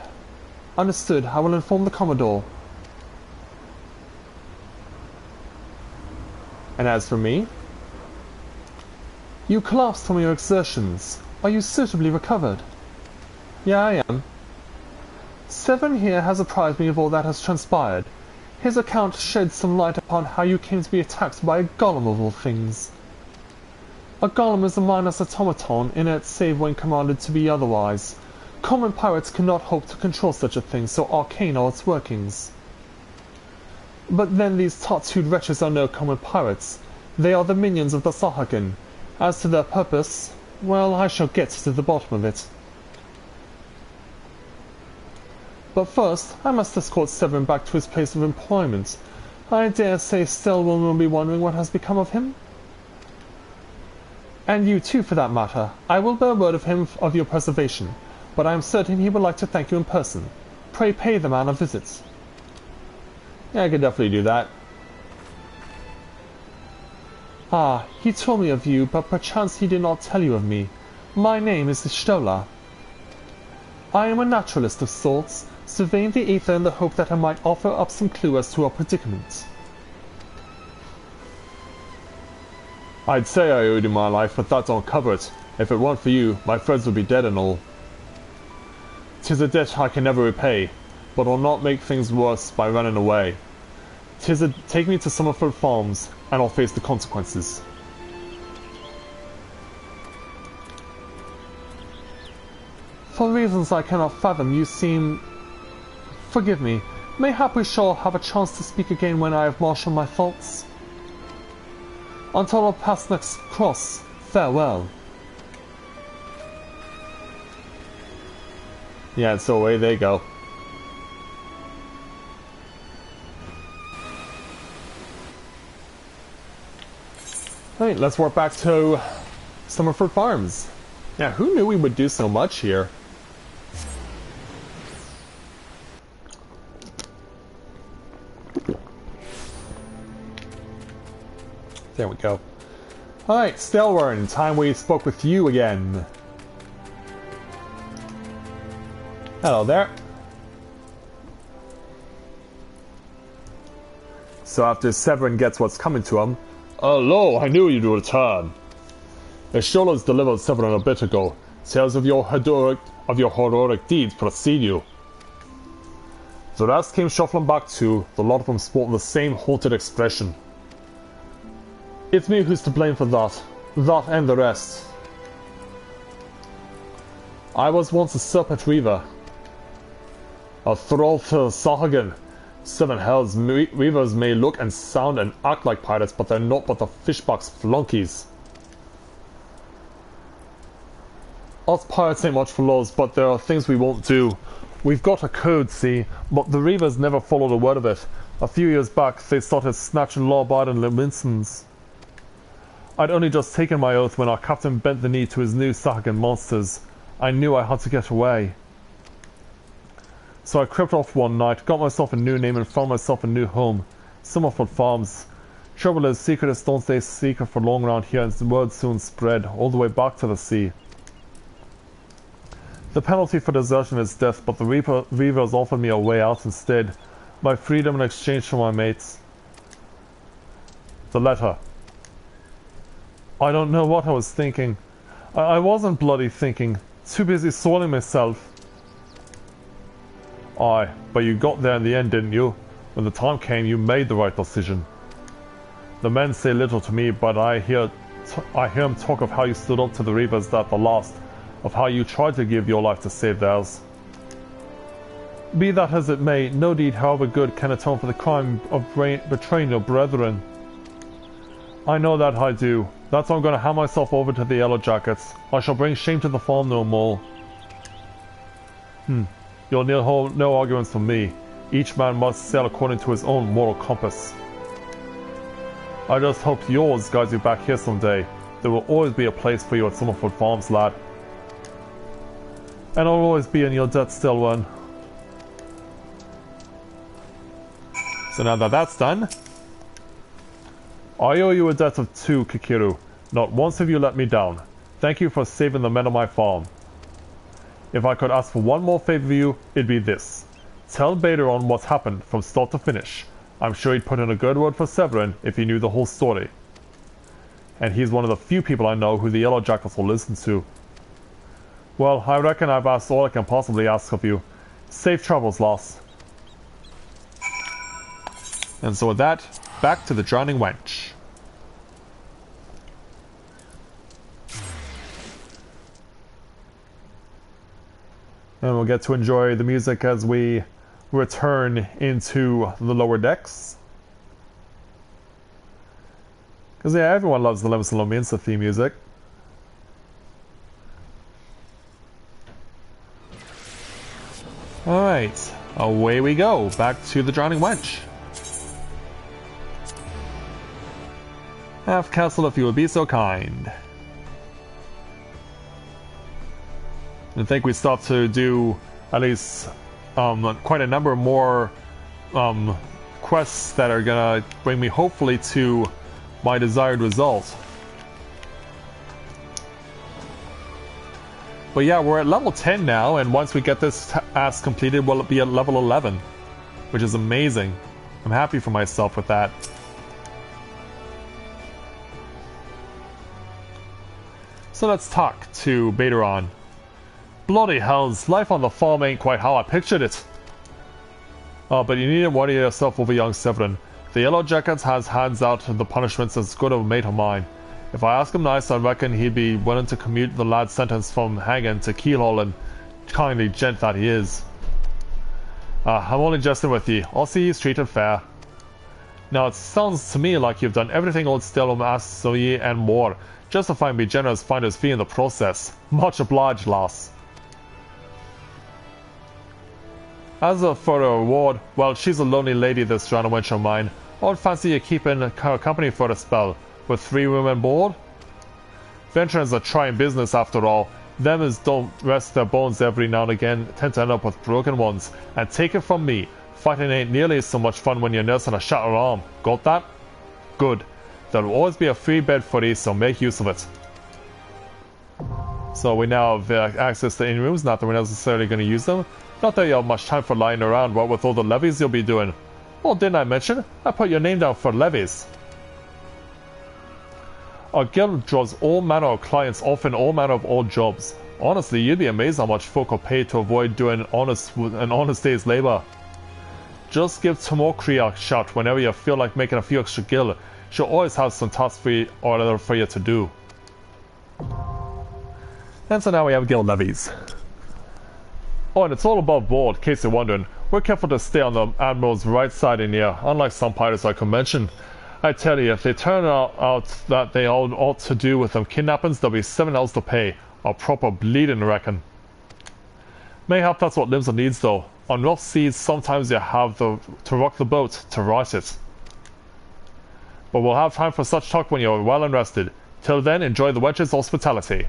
Understood. I will inform the Commodore. And as for me? You collapsed from your exertions. Are you suitably recovered? Yeah, I am. Severin here has apprised me of all that has transpired. His account sheds some light upon how you came to be attacked by a golem of all things. A golem is a mindless automaton, inert save when commanded to be otherwise. Common pirates cannot hope to control such a thing, so arcane are its workings. But then these tattooed wretches are no common pirates. They are the minions of the Sahagan. As to their purpose, well, I shall get to the bottom of it. But first, I must escort Severin back to his place of employment. I dare say Stelwyn will be wondering what has become of him. And you too, for that matter. I will bear word of him of your preservation, but I am certain he would like to thank you in person. Pray pay the man a visit. Yeah, I could definitely do that. Ah, he told me of you, but perchance he did not tell you of me. My name is Stola. I am a naturalist of sorts, surveying the ether in the hope that I might offer up some clue as to our predicament. I'd say I owed you my life, but that don't cover it. If it weren't for you, my friends would be dead and all. 'Tis a debt I can never repay, but will not make things worse by running away. Take me to Summerford Farms, and I'll face the consequences. For reasons I cannot fathom, you seem... Forgive me. Mayhap we shall have a chance to speak again when I have marshalled my thoughts. Until our paths next cross, farewell. Yeah, and so away they go. Alright, let's walk back to Summerford Farms. Yeah, who knew we would do so much here? There we go. Alright, Stelwern, time we spoke with you again. Hello there. So after Severin gets what's coming to him, "Hello, I knew you'd return. Ishola's delivered Severin a bit ago. Tales of your heroic deeds precede you." The rest came shuffling back too, the lot of them sporting the same haunted expression. "It's me who's to blame for that. That and the rest. I was once a serpent weaver. A thrall to Sahagan. Seven hells, weavers may look and sound and act like pirates, but they're not but the fishbox flunkies. Us pirates ain't much for laws, but there are things we won't do. We've got a code, see, but the reavers never followed a word of it. A few years back, they started snatching law-abiding Lominsans. I'd only just taken my oath when our captain bent the knee to his new Sahagan monsters. I knew I had to get away. So I crept off one night, got myself a new name and found myself a new home. Summerford Farms. Trouble is, secrets don't stay secret for long around here, and the word soon spread, all the way back to the sea. The penalty for desertion is death, but the Reavers offered me a way out instead. My freedom in exchange for my mates. The letter. I don't know what I was thinking. I wasn't bloody thinking. Too busy soiling myself. Aye, but you got there in the end, didn't you? When the time came, you made the right decision. The men say little to me, but I hear them talk of how you stood up to the Reavers at the last, of how you tried to give your life to save theirs. Be that as it may, no deed, however good, can atone for the crime of betraying your brethren. I know that I do. That's why I'm going to hand myself over to the Yellow Jackets. I shall bring shame to the farm no more. You'll need no arguments from me. Each man must sail according to his own moral compass. I just hope yours guides you back here someday. There will always be a place for you at Summerford Farms, lad. And I'll always be in your debt still, one. So now that that's done, I owe you a debt of 2, Kikiru. Not once have you let me down. Thank you for saving the men on my farm. If I could ask for one more favor of you, it'd be this. Tell Baderon what's happened from start to finish. I'm sure he'd put in a good word for Severin if he knew the whole story. And he's one of the few people I know who the Yellow Jackals will listen to. Well, I reckon I've asked all I can possibly ask of you. Safe travels, lass. And so with that, back to the Drowning Wench. And we'll get to enjoy the music as we return into the lower decks. Because yeah, everyone loves the Limsa Lominsa theme music. Alright, away we go, back to the Drowning Wench. Half castle if you would be so kind. I think we still have to do at least quite a number more quests that are gonna bring me hopefully to my desired result. But yeah, we're at level 10 now, and once we get this task completed, we'll be at level 11, which is amazing. I'm happy for myself with that. So let's talk to Baderon. Bloody hells, life on the farm ain't quite how I pictured it. Oh, but you needn't worry yourself over young Severin. The Yellow Jackets has hands out the punishments as good a mate of mine. If I ask him nice, I reckon he'd be willing to commute the lad's sentence from hanging to keelhaul, and kindly gent that he is. I'm only jesting with ye. I'll see he's treated fair. Now it sounds to me like you've done everything old Stelom asks of ye and more. Justifying me generous finder's fee in the process. Much obliged, lass. As for a reward, well, she's a lonely lady, this drowning wench of mine. I'd fancy you keeping her company for a spell, with 3 women aboard. Venturing's a trying business after all. Them as don't rest their bones every now and again tend to end up with broken ones. And take it from me, fighting ain't nearly so much fun when you're nursing a shattered arm. Got that? Good. There'll always be a free bed footy, so make use of it. So we now have access to in-rooms, not that we're necessarily going to use them. Not that you have much time for lying around, what with all the levies you'll be doing. Well, didn't I mention? I put your name down for levies. Our guild draws all manner of clients, often all manner of odd jobs. Honestly, you'd be amazed how much folk will pay to avoid doing an honest day's labor. Just give Tomokri a shout whenever you feel like making a few extra gil. She'll always have some tasks for you to do. And so now we have guild levies. Oh, and it's all above board, in case you're wondering. We're careful to stay on the Admiral's right side in here, unlike some pirates I could mention. I tell you, if they turn out that they all ought to do with them kidnappings, there'll be 7 L's to pay. A proper bleeding reckon. Mayhap that's what Limsa needs though. On rough seas, sometimes you have to rock the boat to right it. But we'll have time for such talk when you're well and rested. Till then, enjoy the wench's hospitality.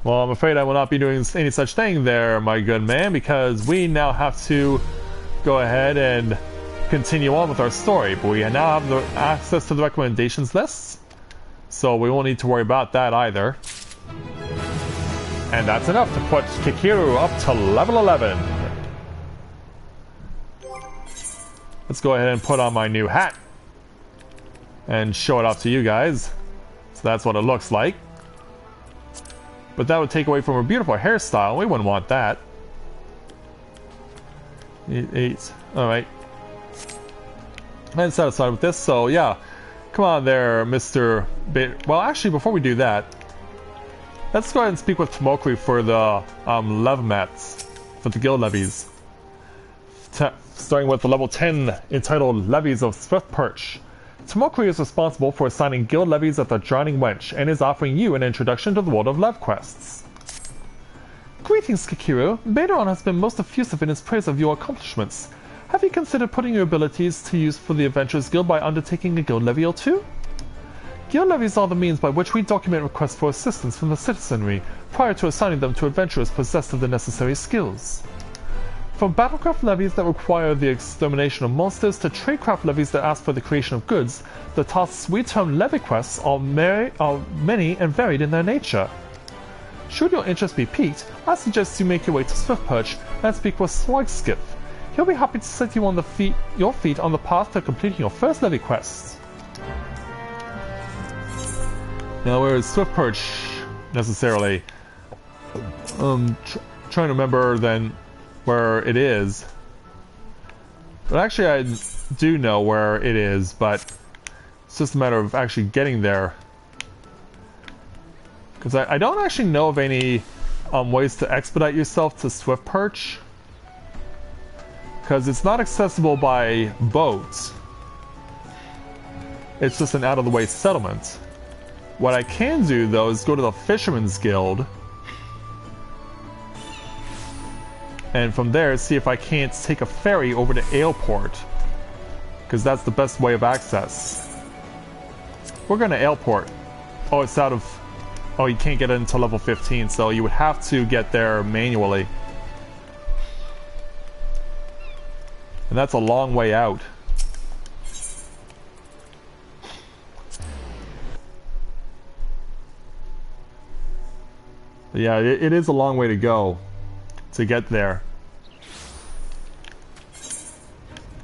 Well, I'm afraid I will not be doing any such thing there, my good man, because we now have to go ahead and continue on with our story. But we now have the access to the recommendations lists, so we won't need to worry about that either. And that's enough to put Kikiru up to level 11. Let's go ahead and put on my new hat and show it off to you guys. So that's what it looks like. But that would take away from her beautiful hairstyle. We wouldn't want that. 8. Alright. I'm satisfied with this, so yeah. Come on there, Mr. Well, actually, before we do that, let's go ahead and speak with Tomokri for the lev mats, for the guild levies. Starting with the level 10, entitled Levies of Swift Perch. Tomokri is responsible for assigning guild levies at the Drowning Wench, and is offering you an introduction to the world of lev quests. Greetings, Kikiru. Beideron has been most effusive in his praise of your accomplishments. Have you considered putting your abilities to use for the Adventurers Guild by undertaking a guild levy or two? Guild levies are the means by which we document requests for assistance from the citizenry, prior to assigning them to adventurers possessed of the necessary skills. From battlecraft levies that require the extermination of monsters to tradecraft levies that ask for the creation of goods, the tasks we term levy quests are many and varied in their nature. Should your interest be piqued, I suggest you make your way to Swiftperch and speak with Swagskiff. He'll be happy to set you on your feet on the path to completing your first levy quest. Now, where is Swiftperch necessarily? Trying to remember then where it is. But actually, I do know where it is, but it's just a matter of actually getting there. Because I don't actually know of any ways to expedite yourself to Swiftperch. Because it's not accessible by boat. It's just an out-of-the-way settlement. What I can do, though, is go to the Fisherman's Guild. And from there, see if I can't take a ferry over to Aleport. Because that's the best way of access. We're going to Aleport. Oh, it's out of... Oh, you can't get it until level 15, so you would have to get there manually. And that's a long way out. But yeah, it is a long way to go to get there.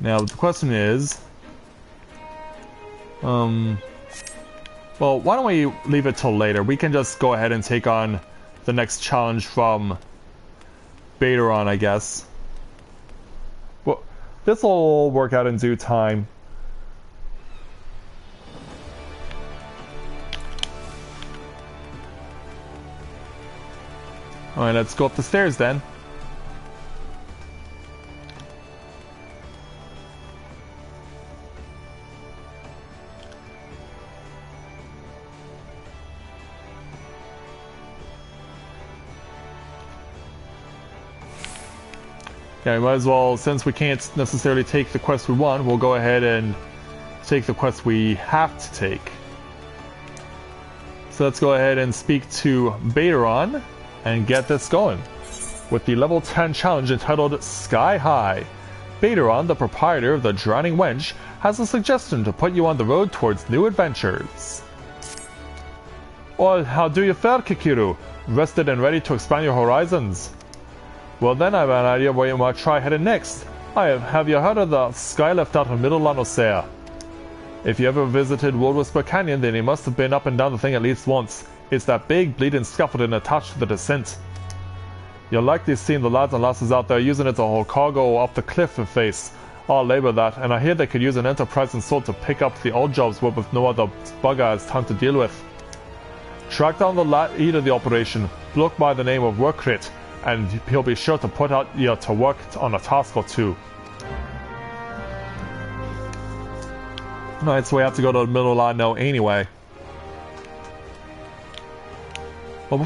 Now the question is, well, why don't we leave it till later? We can just go ahead and take on the next challenge from Beideron, I guess. Well, this will work out in due time. Alright, let's go up the stairs then. Yeah, we might as well, since we can't necessarily take the quest we want, we'll go ahead and take the quest we have to take. So let's go ahead and speak to Beideron and get this going with the level 10 challenge entitled Sky High. Phaedron, the proprietor of the Drowning Wench, has a suggestion to put you on the road towards new adventures. Well, how do you fare, Kikiru? Rested and ready to expand your horizons? Well then, I have an idea where you might try heading next. Have you heard of the sky left out of Middle Lanosea? If you ever visited Wood Whisper Canyon, then you must have been up and down the thing at least once. It's that big, bleeding scaffolding attached to the descent. You'll likely seen the lads and lasses out there using it to haul cargo up the cliff face. All labor that, and I hear they could use an enterprising soul to pick up the odd jobs with no other bugger has time to deal with. Track down the lead of the operation, bloke by the name of Workrit, and he'll be sure to put out you to work on a task or two. Alright, so we have to go to the middle line now anyway. Well,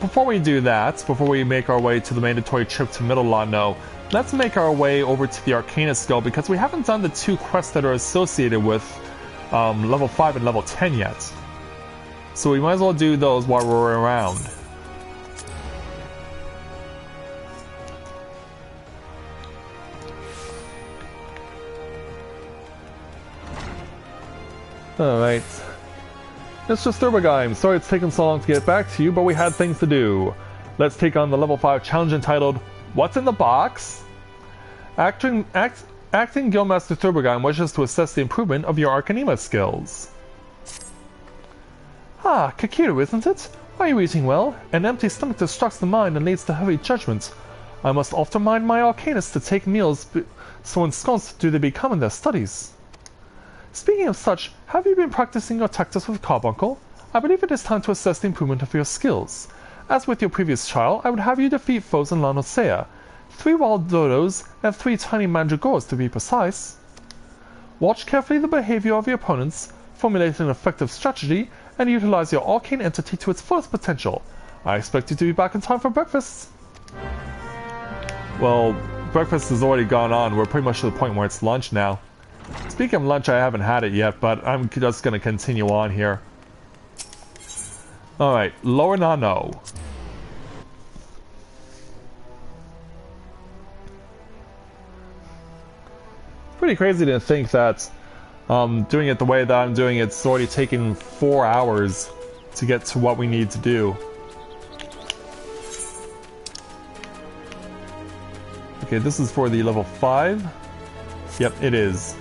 before we do that, before we make our way to the mandatory trip to Middle Lano, let's make our way over to the Arcanist Guild because we haven't done the 2 quests that are associated with level 5 and level 10 yet. So we might as well do those while we're around. Alright. Mr. Sturbergheim, sorry it's taken so long to get back to you, but we had things to do. Let's take on the level 5 challenge entitled, What's in the Box? Acting Guildmaster Sturbergheim wishes to assess the improvement of your Arcanema skills. Ah, Kakiru, isn't it? Are you eating well? An empty stomach distracts the mind and leads to heavy judgment. I must often mind my Arcanists to take meals, so ensconced do they become in their studies. Speaking of such, have you been practicing your tactics with Carbuncle? I believe it is time to assess the improvement of your skills. As with your previous trial, I would have you defeat foes in Lanosea. 3 wild dodos and 3 tiny mandragores to be precise. Watch carefully the behavior of your opponents, formulate an effective strategy, and utilize your arcane entity to its fullest potential. I expect you to be back in time for breakfast. Well, breakfast has already gone on. We're pretty much to the point where it's lunch now. Speaking of lunch, I haven't had it yet, but I'm just going to continue on here. Alright, Lower Nano. Pretty crazy to think that doing it the way that I'm doing it's already taken 4 hours to get to what we need to do. Okay, this is for the level 5. Yep, it is.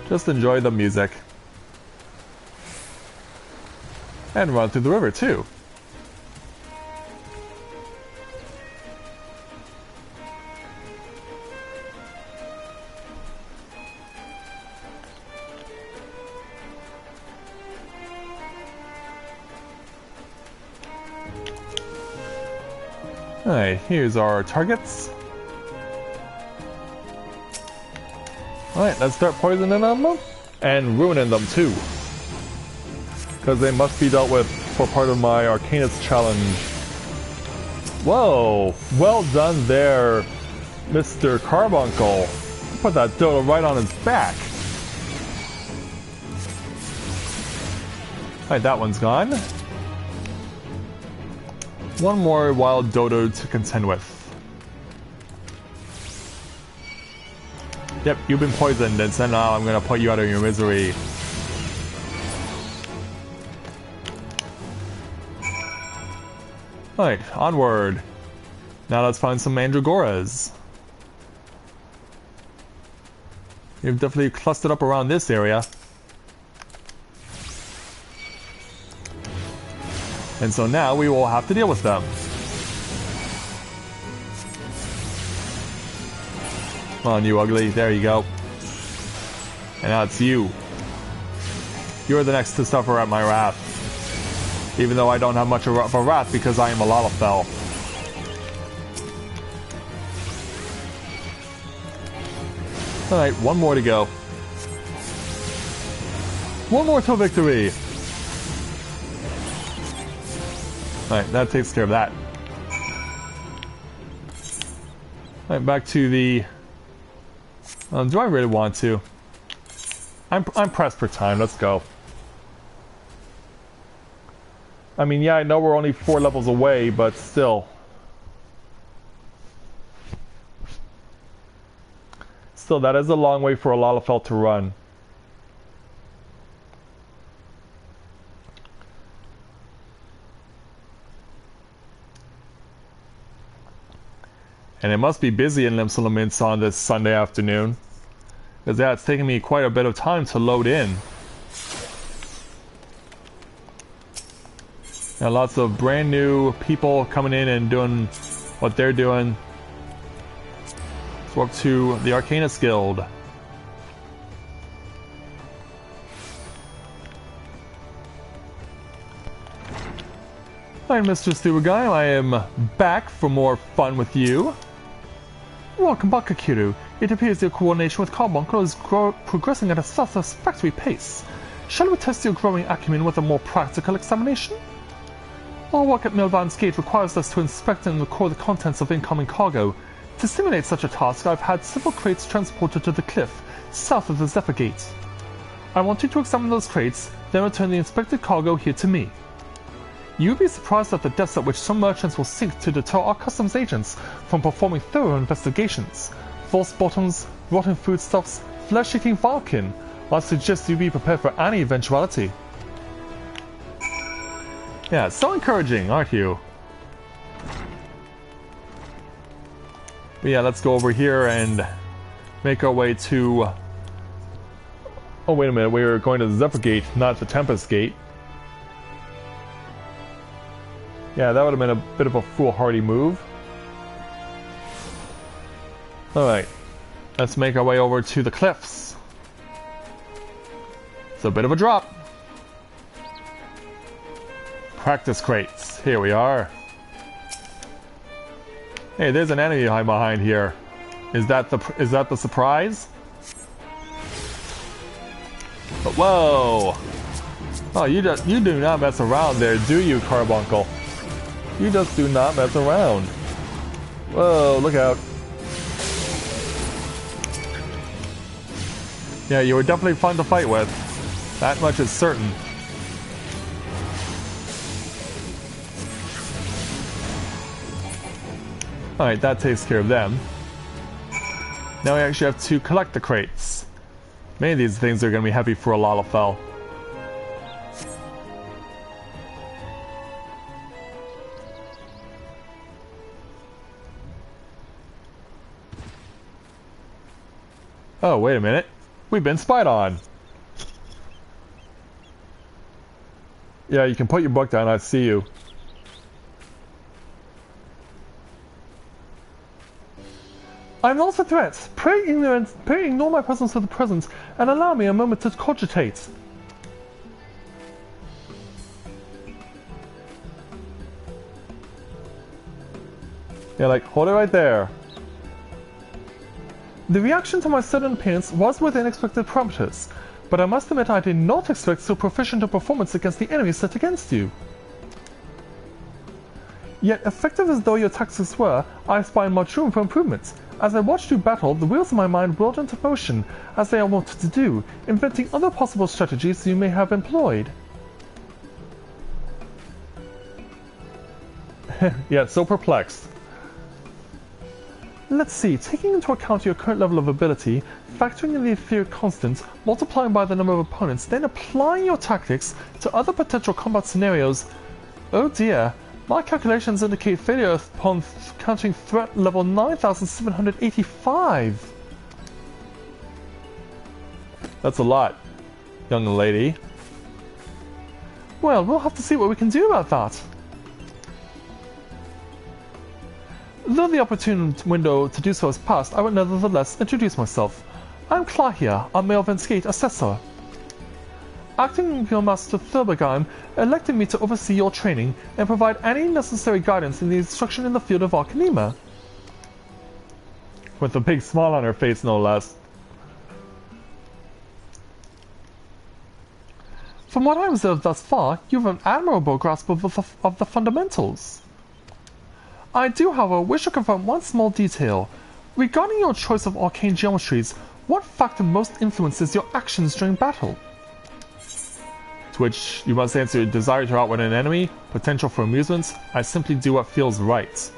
Just enjoy the music. And run through the river, too. Alright, here's our targets. Alright, let's start poisoning them and ruining them too. Because they must be dealt with for part of my Arcanist challenge. Whoa! Well done there, Mr. Carbuncle. Put that dodo right on his back. Alright, that one's gone. One more wild dodo to contend with. Yep, you've been poisoned, and so now I'm gonna put you out of your misery. Alright, onward. Now let's find some mandragoras. You've definitely clustered up around this area. And so now we will have to deal with them. Come on, you ugly. There you go. And now it's you. You're the next to suffer at my wrath. Even though I don't have much of a wrath because I am a Lalafell. Alright, one more to go. One more till victory! Alright, that takes care of that. Alright, back to the... do I really want to? I'm pressed for time, let's go. I mean, yeah, I know we're only 4 levels away, but still. Still, that is a long way for a Lalafell to run. And it must be busy in Limsa Lominsa on this Sunday afternoon. Because yeah, it's taking me quite a bit of time to load in. Now lots of brand new people coming in and doing what they're doing. Let's go up to the Arcanist Guild. Hi, Mr. Stupid Guy. I am back for more fun with you. Welcome back, Akiru. It appears your coordination with Carbuncle is progressing at a satisfactory pace. Shall we test your growing acumen with a more practical examination? Our work at Milvan's Gate requires us to inspect and record the contents of incoming cargo. To simulate such a task, I've had several crates transported to the cliff, south of the Zephyr Gate. I want you to examine those crates, then return the inspected cargo here to me. You'll be surprised at the depths at which some merchants will sink to deter our customs agents from performing thorough investigations. False bottoms, rotten foodstuffs, flesh-eating Valkin. I suggest you be prepared for any eventuality. Yeah, so encouraging, aren't you? But yeah, let's go over here and make our way to... Oh, wait a minute, we were going to the Zephyr Gate, not the Tempest Gate. Yeah, that would have been a bit of a foolhardy move. Alright, let's make our way over to the cliffs. It's a bit of a drop. Practice crates. Here we are. Hey, there's an enemy behind here. Is that the surprise? But whoa! Oh, you do not mess around there, do you, Carbuncle? You just do not mess around. Whoa, look out. Yeah, you were definitely fun to fight with. That much is certain. Alright, that takes care of them. Now we actually have to collect the crates. Many of these things are going to be heavy for a Lalafell. Oh, wait a minute. We've been spied on. Yeah, you can put your book down. I see you. I'm not a threat. Pray ignore my presence for the present and allow me a moment to cogitate. Yeah, like, hold it right there. The reaction to my sudden appearance was within expected parameters, but I must admit I did not expect so proficient a performance against the enemy set against you. Yet, effective as though your tactics were, I spy much room for improvement. As I watched you battle, the wheels of my mind whirled into motion, as they are wont to do, inventing other possible strategies you may have employed. Yeah, so perplexed. Let's see, taking into account your current level of ability, factoring in the etheric constant, multiplying by the number of opponents, then applying your tactics to other potential combat scenarios. Oh dear, my calculations indicate failure upon counting threat level 9785. That's a lot, young lady. Well, we'll have to see what we can do about that. Though the opportune window to do so has passed, I will nevertheless introduce myself. I'm Clahia, a Melvin's Gate assessor. Acting Guildmaster Thurbergheim elected me to oversee your training and provide any necessary guidance in the instruction in the field of Arcanema. With a big smile on her face, no less. From what I've observed thus far, you have an admirable grasp of the fundamentals. I do, however, wish to confirm one small detail. Regarding your choice of arcane geometries, what factor most influences your actions during battle? To which you must answer desire to outwit an enemy, potential for amusement. I simply do what feels right.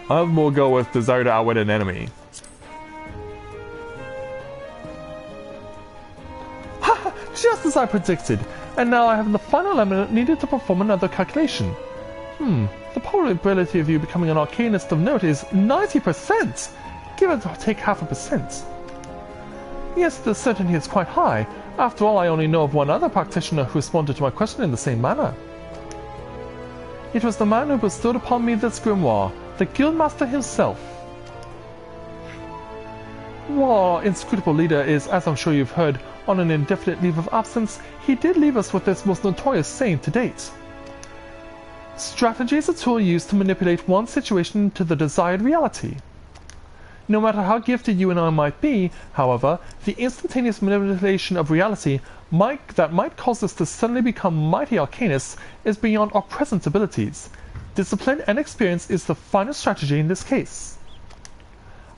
We'll go with desire to outwit an enemy. Haha! Just as I predicted! And now I have the final element needed to perform another calculation. The probability of you becoming an arcanist of note is 90%! Give it or take 0.5%. Yes, the certainty is quite high. After all, I only know of one other practitioner who responded to my question in the same manner. It was the man who bestowed upon me this grimoire, the Guildmaster himself. While our inscrutable leader is, as I'm sure you've heard, on an indefinite leave of absence, he did leave us with this most notorious saying to date. Strategy is a tool used to manipulate one situation to the desired reality. No matter how gifted you and I might be, however, the instantaneous manipulation of reality that might cause us to suddenly become mighty arcanists is beyond our present abilities. Discipline and experience is the final strategy in this case.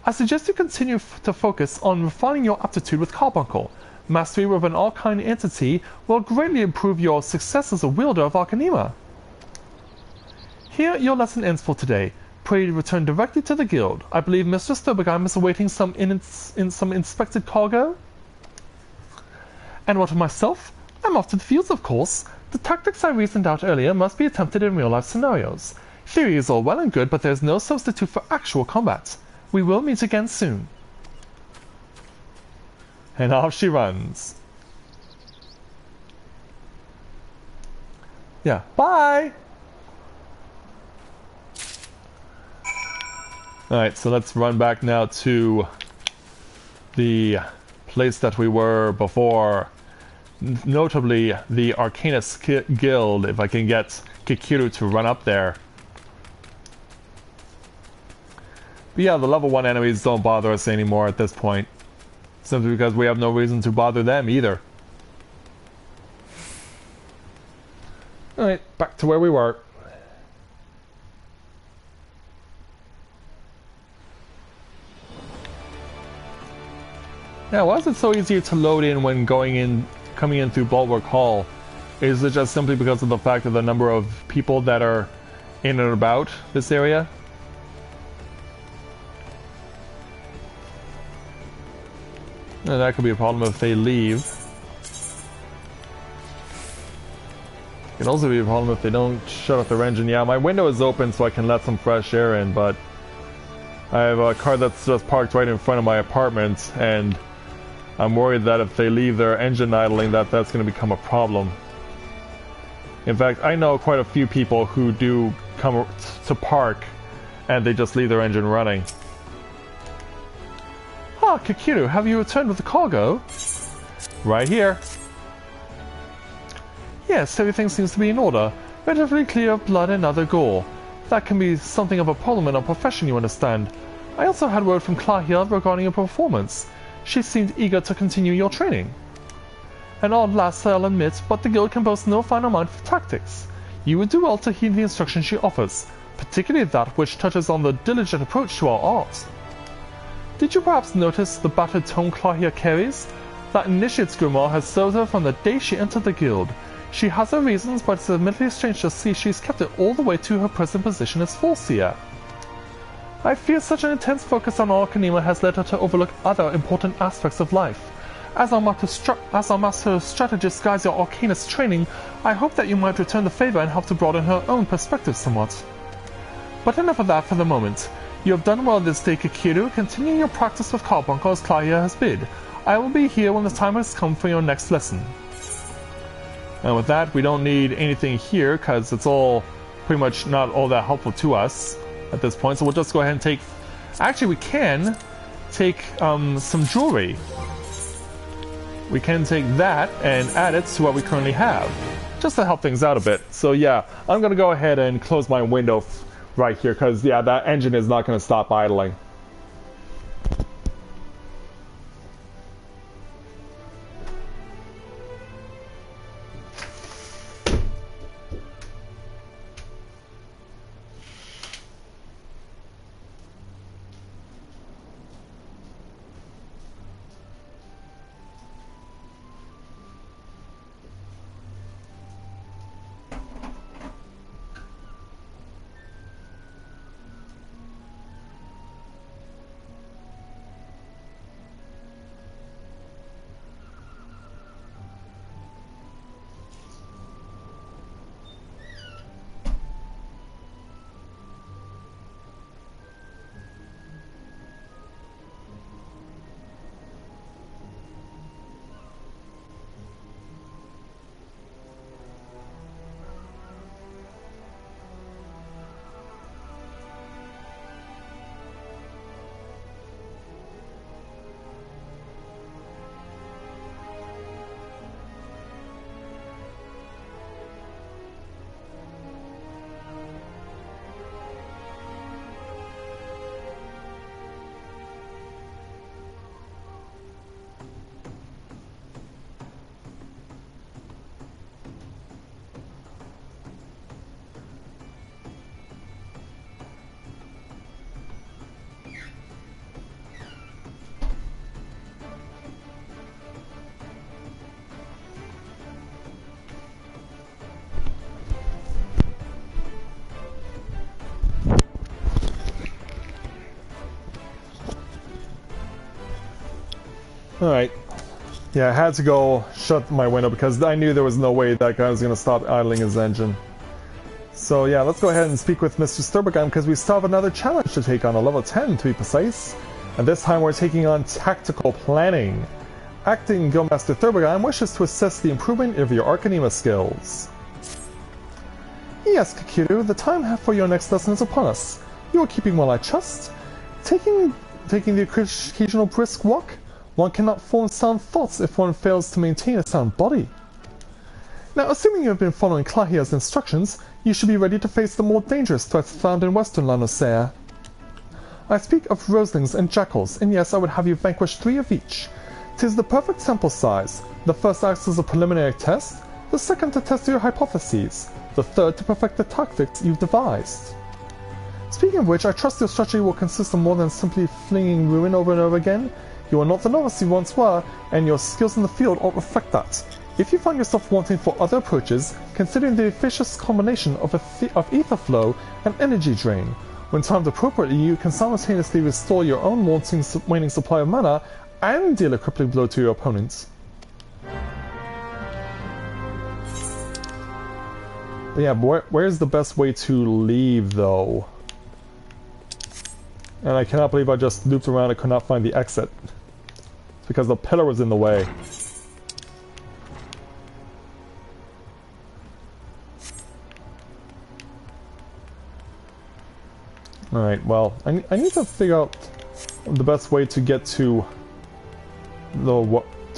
I suggest you continue to focus on refining your aptitude with Carbuncle. Mastery of an arcane entity will greatly improve your success as a wielder of Arcanema. Here your lesson ends for today. Pray return directly to the guild. I believe Mr. Stobergheim is awaiting some inspected cargo. And what of myself? I'm off to the fields, of course. The tactics I reasoned out earlier must be attempted in real-life scenarios. Theory is all well and good, but there's no substitute for actual combat. We will meet again soon. And off she runs. Yeah, bye! Alright, so let's run back now to the place that we were before. Notably, the Arcanist Guild, if I can get Kikiru to run up there. But yeah, the level 1 enemies don't bother us anymore at this point. Simply because we have no reason to bother them either. Alright, back to where we were. Now, why is it so easy to load in when coming in through Bulwark Hall? Is it just simply because of the fact of the number of people that are in and about this area? And that could be a problem if they leave. It can also be a problem if they don't shut off their engine. Yeah, my window is open so I can let some fresh air in, but I have a car that's just parked right in front of my apartment, and I'm worried that if they leave their engine idling, that's going to become a problem. In fact, I know quite a few people who do come to park and they just leave their engine running. Ah, Kikiru, have you returned with the cargo? Right here. Yes, everything seems to be in order. Relatively clear of blood and other gore. That can be something of a problem in our profession, you understand. I also had word from Clahia regarding your performance. She seemed eager to continue your training. An odd lass, I'll admit, but the guild can boast no fine amount for tactics. You would do well to heed the instruction she offers, particularly that which touches on the diligent approach to our art. Did you perhaps notice the battered tome Clahia carries? That initiate's grimoire has served her from the day she entered the guild. She has her reasons, but it's admittedly strange to see she's kept it all the way to her present position as Forseer. I fear such an intense focus on Arcanema has led her to overlook other important aspects of life. As our master strategist guides your Arcanist training, I hope that you might return the favor and help to broaden her own perspective somewhat. But enough of that for the moment. You have done well this day, Kikiru. Continue your practice with Carbuncle as Clahia has bid. I will be here when the time has come for your next lesson. And with that, we don't need anything here, because it's all pretty much not all that helpful to us at this point, so we'll just go ahead and take... Actually, we can take some jewelry. We can take that and add it to what we currently have, just to help things out a bit. So yeah, I'm going to go ahead and close my window right here, because yeah, that engine is not going to stop idling. Alright. Yeah, I had to go shut my window because I knew there was no way that guy was going to stop idling his engine. So yeah, let's go ahead and speak with Mr. Sturbergheim because we still have another challenge to take on, a level 10 to be precise. And this time we're taking on Tactical Planning. Acting Guildmaster Sturbergheim wishes to assess the improvement of your Arcanema skills. Yes, Kakiru, the time for your next lesson is upon us. You are keeping well, I trust. Taking the occasional brisk walk? One cannot form sound thoughts if one fails to maintain a sound body. Now, assuming you have been following Klahia's instructions, you should be ready to face the more dangerous threats found in western Lanosea. I speak of roselings and jackals, and yes, I would have you vanquish 3 of each. 'Tis the perfect sample size. The first acts as a preliminary test, the second to test your hypotheses, the third to perfect the tactics you've devised. Speaking of which, I trust your strategy will consist of more than simply flinging ruin over and over again. You are not the novice you once were, and your skills in the field ought to reflect that. If you find yourself wanting for other approaches, considering the efficacious combination of ether flow and energy drain, when timed appropriately, you can simultaneously restore your own waning supply of mana and deal a crippling blow to your opponents. But yeah, where's the best way to leave, though? And I cannot believe I just looped around and could not find the exit. It's because the pillar was in the way. Alright, well, I need to figure out the best way to get to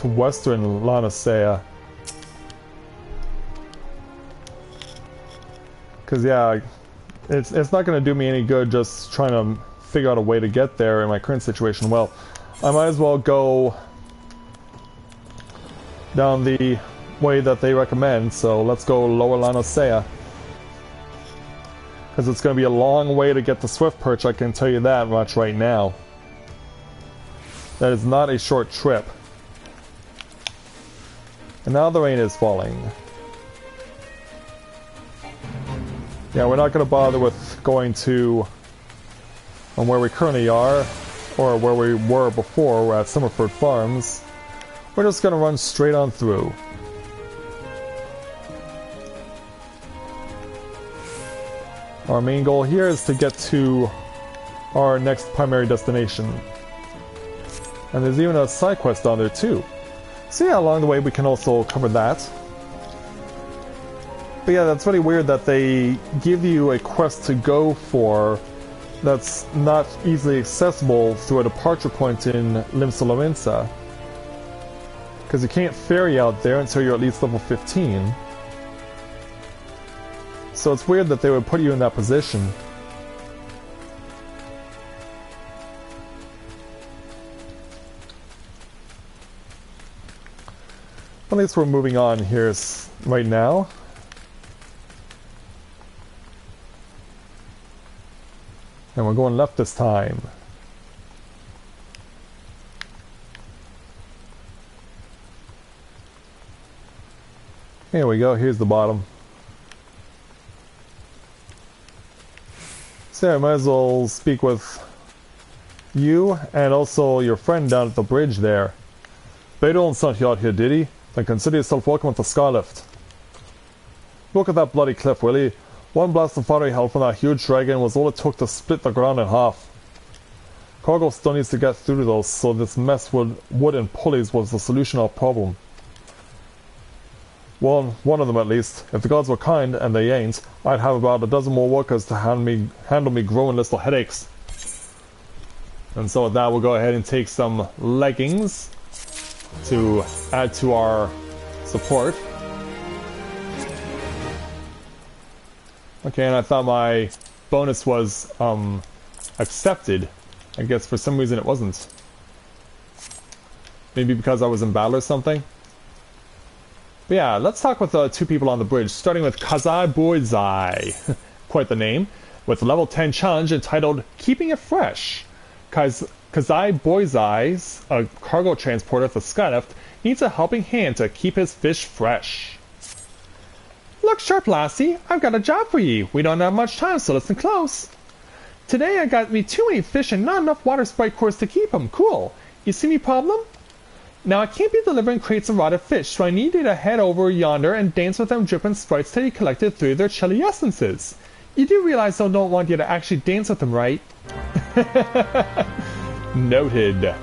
western Lanosea. Because, yeah, it's not going to do me any good just trying to figure out a way to get there in my current situation. Well, I might as well go down the way that they recommend, so let's go lower Lanosea. Because it's going to be a long way to get to Swift Perch, I can tell you that much right now. That is not a short trip. And now the rain is falling. Yeah, we're not going to bother with going to where we currently are, or where we were before. We're at Summerford Farms. We're just going to run straight on through. Our main goal here is to get to our next primary destination. And there's even a side quest down there too. So yeah, along the way we can also cover that. But yeah, that's really weird that they give you a quest to go for that's not easily accessible through a departure point in Limsa Lominsa. Because you can't ferry out there until you're at least level 15. So it's weird that they would put you in that position. At least we're moving on here right now. And we're going left this time. Here we go, here's the bottom. So yeah, I might as well speak with you and also your friend down at the bridge there. Beidon sent you out here, did he? Then consider yourself welcome at the Skylift. Look at that bloody cliff, will you? One blast of fire hell from that huge dragon was all it took to split the ground in half. Cargo still needs to get through those, so this mess with wood and pulleys was the solution to our problem. Well, one of them at least. If the gods were kind, and they ain't, I'd have about a dozen more workers to handle me growing little headaches. And so with that, we'll go ahead and take some leggings to add to our support. Okay, and I thought my bonus was accepted. I guess for some reason it wasn't. Maybe because I was in battle or something. But yeah, let's talk with two people on the bridge, starting with Kazai Boizai. Quite the name. With a level 10 challenge entitled Keeping It Fresh. Kazai Boizai's, a cargo transporter at the Skylift, needs a helping hand to keep his fish fresh. Look sharp, lassie. I've got a job for you. We don't have much time, so listen close. Today I got me too many fish and not enough water sprite cores to keep them. Cool. You see me problem? Now I can't be delivering crates of rotted fish, so I need you to head over yonder and dance with them dripping sprites till you collected 3 of their chili essences. You do realize I don't want you to actually dance with them, right? Noted.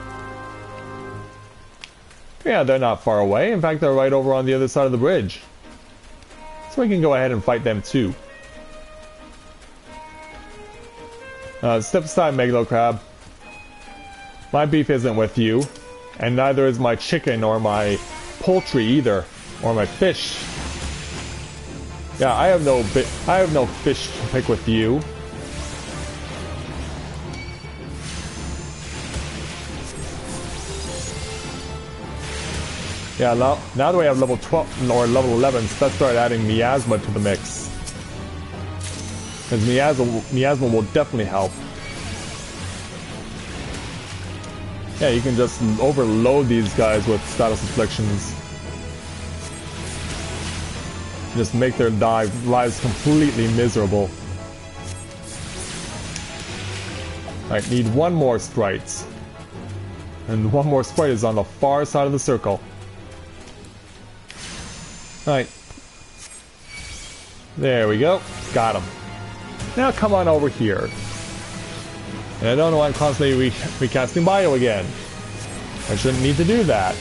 Yeah, they're not far away. In fact, they're right over on the other side of the bridge. So we can go ahead and fight them too. Step aside, Megalo Crab. My beef isn't with you, and neither is my chicken or my poultry either, or my fish. Yeah, I have no fish to pick with you. Yeah, now that we have level 12 or level 11, so let's start adding miasma to the mix. Because miasma will definitely help. Yeah, you can just overload these guys with status afflictions. Just make their lives completely miserable. Alright, need one more sprite. And one more sprite is on the far side of the circle. Alright. There we go. Got him. Now come on over here. And I don't know why I'm constantly recasting bio again. I shouldn't need to do that.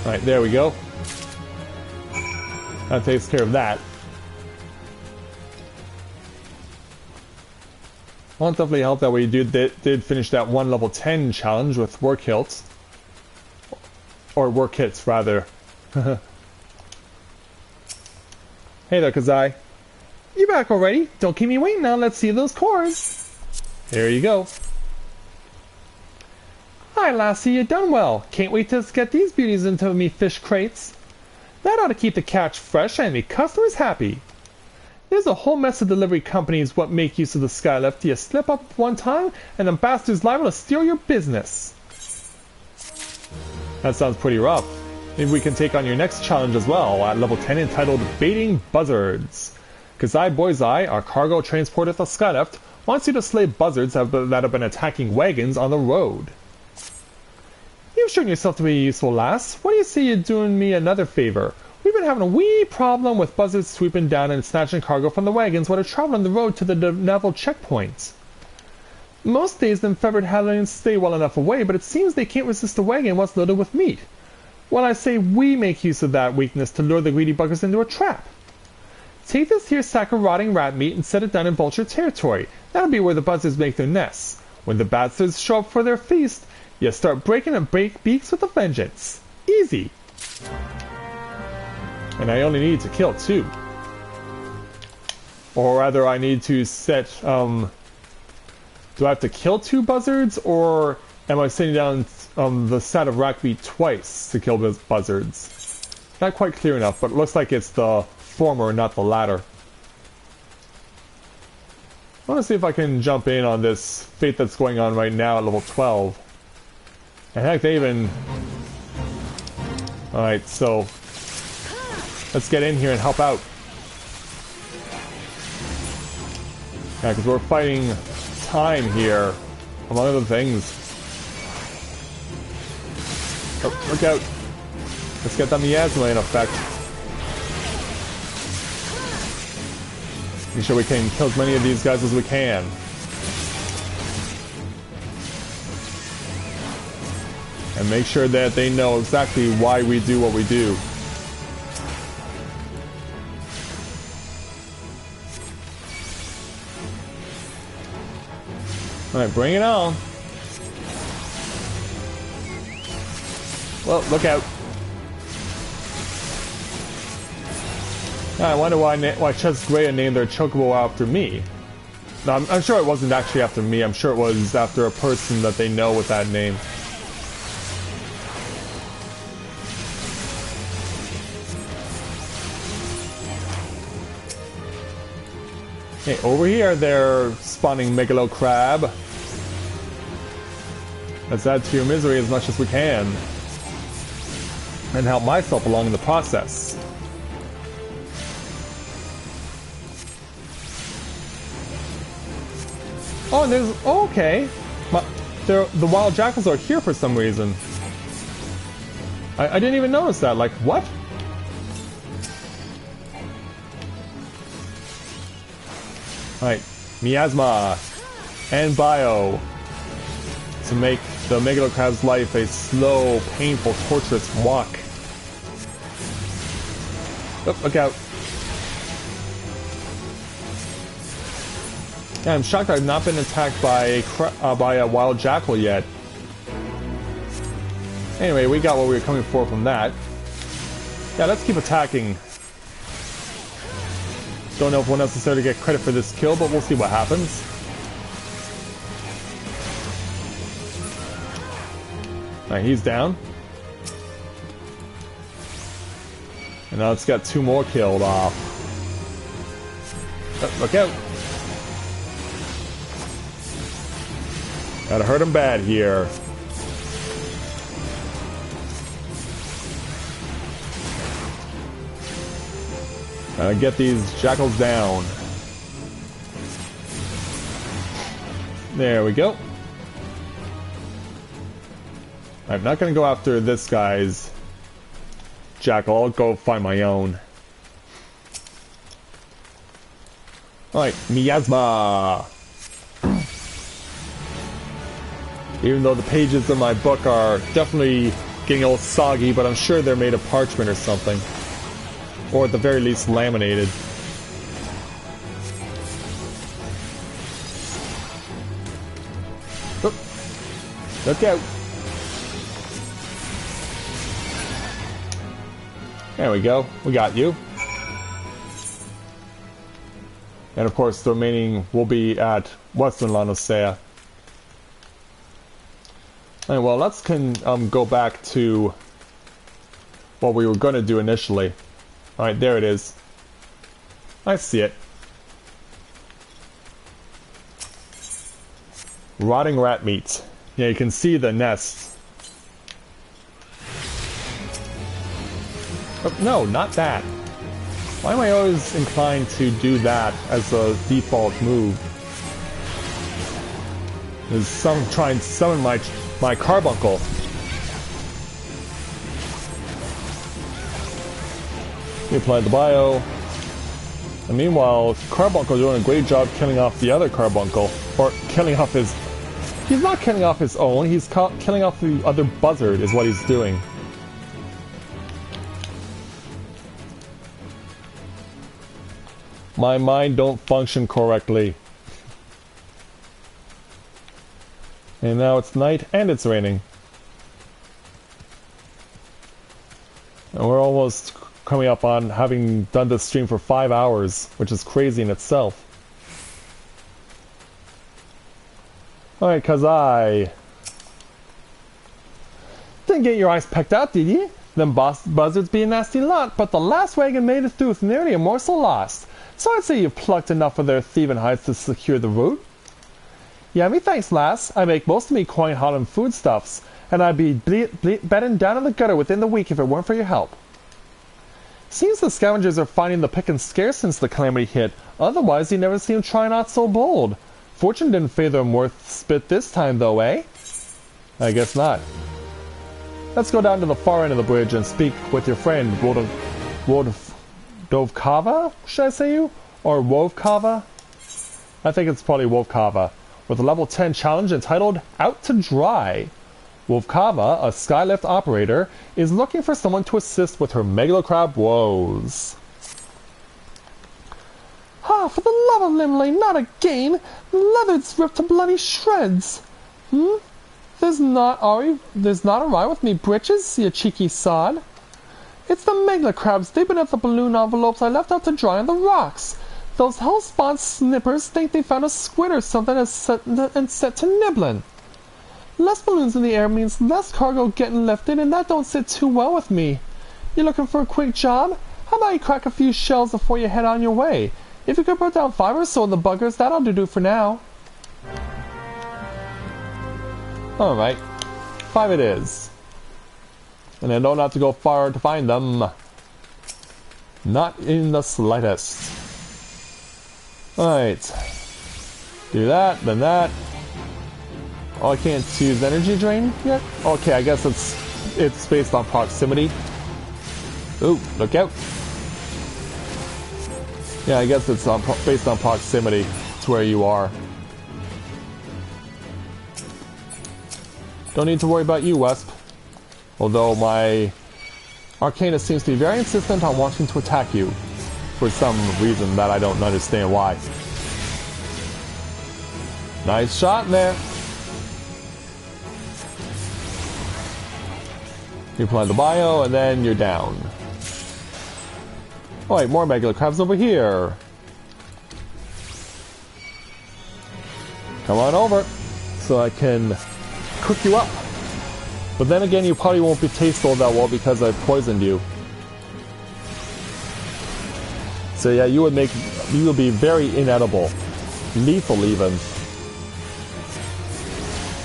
Alright, there we go. That takes care of that. Well, it definitely helped that we did finish that one level 10 challenge with work hilts. Or work hits, rather. Hey there, Kazai. You back already? Don't keep me waiting now. Let's see those cores. Here you go. Hi, lassie. You done well. Can't wait to get these beauties into me fish crates. That ought to keep the catch fresh and make customers happy. There's a whole mess of delivery companies what make use of the skylift. You slip up one time, and the bastard's liable to steal your business. That sounds pretty rough. Maybe we can take on your next challenge as well, at level 10 entitled Baiting Buzzards. Kazai Boyzai, our cargo transport at the skylift, wants you to slay buzzards that have been attacking wagons on the road. You've shown yourself to be a useful lass. What do you say you doing me another favor? We've been having a wee problem with buzzards sweeping down and snatching cargo from the wagons while they're traveling the road to the naval checkpoint. Most days them feathered hellions stay well enough away, but it seems they can't resist a wagon once loaded with meat. Well, I say we make use of that weakness to lure the greedy buggers into a trap. Take this here sack of rotting rat meat and set it down in vulture territory. That'll be where the buzzards make their nests. When the bastards show up for their feast, you start breaking and break beaks with a vengeance. Easy. And I only need to kill 2. Or rather, I need to set, do I have to kill 2 buzzards, or am I sitting down the stat of rat meat twice to kill buzzards? Not quite clear enough, but it looks like it's the former, not the latter. I want to see if I can jump in on this fate that's going on right now at level 12. And heck, they even... Alright, so... let's get in here and help out. Yeah, because we're fighting time here, among other things. Oh, look out. Let's get the miasma in effect. Make sure we can kill as many of these guys as we can. And make sure that they know exactly why we do what we do. Alright, bring it on. Well, look out. I wonder why Chess Grey named their chocobo after me. No, I'm sure it wasn't actually after me. I'm sure it was after a person that they know with that name. Hey, over here they're spawning Megalo Crab. Let's add to your misery as much as we can. And help myself along in the process. Oh, and there's... oh, okay. The wild jackals are here for some reason. I didn't even notice that. Like, what? Alright, miasma and bio to make the megalocrab's life a slow, painful, torturous walk. Oh, look out. Yeah, I'm shocked I've not been attacked by a wild jackal yet. Anyway, we got what we were coming for from that. Yeah, let's keep attacking. Don't know if we'll necessarily get credit for this kill, but we'll see what happens. Alright, he's down. And now it's got 2 more killed off. Oh, look out! Gotta hurt him bad here. Gotta get these jackals down. There we go. I'm not gonna go after this guy's jackal. I'll go find my own. Alright, miasma! Even though the pages of my book are definitely getting all soggy, but I'm sure they're made of parchment or something. Or at the very least laminated. Oop. Look out! There we go. We got you. And of course the remaining will be at Western Lominsa. Alright, well, let's go back to what we were going to do initially. Alright, there it is. I see it. Rotting rat meat. Yeah, you can see the nests. Oh, no, not that. Why am I always inclined to do that as a default move? Is try and summon my carbuncle. We applied the bio. And meanwhile, Carbuncle doing a great job killing off the other Carbuncle. Or killing off his... He's not killing off his own, he's killing off the other buzzard is what he's doing. My mind don't function correctly. And now it's night and it's raining. And we're almost coming up on having done this stream for 5 hours, which is crazy in itself. Alright, cause I didn't get your eyes pecked out, did you? Them buzzards be a nasty lot, but the last wagon made it through with nearly a morsel lost. So I'd say you've plucked enough of their thieving hides to secure the route. Yeah, me thanks, lass. I make most of me coin hot on foodstuffs, and I'd be bedding down in the gutter within the week if it weren't for your help. Seems the scavengers are finding the pickin' scarce since the calamity hit. Otherwise, you never seem try not so bold. Fortune didn't favor them worth spit this time, though, eh? I guess not. Let's go down to the far end of the bridge and speak with your friend, Dovkava, should I say you? Or Wovkava? I think it's probably Wovkava. With a level 10 challenge entitled Out to Dry. Wovkava, a skylift operator, is looking for someone to assist with her megalocrab woes. Ah, for the love of Limley, not again! The leather's ripped to bloody shreds! There's not a rhyme with me britches, you cheeky sod. It's the megalocrabs. They've been at the balloon envelopes I left out to dry on the rocks. Those hellspawn snippers think they found a squid or something and set to nibbling. Less balloons in the air means less cargo getting lifted, and that don't sit too well with me. You looking for a quick job? How about you crack a few shells before you head on your way? If you could put down 5 or so of the buggers, that'll do for now. Alright, 5 it is. And I don't have to go far to find them. Not in the slightest. Alright. Do that, then that. Oh, I can't use energy drain yet? Okay, I guess it's based on proximity. Ooh, look out. Yeah, I guess it's based on proximity to where you are. Don't need to worry about you, Wesp. Although my Arcanist seems to be very insistent on wanting to attack you. For some reason that I don't understand why. Nice shot in there. You apply the bio, and then you're down. Oh wait, more Megalo Crabs over here. Come on over, so I can cook you up. But then again, you probably won't be taste all that well because I've poisoned you. So yeah, you will be very inedible. Lethal even.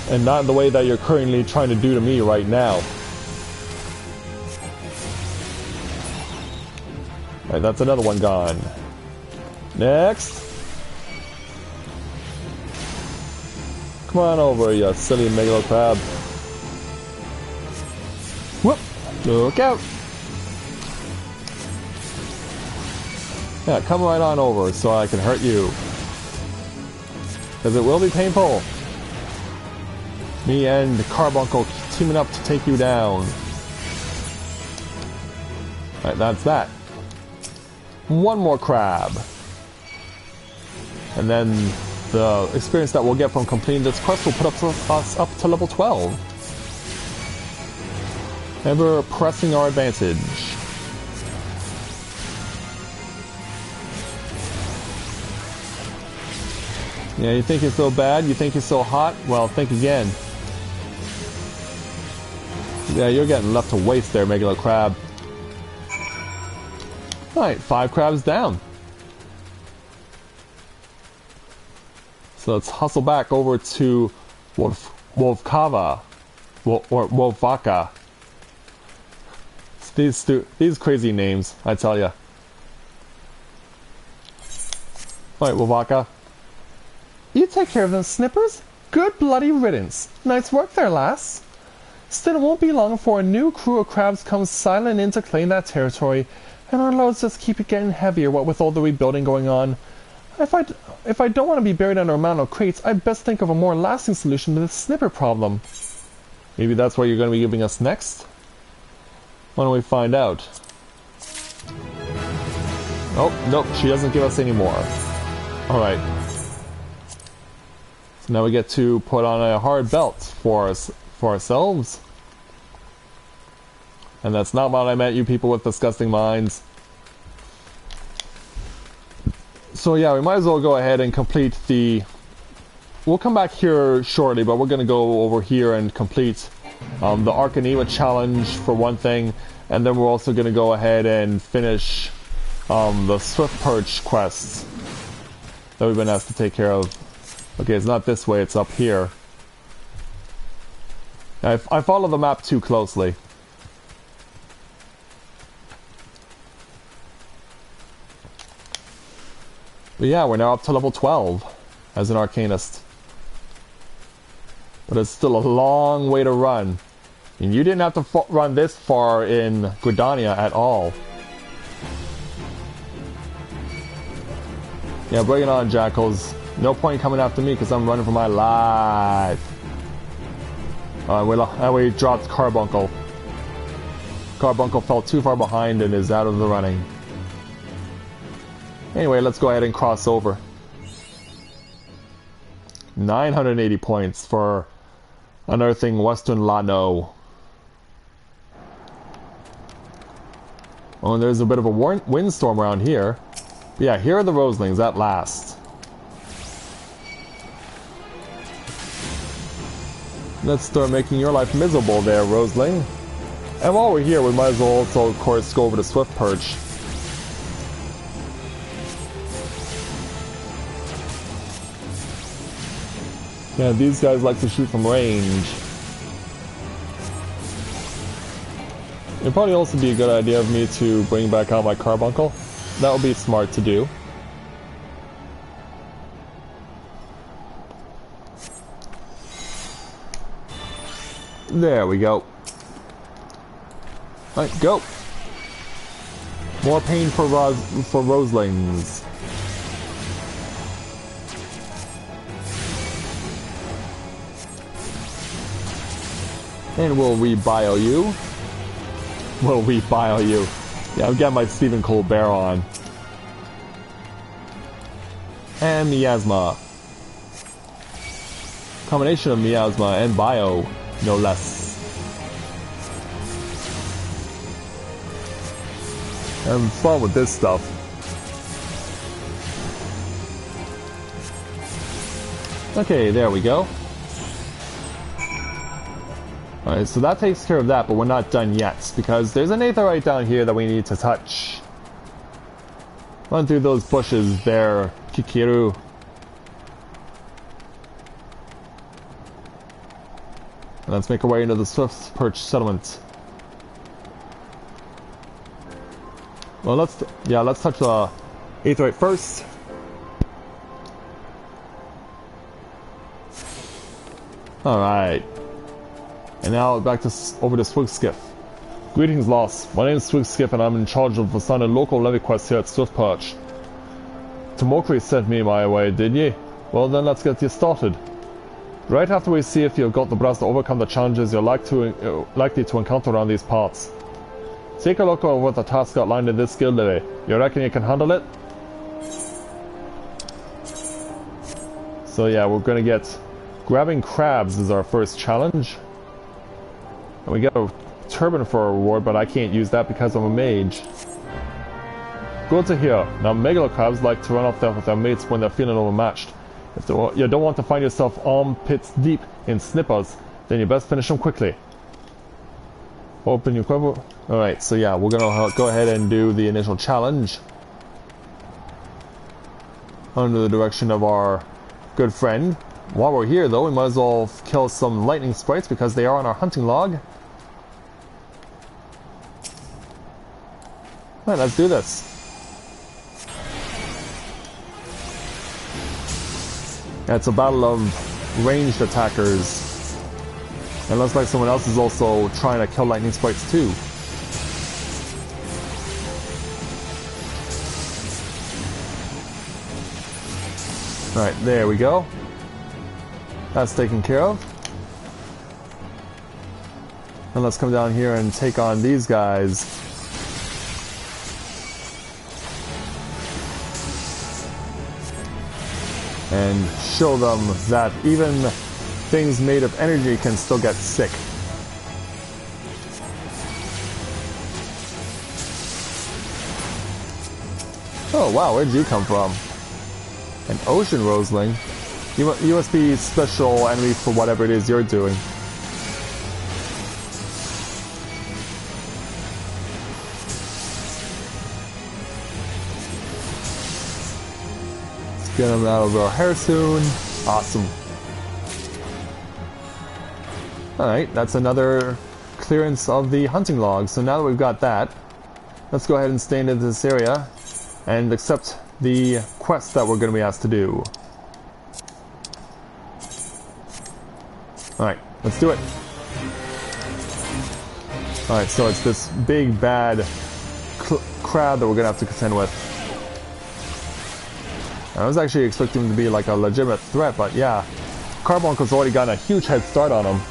And not in the way that you're currently trying to do to me right now. Alright, that's another one gone. Next. Come on over, you silly Megalo Crab. Whoop! Look out! Yeah, come right on over so I can hurt you. Because it will be painful. Me and Carbuncle teaming up to take you down. Alright, that's that. One more crab. And then the experience that we'll get from completing this quest will put us up to level 12. Ever pressing our advantage. Yeah, you think you're so bad? You think you're so hot? Well, think again. Yeah, you're getting left to waste there, Megalo Crab. Alright, 5 crabs down. So let's hustle back over to Wolfkava. Or Wolfaka. These crazy names, I tell ya. Alright, Wolfaka. You take care of them, Snippers. Good bloody riddance. Nice work there, lass. Still, it won't be long before a new crew of crabs comes silent in to claim that territory, and our loads just keep getting heavier, what with all the rebuilding going on. If I don't want to be buried under a mountain of crates, I'd best think of a more lasting solution to this snipper problem. Maybe that's what you're going to be giving us next? Why don't we find out? Oh, nope, she doesn't give us any more. Alright. So now we get to put on a hard belt for ourselves. And that's not what I meant, you people with disgusting minds. So yeah, we might as well go ahead and complete the... We'll come back here shortly, but we're going to go over here and complete the Arcanema challenge for one thing. And then we're also going to go ahead and finish the Swift Perch quests that we've been asked to take care of. Okay, it's not this way, it's up here. I follow the map too closely. But yeah, we're now up to level 12 as an Arcanist. But it's still a long way to run. And you didn't have to run this far in Gridania at all. Yeah, bring it on, Jackals. No point coming after me because I'm running for my life. We dropped Carbuncle. Carbuncle fell too far behind and is out of the running. Anyway, let's go ahead and cross over. 980 points for unearthing Western Lano. Oh, and there's a bit of a windstorm around here. But yeah, here are the Roselings at last. Let's start making your life miserable there, Roseling. And while we're here, we might as well also, of course, go over to Swift Perch. Yeah, these guys like to shoot from range. It'd probably also be a good idea of me to bring back out my Carbuncle. That would be smart to do. There we go. Alright, go. More pain for Roselings. And we'll re-bio you. We'll re-bio you. Yeah, I'm getting my Stephen Colbert on. And miasma. Combination of miasma and bio, no less. Having fun with this stuff. Okay, there we go. Alright, so that takes care of that, but we're not done yet, because there's an aetherite down here that we need to touch. Run through those bushes there, Kikiru. And let's make our way into the Swift Perch settlement. Well, let's touch the aetherite first. Alright. And now back to over to Swigskiff. Greetings, Lost. My name is Swigskiff and I'm in charge of assigning local levy quests here at Swift Perch. Tomokri sent me my way, did ye? Well then, let's get you started. Right after we see if you've got the brass to overcome the challenges you're likely to encounter around these parts. Take a look over what the task outlined in this skill levy. You reckon you can handle it? So yeah, we're gonna get grabbing crabs as our first challenge. And we get a turban for a reward, but I can't use that because I'm a mage. Good to hear. Now megalo crabs like to run off there with their mates when they're feeling overmatched. If you don't want to find yourself armpits deep in snippers, then you best finish them quickly. Open your quiver. Alright, so yeah, we're gonna go ahead and do the initial challenge. Under the direction of our good friend. While we're here though, we might as well kill some lightning sprites because they are on our hunting log. Alright, let's do this. Yeah, it's a battle of ranged attackers. It looks like someone else is also trying to kill lightning sprites too. Alright, there we go. That's taken care of. And let's come down here and take on these guys. And show them that even things made of energy can still get sick. Oh wow, where'd you come from? An ocean roseling? You must be special enemy for whatever it is you're doing. Let's get them out of our hair soon. Awesome. Alright, that's another clearance of the hunting log. So now that we've got that, let's go ahead and stay into this area and accept the quest that we're going to be asked to do. Alright, let's do it. Alright, so it's this big bad crab that we're going to have to contend with. I was actually expecting him to be like a legitimate threat, but yeah. Carbuncle's already gotten a huge head start on him.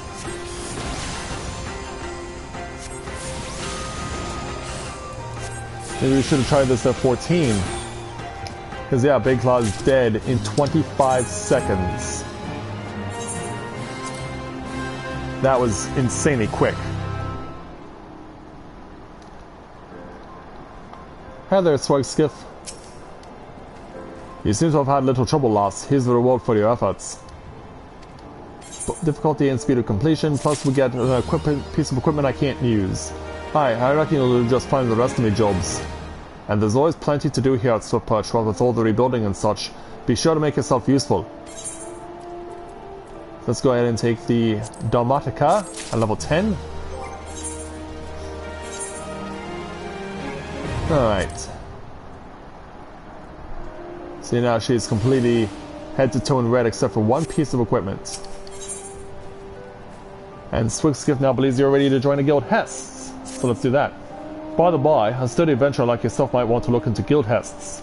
Maybe we should have tried this at 14. Because yeah, Big Claw's dead in 25 seconds. That was insanely quick. Hi there, Swigskiff. You seem to have had little trouble, Lost. Here's the reward for your efforts. Difficulty and speed of completion, plus we get an piece of equipment I can't use. Hi, I reckon you'll do just fine the rest of me jobs. And there's always plenty to do here at Swift Perch, what with all the rebuilding and such. Be sure to make yourself useful. Let's go ahead and take the Dalmatica at level 10. Alright. See, now she's completely head to toe in red except for one piece of equipment. And Swigskiff now believes you're ready to join the Guild Hests. So let's do that. By the by, a sturdy adventurer like yourself might want to look into Guild Hests.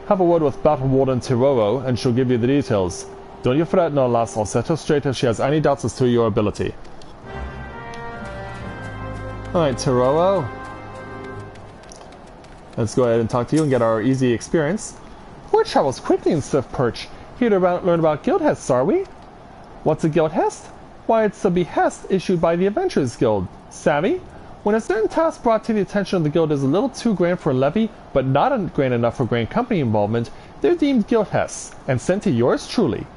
Have a word with Battle Warden Tiroro, and she'll give you the details. Don't you fret, no lass, I'll set her straight if she has any doubts as to your ability. Alright, Tiroro. Let's go ahead and talk to you and get our easy experience. Word travels quickly in Swift Perch. Here to learn about Guild Hests, are we? What's a Guild Hest? Why, it's a behest issued by the Adventurers Guild. Savvy? When a certain task brought to the attention of the Guild is a little too grand for a levy, but not grand enough for grand company involvement, they're deemed Guild Hests, and sent to yours truly.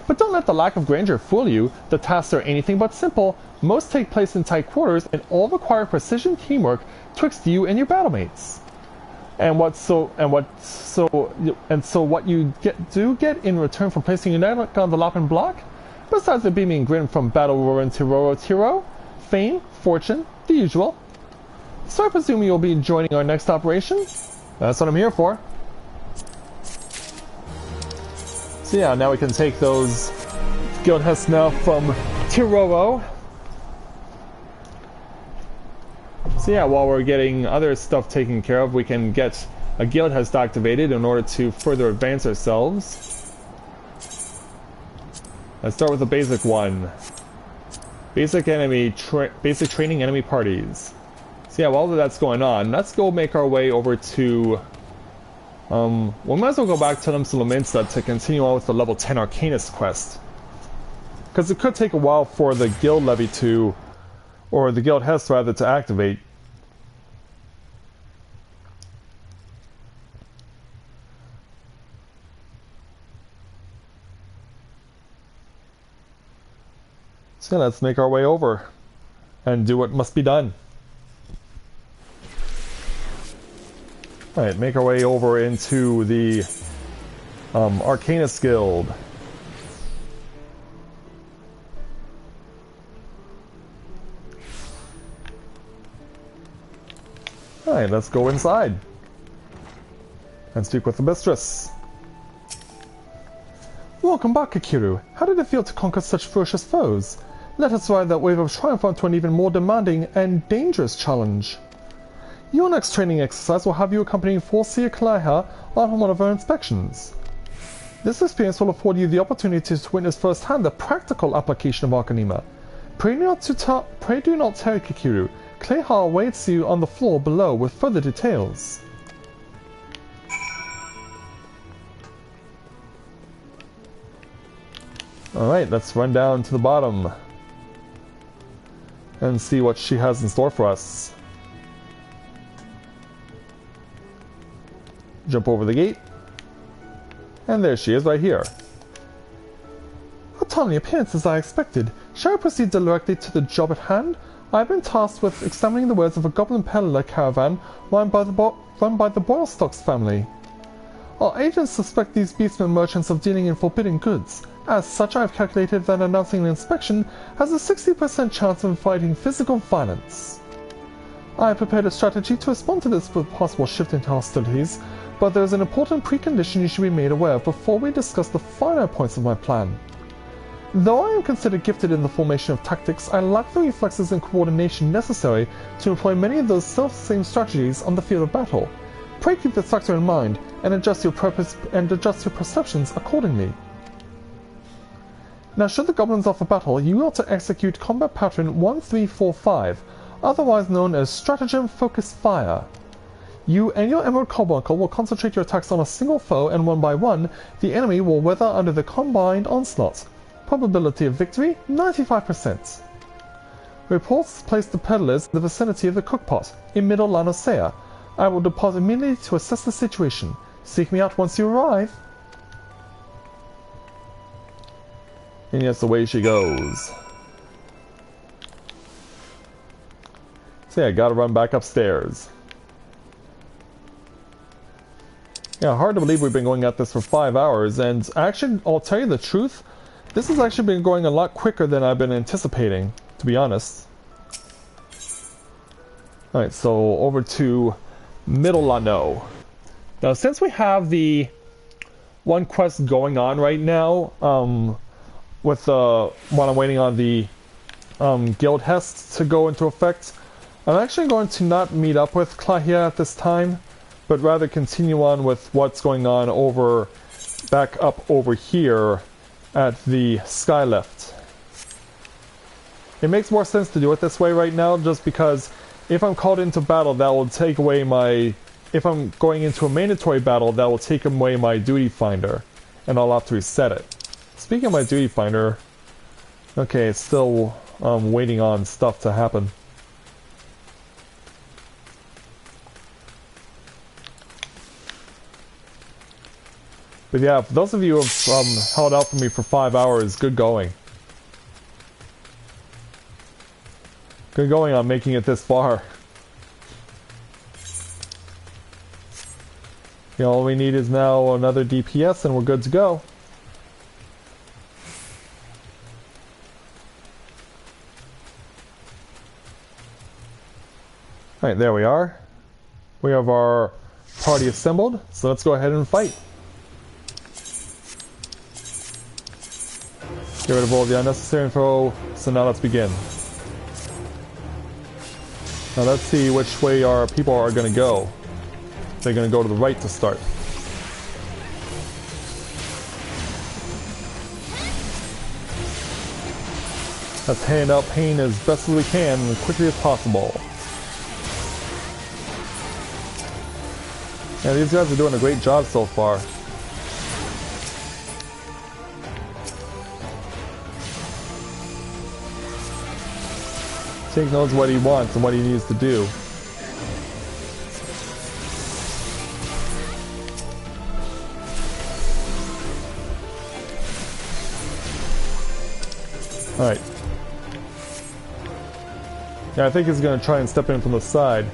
But don't let the lack of grandeur fool you. The tasks are anything but simple. Most take place in tight quarters, and all require precision teamwork twixt you and your battlemates. So what you get in return for placing your network on the Loppin block? Besides the beaming grin from Battle Roarer and Tiro, fame, fortune, the usual. So I presume you'll be joining our next operation? That's what I'm here for. So yeah, now we can take those Guild Hests now from Tiroro. So yeah, while we're getting other stuff taken care of, we can get a Guild Hest activated in order to further advance ourselves. Let's start with the basic one. Basic training enemy parties. So yeah, while that's going on, let's go make our way over to... we might as well go back to Lominsa to continue on with the level 10 Arcanist quest. Because it could take a while for the Guild Levy to... or the Guild Hest rather, to activate. So let's make our way over and do what must be done. Alright, make our way over into the Arcanist Guild. Alright, let's go inside and speak with the mistress. Welcome back, Kikiru. How did it feel to conquer such ferocious foes? Let us ride that wave of triumph onto an even more demanding and dangerous challenge. Your next training exercise will have you accompanying Forcia Kalaiha on one of our inspections. This experience will afford you the opportunity to witness firsthand the practical application of Arcanema. Pray do not tarry, Kikiru. Kalaiha awaits you on the floor below with further details. Alright, let's run down to the bottom and see what she has in store for us. Jump over the gate. And there she is right here. A timely appearance as I expected. Shall I proceed directly to the job at hand? I have been tasked with examining the wares of a goblin peddler caravan run by the Boylstocks family. Our agents suspect these beastmen merchants of dealing in forbidden goods. As such, I have calculated that announcing an inspection has a 60% chance of inviting physical violence. I have prepared a strategy to respond to this with possible shift into hostilities, but there is an important precondition you should be made aware of before we discuss the finer points of my plan. Though I am considered gifted in the formation of tactics, I lack the reflexes and coordination necessary to employ many of those self-same strategies on the field of battle. Pray keep this factor in mind and adjust your perceptions accordingly. Now, should the goblins offer battle, you are to execute combat pattern 1345, otherwise known as Stratagem Focused Fire. You and your Emerald Carbuncle will concentrate your attacks on a single foe, and one by one, the enemy will weather under the combined onslaught. Probability of victory, 95%. Reports place the peddlers in the vicinity of the cookpot, in Middle Lanosea. I will depart immediately to assess the situation. Seek me out once you arrive. And yes, away she goes. So yeah, gotta run back upstairs. Yeah, hard to believe we've been going at this for 5 hours, and actually, I'll tell you the truth, this has actually been going a lot quicker than I've been anticipating, to be honest. Alright, so over to Middle Lano. Now, since we have the one quest going on right now, with while I'm waiting on the guild Hest to go into effect, I'm actually going to not meet up with Klahia at this time, but rather continue on with what's going on back up over here at the Skylift. It makes more sense to do it this way right now, just because if I'm called into battle, that will take away my... If I'm going into a mandatory battle, that will take away my duty finder, and I'll have to reset it. Speaking of my duty finder, okay, it's still waiting on stuff to happen. But yeah, for those of you who have held out for me for 5 hours, good going. Good going on making it this far. You know, all we need is now another DPS and we're good to go. Alright, there we are. We have our party assembled, so let's go ahead and fight. Get rid of all the unnecessary info, so now let's begin. Now let's see which way our people are going to go. They're going to go to the right to start. Let's hand out pain as best as we can, as quickly as possible. Yeah, these guys are doing a great job so far. Tink knows what he wants and what he needs to do. Alright. Yeah, I think he's going to try and step in from the side.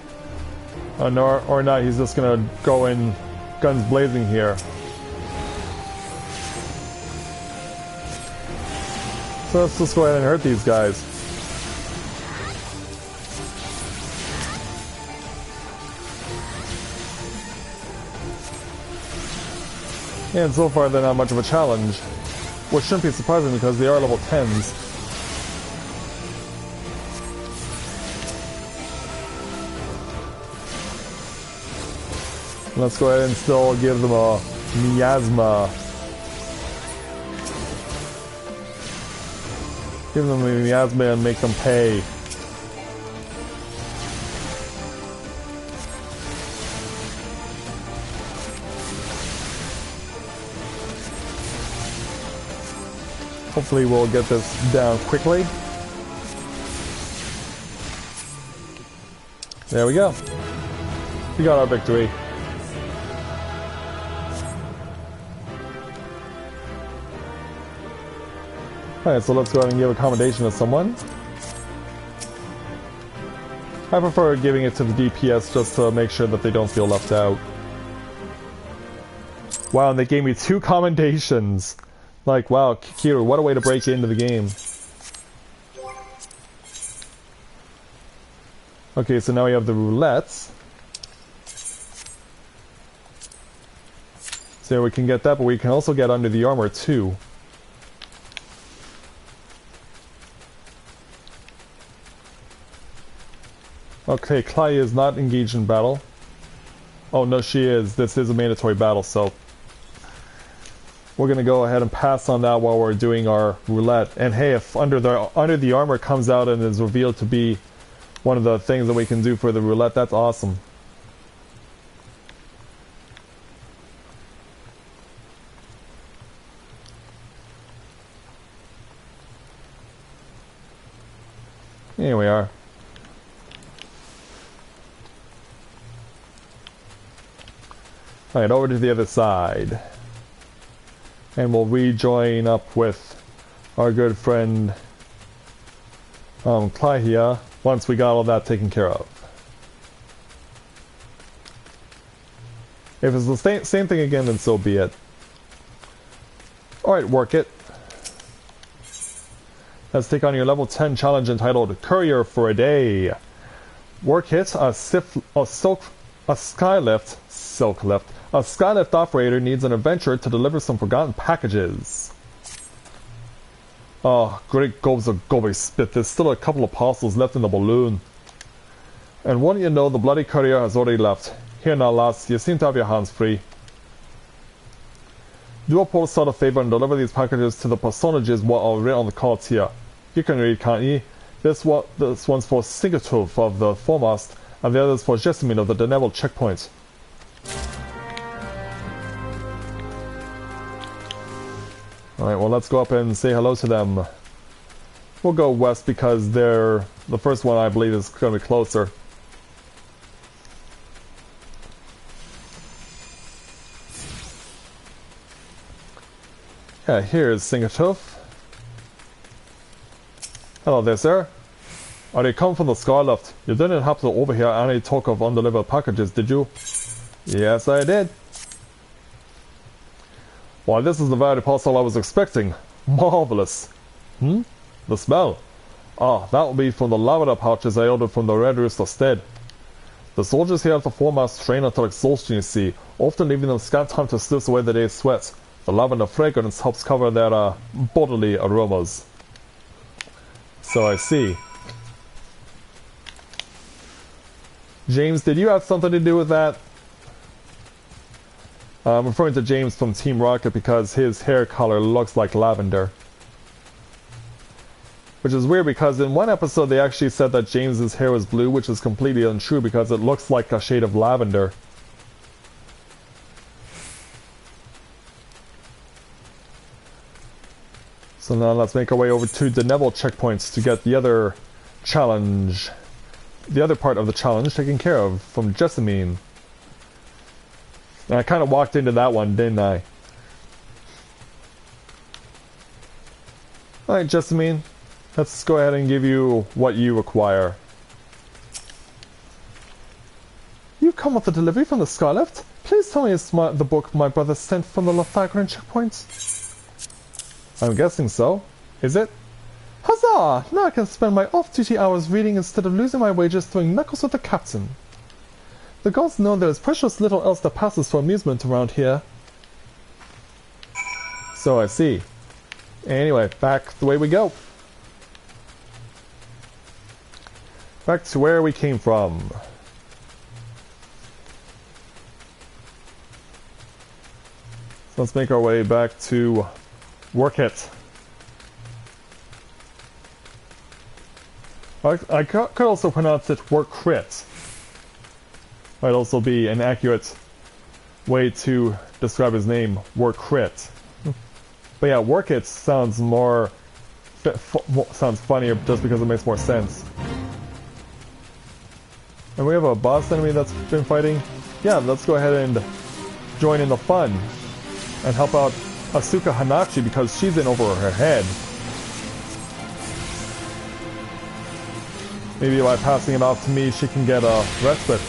Or not, he's just going to go in guns blazing here. So let's just go ahead and hurt these guys. And so far they're not much of a challenge, which shouldn't be surprising because they are level 10s. Let's go ahead and still give them a miasma. Give them a miasma and make them pay. Hopefully we'll get this down quickly. There we go. We got our victory. Alright, so let's go ahead and give accommodation to someone. I prefer giving it to the DPS just to make sure that they don't feel left out. Wow, and they gave me 2 commendations. Like, wow, Kikiru, what a way to break into the game. Okay, so now we have the roulettes. So we can get that, but we can also get under the armor too. Okay, Clay is not engaged in battle. Oh no, she is. This is a mandatory battle, so we're gonna go ahead and pass on that while we're doing our roulette. And hey, if under the armor comes out and is revealed to be one of the things that we can do for the roulette, that's awesome. Here we are. Alright, over to the other side. And we'll rejoin up with our good friend Klahia once we got all that taken care of. If it's the same thing again, then so be it. Alright, work it. Let's take on your level 10 challenge entitled Courier for a Day. Work it, a Skylift operator needs an adventurer to deliver some forgotten packages. Oh, great gobs of gobby spit. There's still a couple of parcels left in the balloon. And wouldn't you know, the bloody courier has already left. Here now, lads, you seem to have your hands free. Do a poor sort of favour and deliver these packages to the personages what are written on the cards here. You can read, can't ye? This one's for Singatov of the foremast, and the other's for Jessamine of the Deneville checkpoint. Alright, well, let's go up and say hello to them. We'll go west because they're... the first one, I believe, is going to be closer. Yeah, here's Singatov. Hello there, sir. Oh, they come from the Skylift. You didn't happen to overhear any talk of undelivered packages, did you? Yes, I did. Why, this is the very parcel I was expecting. Marvellous. The smell. Ah, that will be from the lavender pouches I ordered from the Red Rooster stead. The soldiers here at the foremast train until exhaustion, you see, often leaving them scant time to sluice away the day's sweat. The lavender fragrance helps cover their bodily aromas. So I see. James, did you have something to do with that? I'm referring to James from Team Rocket because his hair color looks like lavender. Which is weird because in one episode they actually said that James's hair was blue, which is completely untrue because it looks like a shade of lavender. So now let's make our way over to Deneville checkpoints to get the other challenge, the other part of the challenge taken care of from Jessamine. And I kind of walked into that one, didn't I? Alright, Jessamine, let's go ahead and give you what you require. You come with the delivery from the Skylift? Please tell me it's the book my brother sent from the Lithagran checkpoint. I'm guessing so. Is it? Huzzah! Now I can spend my off-duty hours reading instead of losing my wages throwing knuckles with the captain. The gods know there is precious little else that passes for amusement around here. So I see. Anyway, back the way we go. Back to where we came from. So let's make our way back to Work It. I could also pronounce it Work Crit. Might also be an accurate way to describe his name, Work Crit. But yeah, Work It sounds more sounds funnier just because it makes more sense. And we have a boss enemy that's been fighting. Yeah, let's go ahead and join in the fun and help out Asuka Hanachi because she's in over her head. Maybe by passing it off to me, she can get a respite.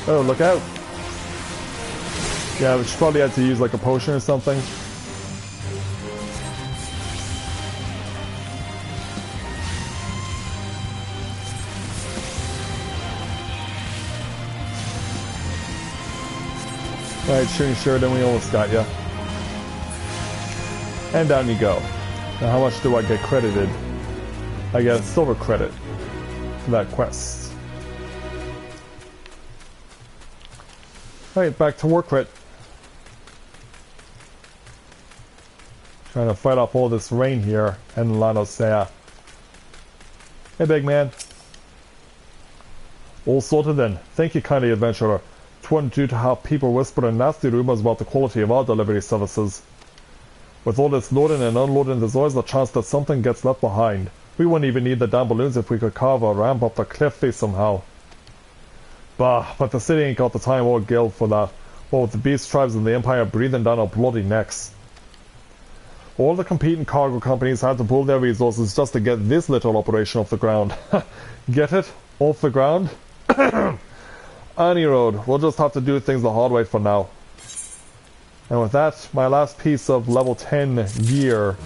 Oh, look out! Yeah, she probably had to use like a potion or something. Alright, sure, then we almost got ya. And down you go. Now how much do I get credited? I get a silver credit for that quest. Alright, back to Work Crit. Trying to fight off all this rain here and Lanosea. Hey big man. All sorted then. Thank you kindly, adventurer. 'Twouldn't do to have people whispering nasty rumours about the quality of our delivery services. With all this loading and unloading, there's always a chance that something gets left behind. We wouldn't even need the damn balloons if we could carve a ramp up the cliff face somehow. Bah, but the city ain't got the time or guild for that. What with the beast tribes and the Empire breathing down our bloody necks. All the competing cargo companies had to pool their resources just to get this little operation off the ground. Get it? Off the ground? Any road, we'll just have to do things the hard way for now. And with that, my last piece of level 10 gear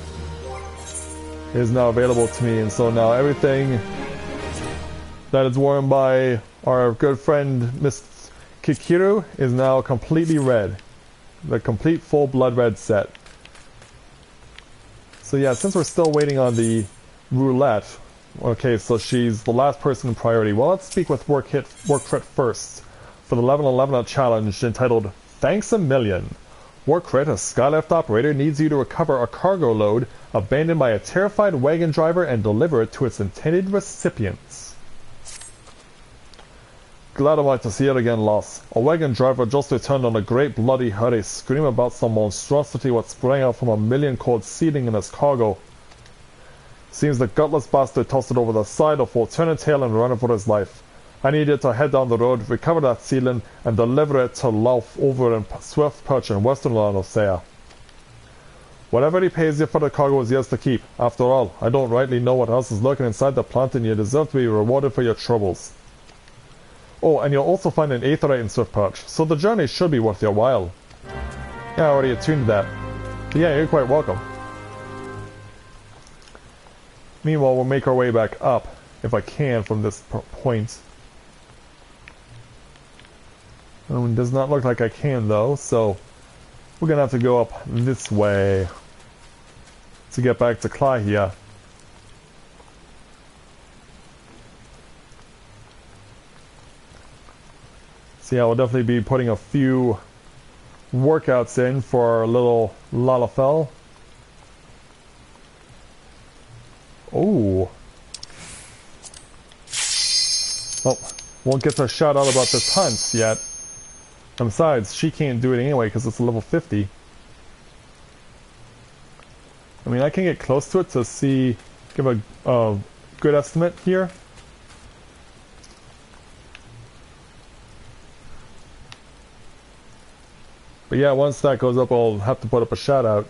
is now available to me, and so now everything that is worn by our good friend Miss Kikiru is now completely red. The complete full blood red set. So yeah, since we're still waiting on the roulette, okay, so she's the last person in priority. Well, let's speak with Workcrit first for the level 11 challenge entitled Thanks a Million. Workcrit, a skylift operator, needs you to recover a cargo load abandoned by a terrified wagon driver and deliver it to its intended recipients. Glad I'm to see it again, Loss. A wagon driver just returned on a great bloody hurry, screaming about some monstrosity what sprang out from a million-cold seeding in his cargo. Seems the gutless bastard tossed it over the side or turn a tail and run for his life. I needed to head down the road, recover that seedling, and deliver it to Lauf over in Swift Perch in western Lanosea. Whatever he pays you for the cargo is yours to keep. After all, I don't rightly know what else is lurking inside the plant, and you deserve to be rewarded for your troubles. Oh, and you'll also find an aetheryte in Swift Perch, so the journey should be worth your while. Yeah, I already attuned to that. But yeah, you're quite welcome. Meanwhile, we'll make our way back up, if I can, from this point. It does not look like I can, though, so we're gonna have to go up this way to get back to Klahia. So yeah, we'll definitely be putting a few workouts in for our little Lalafell. Oh. Oh, won't get a shout out about this hunt yet. And besides, she can't do it anyway because it's a level 50. I mean, I can get close to it to see, give a good estimate here. But yeah, once that goes up, I'll have to put up a shout out.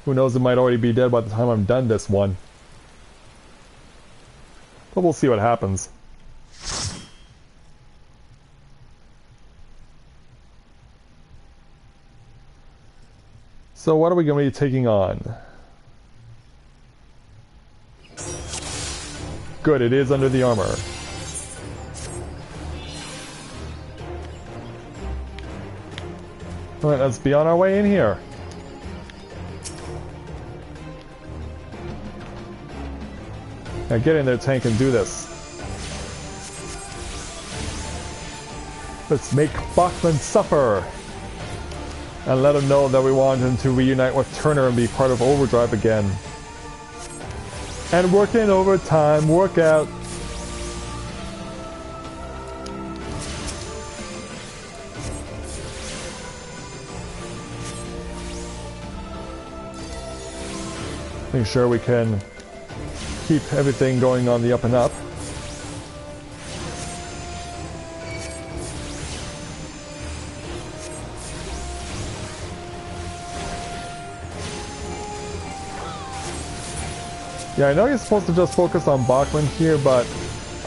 Who knows, it might already be dead by the time I'm done this one. But we'll see what happens. So what are we going to be taking on? Good, it is under the armor. Alright, let's be on our way in here. Now get in there, tank, and do this. Let's make Bachman suffer! And let him know that we want him to reunite with Turner and be part of Overdrive again. And work in overtime, work out. Make sure we can keep everything going on the up and up. Yeah, I know you're supposed to just focus on Bachman here, but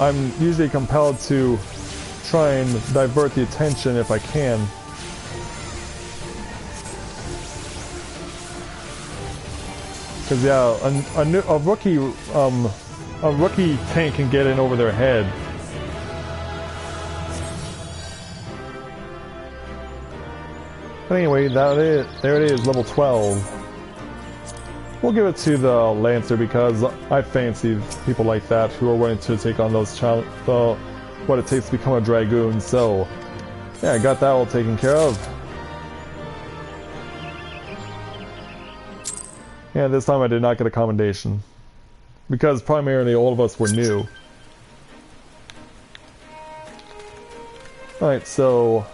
I'm usually compelled to try and divert the attention if I can. Because yeah, a rookie tank can get in over their head. But anyway, there it is, level 12. We'll give it to the Lancer because I fancy people like that who are willing to take on those what it takes to become a Dragoon. So yeah, I got that all taken care of. Yeah, this time I did not get a commendation. Because primarily all of us were new. Alright, so...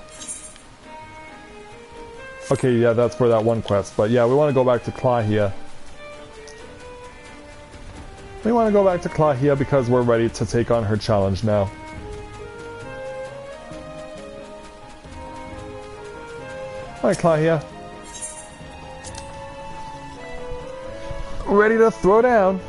Okay, yeah, that's for that one quest. But yeah, we want to go back to Klahia. We want to go back to Klahia because we're ready to take on her challenge now. Alright, Klahia. Ready to throw down.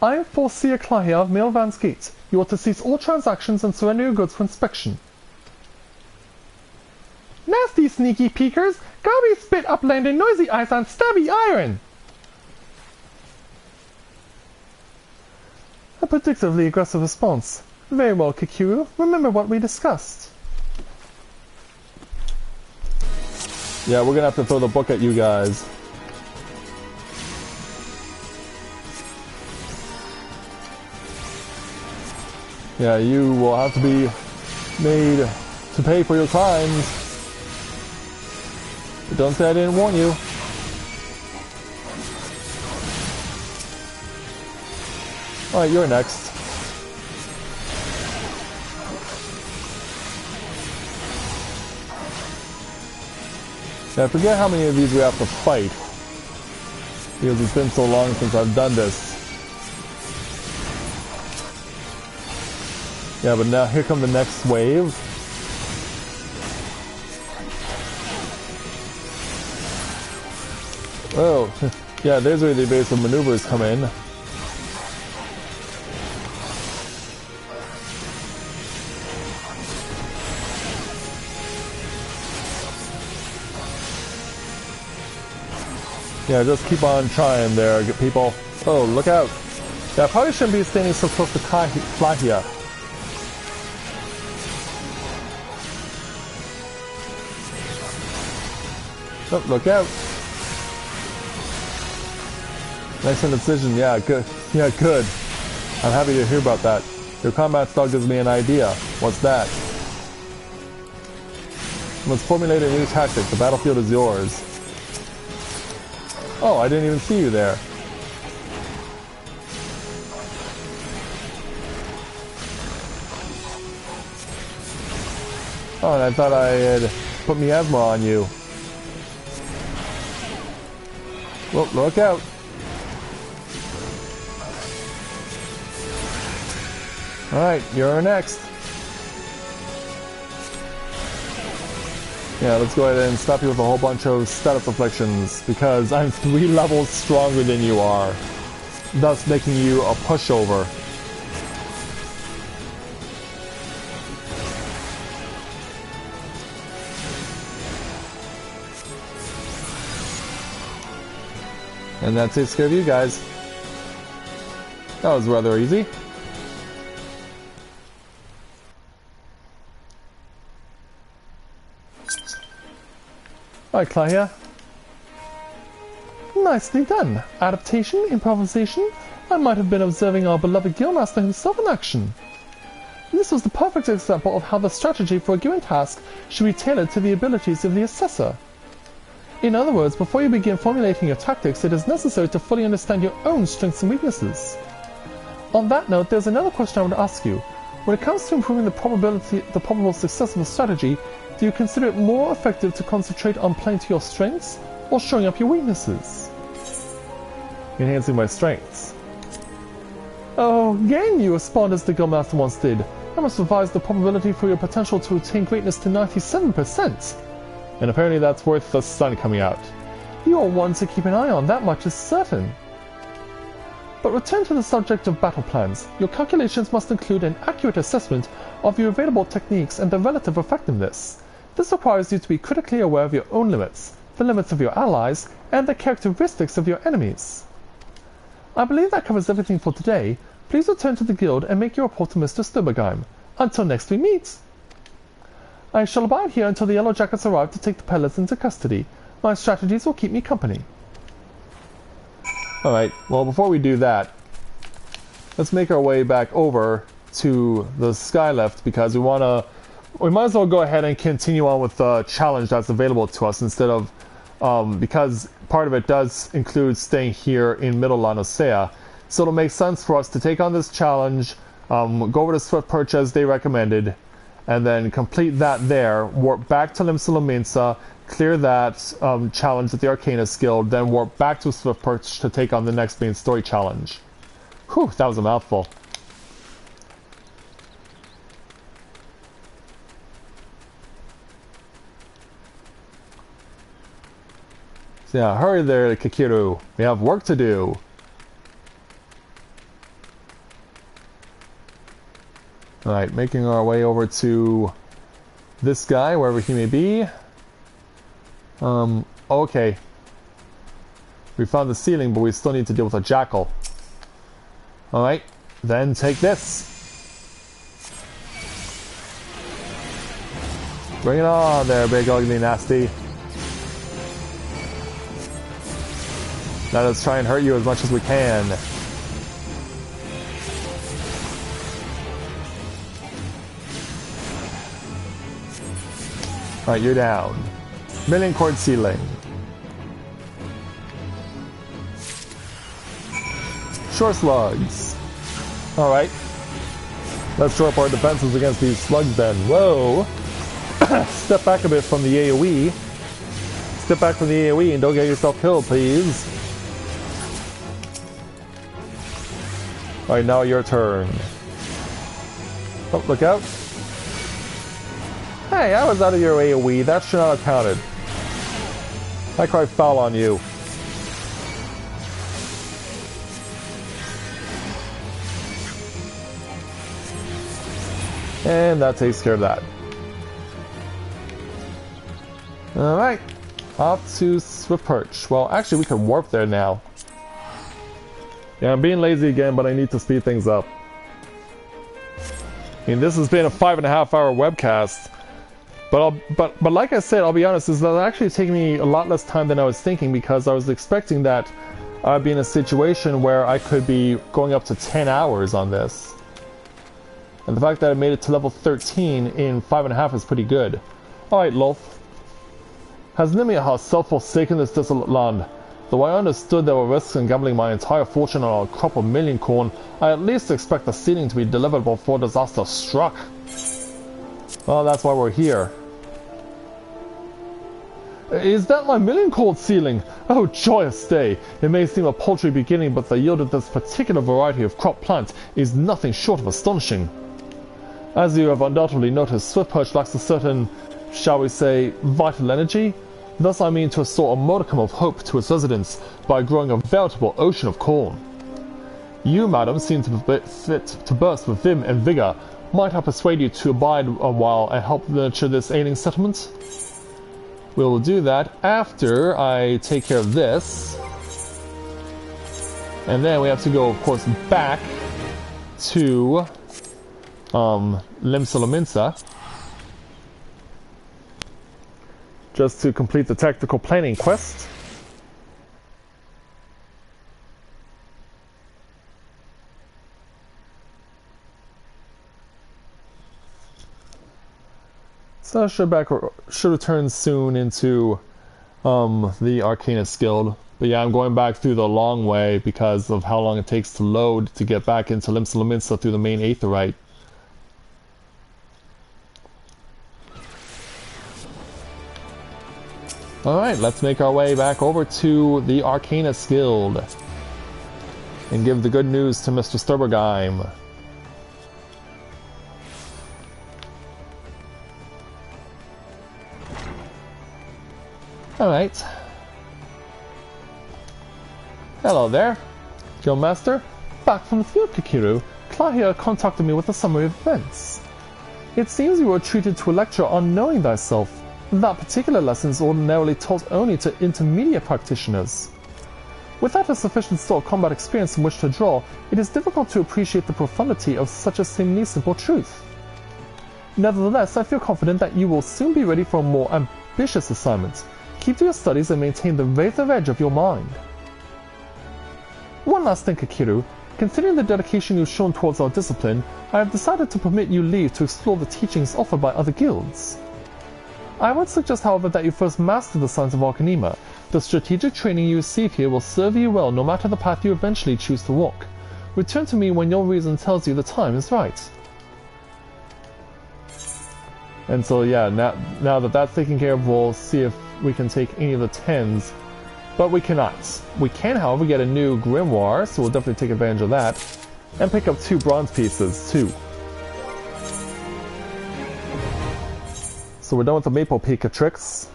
I am Forseer Klahia of Milvan's Gate. You are to cease all transactions and surrender your goods for inspection. Nasty sneaky peekers! Gobby spit upland and noisy eyes on stabby iron! A predictably aggressive response. Very well, Kikuru. Remember what we discussed. Yeah, we're gonna have to throw the book at you guys. Yeah, you will have to be made to pay for your crimes. But don't say I didn't warn you. Alright, you're next. Yeah, I forget how many of these we have to fight. Because it's been so long since I've done this. Yeah, but now here come the next wave. Oh, yeah, there's where the evasive maneuvers come in. Yeah, just keep on trying there, get people. Oh, look out. Yeah, I probably shouldn't be standing so close to Klahia. Oh, look out. Nice indecision, yeah, good. Yeah, good. I'm happy to hear about that. Your combat style gives me an idea. What's that? Let's formulate a new tactic. The battlefield is yours. Oh, I didn't even see you there. Oh, and I thought I had put miasma on you. Well, look out. Alright, you're next. Yeah, let's go ahead and stop you with a whole bunch of status afflictions, because I'm 3 levels stronger than you are, thus making you a pushover. And that takes care of you guys. That was rather easy. Alright, Klahia. Nicely done. Adaptation, improvisation. I might have been observing our beloved Guildmaster himself in action. This was the perfect example of how the strategy for a given task should be tailored to the abilities of the assessor. In other words, before you begin formulating your tactics, it is necessary to fully understand your own strengths and weaknesses. On that note, there's another question I want to ask you. When it comes to improving the probable success of a strategy, do you consider it more effective to concentrate on playing to your strengths, or showing up your weaknesses? Enhancing my strengths. Oh, again you respond as the Guildmaster once did. I must revise the probability for your potential to attain greatness to 97%. And apparently that's worth the sun coming out. You are one to keep an eye on, that much is certain. But return to the subject of battle plans. Your calculations must include an accurate assessment of your available techniques and their relative effectiveness. This requires you to be critically aware of your own limits, the limits of your allies, and the characteristics of your enemies. I believe that covers everything for today. Please return to the guild and make your report to Mr. Sturbergheim. Until next we meet! I shall abide here until the Yellow Jackets arrive to take the peddlers into custody. My strategies will keep me company. Alright, well before we do that, let's make our way back over to the Skylift, because we might as well go ahead and continue on with the challenge that's available to us instead of, because part of it does include staying here in Middle Lanosea. So it'll make sense for us to take on this challenge, go over to Swift Perch as they recommended, and then complete that there, warp back to Limsa Lominsa, clear that challenge with the Arcanist Guild, then warp back to Swift Perch to take on the next main story challenge. Whew, that was a mouthful. So yeah, hurry there, Kikiru. We have work to do. Alright, making our way over to this guy, wherever he may be. Okay. We found the ceiling, but we still need to deal with a jackal. Alright, then take this. Bring it on there, big ugly nasty. Now let's try and hurt you as much as we can. Alright, you're down. Million cord ceiling. Short slugs. Alright. Let's shore up our defenses against these slugs then. Whoa! Step back a bit from the AoE. Step back from the AoE and don't get yourself killed, please. Alright, now your turn. Oh, look out. Hey, I was out of your AoE. That should not have counted. I cry foul on you. And that takes care of that. Alright. Off to Swift Perch. Well, actually, we can warp there now. Yeah, I'm being lazy again, but I need to speed things up. I mean, this has been a 5.5 hour webcast. But like I said, I'll be honest, this is actually taking me a lot less time than I was thinking, because I was expecting that I'd be in a situation where I could be going up to 10 hours on this. And the fact that I made it to level 13 in 5.5 is pretty good. Alright, Lolth. Has Nimia herself forsaken this desolate land? Though I understood there were risks in gambling my entire fortune on a crop of million corn, I at least expect the seeding to be delivered before disaster struck. Well, that's why we're here. Is that my million cord ceiling? Oh, joyous day! It may seem a paltry beginning, but the yield of this particular variety of crop plant is nothing short of astonishing. As you have undoubtedly noticed, Swift Perch lacks a certain, shall we say, vital energy. Thus I mean to restore a modicum of hope to its residents by growing a veritable ocean of corn. You, madam, seem to be fit to burst with vim and vigour. Might I persuade you to abide a while and help nurture this ailing settlement? We will do that after I take care of this. And then we have to go, of course, back to Lominsa, just to complete the tactical planning quest. So I should return soon into the Arcanist Guild. But yeah, I'm going back through the long way because of how long it takes to load to get back into Lominsa through the main Aetherite. Alright, let's make our way back over to the Arcanist Guild and give the good news to Mr. Sturbergeim. Alright. Hello there, Guildmaster. Back from the field, Kikiru. Cla here contacted me with a summary of events. It seems you were treated to a lecture on knowing thyself. That particular lesson is ordinarily taught only to intermediate practitioners. Without a sufficient store of combat experience from which to draw, it is difficult to appreciate the profundity of such a seemingly simple truth. Nevertheless, I feel confident that you will soon be ready for a more ambitious assignment. Keep to your studies and maintain the razor edge of your mind. One last thing, Kikiru. Considering the dedication you've shown towards our discipline, I have decided to permit you leave to explore the teachings offered by other guilds. I would suggest, however, that you first master the science of Arcanema. The strategic training you receive here will serve you well no matter the path you eventually choose to walk. Return to me when your reason tells you the time is right. And so yeah, now that that's taken care of, we'll see if we can take any of the 10s. But we cannot. We can, however, get a new grimoire, so we'll definitely take advantage of that. And pick up 2 bronze pieces, too. So we're done with the Maple Pika tricks.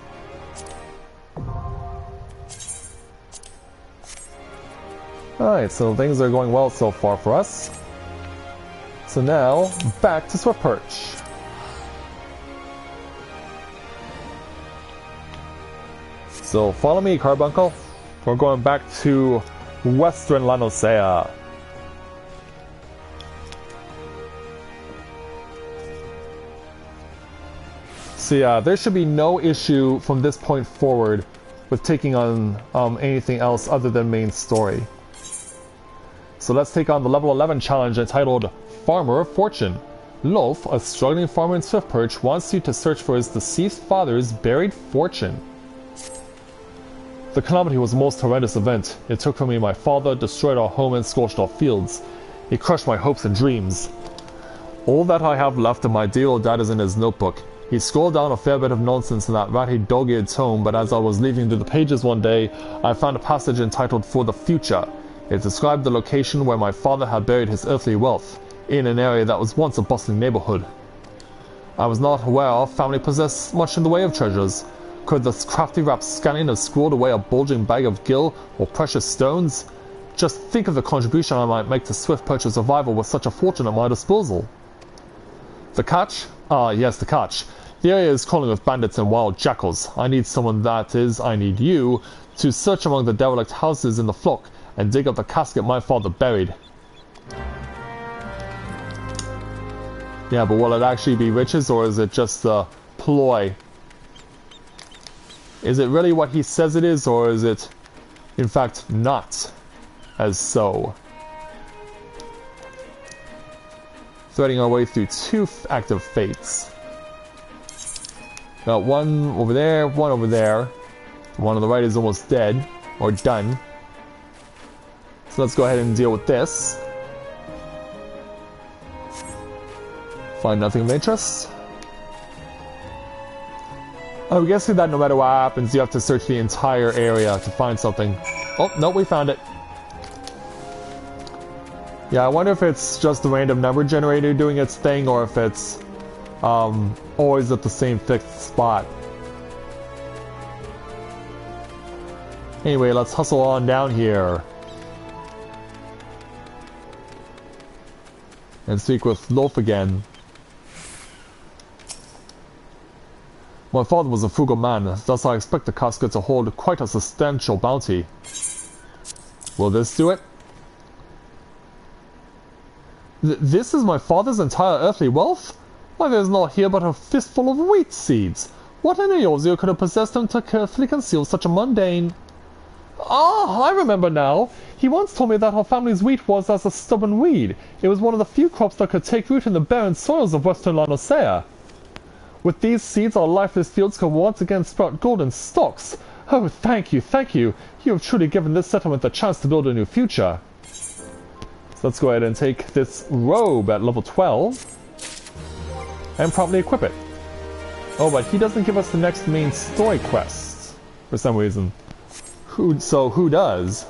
Alright, so things are going well so far for us. So now, back to Swift Perch. So follow me, Carbuncle. We're going back to Western Lanosea. So yeah, there should be no issue from this point forward with taking on anything else other than main story. So let's take on the level 11 challenge entitled Farmer of Fortune. Loaf, a struggling farmer in Swiftperch, wants you to search for his deceased father's buried fortune. The calamity was a most horrendous event. It took from me my father, destroyed our home, and scorched our fields. It crushed my hopes and dreams. All that I have left of my dear old dad is in his notebook. He scrawled down a fair bit of nonsense in that ratty dog-eared tome, but as I was leafing through the pages one day, I found a passage entitled For the Future. It described the location where my father had buried his earthly wealth, in an area that was once a bustling neighborhood. I was not aware our family possessed much in the way of treasures. Could the crafty rapscallion have squirreled away a bulging bag of gil or precious stones? Just think of the contribution I might make to Swiftperch's survival with such a fortune at my disposal. The catch? Ah, yes, the catch. The area is crawling with bandits and wild jackals. I need someone, that is, I need you, to search among the derelict houses in the flock and dig up the casket my father buried. Yeah, but will it actually be riches, or is it just a ploy? Is it really what he says it is, or is it, in fact, not as so? Threading our way through two active fates. Got one over there, one over there. One on the right is almost dead, or done. So let's go ahead and deal with this. Find nothing of interest. I'm guessing that no matter what happens, you have to search the entire area to find something. Oh, no, we found it. Yeah, I wonder if it's just the random number generator doing its thing, or if it's always at the same fixed spot. Anyway, let's hustle on down here. And speak with Loaf again. My father was a frugal man, thus I expect the casket to hold quite a substantial bounty. Will this do it? This is my father's entire earthly wealth? Why, there's not here but a fistful of wheat seeds. What in Eosio could have possessed him to carefully conceal such a mundane... Ah, I remember now. He once told me that our family's wheat was as a stubborn weed. It was one of the few crops that could take root in the barren soils of western Lanosea. With these seeds, our lifeless fields could once again sprout golden stalks. Oh, thank you, thank you. You have truly given this settlement the chance to build a new future. So let's go ahead and take this robe at level 12 and promptly equip it. Oh, but he doesn't give us the next main story quest for some reason. Who does?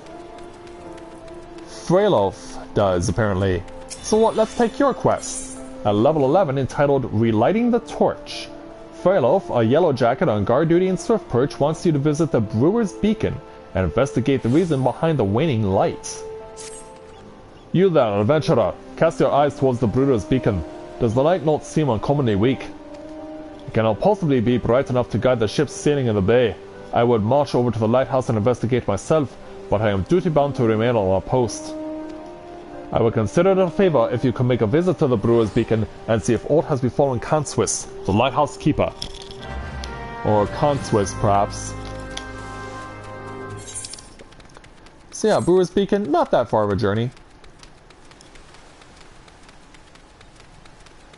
Freylof does, apparently. So what? Let's take your quest. At level 11, entitled Relighting the Torch. Freylof, a yellow jacket on guard duty in Swiftperch, wants you to visit the Brewer's Beacon and investigate the reason behind the waning light. You then, adventurer, cast your eyes towards the Brewer's Beacon. Does the light not seem uncommonly weak? It cannot possibly be bright enough to guide the ships sailing in the bay. I would march over to the lighthouse and investigate myself, but I am duty-bound to remain on our post. I would consider it a favor if you could make a visit to the Brewer's Beacon and see if aught has befallen Kanswis, the lighthouse keeper. Or Kanswis, perhaps. So yeah, Brewer's Beacon, not that far of a journey.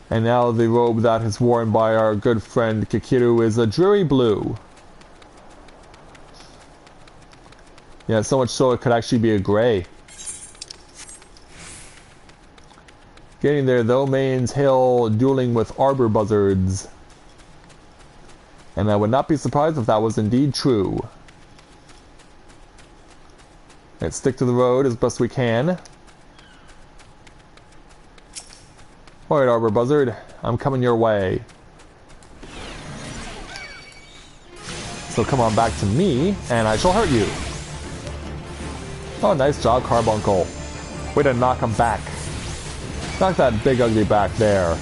And now the robe that is worn by our good friend Kikiru is a dreary blue. Yeah, so much so it could actually be a gray. Getting there, though, may entail dueling with arbor buzzards. And I would not be surprised if that was indeed true. Let's stick to the road as best we can. Alright, arbor buzzard, I'm coming your way. So come on back to me, and I shall hurt you. Oh, nice job, Carbuncle. Way to knock him back. Knock that big ugly back there.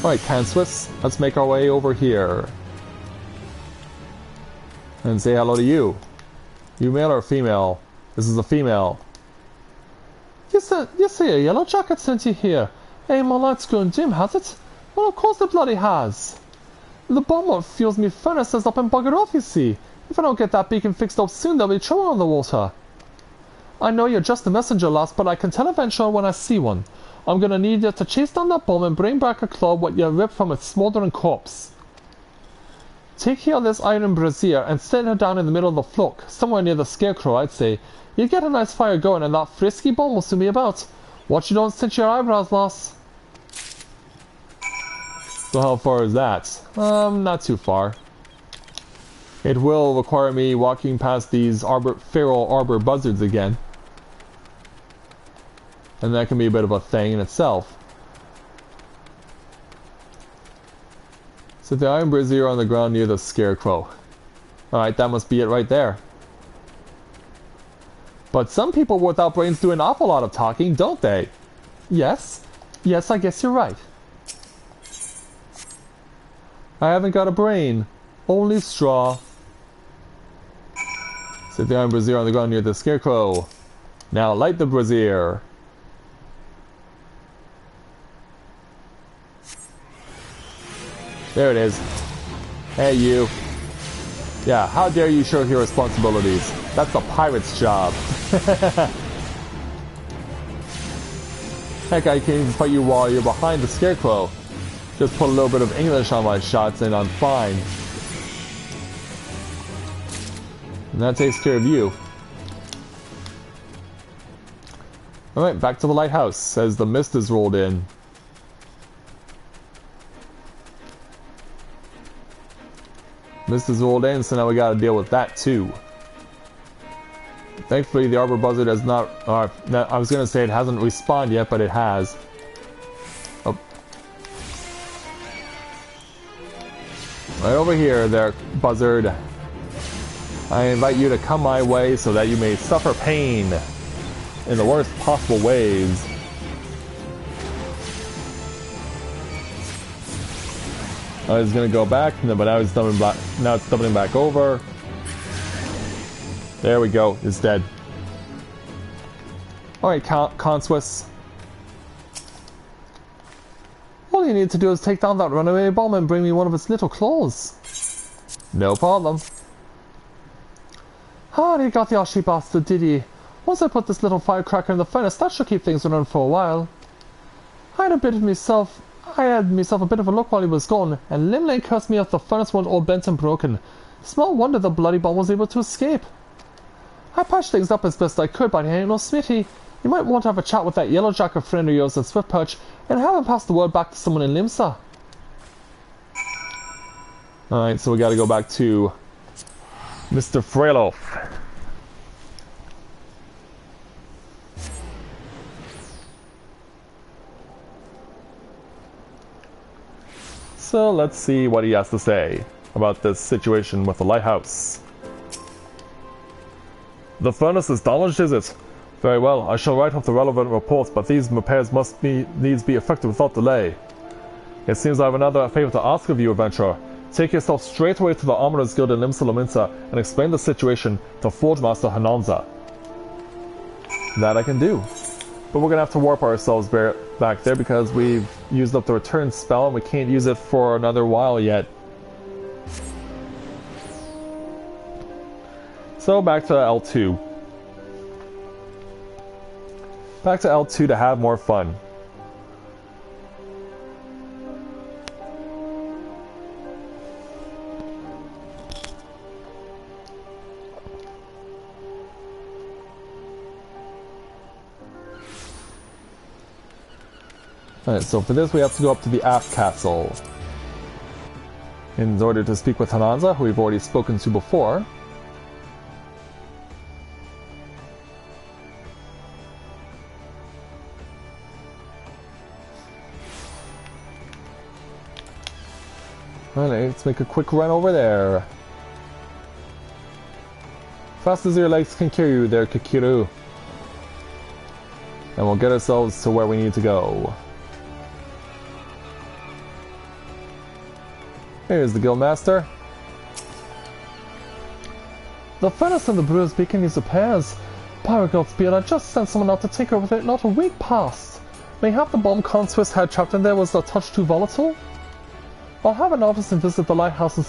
Alright, Kanswis, let's make our way over here. And say hello to you. You male or female? This is a female. You see a yellow jacket sent you here. Hey, my light's grown dim, has it? Well, of course it bloody has. The bomb that fuels me furnace has not been buggered off, you see. If I don't get that beacon fixed up soon, there'll be trouble on the water. I know you're just a messenger, lass, but I can tell eventually when I see one. I'm gonna need you to chase down that bomb and bring back a claw what you ripped from its smouldering corpse. Take here this iron brazier and set her down in the middle of the flock, somewhere near the scarecrow, I'd say. You get a nice fire going and that frisky bomb will soon be about. Watch you don't cinch your eyebrows, lass. So how far is that? Not too far. It will require me walking past these feral arbor buzzards again. And that can be a bit of a thing in itself. Set the iron brazier on the ground near the scarecrow. Alright, that must be it right there. But some people without brains do an awful lot of talking, don't they? Yes. Yes, I guess you're right. I haven't got a brain. Only straw. Set the iron brazier on the ground near the scarecrow. Now light the brazier. There it is. Hey, you. Yeah, how dare you shirk your responsibilities? That's the pirate's job. Heck, I can even fight you while you're behind the scarecrow. Just put a little bit of English on my shots and I'm fine. And that takes care of you. Alright, back to the lighthouse as the mist is rolled in. Mist is rolled in, so now we gotta deal with that too. Thankfully, the arbor buzzard has not... I was gonna say it hasn't respawned yet, but it has. Oh. Right over here, there, buzzard. I invite you to come my way so that you may suffer pain in the worst possible ways. I was gonna go back, but now it's doubling back. Now it's doubling back over. There we go. It's dead. All right, Conswis. All you need to do is take down that runaway bomb and bring me one of its little claws. No problem. Ah, he got the Oshi bastard, did he? Once I put this little firecracker in the furnace, that should keep things running for a while. I had myself a bit of a look while he was gone, and Limlane cursed me if the furnace wasn't all bent and broken. Small wonder the bloody bomb was able to escape. I patched things up as best I could, but he ain't no smithy. You might want to have a chat with that yellow jacket friend of yours at Swiftperch, and have him pass the word back to someone in Limsa. Alright, so we gotta go back to Mr. Frelof. So let's see what he has to say about this situation with the lighthouse. The furnace is damaged, is it? Very well, I shall write off the relevant reports, but these repairs needs be effected without delay. It seems I have another favor to ask of you, adventurer. Take yourself straight away to the Armorers Guild in Limsa Lominsa and explain the situation to Forge Master Hananza. That I can do. But we're gonna have to warp ourselves back there because we've used up the return spell and we can't use it for another while yet. So back to L2. Back to L2 to have more fun. Alright, so for this we have to go up to the aft castle in order to speak with Hananza, who we've already spoken to before. Alright, let's make a quick run over there. Fast as your legs can carry you there, Kikiru. And we'll get ourselves to where we need to go. Here's the Guildmaster. The furnace in the brewer's beacon needs repairs. Pyrogold's I just sent someone out to take over it not a week past. Mayhap the bomb Conswiss had trapped in there was a touch too volatile? I'll have an officer visit the lighthouse and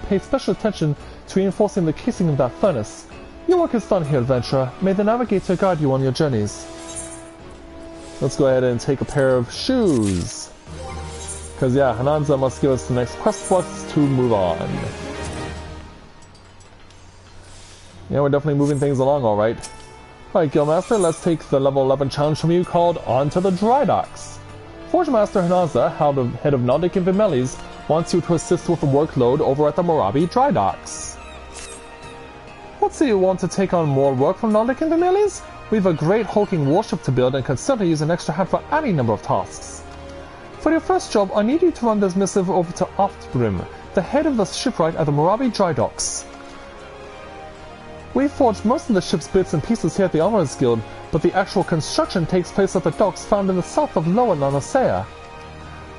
pay special attention to reinforcing the casing of that furnace. Your work is done here, adventurer. May the navigator guide you on your journeys. Let's go ahead and take a pair of shoes. Because yeah, Hananza must give us the next quest for us to move on. Yeah, we're definitely moving things along alright. Alright, Guildmaster, let's take the level 11 challenge from you called Onto the Dry Docks. Forge Master Hananza, head of Nordic Invimelis, wants you to assist with the workload over at the Morabi Dry Docks. Let's say you want to take on more work from Nordic Invimelis? We've a great hulking warship to build and can certainly use an extra hand for any number of tasks. For your first job, I need you to run this missive over to Oftgrim, the head of the shipwright at the Morabi Dry Docks. We forged most of the ship's bits and pieces here at the Armorers Guild, but the actual construction takes place at the docks found in the south of Lower Nanosea.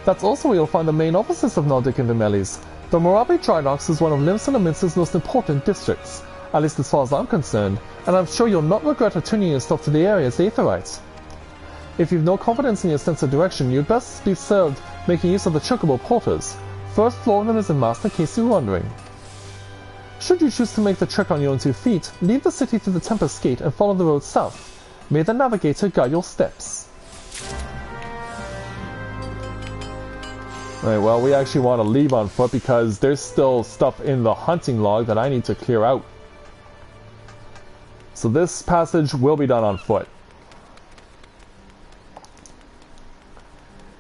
That's also where you'll find the main offices of Nordic Invimelis. The Morabi Dry Docks is one of Limsa and Lominsa's most important districts, at least as far as I'm concerned, and I'm sure you'll not regret returning yourself to the area as Aetherite. If you've no confidence in your sense of direction, you'd best be served making use of the chocobo porters. First floor of them is in Master in case you're wondering. Should you choose to make the trek on your own 2 feet, leave the city through the Tempest Gate and follow the road south. May the navigator guide your steps. Alright, well, we actually want to leave on foot because there's still stuff in the hunting log that I need to clear out. So this passage will be done on foot.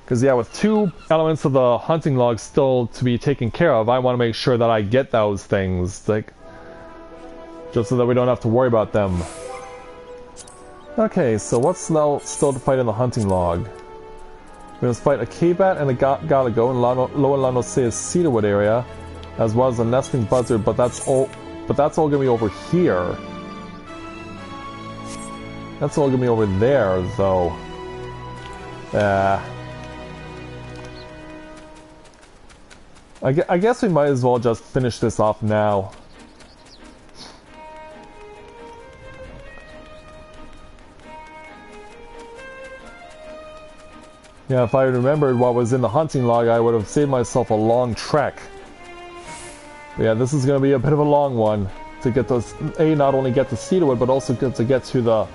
Because yeah, with 2 elements of the hunting log still to be taken care of, I want to make sure that I get those things, like, just so that we don't have to worry about them. Okay, so what's now still to fight in the hunting log? We must fight a K-Bat and a Galago in Lower Lanosea's cedarwood area, as well as a nesting buzzard, but that's all gonna be over here. That's all gonna be over there, though. I guess we might as well just finish this off now. Yeah, if I remembered what was in the hunting log, I would have saved myself a long trek. But yeah, this is going to be a bit of a long one to get those, not only get to cedarwood, but also to get to the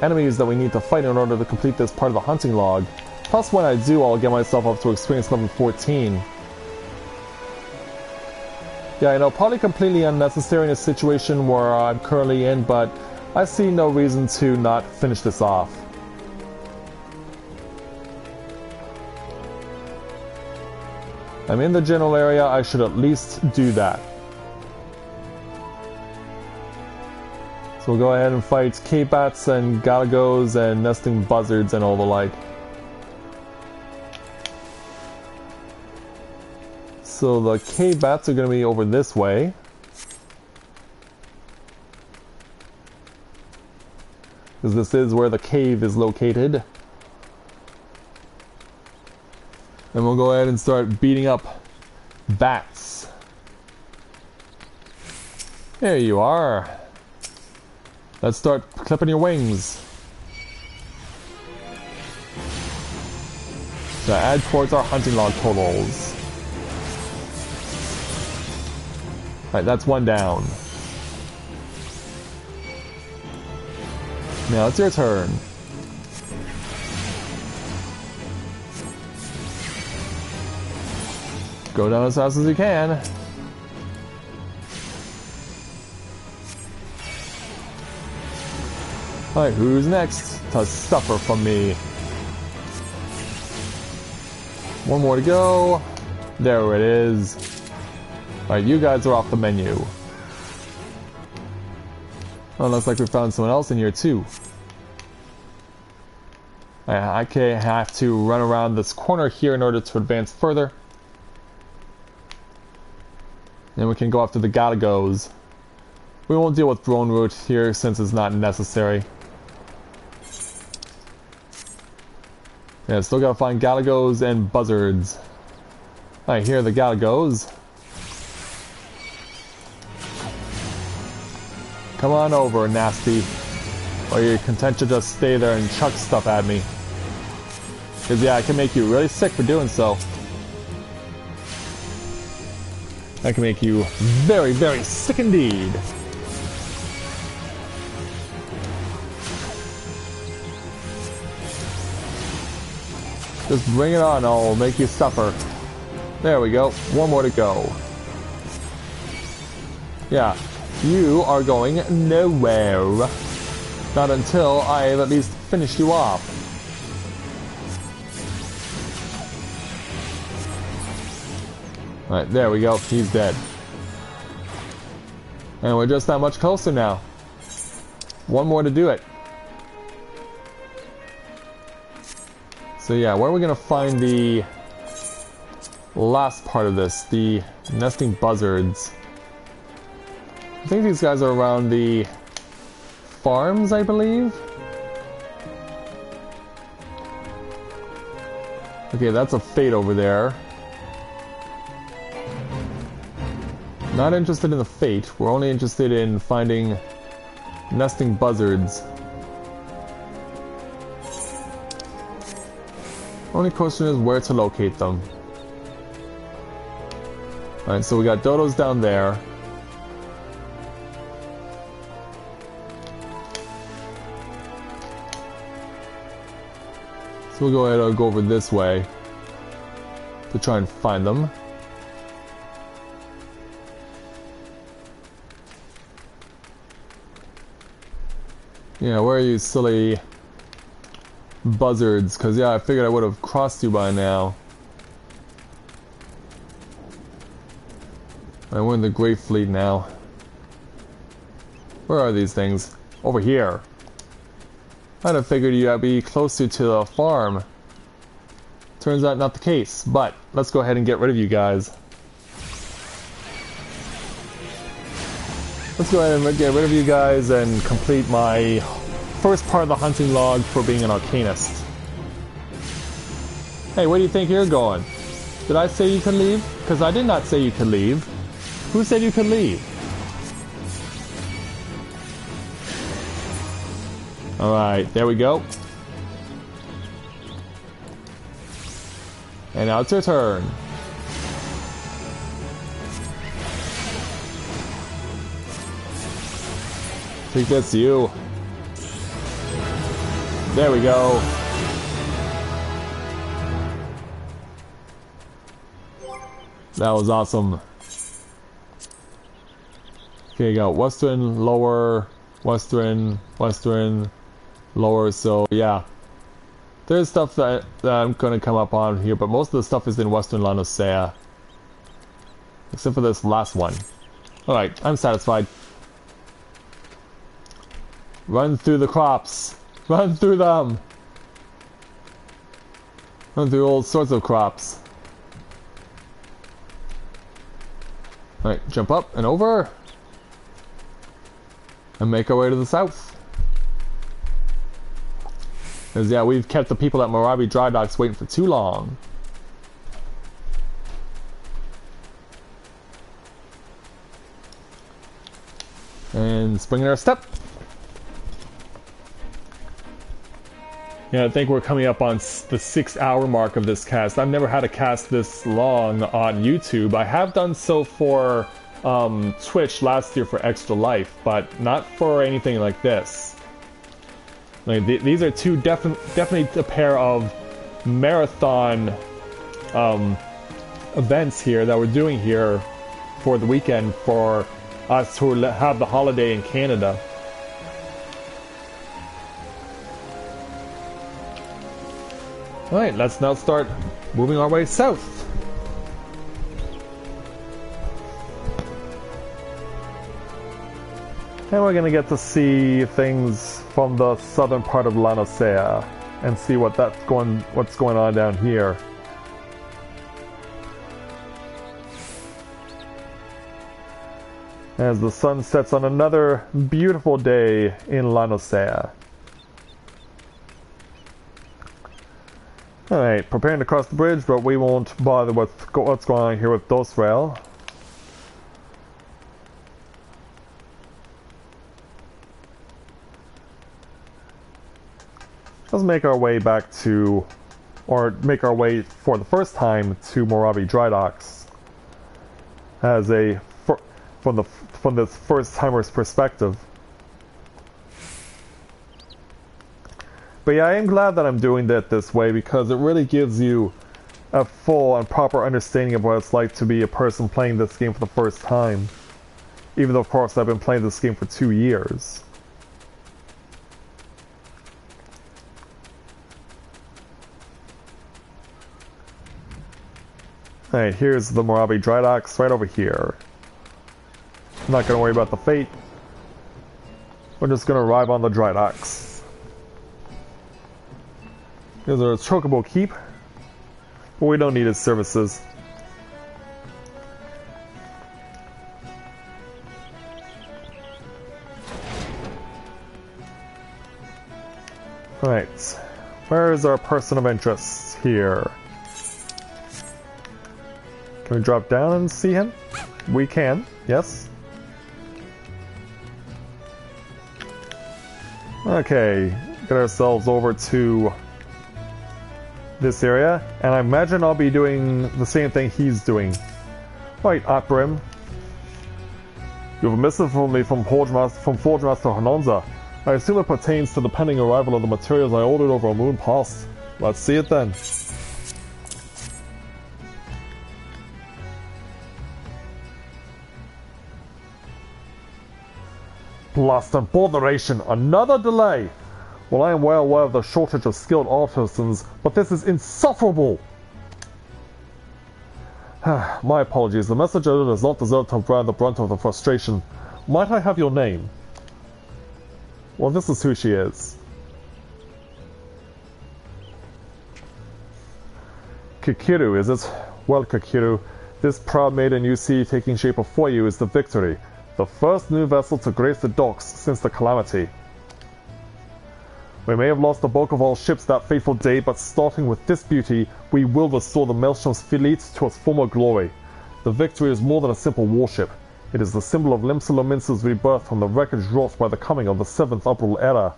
enemies that we need to fight in order to complete this part of the hunting log. Plus, when I do, I'll get myself up to experience level 14. Yeah, I know, probably completely unnecessary in a situation where I'm currently in, but I see no reason to not finish this off. I'm in the general area, I should at least do that. So we'll go ahead and fight K-Bats and Galagos and nesting buzzards and all the like. So the K-Bats are going to be over this way. Because this is where the cave is located. And we'll go ahead and start beating up bats. There you are. Let's start clipping your wings. To add towards our hunting log totals. Alright, that's 1 down. Now it's your turn. Go down as fast as you can. Alright, who's next to suffer from me? 1 more to go. There it is. Alright, you guys are off the menu. Oh, looks like we found someone else in here too. I have to run around this corner here in order to advance further. Then we can go after the Galagos. We won't deal with drone route here since it's not necessary. Yeah, still gotta find Galagos and buzzards. Alright, here are the Galagos. Come on over, nasty. Or you're content to just stay there and chuck stuff at me. Because yeah, I can make you really sick for doing so. I can make you very, very sick indeed. Just bring it on, I'll make you suffer. There we go, one more to go. Yeah, you are going nowhere. Not until I've at least finished you off. Alright, there we go, he's dead. And we're just that much closer now. One more to do it. So yeah, where are we gonna find the last part of this? The nesting buzzards. I think these guys are around the farms, I believe. Okay, that's a fate over there. Not interested in the fate, we're only interested in finding nesting buzzards. Only question is where to locate them. Alright, so we got dodos down there. So we'll go ahead and go over this way to try and find them. Yeah, where are you silly buzzards? Because yeah, I figured I would have crossed you by now. We're in the Great Fleet now. Where are these things? Over here. I'd have figured you'd be closer to the farm. Turns out not the case, but let's go ahead and get rid of you guys. Let's go ahead and get rid of you guys and complete my first part of the hunting log for being an Arcanist. Hey, where do you think you're going? Did I say you could leave? Because I did not say you could leave. Who said you could leave? Alright, there we go. And now it's your turn. Take this, you. There we go. That was awesome. Okay, you got Western, Lower, Western, Western, Lower, so yeah. There's stuff that I'm going to come up on here, but most of the stuff is in Western Lanosea. Except for this last one. Alright, I'm satisfied. Run through the crops. Run through them. Run through all sorts of crops. Alright, jump up and over. And make our way to the south. Because yeah, we've kept the people at Moravi Dry Docks waiting for too long. And spring in our step. Yeah, I think we're coming up on the 6-hour mark of this cast. I've never had a cast this long on YouTube. I have done so for Twitch last year for Extra Life, but not for anything like this. Like these are two definitely a pair of marathon events here that we're doing here for the weekend for us who have the holiday in Canada. Alright, let's now start moving our way south. And we're gonna get to see things from the southern part of Lanosea and see what's going on down here. As the sun sets on another beautiful day in Lanosea. Alright, preparing to cross the bridge, but we won't bother with what's going on here with Dosrael. let's make our way back to, or make our way for the first time to Moravi Dry Docks as a from the first timer's perspective. But yeah, I am glad that I'm doing that this way because it really gives you a full and proper understanding of what it's like to be a person playing this game for the first time. Even though, of course, I've been playing this game for 2 years. Alright, here's the Moravi Dry Docks right over here. I'm not going to worry about the fate. We're just going to arrive on the Dry Docks. There's a chocobo keep, but we don't need his services. Alright, where is our person of interest here? Can we drop down and see him? We can, yes. Okay, get ourselves over to this area, and I imagine I'll be doing the same thing he's doing. Right, Atbrim. You have a missive from me from Forge Master Hanonza. I assume it pertains to the pending arrival of the materials I ordered over a moon past. Let's see it then. Blast and botheration! Another delay! Well, I am well aware of the shortage of skilled artisans, but this is insufferable! My apologies, the messenger does not deserve to bear the brunt of the frustration. Might I have your name? Well, this is who she is. Kikiru, is it? Well, Kikiru, this proud maiden you see taking shape before you is the Victory, the first new vessel to grace the docks since the Calamity. We may have lost the bulk of our ships that fateful day, but starting with this beauty, we will restore the Maelstrom's fleet to its former glory. The Victory is more than a simple warship. It is the symbol of Limsa Lominsa's rebirth from the wreckage wrought by the coming of the 7th Umbral Era.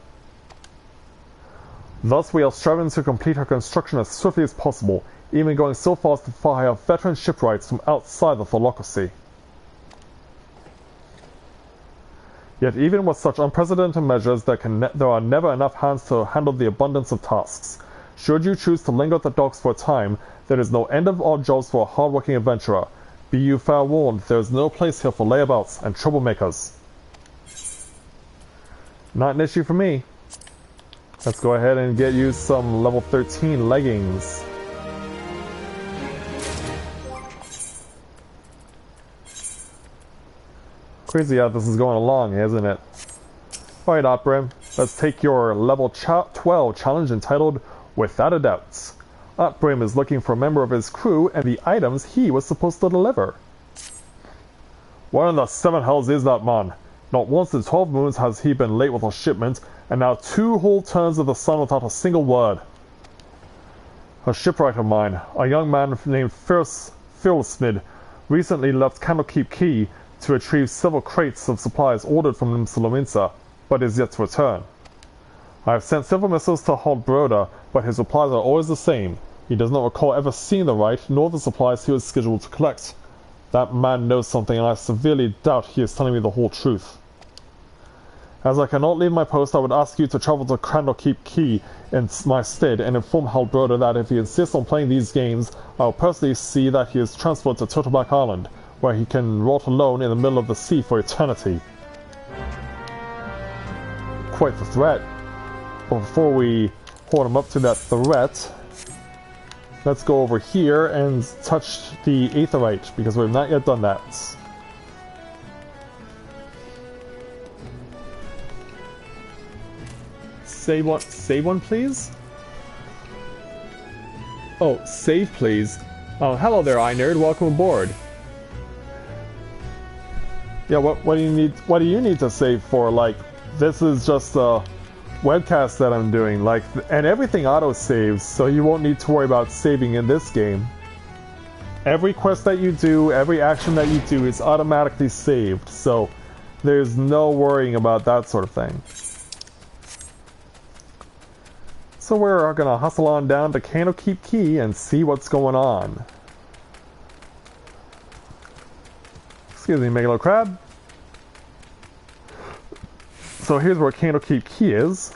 Thus we are striving to complete her construction as swiftly as possible, even going so far as to fire veteran shipwrights from outside the Tholocracy. Yet even with such unprecedented measures, there are never enough hands to handle the abundance of tasks. Should you choose to linger at the docks for a time, there is no end of odd jobs for a hard-working adventurer. Be you fair warned, there is no place here for layabouts and troublemakers. Not an issue for me. Let's go ahead and get you some level 13 leggings. Crazy how this is going along, isn't it? Alright, Atbrim, let's take your level 12 challenge entitled Without a Doubt. Atbrim is looking for a member of his crew and the items he was supposed to deliver. Where in the 7 hells is that man? Not once in 12 moons has he been late with a shipment, and now 2 whole turns of the sun without a single word. A shipwright of mine, a young man named Philsmid, recently left Candlekeep Quay to retrieve several crates of supplies ordered from Lominsa, but is yet to return. I have sent several missives to Haldbroda, but his replies are always the same. He does not recall ever seeing the right, nor the supplies he was scheduled to collect. That man knows something, and I severely doubt he is telling me the whole truth. As I cannot leave my post, I would ask you to travel to Candlekeep Quay in my stead and inform Haldbroda that if he insists on playing these games, I will personally see that he is transferred to Turtleback Island, where he can rot alone in the middle of the sea for eternity. Quite the threat. But before we hold him up to that threat, let's go over here and touch the Aetherite, because we've not yet done that. Save one, please? Oh, save, please. Oh, hello there, iNerd. Welcome aboard. Yeah, what do you need to save for? Like, this is just a webcast that I'm doing, like, and everything auto saves, so you won't need to worry about saving in this game. Every quest that you do, every action that you do is automatically saved, so there's no worrying about that sort of thing. So we're gonna hustle on down to Candlekeep Key and see what's going on. Excuse me, Megalo Crab. So here's where Candlekeep Key is.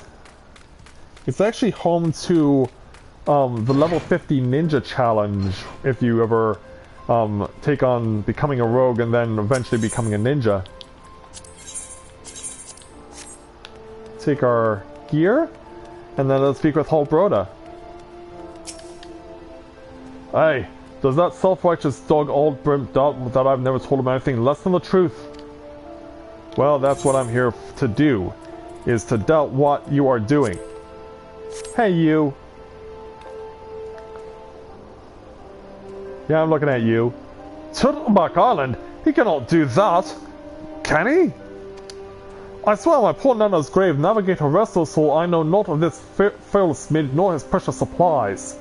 It's actually home to the level 50 ninja challenge if you ever take on becoming a rogue and then eventually becoming a ninja. Take our gear and then let's speak with Halbroda. Hey, does that self-righteous dog Aldbrim doubt that I've never told him anything less than the truth? Well, that's what I'm here to do, is to doubt what you are doing. Hey, you. Yeah, I'm looking at you. Turtleback Island? He cannot do that. Can he? I swear my poor Nana's grave, Navigator Restless Soul, I know not of this fearless mid nor his precious supplies.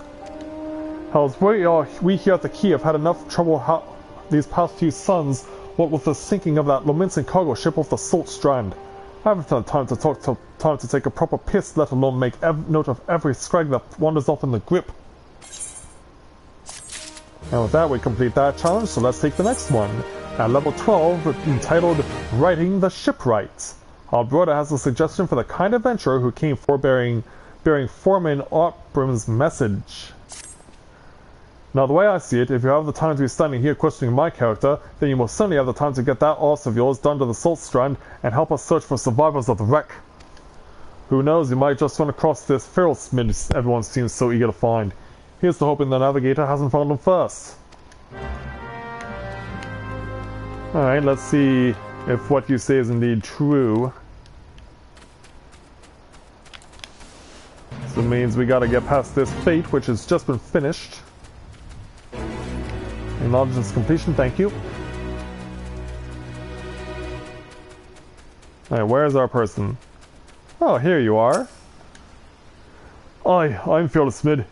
Hells, we here at the Key have had enough trouble these past few suns, what with the sinking of that Lominsa cargo ship off the Salt Strand. I haven't had time to take a proper piss, let alone make note of every scrag that wanders off in the grip. And with that, we complete that challenge, so let's take the next one. At level 12, entitled Writing the Shipwright. Our brother has a suggestion for the kind adventurer who came bearing Foreman Outbrim's message. Now, the way I see it, if you have the time to be standing here questioning my character, then you most certainly have the time to get that arse of yours down to the Salt Strand and help us search for survivors of the wreck. Who knows, you might just run across this feral smid everyone seems so eager to find. Here's to hoping the Navigator hasn't found him first. Alright, let's see if what you say is indeed true. So it means we gotta get past this fate, which has just been finished. Acknowledge its completion, thank you. Alright, where's our person? Oh, here you are. I'm Fearless Smid.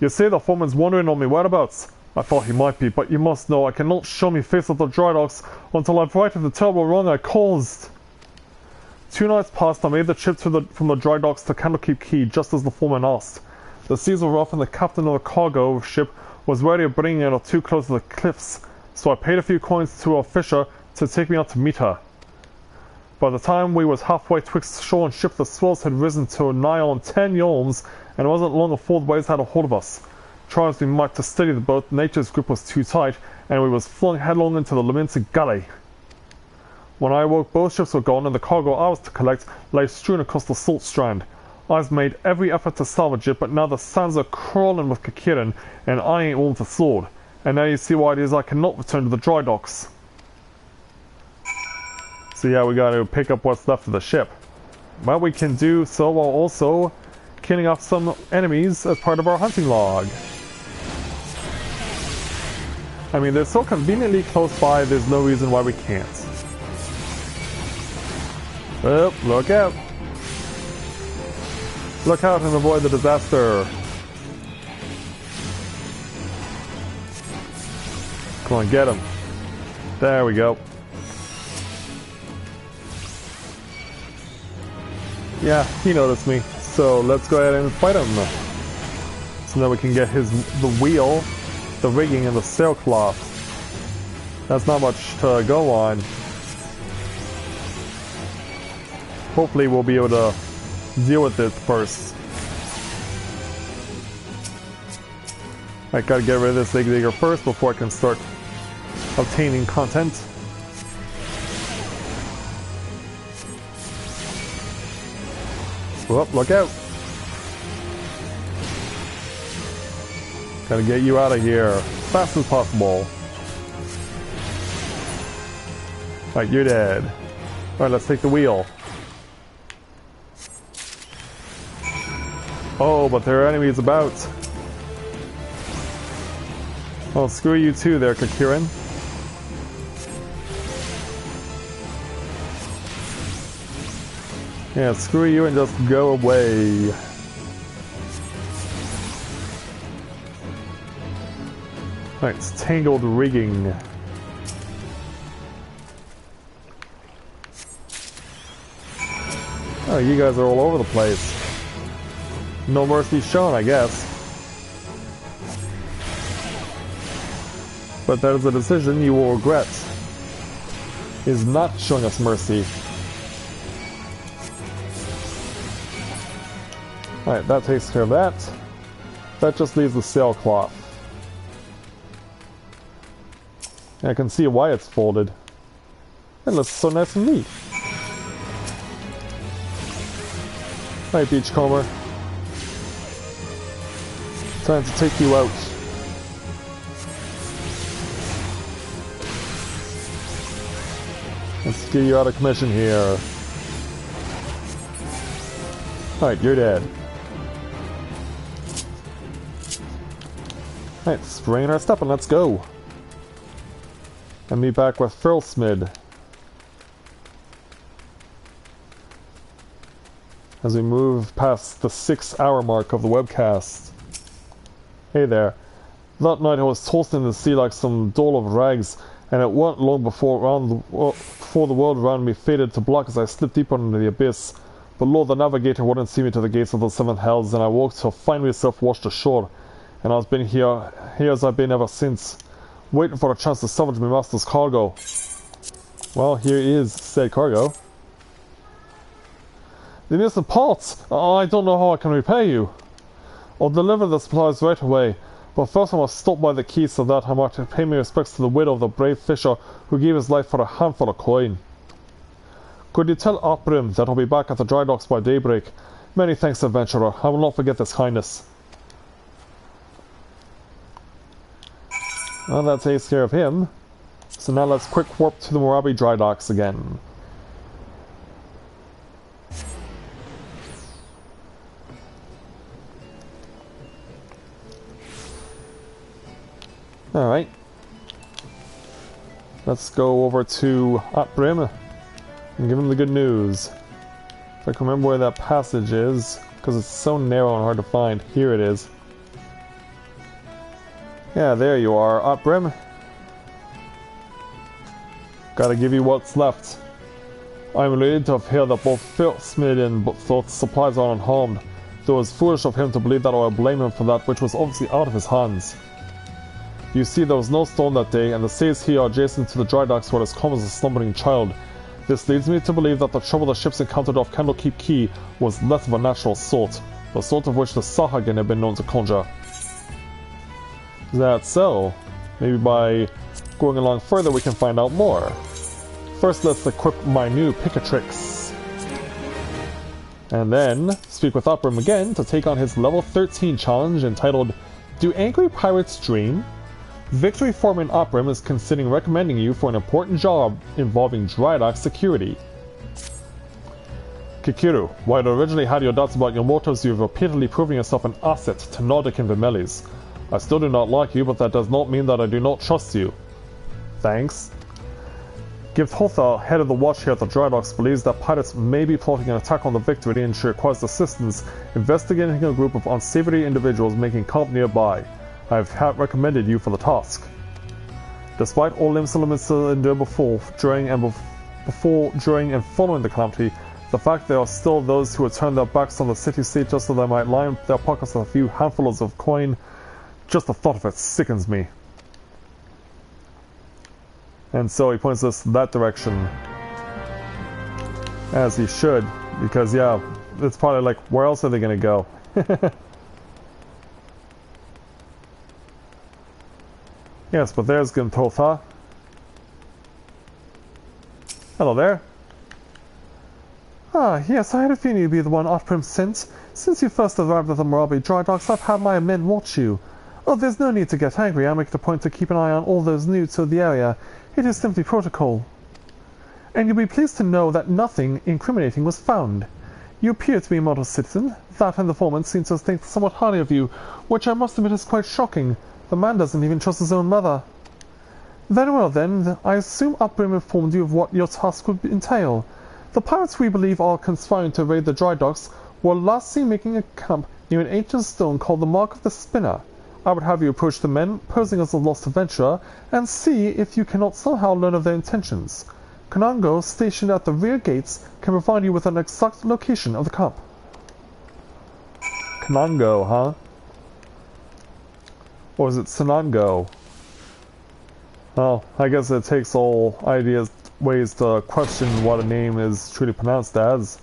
You say the foreman's wandering on me whereabouts? I thought he might be, but you must know I cannot show me face of the dry docks until I've righted the terrible wrong I caused. 2 nights past, I made the trip from the dry docks to Candlekeep Key just as the foreman asked. The seas were rough and the captain of the cargo ship was wary of bringing it too close to the cliffs, so I paid a few coins to a fisher to take me out to meet her. By the time we was halfway twixt shore and ship, the swells had risen to nigh on 10 yawns, and it wasn't long afore the waves had a hold of us. Try as we might to steady the boat, nature's grip was too tight, and we was flung headlong into the Lominsa gully. When I awoke, both ships were gone, and the cargo I was to collect lay strewn across the Salt Strand. I've made every effort to salvage it, but now the sands are crawling with Kakirin, and I ain't warm for sword. And now you see why it is I cannot return to the dry docks. So yeah, we gotta pick up what's left of the ship. But we can do so while also killing off some enemies as part of our hunting log. I mean, they're so conveniently close by, there's no reason why we can't. Oh, look out! Look out and avoid the disaster! Come on, get him! There we go. Yeah, he noticed me, so let's go ahead and fight him. So now we can get the wheel, the rigging, and the sailcloth. That's not much to go on. Hopefully we'll be able to deal with it first. I gotta get rid of this digger first before I can start obtaining content. Whoop, look out! Gotta get you out of here as fast as possible. Alright, you're dead. Alright, let's take the wheel. Oh, but there are enemies about. Oh, screw you too there, Kakirin. Yeah, screw you and just go away. Alright, it's tangled rigging. Oh, you guys are all over the place. No mercy shown, I guess. But that is a decision you will regret. Is not showing us mercy. Alright, that takes care of that. That just leaves the sailcloth. I can see why it's folded. It looks so nice and neat. Alright, Beachcomber. Time to take you out. Let's get you out of commission here. Alright, you're dead. Alright, spring our step and let's go. And meet back with Frillsmid. As we move past the 6-hour mark of the webcast. Hey there. That night I was tossed in the sea like some doll of rags, and it wasn't long before the world around me faded to black as I slipped deeper into the abyss. But Lord, the navigator wouldn't see me to the gates of the seventh hells, and I woke to find myself washed ashore. And I've been here as I've been ever since, waiting for a chance to salvage my master's cargo. Well, here is said cargo. The missing parts! I don't know how I can repay you. I'll deliver the supplies right away, but first I must stop by the quay so that I might pay my respects to the widow of the brave fisher who gave his life for a handful of coin. Could you tell Oprim that I'll be back at the dry docks by daybreak? Many thanks, adventurer. I will not forget this kindness. Well, that takes care of him. So now let's quick warp to the Morabi dry docks again. Alright. Let's go over to Oprim and give him the good news. If I can remember where that passage is, because it's so narrow and hard to find. Here it is. Yeah, there you are, Oprim. Gotta give you what's left. I'm related to have heard that both Frillsmid and both supplies are unharmed, though it was foolish of him to believe that I would blame him for that which was obviously out of his hands. You see, there was no storm that day, and the sails here adjacent to the dry docks were as calm as a slumbering child. This leads me to believe that the trouble the ships encountered off Candlekeep Quay was less of a natural sort, the sort of which the Sahagin had been known to conjure. Is that so? Maybe by going along further we can find out more. First, let's equip my new Picatrix. And then speak with Oprim again to take on his level 13 challenge entitled Do Angry Pirates Dream? Victory Foreman Oprim is considering recommending you for an important job involving dry dock security. Kikiru, while I originally had your doubts about your motives, you have repeatedly proven yourself an asset to Nordic and Vimelis. I still do not like you, but that does not mean that I do not trust you. Thanks. Givthotha, head of the watch here at the dry docks, believes that pirates may be plotting an attack on the Victory and she requires assistance investigating a group of unsavory individuals making camp nearby. I have recommended you for the task. Despite all Limsa endured before, during, and following the calamity, the fact there are still those who would turn their backs on the city-state just so they might line their pockets with a few handfuls of coin, just the thought of it sickens me. And so he points us that direction. As he should, because yeah, it's probably like, where else are they gonna go? Yes, but there's Gimthotha. Hello there. Ah, yes, I had a feeling you'd be the one Oprim sent. Since you first arrived at the Morabi dry docks, I've had my men watch you. Oh, there's no need to get angry. I make it a point to keep an eye on all those new to the area. It is simply protocol. And you'll be pleased to know that nothing incriminating was found. You appear to be a model citizen. That and the foreman seem to think somewhat highly of you, which I must admit is quite shocking. The man doesn't even trust his own mother. Very well then, I assume Oprim informed you of what your task would entail. The pirates we believe are conspiring to raid the dry docks were last seen making a camp near an ancient stone called the Mark of the Spinner. I would have you approach the men, posing as a lost adventurer, and see if you cannot somehow learn of their intentions. Kanango, stationed at the rear gates, can provide you with an exact location of the camp. Kanango, huh? Or is it Sanango? Well, I guess it takes all ways to question what a name is truly pronounced as.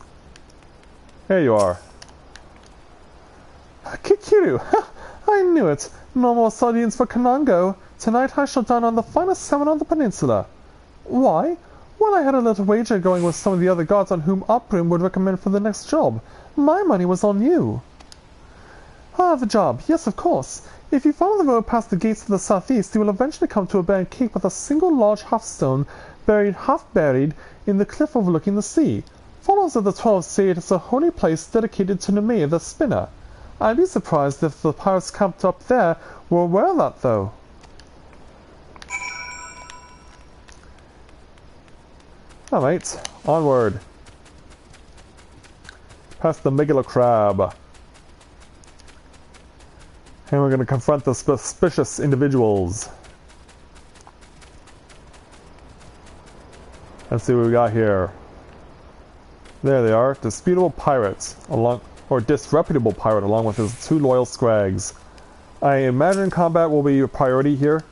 Here you are. Kikiru! I knew it! No more sardines for Kanango. Tonight I shall dine on the finest salmon on the peninsula. Why? Well, I had a little wager going with some of the other gods on whom Oprim would recommend for the next job. My money was on you. Ah, the job. Yes, of course. If you follow the road past the gates to the southeast, you will eventually come to a barren cape with a single large half-stone half buried in the cliff overlooking the sea. Followers of the 12 say it is a holy place dedicated to Novaura the Spinner. I'd be surprised if the pirates camped up there were aware of that, though. Alright, onward. Past the Megala Crab. And we're going to confront the suspicious individuals. Let's see what we got here. There they are, disputable pirates, disreputable pirate along with his 2 loyal scrags. I imagine combat will be your priority here.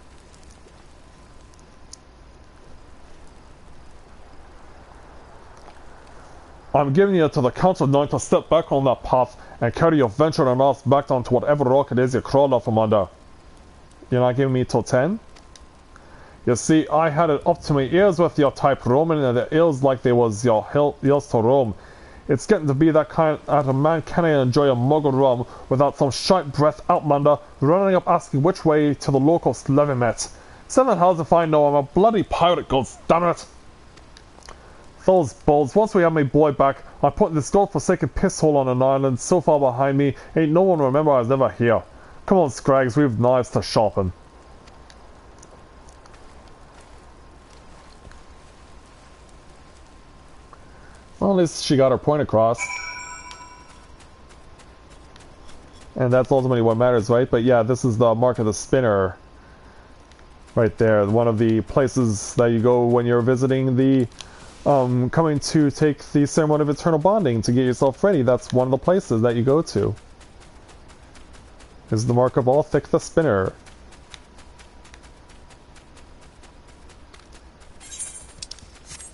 I'm giving you to the Council 9 to step back on that path and carry your venture and off back onto whatever rock it is you crawled off from under. You're not giving me till 10? You see, I had it up to my ears with your type roaming and the ills like they was your hills to roam. It's getting to be that kind that a man cannot enjoy a mug of rum without some shite breath outlander running up asking which way to the local levy met. 7 hells if I know I'm a bloody pirate, gods damn it! Those balls, once we have my boy back, I put this god-forsaken pisshole on an island so far behind me, ain't no one remember I was ever here. Come on, Scrags, we've knives to sharpen. Well, at least she got her point across. And that's ultimately what matters, right? But yeah, this is the Mark of the Spinner. Right there, one of the places that you go when you're visiting the coming to take the ceremony of eternal bonding to get yourself ready. That's one of the places that you go to. Is the Mark of Althic the Spinner.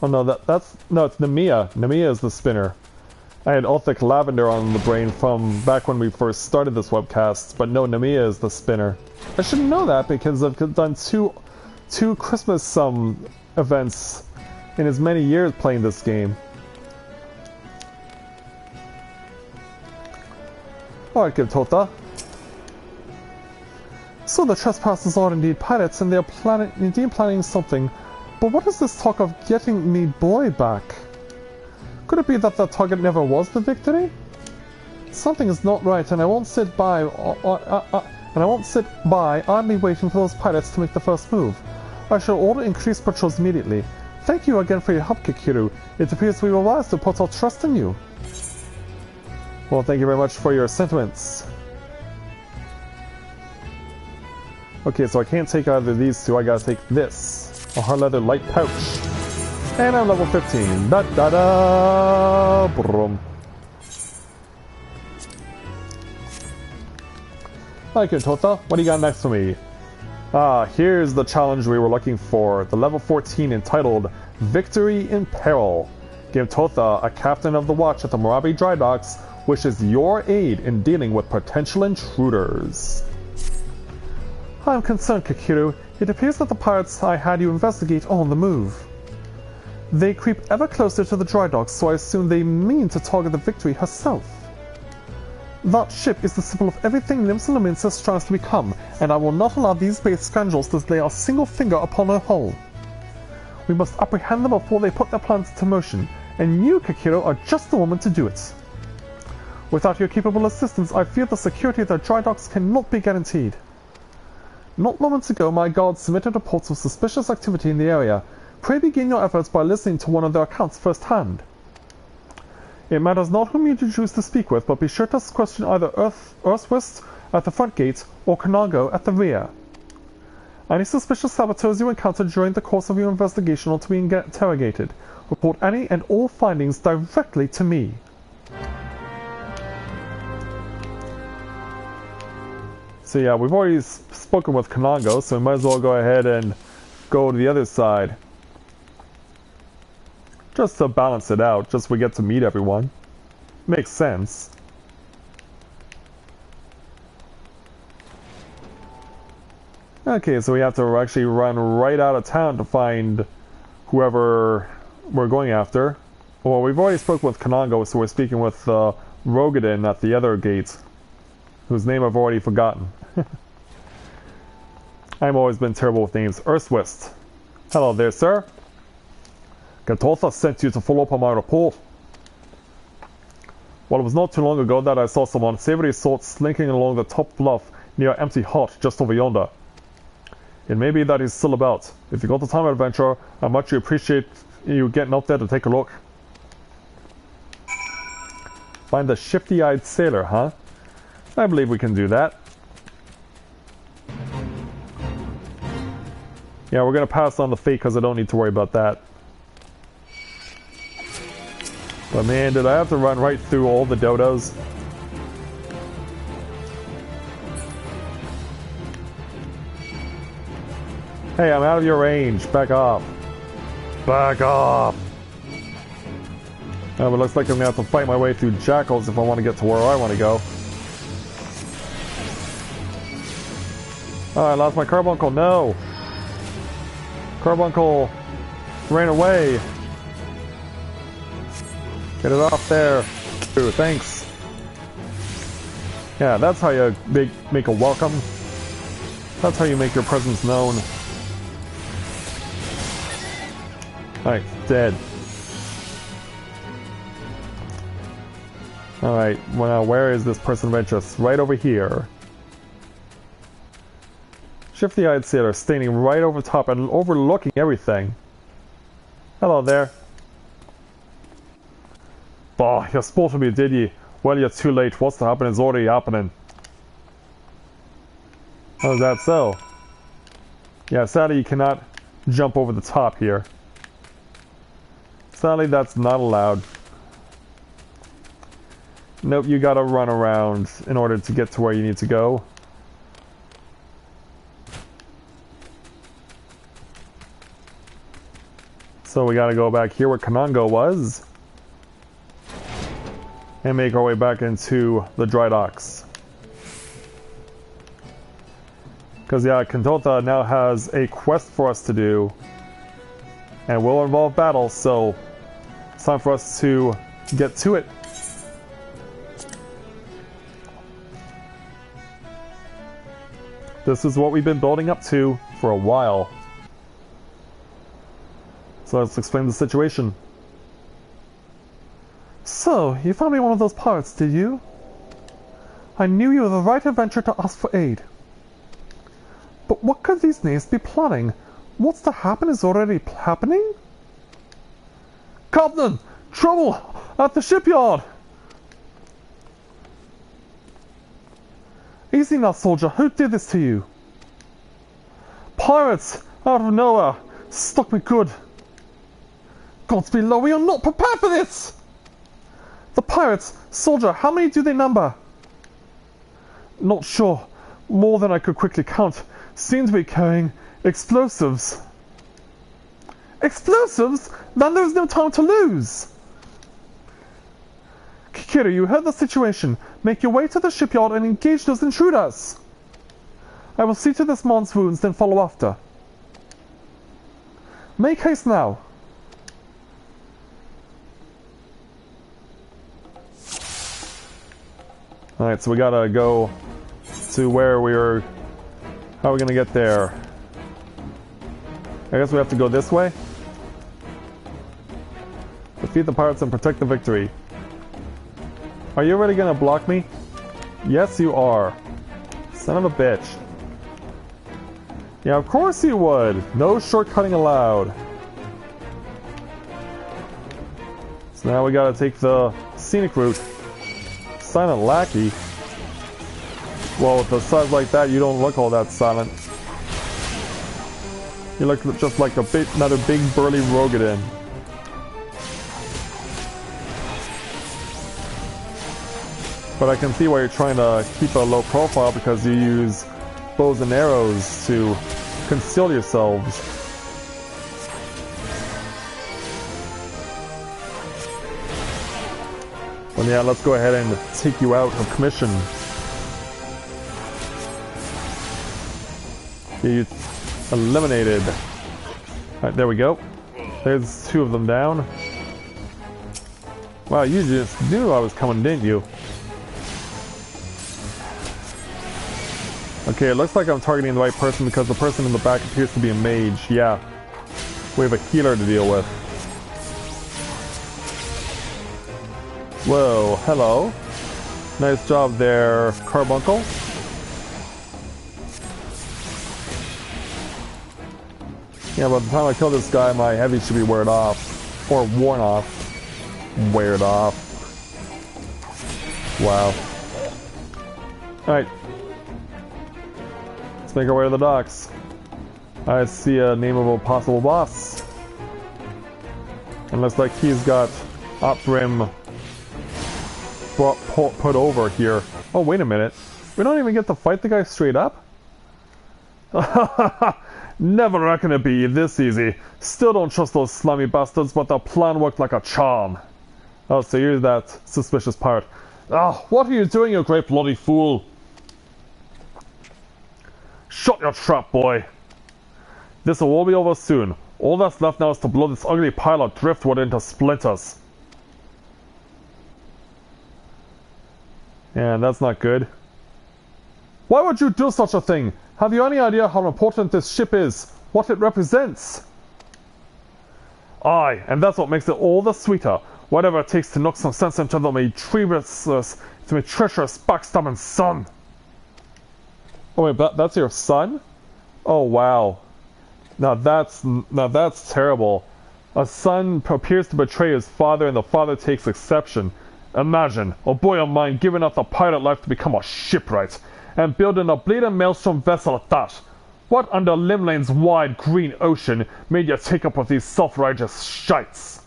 Oh no, no, it's Nemea. Nemea is the Spinner. I had Althic Lavender on the brain from back when we first started this webcast, but no, Nemea is the Spinner. I should know that because I've done two Christmas events in as many years playing this game. Alright, good Tota. So the trespassers are indeed pirates and they are indeed planning something. But what is this talk of getting me boy back? Could it be that the target never was the victory? Something is not right and I won't sit by idly waiting for those pirates to make the first move. I shall order increased patrols immediately. Thank you again for your help, Kikiru. It appears we were wise to put our trust in you. Well, thank you very much for your sentiments. Okay, so I can't take either of these two. I gotta take this. A hard leather light pouch. And I'm level 15. Da da da! Brum. Thank you, Tota. What do you got next for me? Here's the challenge we were looking for. The level 14 entitled Victory in Peril. Give Tota, a captain of the watch at the Morabi Dry Docks, wishes your aid in dealing with potential intruders. I am concerned, Kikiru. It appears that the pirates I had you investigate are on the move. They creep ever closer to the dry docks, so I assume they mean to target the Victory herself. That ship is the symbol of everything Limsa Lominsa strives to become, and I will not allow these base scoundrels to lay a single finger upon her hull. We must apprehend them before they put their plans into motion, and you, Kikiru, are just the woman to do it. Without your capable assistance, I fear the security of their dry docks cannot be guaranteed. Not moments ago, my guards submitted reports of suspicious activity in the area. Pray begin your efforts by listening to one of their accounts firsthand. It matters not whom you choose to speak with, but be sure to question either Earthwest at the front gate or Kanango at the rear. Any suspicious saboteurs you encounter during the course of your investigation are to be interrogated. Report any and all findings directly to me. So yeah, we've already spoken with Kanango, so we might as well go ahead and go to the other side. Just to balance it out, just so we get to meet everyone. Makes sense. Okay, so we have to actually run right out of town to find whoever we're going after. Well, we've already spoken with Kanango, so we're speaking with Rogadin at the other gate, whose name I've already forgotten. I've always been terrible with names. Earthwist. Hello there, sir. Gatotha sent you to follow up on my report. Well, it was not too long ago that I saw some unsavory sorts slinking along the top bluff near Empty Hut just over yonder. It may be that he's still about. If you got the time of adventure, I much appreciate you getting up there to take a look. Find the shifty-eyed sailor, huh? I believe we can do that. Yeah, we're gonna pass on the fate because I don't need to worry about that. But man, did I have to run right through all the dodos? Hey, I'm out of your range. Back off. Back off! Oh, but it looks like I'm gonna have to fight my way through jackals if I want to get to where I want to go. Oh, I lost my carbuncle. No! Carbuncle ran away. Get it off there. Ooh, thanks. Yeah, that's how you make a welcome. That's how you make your presence known. Alright, dead. Alright, well, where is this person of interest? Right over here. Shifty-eyed sailor standing right over top and overlooking everything. Hello there. Bah, you spoke to me, did ye? Well, you're too late. What's to happen is already happening. Oh, is that so? Yeah, sadly you cannot jump over the top here. Sadly, that's not allowed. Nope, you gotta run around in order to get to where you need to go. So we gotta go back here where Kanango was. And make our way back into the dry docks. Because yeah, Kantotha now has a quest for us to do. And will involve battle, so it's time for us to get to it. This is what we've been building up to for a while. So let's explain the situation. So, you found me one of those pirates, did you? I knew you were the right adventurer to ask for aid. But what could these knaves be plotting? What's to happen is already happening? Captain! Trouble! At the shipyard! Easy now, soldier. Who did this to you? Pirates! Out of nowhere! Stuck me good. Gods below, we are not prepared for this! The pirates! Soldier, how many do they number? Not sure. More than I could quickly count. Seem to be carrying explosives. Explosives? Then there is no time to lose! Kikiru, you heard the situation. Make your way to the shipyard and engage those intruders. I will see to this man's wounds, then follow after. Make haste now. Alright, so we gotta go to where we were... How are we gonna get there? I guess we have to go this way? Defeat the pirates and protect the victory. Are you really gonna block me? Yes, you are. Son of a bitch. Yeah, of course you would. No shortcutting allowed. So now we gotta take the scenic route. Silent lackey? Well, with a size like that, you don't look all that silent. You look just like another big burly Rogadin. But I can see why you're trying to keep a low profile, because you use bows and arrows to conceal yourselves. Well, yeah, let's go ahead and take you out of commission. You eliminated. Alright, there we go. There's 2 of them down. Wow, you just knew I was coming, didn't you? Okay, it looks like I'm targeting the right person because the person in the back appears to be a mage. Yeah. We have a healer to deal with. Whoa, hello. Nice job there, Carbuncle. Yeah, by the time I kill this guy, my heavy should be weared off. Or worn off. Weared off. Wow. Alright. Let's make our way to the docks. I see a name of a possible boss. And looks like he's got Oprim put over here. Oh, wait a minute. We don't even get to fight the guy straight up? Never reckon it'd be this easy. Still don't trust those slimy bastards, but the plan worked like a charm. Oh, so here's that suspicious part. Ah, what are you doing, you great bloody fool? Shut your trap, boy. This'll all be over soon. All that's left now is to blow this ugly pile of driftwood into splinters. And that's not good. Why would you do such a thing? Have you any idea how important this ship is? What it represents? Aye, and that's what makes it all the sweeter. Whatever it takes to knock some sense into my treacherous, backstabbing son. Oh wait, that's your son? Oh wow. Now that's terrible. A son appears to betray his father, and the father takes exception. Imagine a boy of mine giving up the pirate life to become a shipwright, and building a bleeding maelstrom vessel at that. What under Limlane's wide green ocean made you take up with these self-righteous shites?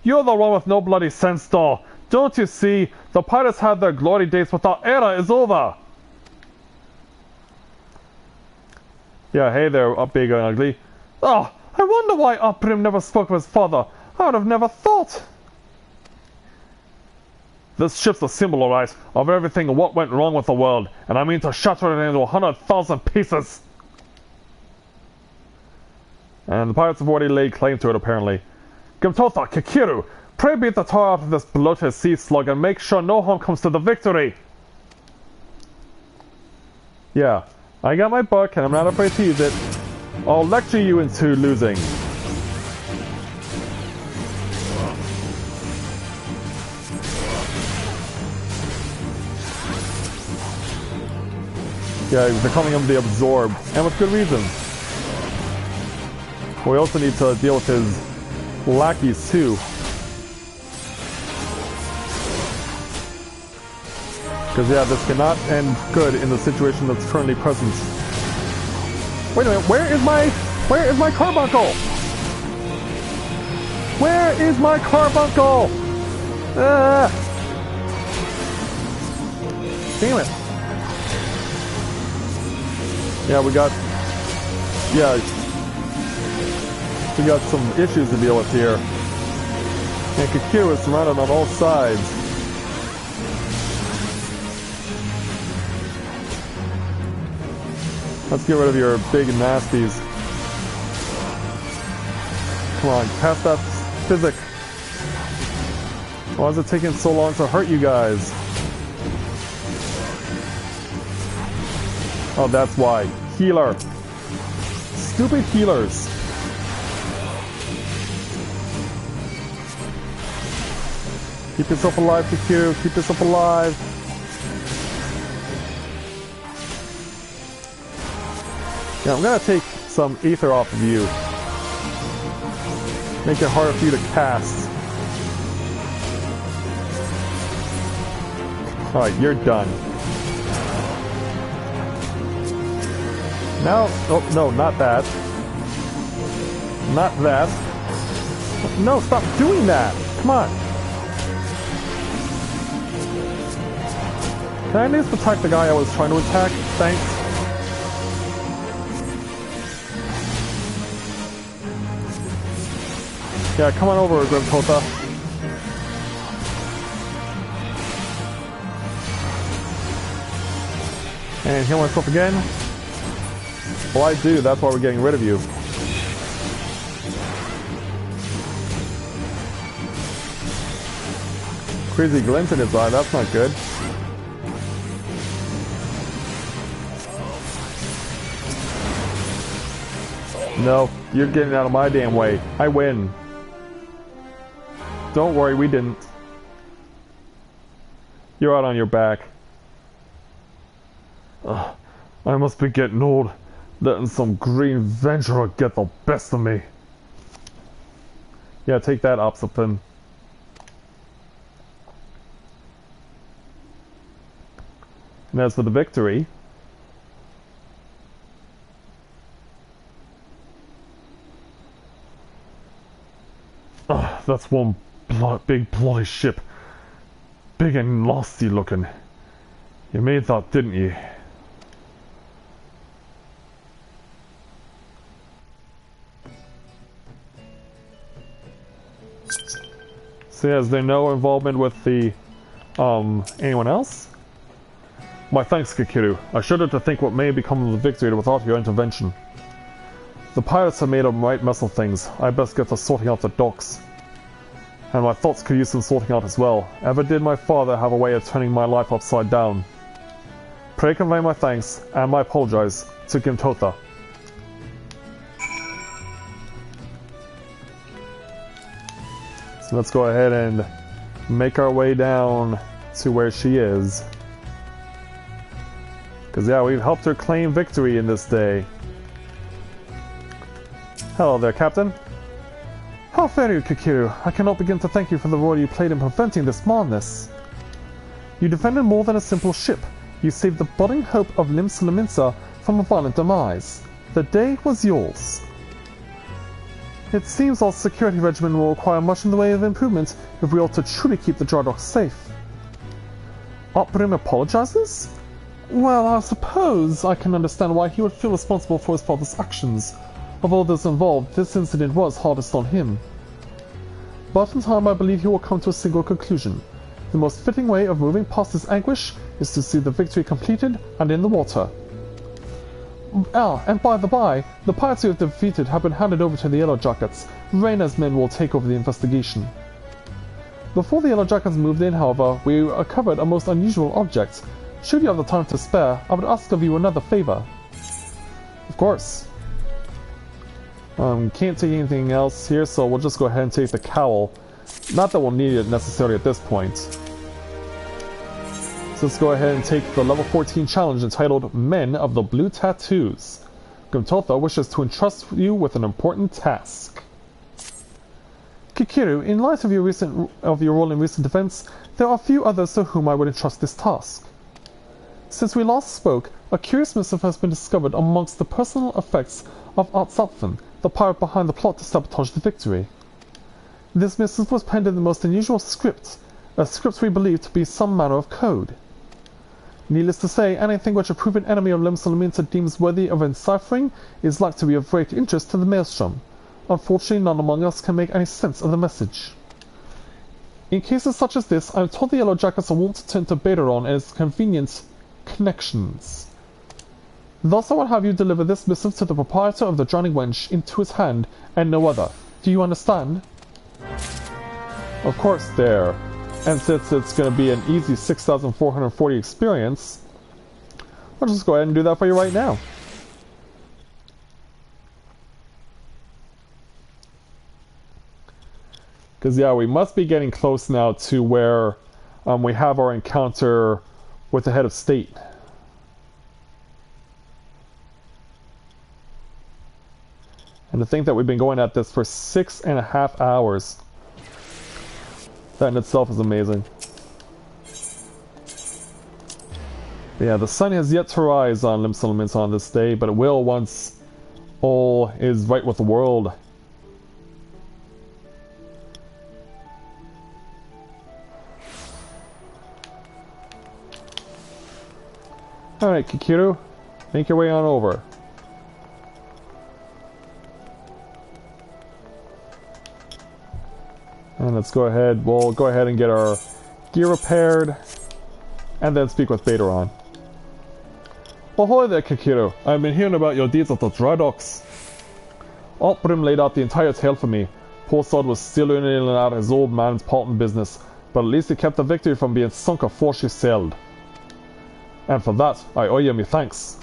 You're the one with no bloody sense, though. Don't you see? The pirates had their glory days, but the era is over. Yeah, hey there, big and ugly. Oh, I wonder why Oprim never spoke of his father. I would have never thought. This ship's a symbol, alright, of everything and what went wrong with the world, and I mean to shatter it into 100,000 pieces. And the pirates have already laid claim to it, apparently. Gimtotha, Kikiru, pray beat the tar out of this bloated sea slug and make sure no harm comes to the victory. Yeah, I got my book and I'm not afraid to use it. I'll lecture you into losing. Yeah, they're calling him the Absorbed, and with good reason. We also need to deal with his lackeys too. Because yeah, this cannot end good in the situation that's currently present. Wait a minute, where is my carbuncle? Where is my carbuncle? Damn it. Yeah, we got some issues to deal with here. And Kikiru is surrounded on all sides. Let's get rid of your big nasties. Come on, pass that physic. Why is it taking so long to hurt you guys? Oh, that's why. Healer. Stupid healers. Keep yourself alive, Kikiru. Keep yourself alive. Yeah, I'm gonna take some ether off of you. Make it harder for you to cast. Alright, you're done. Now, oh, no, not that. Not that. No, stop doing that. Come on. Can I at least attack the guy I was trying to attack? Thanks. Yeah, come on over, Grim Tota. And heal myself again. Well, I do. That's why we're getting rid of you. Crazy glint in his eye. That's not good. No, you're getting out of my damn way. I win. Don't worry, we didn't. You're out on your back. I must be getting old. Letting some green venturer get the best of me. Yeah, take that, Opsipin. And as for the victory... that's one big bloody ship. Big and nasty looking. You made that, didn't you? So yeah, is there no involvement with the, anyone else? My thanks, Kikiru. I shudder to think what may have become of the victory without your intervention. The pirates have made a right mess of things. I best get to sorting out the docks. And my thoughts could use some sorting out as well. Ever did my father have a way of turning my life upside down? Pray convey my thanks, and my apologize, to Gimtotha. So let's go ahead and make our way down to where she is. Because yeah, we've helped her claim victory in this day. Hello there, Captain. How fare you, Kikiru? I cannot begin to thank you for the role you played in preventing this madness. You defended more than a simple ship. You saved the budding hope of Lominsa from a violent demise. The day was yours. It seems our security regimen will require much in the way of improvement if we are to truly keep the dry docks safe. Oprim apologizes? Well, I suppose I can understand why he would feel responsible for his father's actions. Of all those involved, this incident was hardest on him. But in time I believe he will come to a single conclusion. The most fitting way of moving past his anguish is to see the victory completed and in the water. And by the by, the pirates you have defeated have been handed over to the Yellow Jackets. Reina's men will take over the investigation. Before the Yellow Jackets moved in, however, we recovered a most unusual object. Should you have the time to spare, I would ask of you another favor. Of course. Can't take anything else here, so we'll just go ahead and take the cowl. Not that we'll need it necessarily at this point. So let's go ahead and take the level 14 challenge entitled Men of the Blue Tattoos. Grimtotha wishes to entrust you with an important task. Kikiru, in light of your role in recent events, there are few others to whom I would entrust this task. Since we last spoke, a curious missive has been discovered amongst the personal effects of XIV, the pirate behind the plot to sabotage the victory. This missive was penned in the most unusual script, a script we believe to be some manner of code. Needless to say, anything which a proven enemy of Lominsa deems worthy of enciphering is like to be of great interest to the Maelstrom. Unfortunately, none among us can make any sense of the message. In cases such as this, I am told the Yellow Jackets are wont to turn to Betaron and its convenient connections. Thus I will have you deliver this missive to the proprietor of the Drowning Wench into his hand, and no other. Do you understand? Of course, there. And since it's going to be an easy 6,440 experience, I'll just go ahead and do that for you right now. Because yeah, we must be getting close now to where we have our encounter with the head of state. And to think that we've been going at this for 6.5 hours. That in itself is amazing. But yeah, the sun has yet to rise on Limsa on this day, but it will once all is right with the world. Alright, Kikiru, make your way on over. And let's go ahead, we'll go ahead and get our gear repaired, and then speak with Baderon. Ahoy there, Kikiru. I've been hearing about your deeds at the dry docks. Altbrim laid out the entire tale for me. Poor sod was still in and out his old man's part in business, but at least he kept the victory from being sunk afore she sailed. And for that, I owe you me thanks.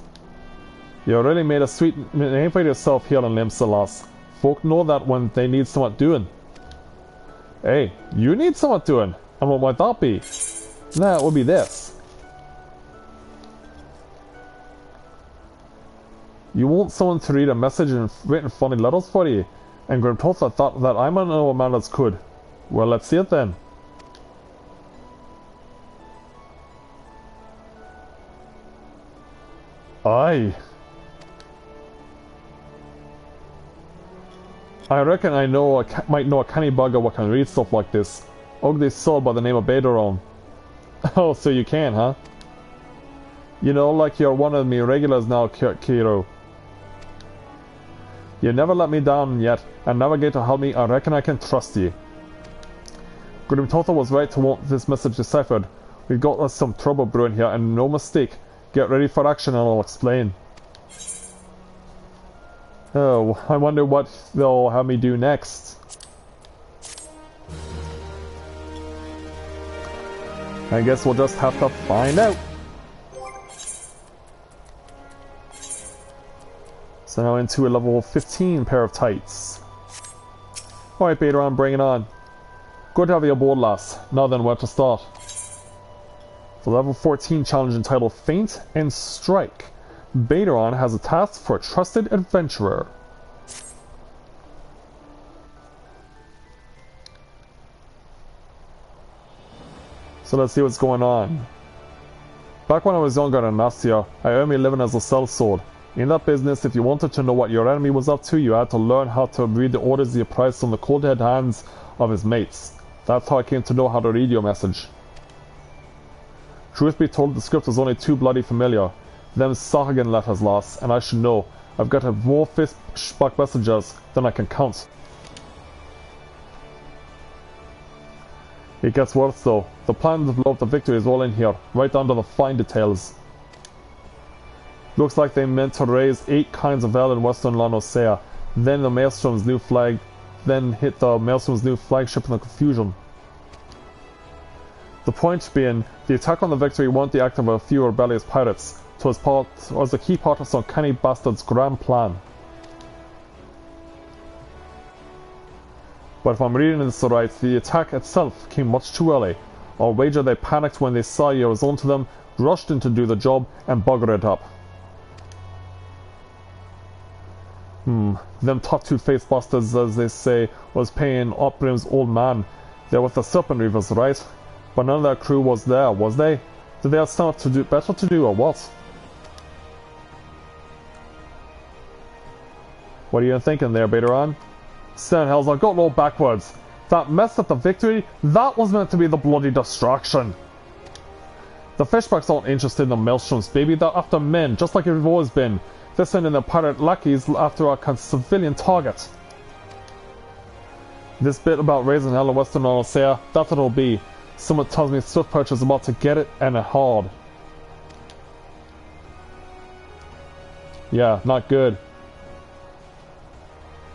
You really made a sweet name for yourself here in Limsa, lass. Folk know that when they need somewhat doing. Hey, you need somewhat doing, and what might that be? That would be this. You want someone to read a message and written funny letters for you, and Grimtotha thought that I might know a man that could. Well, let's see it then. Aye. I reckon I might know a canny bugger what can read stuff like this. Ugly soul by the name of Baderon. Oh, so you can, huh? You know, like you're one of me regulars now, Kiro. You never let me down yet, and never get to help me. I reckon I can trust you. Grimtotha was right to want this message deciphered. We've got us some trouble brewing here, and no mistake. Get ready for action and I'll explain. Oh, I wonder what they'll have me do next. I guess we'll just have to find out. So now into a level 15 pair of tights. Alright, Baderon, bring it on. Good to have you aboard, lass. Now then, where to start? The level 14 challenge entitled Feint and Strike. Baderon has a task for a trusted adventurer. So let's see what's going on. Back when I was younger in Nastia, I earned me living as a sellsword. In that business, if you wanted to know what your enemy was up to, you had to learn how to read the orders you priced on the cold dead hands of his mates. That's how I came to know how to read your message. Truth be told, the script was only too bloody familiar. Them Sahagan letters, lass, and I should know. I've got more fishbuck messengers than I can count. It gets worse though. The plan to blow up the victory is all in here, right down to the fine details. Looks like they meant to raise 8 kinds of ale in Western Lanosea, then the Maelstrom's new flag, then hit the Maelstrom's new flagship in the confusion. The point being, the attack on the victory wasn't the act of a few rebellious pirates. It was a key part of some canny bastard's grand plan. But if I'm reading this right, the attack itself came much too early. I'll wager they panicked when they saw you was onto them, rushed in to do the job, and buggered it up. Them top two-faced bastards, as they say, was paying Oprim's old man. They're with the Serpent Reavers, right? But none of their crew was there, was they? Did they have something to do, better to do, or what? What are you thinking there, Baderon? Stenhells, I got no backwards. That mess at the victory, that was meant to be the bloody distraction. The fishbacks aren't interested in the Maelstroms, baby. They're after men, just like you've always been. They're sending the pirate lackeys after a civilian target. This bit about raising hell in Western Lanosea, that's what it'll be. Someone tells me Swiftperch is about to get it, and it hard. Yeah, not good.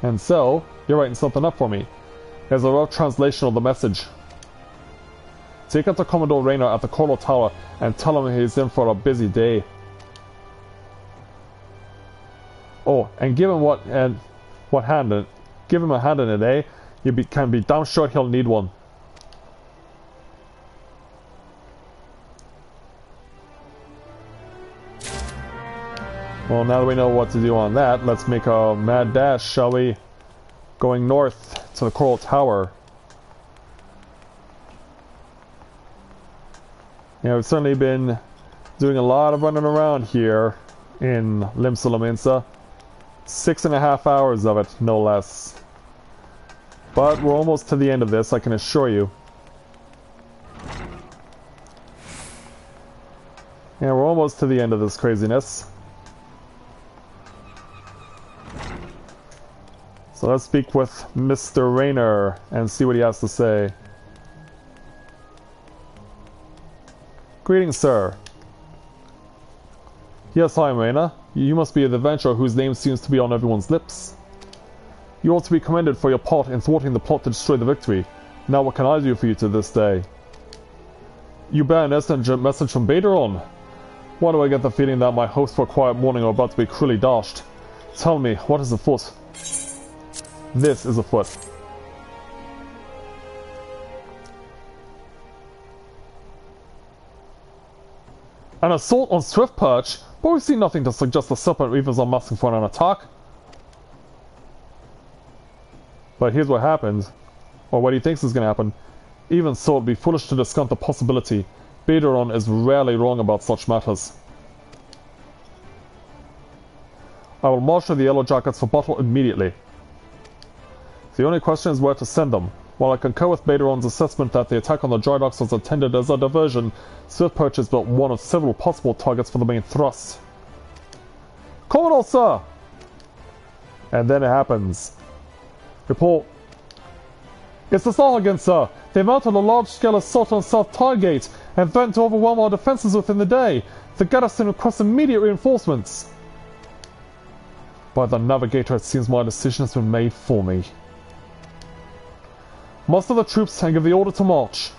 And so, you're writing something up for me. Here's a rough translation of the message. Take it to Commodore Rayner at the Coral Tower and tell him he's in for a busy day. Oh, and give him give him a hand in it, eh? You can be damn sure he'll need one. Well, now that we know what to do on that, let's make a mad dash, shall we? Going north to the Coral Tower. Yeah, we've certainly been doing a lot of running around here in Limsa Lominsa. 6.5 hours of it, no less. But we're almost to the end of this, I can assure you. Yeah, we're almost to the end of this craziness. So let's speak with Mr. Rayner and see what he has to say. Greetings, sir. Yes, hi, Rayner. You must be the adventurer whose name seems to be on everyone's lips. You ought to be commended for your part in thwarting the plot to destroy the victory. Now what can I do for you to this day? You bear an urgent message from Baderon. Why do I get the feeling that my hopes for a quiet morning are about to be cruelly dashed? Tell me, what is afoot? This is afoot. An assault on Swift Perch? But we see nothing to suggest the Serpent Reavers are massing for an attack. But here's what happens. Or what he thinks is going to happen. Even so, it'd be foolish to discount the possibility. Baderon is rarely wrong about such matters. I will marshal the Yellow Jackets for battle immediately. The only question is where to send them. While I concur with Baderon's assessment that the attack on the dry docks was intended as a diversion, Swift Perch is but one of several possible targets for the main thrust. Commodore, sir! And then it happens. Report. It's the Sahagin, sir. They mounted a large-scale assault on South Targate and threatened to overwhelm our defenses within the day. The garrison requests immediate reinforcements. By the Navigator, it seems my decision has been made for me. Muster the troops and give the order to march.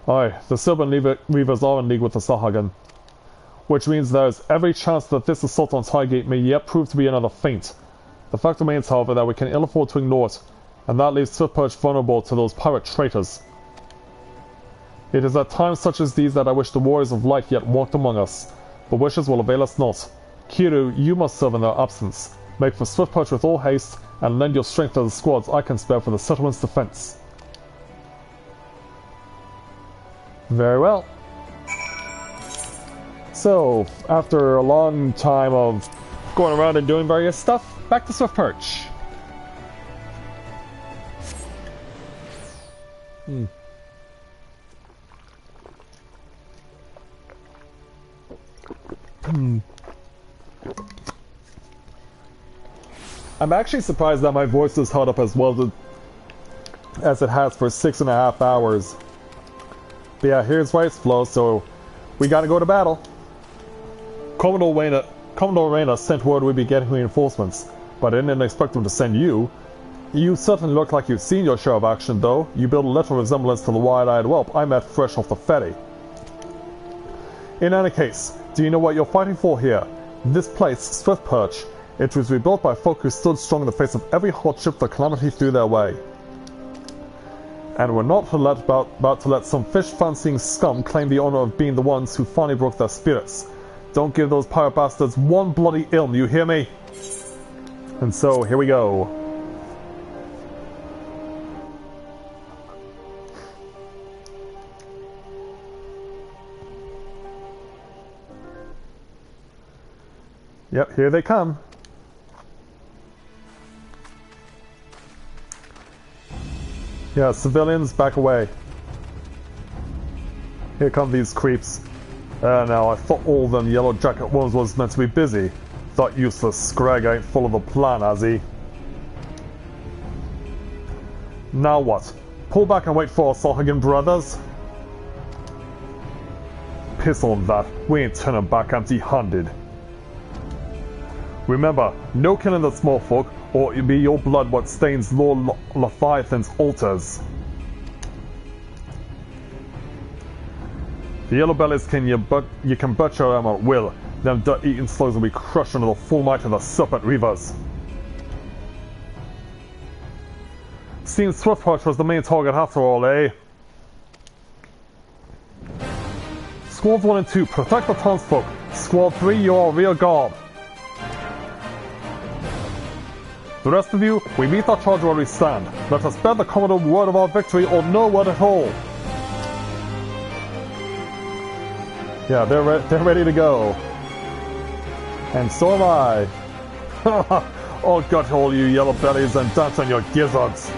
Aye, the Serpent Reavers are in league with the Sahagin, which means there is every chance that this assault on Highgate may yet prove to be another feint. The fact remains, however, that we can ill afford to ignore it, and that leaves Swift Perch vulnerable to those pirate traitors. It is at times such as these that I wish the warriors of light yet walked among us, but wishes will avail us not. Kiru, you must serve in their absence. Make for Swift Perch with all haste, and lend your strength to the squads I can spare for the settlement's defense. Very well. So, after a long time of going around and doing various stuff, back to Swift Perch. I'm actually surprised that my voice is held up as well as it has for 6.5 hours. But yeah, here's Rice Flow, so we gotta go to battle. Commodore Rayner sent word we'd be getting reinforcements, but I didn't expect him to send you. You certainly look like you've seen your share of action, though. You build a little resemblance to the wide-eyed whelp I met fresh off the ferry. In any case, do you know what you're fighting for here? This place, Swift Perch. It was rebuilt by folk who stood strong in the face of every hardship the calamity threw their way. And we're not about to let some fish-fancying scum claim the honor of being the ones who finally broke their spirits. Don't give those pirate bastards one bloody ilm, you hear me? And so, here we go. Yep, here they come. Yeah, civilians, back away. Here come these creeps. Now, I thought all them yellow jacket ones was meant to be busy. That useless scrag ain't full of a plan, has he? Now what? Pull back and wait for our Sahagin brothers? Piss on that. We ain't turning back empty-handed. Remember, no killing the small folk, or it be your blood what stains Lord Leviathan's altars. The yellow bellies you can butcher them at will. Them dirt-eating slugs will be crushed under the full might of the Serpent Reavers. Seems Swift Perch was the main target after all, eh? Squads 1 and 2, protect the townsfolk. Squad 3, you are rear guard. The rest of you, we meet our charge where we stand. Let us bear the Commodore word of our victory or no word at all. Yeah, they're ready to go. And so am I. Oh, gut all you yellow bellies and dance on your gizzards.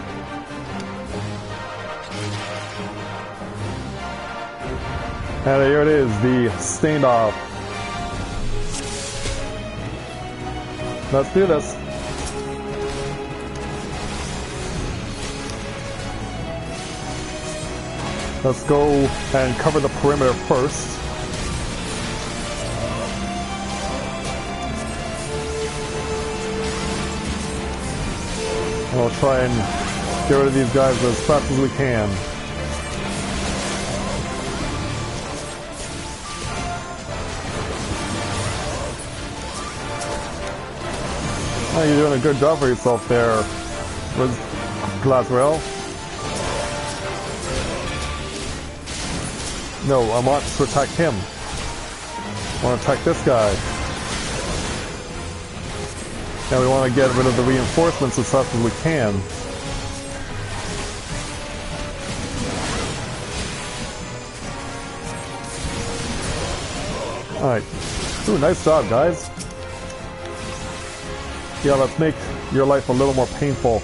And here it is, the standoff. Let's do this. Let's go and cover the perimeter first. And we'll try and get rid of these guys as fast as we can. Oh, you're doing a good job for yourself there, Glaswell. No, I want to attack him. I want to attack this guy. And we want to get rid of the reinforcements as fast as we can. Alright. Ooh, nice job, guys. Yeah, let's make your life a little more painful.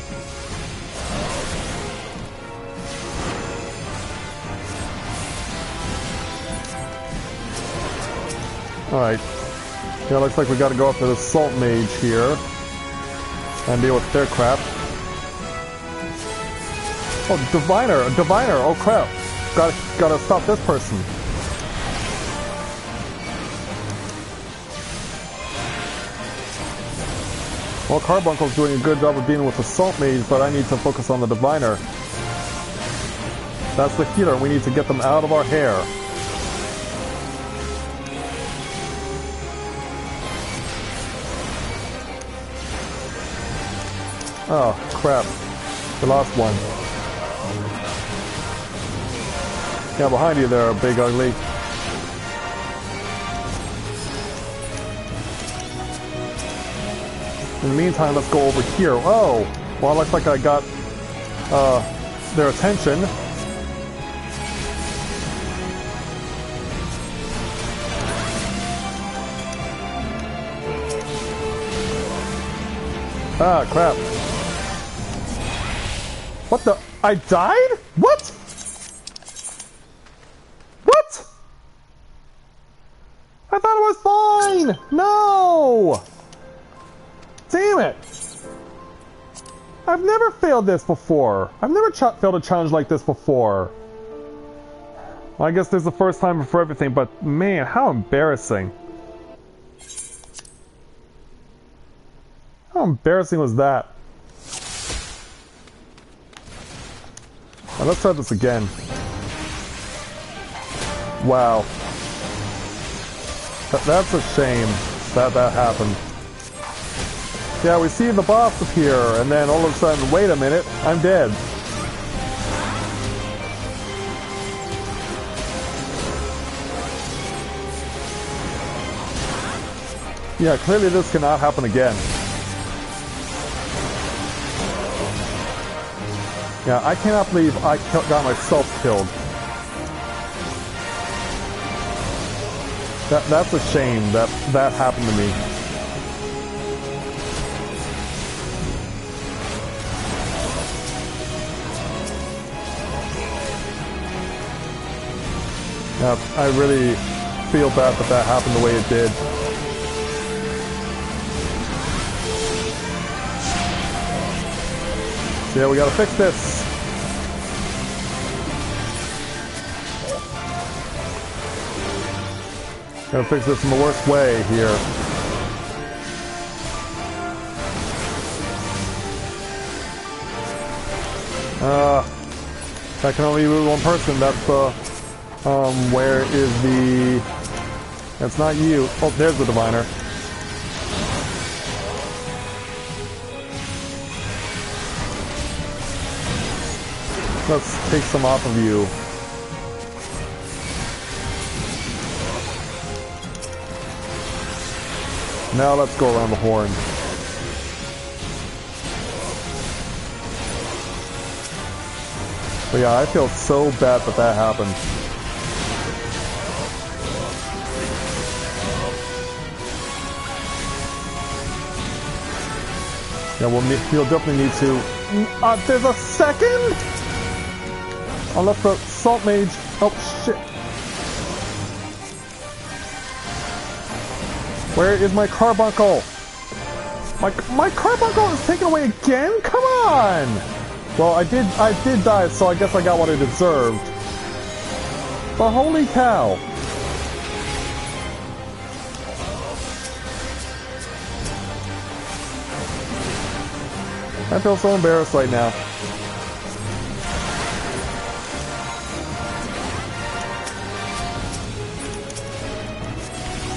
Alright. Yeah, looks like we gotta go up to the Salt Mage here and deal with their crap. Oh, Diviner! Diviner! Oh crap! Gotta stop this person. Well, Carbuncle's doing a good job of dealing with the Salt Mage, but I need to focus on the Diviner. That's the healer. We need to get them out of our hair. Oh, crap. We lost one. Yeah, behind you there, big ugly. In the meantime, let's go over here. Oh! Well, it looks like I got their attention. Ah, crap. What the? I died? What? What? I thought it was fine! No! Damn it! I've never failed this before. I've never failed a challenge like this before. Well, I guess this is the first time for everything, but man, how embarrassing. How embarrassing was that? Now, let's try this again. Wow. That's a shame that happened. Yeah, we see the boss appear, and then all of a sudden, wait a minute, I'm dead. Yeah, clearly this cannot happen again. Yeah, I cannot believe I got myself killed. That's a shame that happened to me. Yeah, I really feel bad that happened the way it did. So yeah, we gotta fix this. Gotta fix this in the worst way here. That can only be one person. That's the where is the... That's not you. Oh, there's the Diviner. Let's take some off of you. Now let's go around the horn. But yeah, I feel so bad that happened. Yeah, we'll definitely need to... there's a second? Unless the Salt Mage... Oh, shit. Where is my carbuncle? My carbuncle is taken away again? Come on! Well, I did die, so I guess I got what I deserved. But holy cow! I feel so embarrassed right now.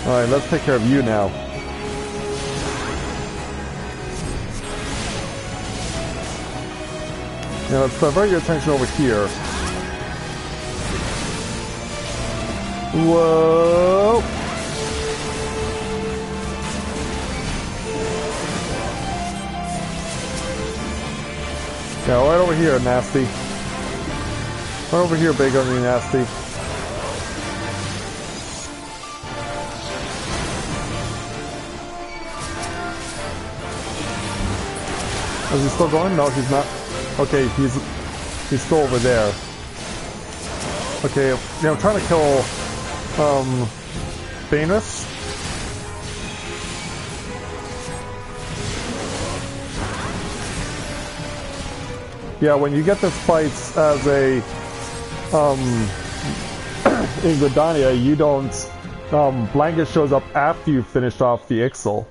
Alright, let's take care of you now. Now let's divert your attention over here. Whoa! Yeah, right over here, nasty. Right over here, big ugly nasty. Is he still going? No, he's not. Okay, he's still over there. Okay, yeah, I'm trying to kill Banus. Yeah, when you get this fight as a in Gridania, you don't Blanket shows up after you finished off the Ixal.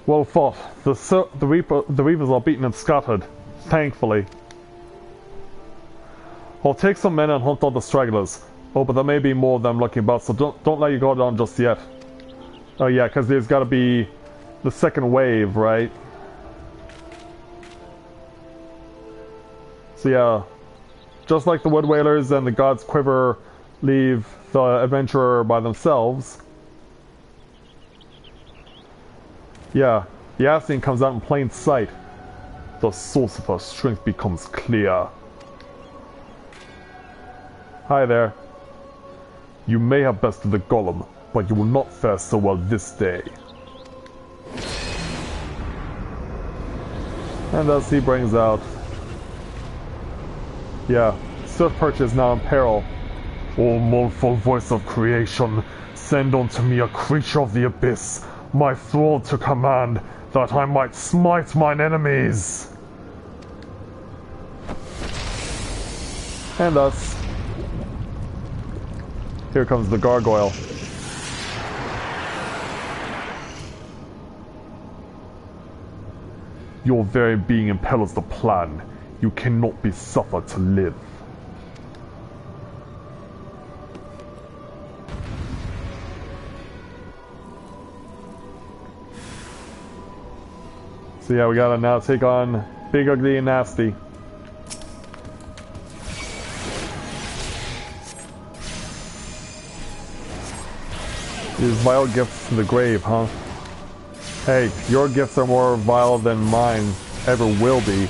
Well fought. The Reapers are beaten and scattered, thankfully. I'll take some men and hunt down the stragglers. Oh, but there may be more of them looking about, so don't let your guard down just yet. Oh yeah, because there's got to be the second wave, right? So yeah, just like the Wood Whalers and the God's Quiver leave the adventurer by themselves. Yeah, the Ascian comes out in plain sight. The source of her strength becomes clear. Hi there. You may have bested the golem, but you will not fare so well this day. And as he brings out... Yeah, Swift Perch is now in peril. O mournful voice of creation, send unto me a creature of the abyss, my thrall to command, that I might smite mine enemies. And thus, here comes the gargoyle. Your very being impels the plan. You cannot be suffered to live. So yeah, we gotta now take on Big Ugly and Nasty. These vile gifts to the grave, huh? Hey, your gifts are more vile than mine ever will be.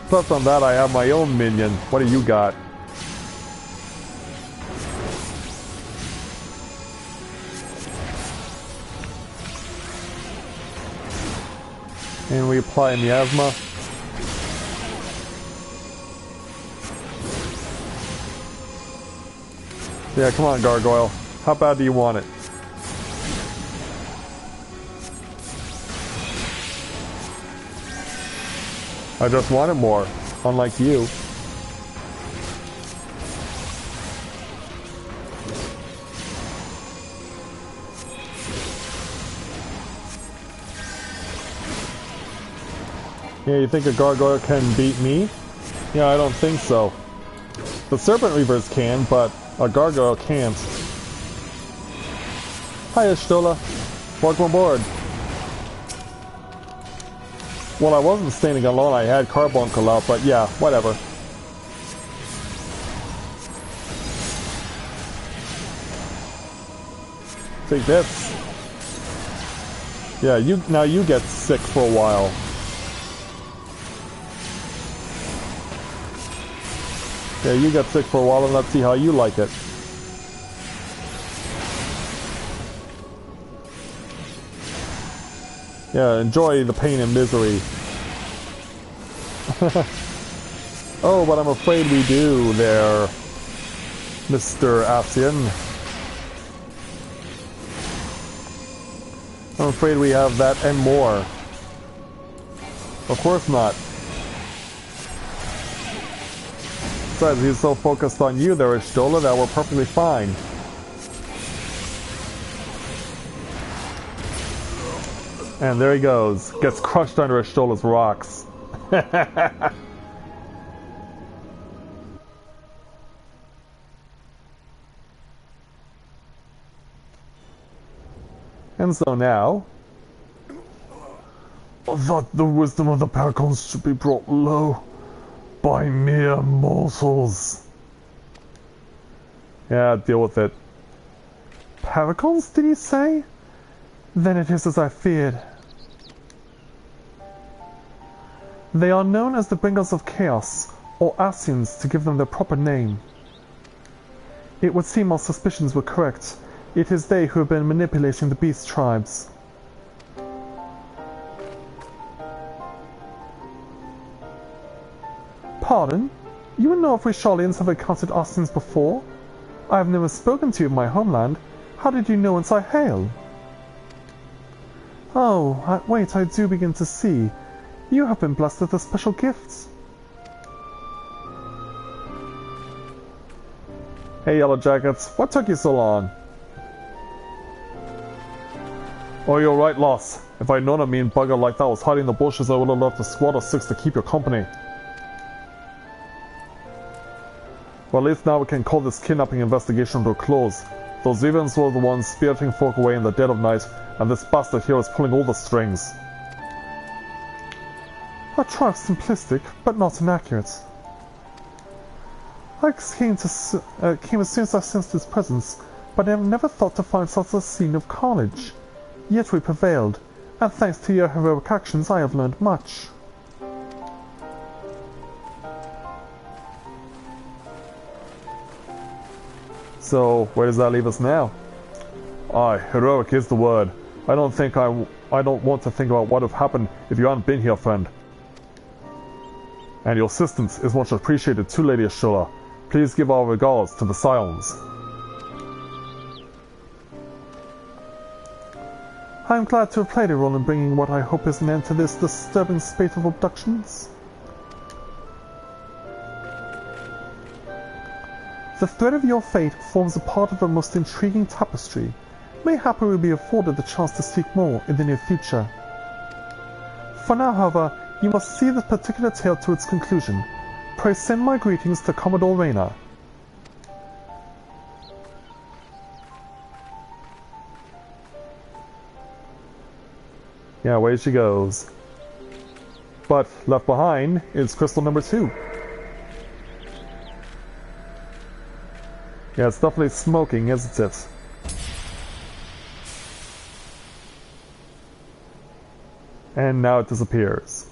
Plus on that, I have my own minion. What do you got? And we apply miasma. Yeah, come on, gargoyle. How bad do you want it? I just want it more, unlike you. Yeah, you think a gargoyle can beat me? Yeah, I don't think so. The Serpent Reavers can, but a gargoyle can't. Hiya, Stola. Welcome aboard. Well, I wasn't standing alone, I had Carbuncle out, but yeah, whatever. Take this. Yeah, now you get sick for a while. Yeah, you get sick for a while and let's see how you like it. Yeah, enjoy the pain and misery. Oh, but I'm afraid we do there, Mr. Asian. I'm afraid we have that and more. Of course not. Besides, he's so focused on you there, Ishtola, that we're perfectly fine. And there he goes. Gets crushed under Ishtola's rocks. And so now... I thought the wisdom of the Paracons should be brought low by mere mortals. Yeah, deal with it. Paracons, did he say? Then it is as I feared. They are known as the Bringers of Chaos, or Asians to give them their proper name. It would seem our suspicions were correct. It is they who have been manipulating the beast tribes. Pardon? You know if we Charlians have encountered Asians before? I have never spoken to you of my homeland. How did you know whence I hail? Oh, wait, I do begin to see. You have been blessed with a special gift. Hey, Yellow Jackets, what took you so long? Oh, you're right, Loss. If I'd known a mean bugger like that was hiding in the bushes, I would have left a squad of 6 to keep your company. Well, at least now we can call this kidnapping investigation to a close. Those Evans were the ones spiriting folk away in the dead of night, and this bastard here is pulling all the strings. A trifle simplistic, but not inaccurate. I came as soon as I sensed his presence, but I never thought to find such a scene of carnage. Yet we prevailed, and thanks to your heroic actions I have learned much. So, where does that leave us now? Aye, heroic is the word. I don't want to think about what would have happened if you hadn't been here, friend. And your assistance is much appreciated too, Lady Ashura. Please give our regards to the Scions. I am glad to have played a role in bringing what I hope is an end to this disturbing spate of abductions. The thread of your fate forms a part of a most intriguing tapestry. Mayhap we will be afforded the chance to speak more in the near future. For now, however, you must see this particular tale to its conclusion. Pray send my greetings to Commodore Rayner. Yeah, away she goes. But left behind is crystal number 2. Yeah, it's definitely smoking, isn't it? And now it disappears.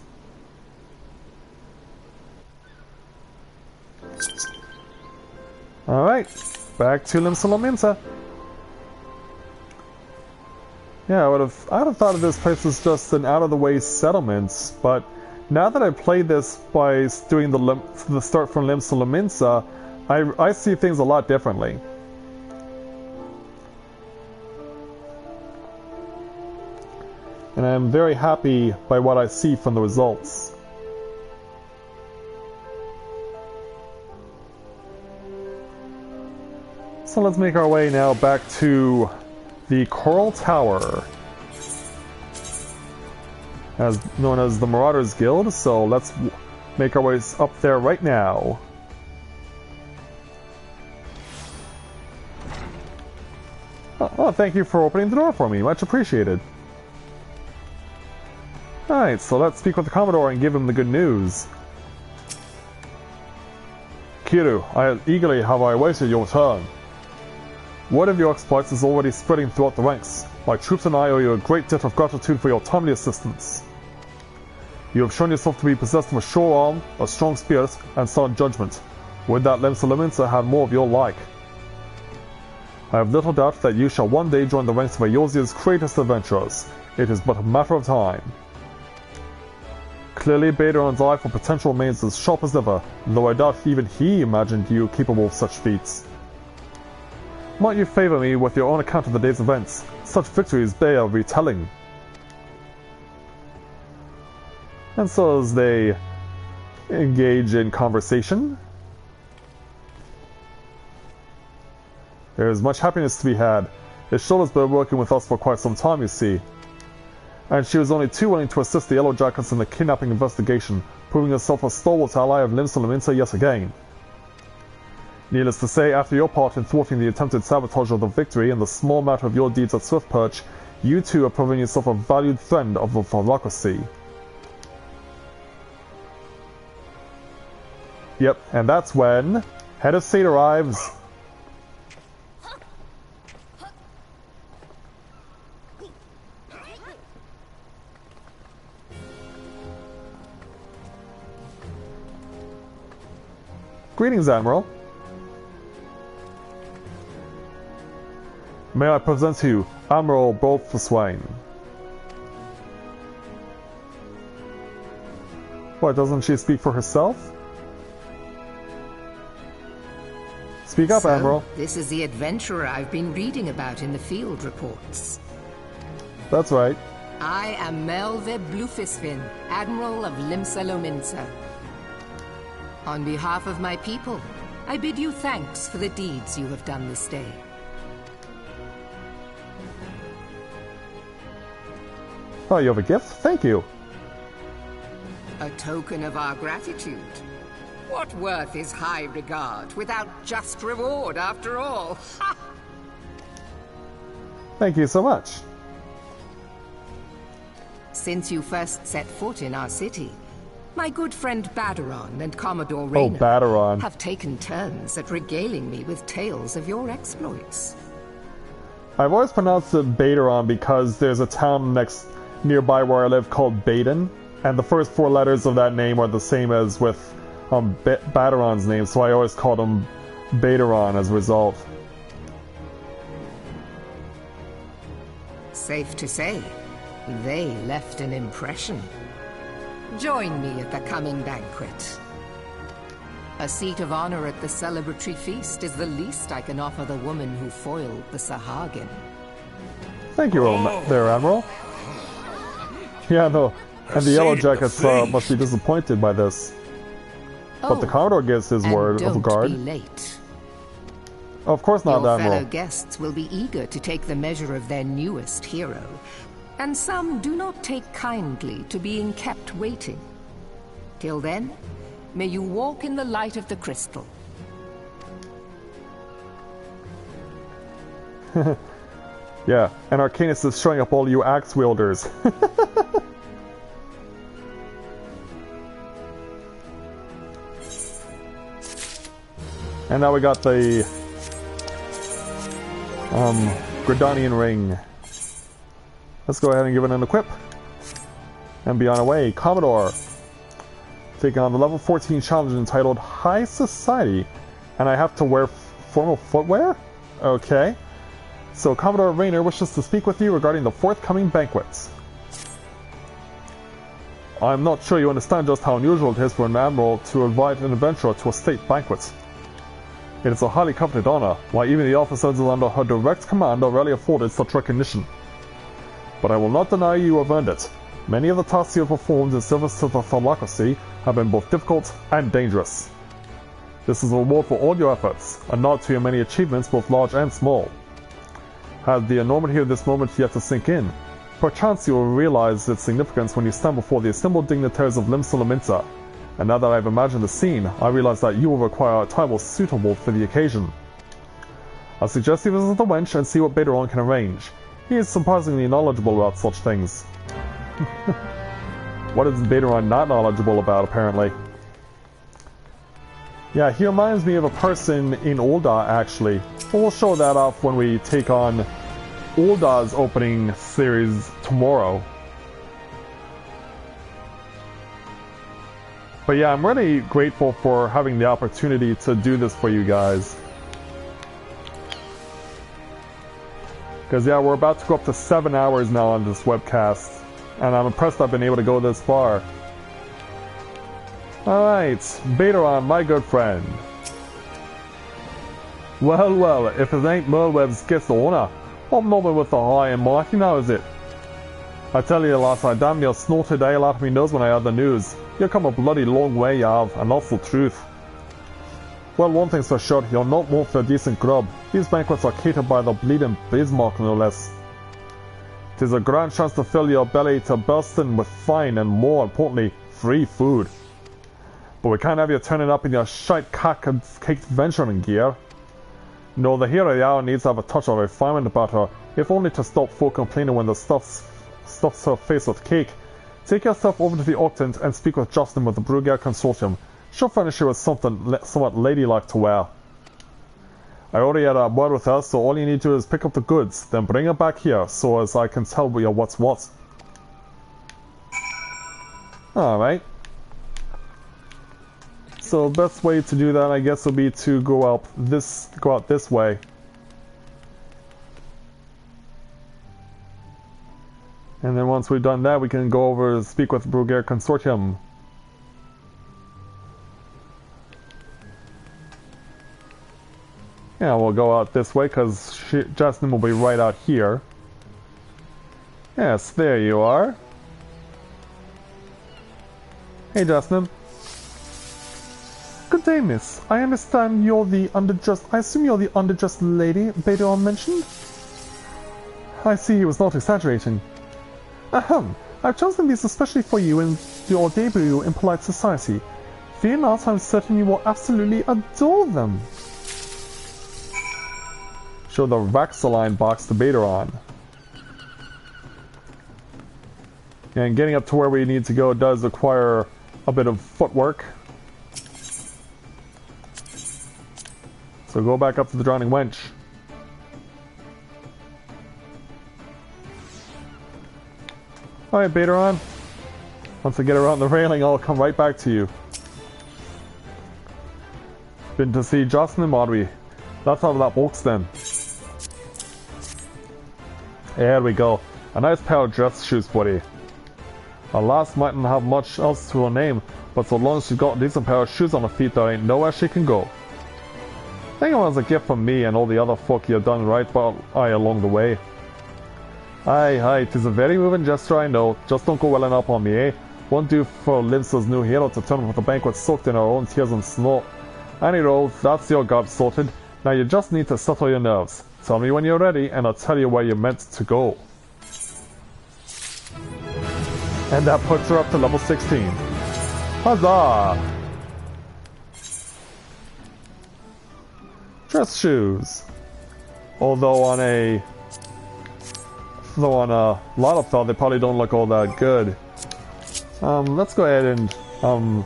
Alright, back to Limsa Lominsa. Yeah, I would have thought of this place as just an out-of-the-way settlement, but now that I played this by doing the start from Limsa Lominsa, I see things a lot differently. And I'm very happy by what I see from the results. So let's make our way now back to the Coral Tower, as known as the Marauders Guild, so let's make our way up there right now. Oh, thank you for opening the door for me, much appreciated. Alright, so let's speak with the Commodore and give him the good news. Kiru, eagerly have I awaited your return. Word of your exploits is already spreading throughout the ranks. My troops and I owe you a great debt of gratitude for your timely assistance. You have shown yourself to be possessed of a sure arm, a strong spirit, and sound judgment. Would that Limsa Lominsa had more of your like. I have little doubt that you shall one day join the ranks of Eorzea's greatest adventurers. It is but a matter of time. Clearly, Baderon's eye for potential remains as sharp as ever, though I doubt even he imagined you capable of such feats. Might you favor me with your own account of the day's events? Such victories bear retelling. And so as they engage in conversation, there is much happiness to be had. His shoulder's been working with us for quite some time, you see. And she was only too willing to assist the Yellow Jackets in the kidnapping investigation, proving herself a stalwart ally of Limsa Lominsa yet again. Needless to say, after your part in thwarting the attempted sabotage of the victory and the small matter of your deeds at Swiftperch, you too are proving yourself a valued friend of the Thalocracy. Yep, and that's when Head of State arrives. Greetings, Admiral. May I present to you Admiral Bolfswain. What, doesn't she speak for herself? Speak up, Admiral. This is the adventurer I've been reading about in the field reports. That's right. I am Melve Blufisvin, Admiral of Limsa Lominsa. On behalf of my people, I bid you thanks for the deeds you have done this day. Oh, you have a gift? Thank you. A token of our gratitude. What worth is high regard without just reward, after all? Thank you so much. Since you first set foot in our city, my good friend Baderon and Commodore Raynor Baderon have taken turns at regaling me with tales of your exploits. I've always pronounced it Baderon because there's a town nearby where I live called Baden, and the first 4 letters of that name are the same as with Baderon's name, so I always called him Baderon as a result. Safe to say, they left an impression. Join me at the coming banquet. A seat of honor at the celebratory feast is the least I can offer the woman who foiled the Sahagin. Thank you, there, Admiral. Yeah, no, and the Yellow Jackets must be disappointed by this. But the Commodore gives his word of regard. Don't be late. Of course not, Your Admiral. fellow guests will be eager to take the measure of their newest hero, and some do not take kindly to being kept waiting. Till then, may you walk in the light of the crystal. Yeah, and Arcanus is showing up all you axe wielders. And now we got the Gridanian ring. Let's go ahead and give it an equip. And be on our way. Commodore. Taking on the level 14 challenge entitled High Society. And I have to wear formal footwear? Okay. So Commodore Raynor wishes to speak with you regarding the forthcoming banquets. I'm not sure you understand just how unusual it is for an admiral to invite an adventurer to a state banquet. It is a highly coveted honor, why even the officers under her direct command are rarely afforded such recognition. But I will not deny you have earned it. Many of the tasks you have performed in service to the Thalocracy have been both difficult and dangerous. This is a reward for all your efforts, a nod to your many achievements both large and small. Had the enormity of this moment yet to sink in, perchance you will realize its significance when you stand before the assembled dignitaries of Limsa Lominsa. And now that I've imagined the scene, I realize that you will require a title suitable for the occasion. I suggest you visit the wench and see what Baderon can arrange. He is surprisingly knowledgeable about such things. What is Baderon not knowledgeable about, apparently? Yeah, he reminds me of a person in Ul'dah, actually. But we'll show that off when we take on Ul'dah's opening series tomorrow. But yeah, I'm really grateful for having the opportunity to do this for you guys. Because yeah, we're about to go up to 7 hours now on this webcast. And I'm impressed I've been able to go this far. Alright, Bateron, my good friend. Well, well, if it ain't Merlweb's guest of honor, I'm nothing with the high and mighty now, is it? I tell you, lass, I damn near snorted ale out of me nose when I heard the news. You come a bloody long way, you have, and that's the truth. Well, one thing's for sure, you're not one for decent grub. These banquets are catered by the bleeding Bismarck, no less. 'Tis a grand chance to fill your belly to bursting with fine and, more importantly, free food. But we can't have you turning up in your shite caked venturing gear. No, the hero of the hour needs to have a touch of refinement about her, if only to stop folk complaining when the stuffs her face with cake. Take yourself over to the Octant and speak with Justin with the Bruegel Consortium. She'll furnish you with something somewhat ladylike to wear. I already had a word with her, so all you need to do is pick up the goods, then bring her back here, so as I can tell you what's what. Alright. So the best way to do that, I guess, would be to go out this way. And then once we've done that, we can go over and speak with the Bruegel Consortium. Yeah, we'll go out this way because Justin will be right out here. Yes, there you are. Hey, Justin. Good day, miss. I understand you're the underdressed... I assume you're the underdressed lady Bateron mentioned? I see he was not exaggerating. Ahem. I've chosen these especially for you in your debut in polite society. Fear not, I'm certain you will absolutely adore them. Show the Vaxaline box to Bateron. And getting up to where we need to go does require a bit of footwork. So go back up to the Drowning Wench. Alright, Bateron. Once I get around the railing, I'll come right back to you. Been to see Justin and Maudry. That's out of that box then. There we go. A nice pair of dress shoes for you. Our lass mightn't have much else to her name, but so long as she's got a decent pair of shoes on her feet, there ain't nowhere she can go. Think it was a gift from me and all the other folk you've done right by along the way. Aye, 'tis a very moving gesture, I know. Just don't go welling up on me, eh? Won't do for Limsa's new hero to turn up with the banquet soaked in her own tears and snow. Anyhow, that's your gob sorted. Now you just need to settle your nerves. Tell me when you're ready, and I'll tell you where you're meant to go. And that puts her up to level 16. Huzzah! Dress shoes. Although on a lot of felt, they probably don't look all that good. Let's go ahead and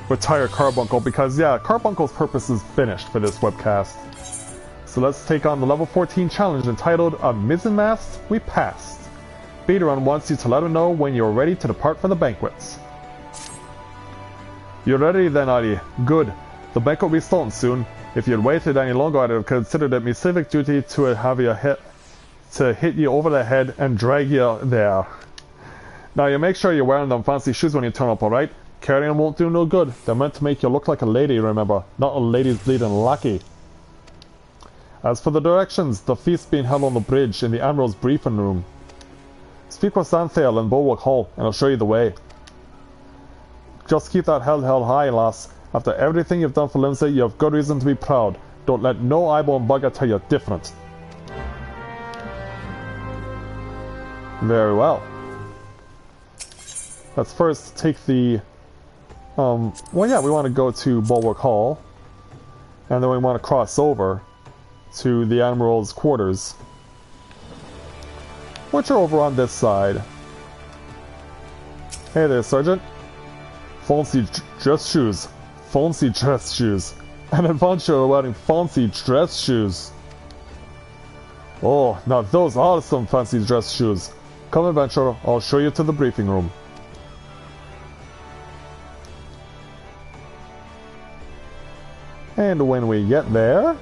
retire Carbuncle because, yeah, Carbuncle's purpose is finished for this webcast. So let's take on the level 14 challenge entitled A Mizzenmast We Passed. Bateron wants you to let him know when you're ready to depart for the banquets. You're ready then, are you? Good. The banquet will be starting soon. If you'd waited any longer, I'd have considered it my civic duty to have you hit you over the head and drag you there. Now you make sure you're wearing them fancy shoes when you turn up, alright? Carrying them won't do no good. They're meant to make you look like a lady, remember, not a lady's bleeding lackey. As for the directions, the feast's being held on the bridge in the Admiral's briefing room. Speak with Santhail in Bulwark Hall, and I'll show you the way. Just keep that head held high, lass. After everything you've done for Limsa, you have good reason to be proud. Don't let no eyeball bugger tell you different. Very well. Let's first take the... well, yeah, we want to go to Bulwark Hall. And then we want to cross over to the Admiral's quarters, which are over on this side. Hey there, Sergeant. Fancy dress shoes. Fancy dress shoes. An adventurer wearing fancy dress shoes. Oh, now those are some fancy dress shoes. Come, adventurer, I'll show you to the briefing room. And when we get there...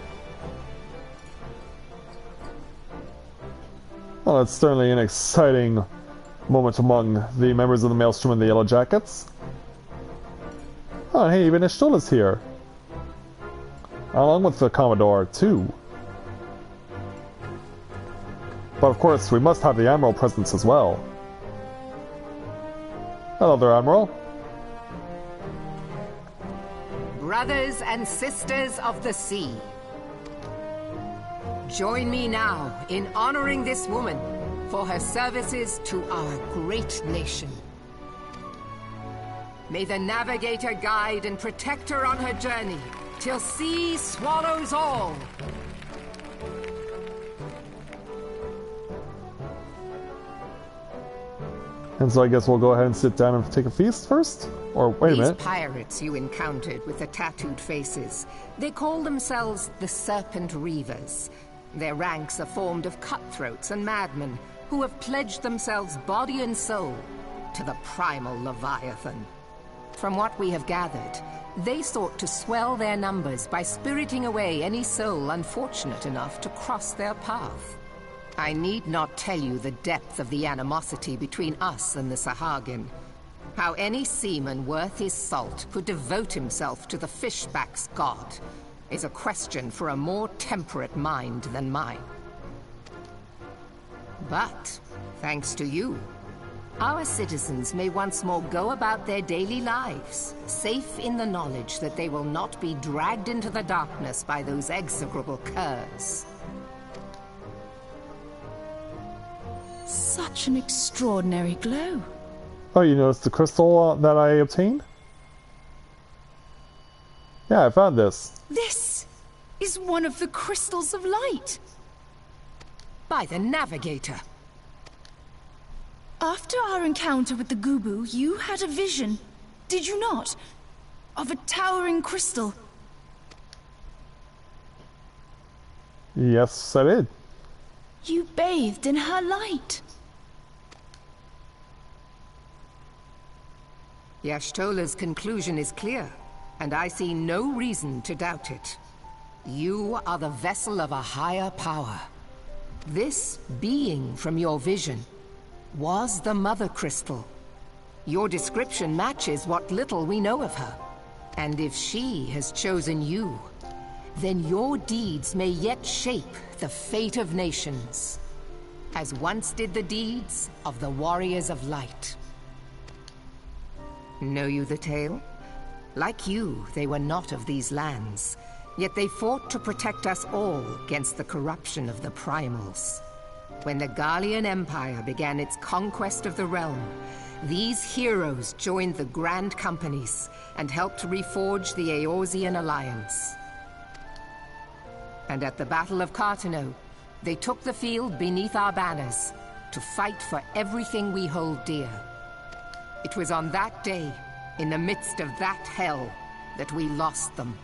well, it's certainly an exciting moment among the members of the Maelstrom and the Yellow Jackets. Oh, hey, even Ishtola's here. Along with the Commodore, too. But of course, we must have the Admiral present as well. Hello there, Admiral. Brothers and sisters of the sea, join me now in honoring this woman for her services to our great nation. May the Navigator guide and protect her on her journey, till sea swallows all. And so I guess we'll go ahead and sit down and take a feast first? Or wait a minute. These pirates you encountered with the tattooed faces, they call themselves the Serpent Reavers. Their ranks are formed of cutthroats and madmen who have pledged themselves body and soul to the primal Leviathan. From what we have gathered, they sought to swell their numbers by spiriting away any soul unfortunate enough to cross their path. I need not tell you the depth of the animosity between us and the Sahagin. How any seaman worth his salt could devote himself to the fishback's god is a question for a more temperate mind than mine. But, thanks to you, our citizens may once more go about their daily lives, safe in the knowledge that they will not be dragged into the darkness by those execrable curs. Such an extraordinary glow. Oh, you noticed the crystal that I obtained? Yeah, I found this. This is one of the crystals of light. By the Navigator. After our encounter with the Gubu, you had a vision, did you not? Of a towering crystal. Yes, I did. You bathed in her light. Y'shtola's conclusion is clear, and I see no reason to doubt it. You are the vessel of a higher power. This being from your vision was the Mother Crystal. Your description matches what little we know of her. And if she has chosen you, then your deeds may yet shape the fate of nations, as once did the deeds of the Warriors of Light. Know you the tale? Like you, they were not of these lands, yet they fought to protect us all against the corruption of the Primals. When the Garlean Empire began its conquest of the realm, these heroes joined the Grand Companies and helped to reforge the Eorzean Alliance. And at the Battle of Cartano, they took the field beneath our banners to fight for everything we hold dear. It was on that day, in the midst of that hell, that we lost them.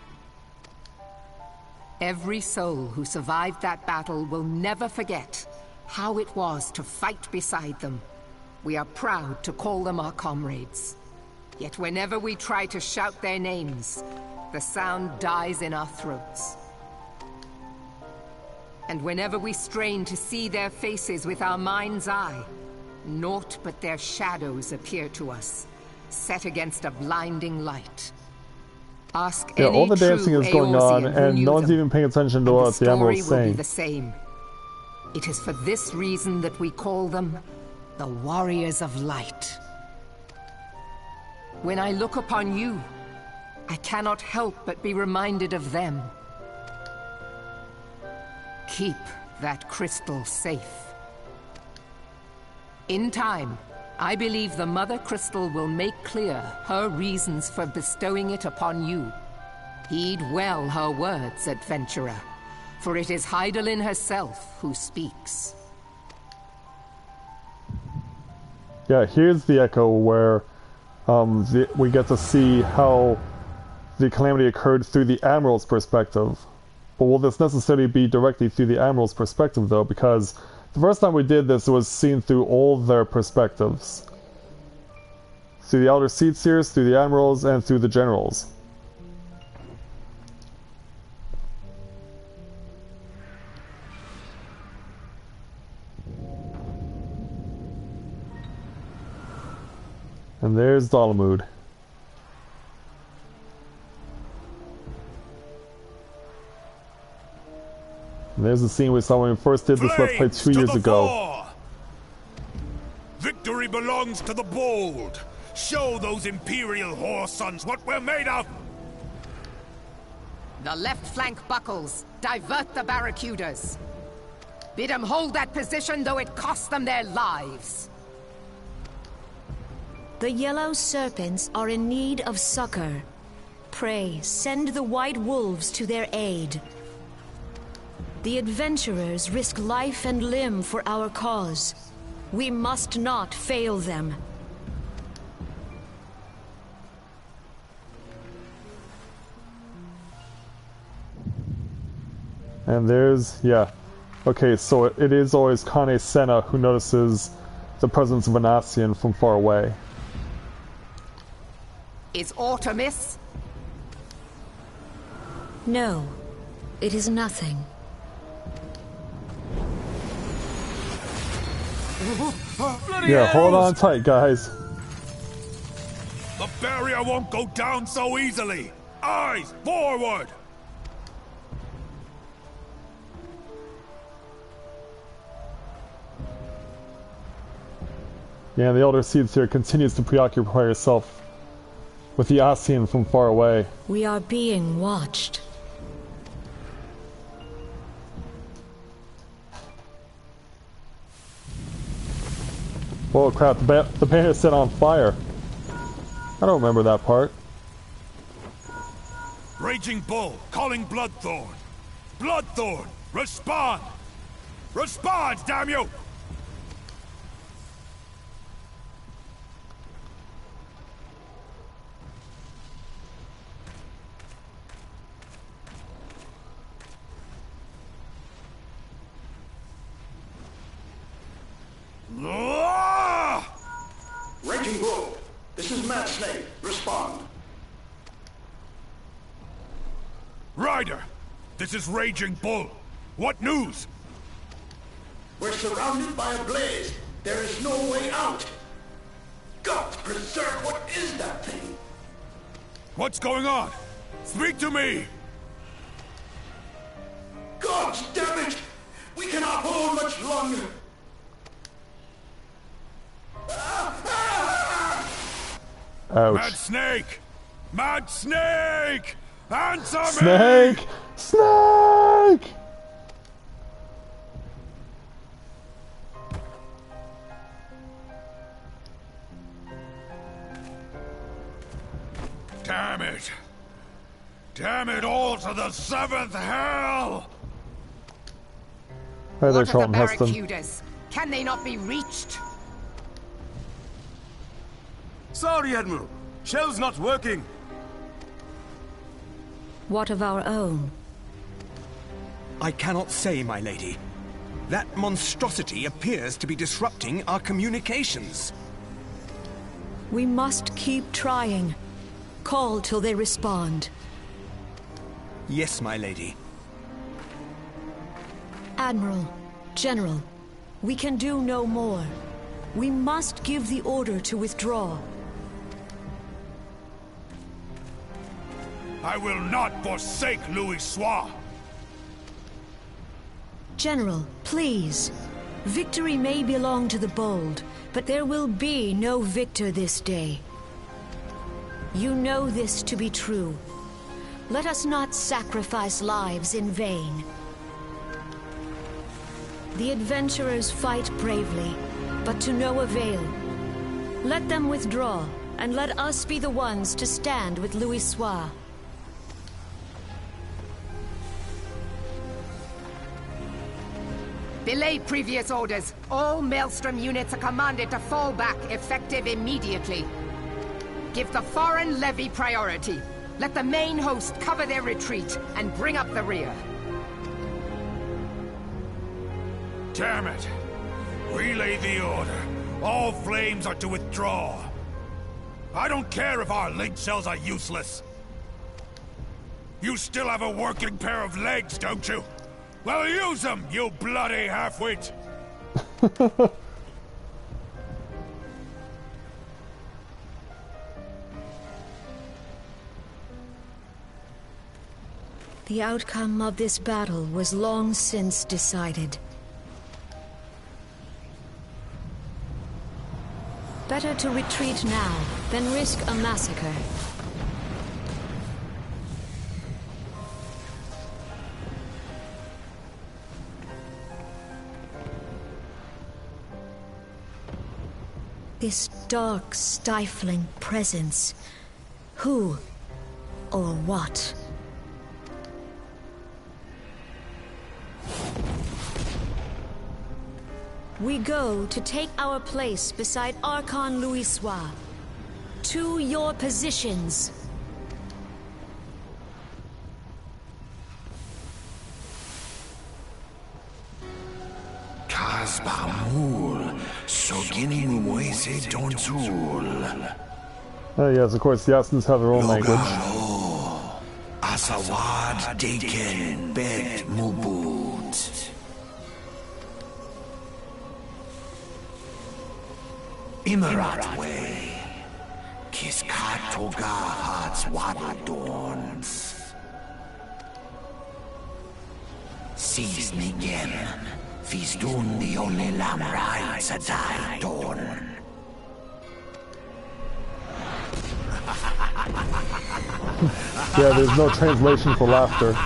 Every soul who survived that battle will never forget how it was to fight beside them. We are proud to call them our comrades. Yet whenever we try to shout their names, the sound dies in our throats. And whenever we strain to see their faces with our mind's eye, naught but their shadows appear to us, set against a blinding light. Ask Yeah, any all the dancing is going on, Eorzean who and knew no one's them, even paying attention to and what the Admiral's story will be saying. the same. It is for this reason that we call them the Warriors of Light. When I look upon you, I cannot help but be reminded of them. Keep that crystal safe. In time, I believe the Mother Crystal will make clear her reasons for bestowing it upon you. Heed well her words, adventurer, for it is Hydaelyn herself who speaks. Yeah, here's the echo where we get to see how the calamity occurred through the Admiral's perspective. But will this necessarily be directly through the Admiral's perspective, though? Because the first time we did this, it was seen through all their perspectives. Through the Elder Seedseers, through the Admirals, and through the Generals. And there's Dalamud. And there's the scene we saw when we first did this Let's Play 2 years ago. Fore! Victory belongs to the bold. Show those Imperial whore sons what we're made of! The left flank buckles. Divert the barracudas. Bid them hold that position, though it costs them their lives. The yellow serpents are in need of succor. Pray, send the white wolves to their aid. The adventurers risk life and limb for our cause. We must not fail them. And there's, yeah. Okay, so it is always Kane Senna who notices the presence of an Asian from far away. Is aught amiss? No, it is nothing. Yeah, hold on tight, guys. The barrier won't go down so easily! Eyes forward! Yeah, the Elder Seer continues to preoccupy herself with the Asian from far away. We are being watched. Oh crap, the banner is set on fire. I don't remember that part. Raging Bull, calling Bloodthorn. Bloodthorn, respond! Respond, damn you! Raging Bull, this is Mad Snake. Respond. Ryder, this is Raging Bull. What news? We're surrounded by a blaze. There is no way out. God preserve, what is that thing? What's going on? Speak to me! God damn it! We cannot hold much longer. Ouch. Mad Snake! Mad Snake! Answer me! Snake! Snake! Damn it! Damn it all to the seventh hell! Hey there, What of the Charlton Heston. barracudas? Can they not be reached? Sorry, Admiral. Shell's not working. What of our own? I cannot say, my lady. That monstrosity appears to be disrupting our communications. We must keep trying. Call till they respond. Yes, my lady. Admiral, General, we can do no more. We must give the order to withdraw. I will not forsake Louis Soir! General, please. Victory may belong to the bold, but there will be no victor this day. You know this to be true. Let us not sacrifice lives in vain. The adventurers fight bravely, but to no avail. Let them withdraw, and let us be the ones to stand with Louis Soir. Belay previous orders. All Maelstrom units are commanded to fall back, effective immediately. Give the foreign levy priority. Let the main host cover their retreat and bring up the rear. Damn it! Relay the order. All flames are to withdraw. I don't care if our link cells are useless. You still have a working pair of legs, don't you? Well, use them, you bloody half-wit! The outcome of this battle was long since decided. Better to retreat now than risk a massacre. This dark, stifling presence. Who or what? We go to take our place beside Archon Louisois. To your positions. Kasbamul, Soginin Wese Donzul. Oh yes, of course, the Assassins have their own language. Asawad Deken Bet Mubut. Imarat Way. Kiskatoga Hats Wadadorns. Sis Nigem. Fisdun the only Lamrai Sadai Dorn. Yeah, there's no translation for laughter.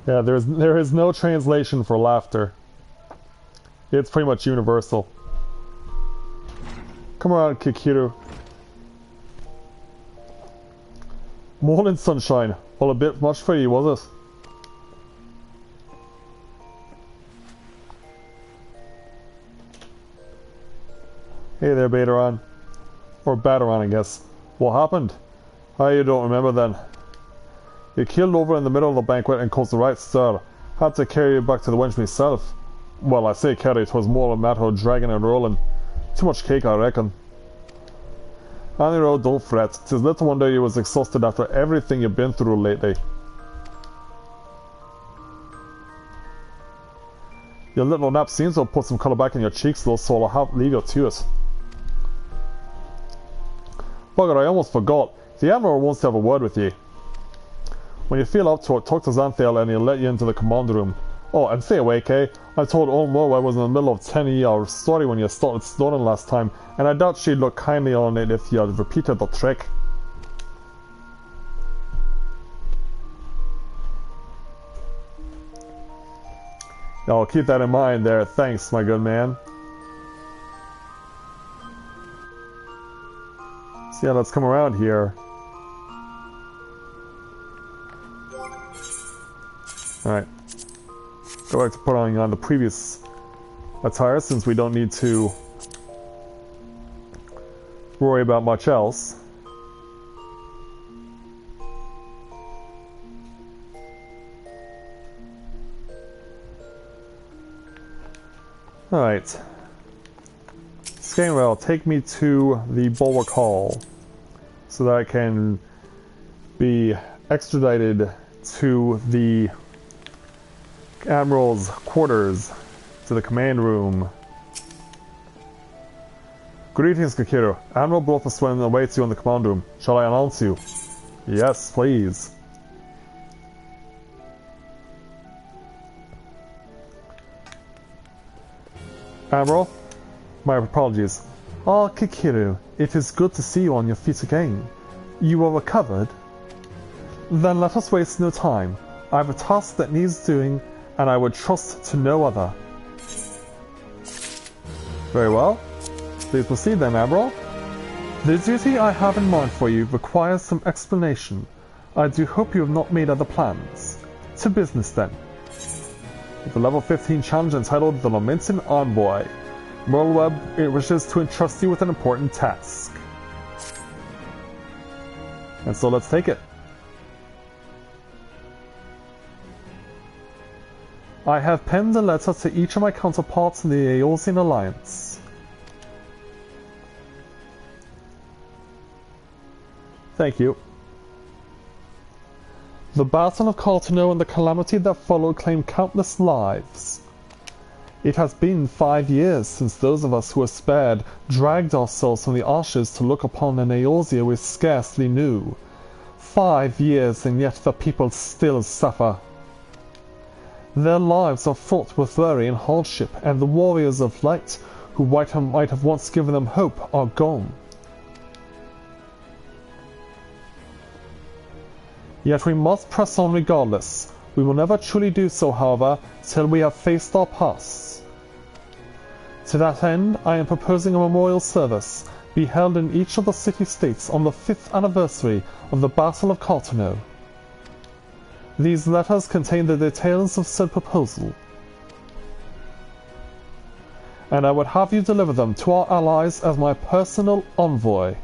Yeah, there is no translation for laughter. It's pretty much universal. Come around, Kikiru. Morning, sunshine. Well, a bit much for you, was it? Hey there, Bateron. Or Bateron, I guess. What happened? Oh, you don't remember then. You killed over in the middle of the banquet and caused the right stir. Had to carry you back to the wench myself. Well, I say carry, 'twas more a matter of dragging and rolling. Too much cake, I reckon. Anyhow, don't fret. 'Tis little wonder you was exhausted after everything you've been through lately. Your little nap seems to have put some colour back in your cheeks though, so I'll leave you to it. Bugger, I almost forgot. The Admiral wants to have a word with you. When you feel up to it, talk to Xanthiel and he'll let you into the command room. Oh, and stay awake, eh? I told Olmo I was in the middle of telling you our story when you started snoring last time, and I doubt she'd look kindly on it if you had repeated the trick. I'll keep that in mind there. Thanks, my good man. So yeah, let's come around here. Alright. Go back to putting on the previous attire since we don't need to worry about much else. Alright. Scanwell, take me to the Bulwark Hall so that I can be extradited to the Admiral's quarters, to the command room. Greetings, Kakiru. Admiral Blotha awaits you in the command room. Shall I announce you? Yes, please. Admiral, my apologies. Ah, Kikiru, it is good to see you on your feet again. You are recovered? Then let us waste no time. I have a task that needs doing, and I would trust to no other. Very well. Please proceed then, Admiral. The duty I have in mind for you requires some explanation. I do hope you have not made other plans. To business then. With a level 15 challenge entitled the Lominsa Envoy, Merlweb wishes to entrust you with an important task. And so let's take it. I have penned a letter to each of my counterparts in the Aeolsian Alliance. Thank you. The Battle of Cartano and the calamity that followed claimed countless lives. It has been 5 years since those of us who were spared dragged ourselves from the ashes to look upon an Eorzea we scarcely knew. 5 years, and yet the people still suffer. Their lives are fraught with worry and hardship, and the warriors of light, who might have once given them hope, are gone. Yet we must press on regardless. We will never truly do so, however, till we have faced our pasts. To that end, I am proposing a memorial service be held in each of the city-states on the 5th anniversary of the Battle of Cartano. These letters contain the details of said proposal, and I would have you deliver them to our allies as my personal envoy.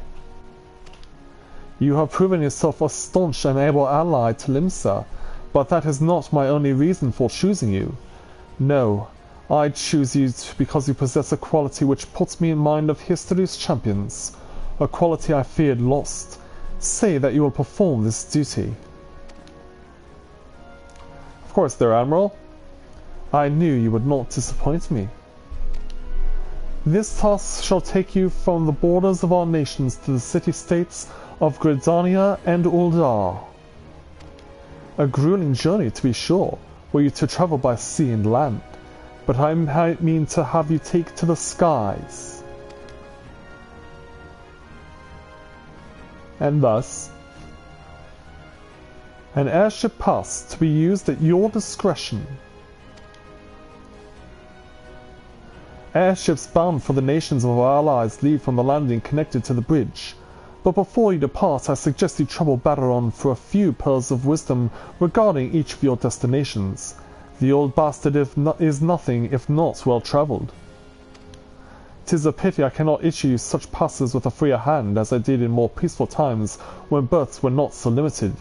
You have proven yourself a staunch and able ally to Limsa, but that is not my only reason for choosing you. No, I choose you because you possess a quality which puts me in mind of history's champions, a quality I feared lost. Say that you will perform this duty. Of course, dear Admiral. I knew you would not disappoint me. This task shall take you from the borders of our nations to the city-states of Gridania and Uldar. A grueling journey, to be sure, were you to travel by sea and land, but I mean to have you take to the skies. And thus, an airship pass to be used at your discretion. Airships bound for the nations of our allies leave from the landing connected to the bridge. But before you depart, I suggest you trouble Baderon for a few pearls of wisdom regarding each of your destinations. The old bastard is nothing if not well travelled. 'Tis a pity I cannot issue such passes with a freer hand as I did in more peaceful times when berths were not so limited.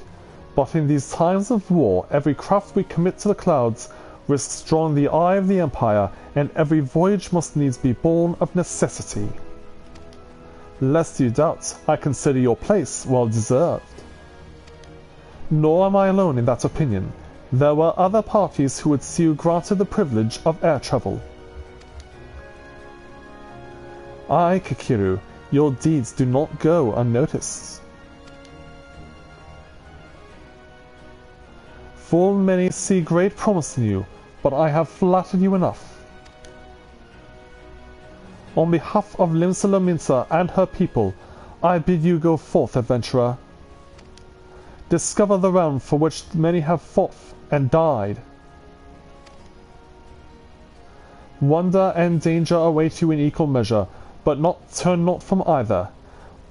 But in these times of war, every craft we commit to the clouds risks drawing the eye of the Empire, and every voyage must needs be born of necessity. Lest you doubt, I consider your place well deserved. Nor am I alone in that opinion. There were other parties who would see you granted the privilege of air travel. Aye, Kikiru, your deeds do not go unnoticed. Full many see great promise in you, but I have flattered you enough. On behalf of Limsa Lominsa and her people, I bid you go forth, adventurer. Discover the realm for which many have fought and died. Wonder and danger await you in equal measure, but turn not from either.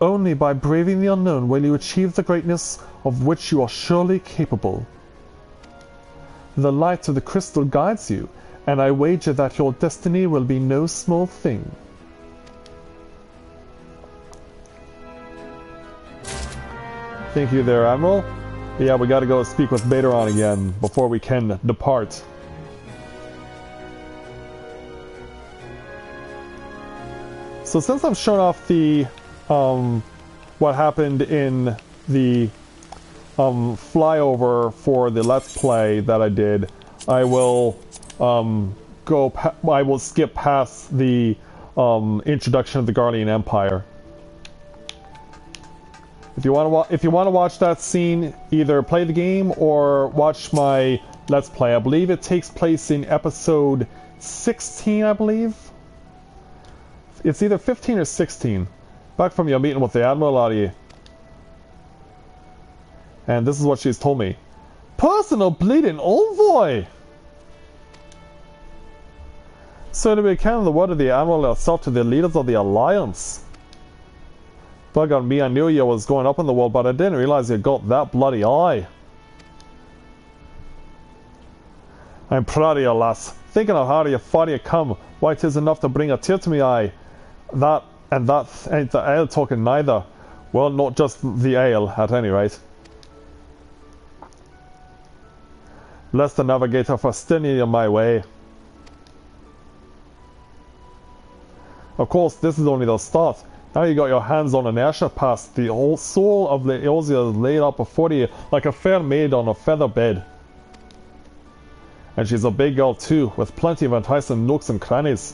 Only by braving the unknown will you achieve the greatness of which you are surely capable. The light of the crystal guides you, and I wager that your destiny will be no small thing. Thank you there, Admiral. Yeah, we gotta go speak with Baderon again before we can depart. So since I've shown off the what happened in the flyover for the Let's Play that I did, I will I will skip past the introduction of the Guardian Empire. If you want to watch that scene, either play the game or watch my Let's Play. I believe it takes place in episode 16, I believe. It's either 15 or 16. Back from your meeting with the Admiral Lottie. And this is what she's told me. Personal bleeding envoy! So to be counting the word of the Admiral herself to the leaders of the Alliance. Bug on me, I knew you was going up in the world, but I didn't realize you got that bloody eye. I'm proud of you, lass. Thinking of how you fought you come, why 'tis enough to bring a tear to me eye. That ain't the ale talking neither. Well, not just the ale, at any rate. Bless the navigator for steering you my way. Of course, this is only the start. Now you got your hands on an airship pass. The whole soul of the Eorzea is laid out before you like a fair maid on a feather bed. And she's a big girl too, with plenty of enticing nooks and crannies.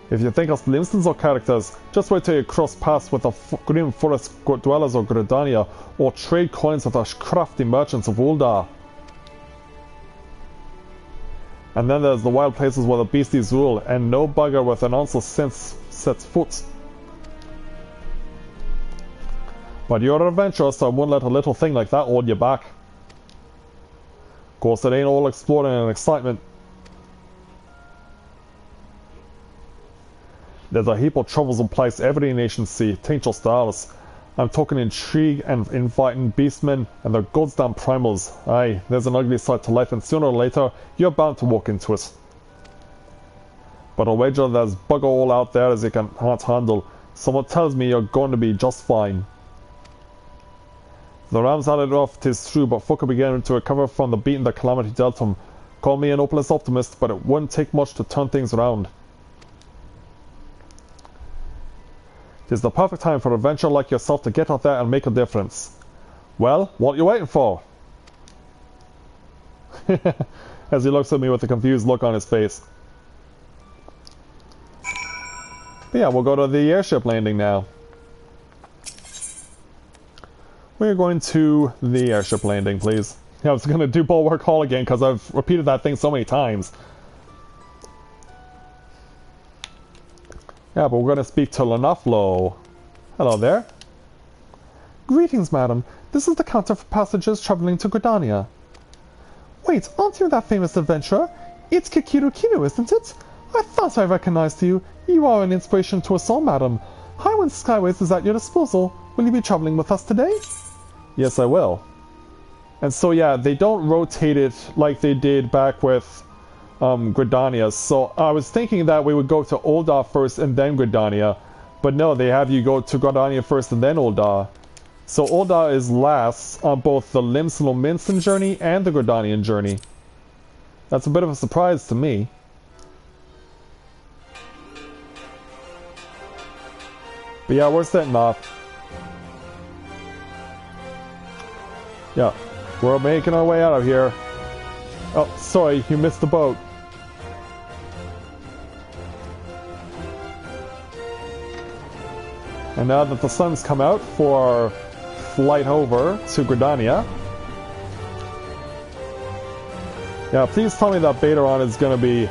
If you think us Limsans are characters, just wait till you cross paths with the grim forest dwellers of Gridania, or trade coins with the crafty merchants of Uldar. And then there's the wild places where the beasties rule, and no bugger with an ounce of sense sets foot. But you're an adventurer, so I won't let a little thing like that hold you back. Of course, it ain't all exploring and excitement. There's a heap of troublesome place every nation see, taint your stars. I'm talking intrigue and inviting beastmen and their goddamn primals. Aye, there's an ugly side to life, and sooner or later, you're bound to walk into it. But I'll wager there's bugger all out there as you can't handle. Someone tells me you're going to be just fine. The Rams had it rough, 'tis true, but folk are beginning to recover from the beating the calamity dealt them. Call me an hopeless optimist, but it wouldn't take much to turn things around. 'Tis the perfect time for an adventurer like yourself to get out there and make a difference. Well, what are you waiting for? As he looks at me with a confused look on his face. But yeah, we'll go to the airship landing now. We're going to the airship landing, please. Yeah, I was going to do Bulwark Hall again because I've repeated that thing so many times. Yeah, but we're going to speak to Lanaflo. Hello there. Greetings, madam. This is the counter for passengers traveling to Gridania. Wait, aren't you that famous adventurer? It's Kikiru Kiru, isn't it? I thought I recognized you. You are an inspiration to us all, madam. Highwind Skyways is at your disposal. Will you be traveling with us today? Yes, I will. And so yeah, they don't rotate it like they did back with Gridania. So I was thinking that we would go to Uldar first and then Gridania. But no, they have you go to Gridania first and then Uldar. So Uldar is last on both the Limsa journey and the Gridanian journey. That's a bit of a surprise to me. But yeah, we're setting off. Yeah, we're making our way out of here. Oh, sorry, you missed the boat. And now that the sun's come out for our flight over to Gridania. Yeah, please tell me that Bateron is going to be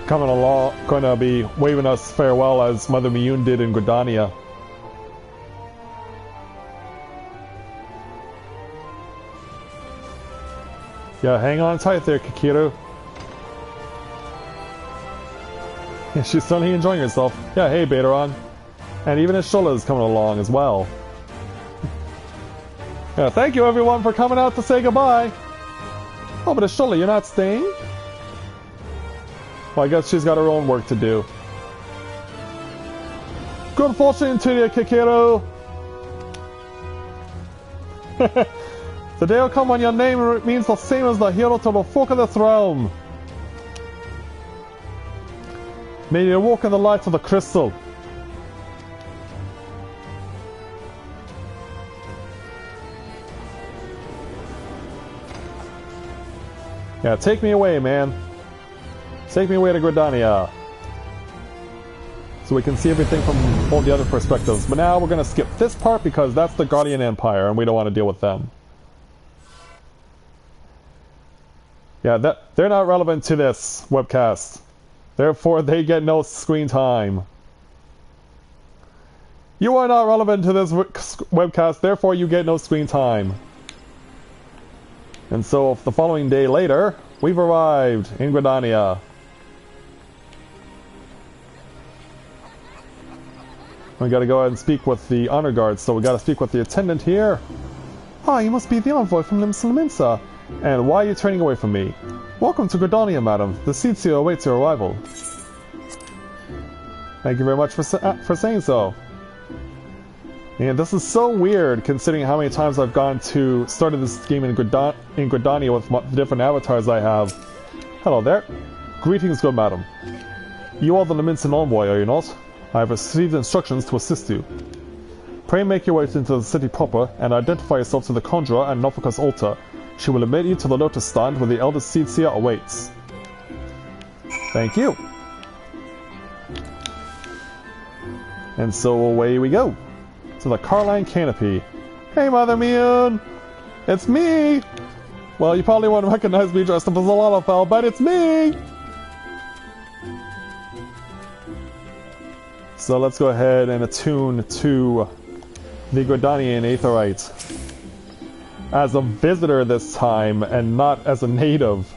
coming along, going to be waving us farewell as Mother Miyun did in Gridania. Yeah, hang on tight there, Kikiru. Yeah, she's certainly enjoying herself. Yeah, hey, Bateron. And even Ashula is coming along as well. Yeah, thank you everyone for coming out to say goodbye. Oh, but Ashula, you're not staying? Well, I guess she's got her own work to do. Good fortune to you, Kikiru! The day will come when your name means the same as the hero to the folk of this realm. May you walk in the light of the crystal. Yeah, take me away, man. Take me away to Gridania. So we can see everything from all the other perspectives. But now we're going to skip this part because that's the Guardian Empire and we don't want to deal with them. Yeah, they're not relevant to this webcast. Therefore, they get no screen time. You are not relevant to this webcast, therefore you get no screen time. And so, the following day later, we've arrived in Gridania. We gotta go ahead and speak with the honor guard, so we gotta speak with the attendant here. Ah, you must be the envoy from Limsa. And why are you turning away from me? Welcome to Gridania, madam. The Seatsia awaits your arrival. Thank you very much for saying so. And this is so weird, considering how many times I've started this game in Gridania with the different avatars I have. Hello there. Greetings, good madam. You are the Lominsa envoy, are you not? I have received instructions to assist you. Pray make your way into the city proper, and identify yourself to the Conjurer and Nofika's altar. She will admit you to the Lotus Stand where the Elder Seer awaits. Thank you. And so away we go to the Carline Canopy. Hey, Mother Mion! It's me! Well, you probably won't recognize me dressed up as a Lalafell, but it's me! So let's go ahead and attune to the Gridanian Aetheryte. As a visitor this time, and not as a native.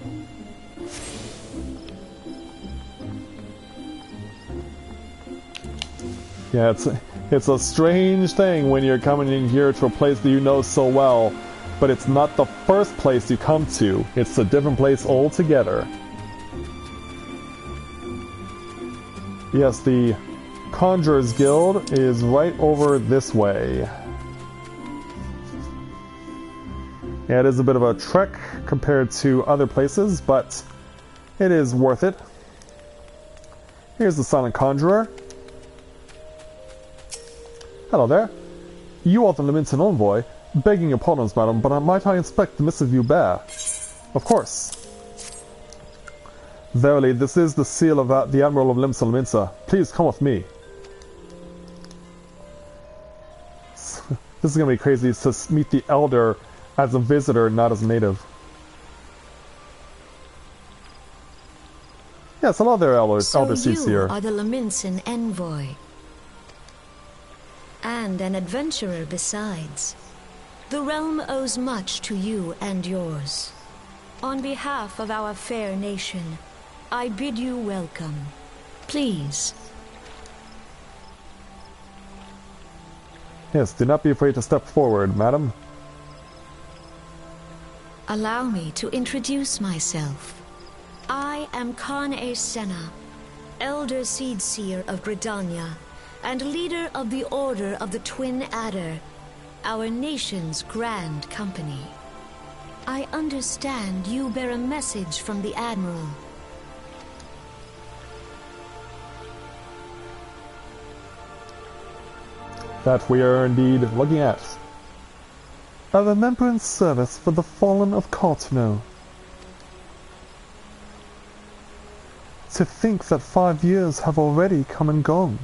Yeah, it's a strange thing when you're coming in here to a place that you know so well, but it's not the first place you come to. It's a different place altogether. Yes, the Conjurer's Guild is right over this way. Yeah, it is a bit of a trek compared to other places, but it is worth it. Here's the Silent Conjurer. Hello there. You are the Lominsan envoy. Begging your pardons, madam, but might I inspect the missive you bear? Of course. Verily, this is the seal of the Admiral of Limsa Lominsa. Please come with me. This is going to be crazy to meet the Elder as a visitor, not as a native. Yes, hello there, Elder Seer. You are the Lominsan envoy. And an adventurer besides. The realm owes much to you and yours. On behalf of our fair nation, I bid you welcome. Please. Yes, do not be afraid to step forward, madam. Allow me to introduce myself. I am Khan-e Senna, Elder Seedseer of Gridania, and leader of the Order of the Twin Adder, our nation's grand company. I understand you bear a message from the Admiral. That we are indeed looking at. A remembrance service for the fallen of Cartano. To think that 5 years have already come and gone.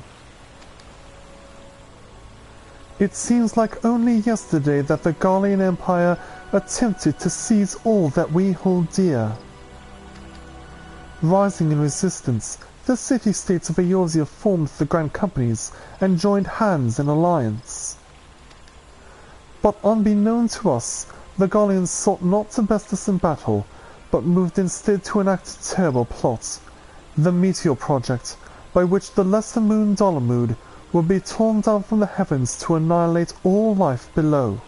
It seems like only yesterday that the Garlean Empire attempted to seize all that we hold dear. Rising in resistance, the city-states of Eorzea formed the Grand Companies and joined hands in alliance. But unbeknown to us, the Garleans sought not to best us in battle, but moved instead to enact a terrible plot, the Meteor Project, by which the lesser moon Dolomood will be torn down from the heavens to annihilate all life below.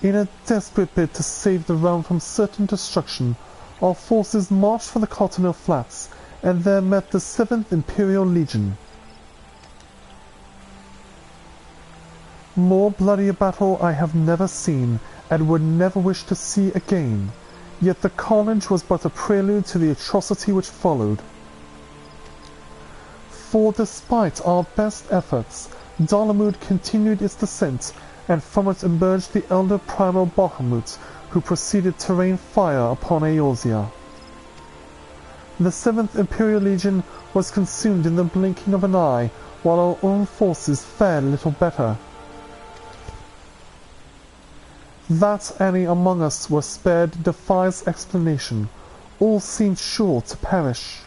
In a desperate bid to save the realm from certain destruction, our forces marched for the Cartano Flats, and there met the 7th Imperial Legion. More bloody a battle I have never seen, and would never wish to see again, yet the carnage was but a prelude to the atrocity which followed. For despite our best efforts, Dolomood continued its descent, and from it emerged the elder Primal Bahamut, who proceeded to rain fire upon Eorzea. The 7th Imperial Legion was consumed in the blinking of an eye, while our own forces fared little better. That any among us were spared defies explanation. All seemed sure to perish.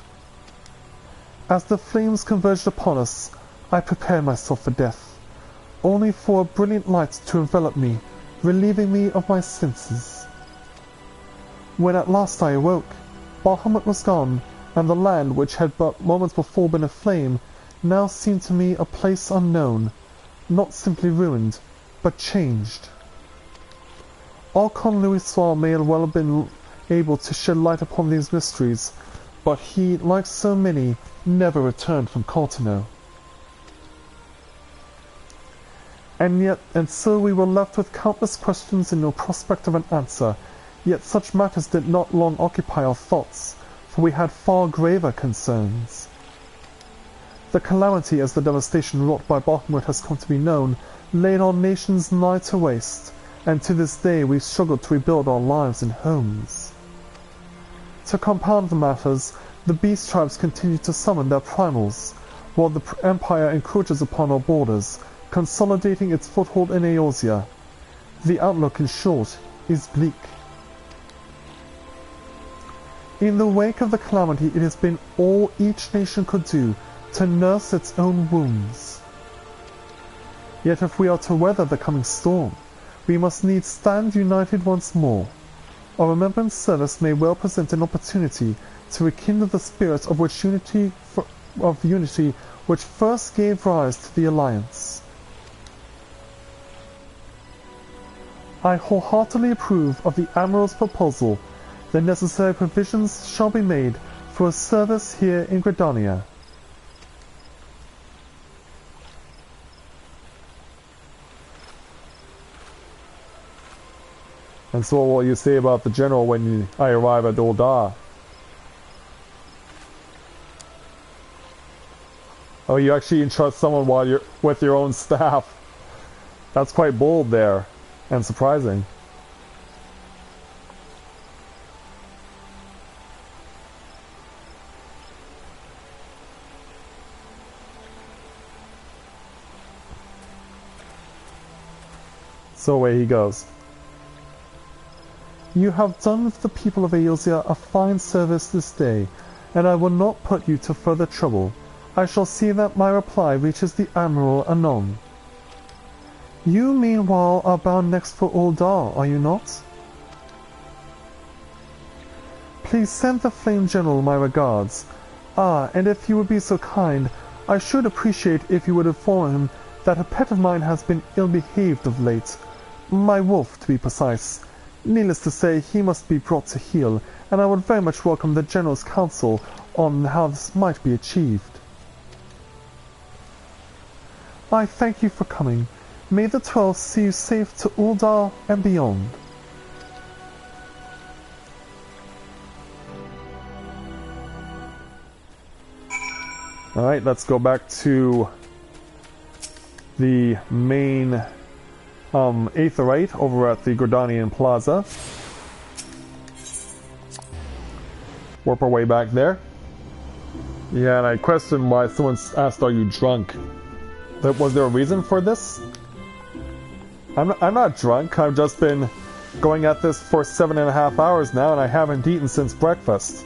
As the flames converged upon us, I prepared myself for death, only for a brilliant light to envelop me, relieving me of my senses. When at last I awoke, Bahamut was gone, and the land which had but moments before been aflame now seemed to me a place unknown, not simply ruined, but changed. Archon Louisoir may well have been able to shed light upon these mysteries, but he, like so many, never returned from Cartano. And so we were left with countless questions and no prospect of an answer, yet such matters did not long occupy our thoughts, for we had far graver concerns. The calamity, as the devastation wrought by Bahamut has come to be known, laid our nations nigh to waste, and to this day we struggle to rebuild our lives and homes. To compound the matters, the beast tribes continue to summon their primals, while the Empire encroaches upon our borders, consolidating its foothold in Eorzea. The outlook, in short, is bleak. In the wake of the calamity, it has been all each nation could do to nurse its own wounds. Yet if we are to weather the coming storm, we must needs stand united once more. Our remembrance service may well present an opportunity to rekindle the spirit of unity which first gave rise to the Alliance. I wholeheartedly approve of the Admiral's proposal. The necessary provisions shall be made for a service here in Gridania. And so what will you say about the General when I arrive at Ul'dah? Oh, you actually entrust someone while you're with your own staff. That's quite bold there, and surprising. So away he goes. You have done with the people of Eorzea a fine service this day, and I will not put you to further trouble. I shall see that my reply reaches the Admiral anon. You, meanwhile, are bound next for Ul'dah, are you not? Please send the Flame General my regards. Ah, and if you would be so kind, I should appreciate if you would inform him that a pet of mine has been ill-behaved of late. My wolf, to be precise. Needless to say, he must be brought to heel, and I would very much welcome the General's counsel on how this might be achieved. I thank you for coming. May the 12th see you safe to Ul'dah and beyond. Alright, let's go back to the main Aetheryte over at the Gridanian Plaza. Warp our way back there. Yeah, and I questioned why someone asked, are you drunk? Was there a reason for this? I'm not drunk. I've just been going at this for 7.5 hours now, and I haven't eaten since breakfast.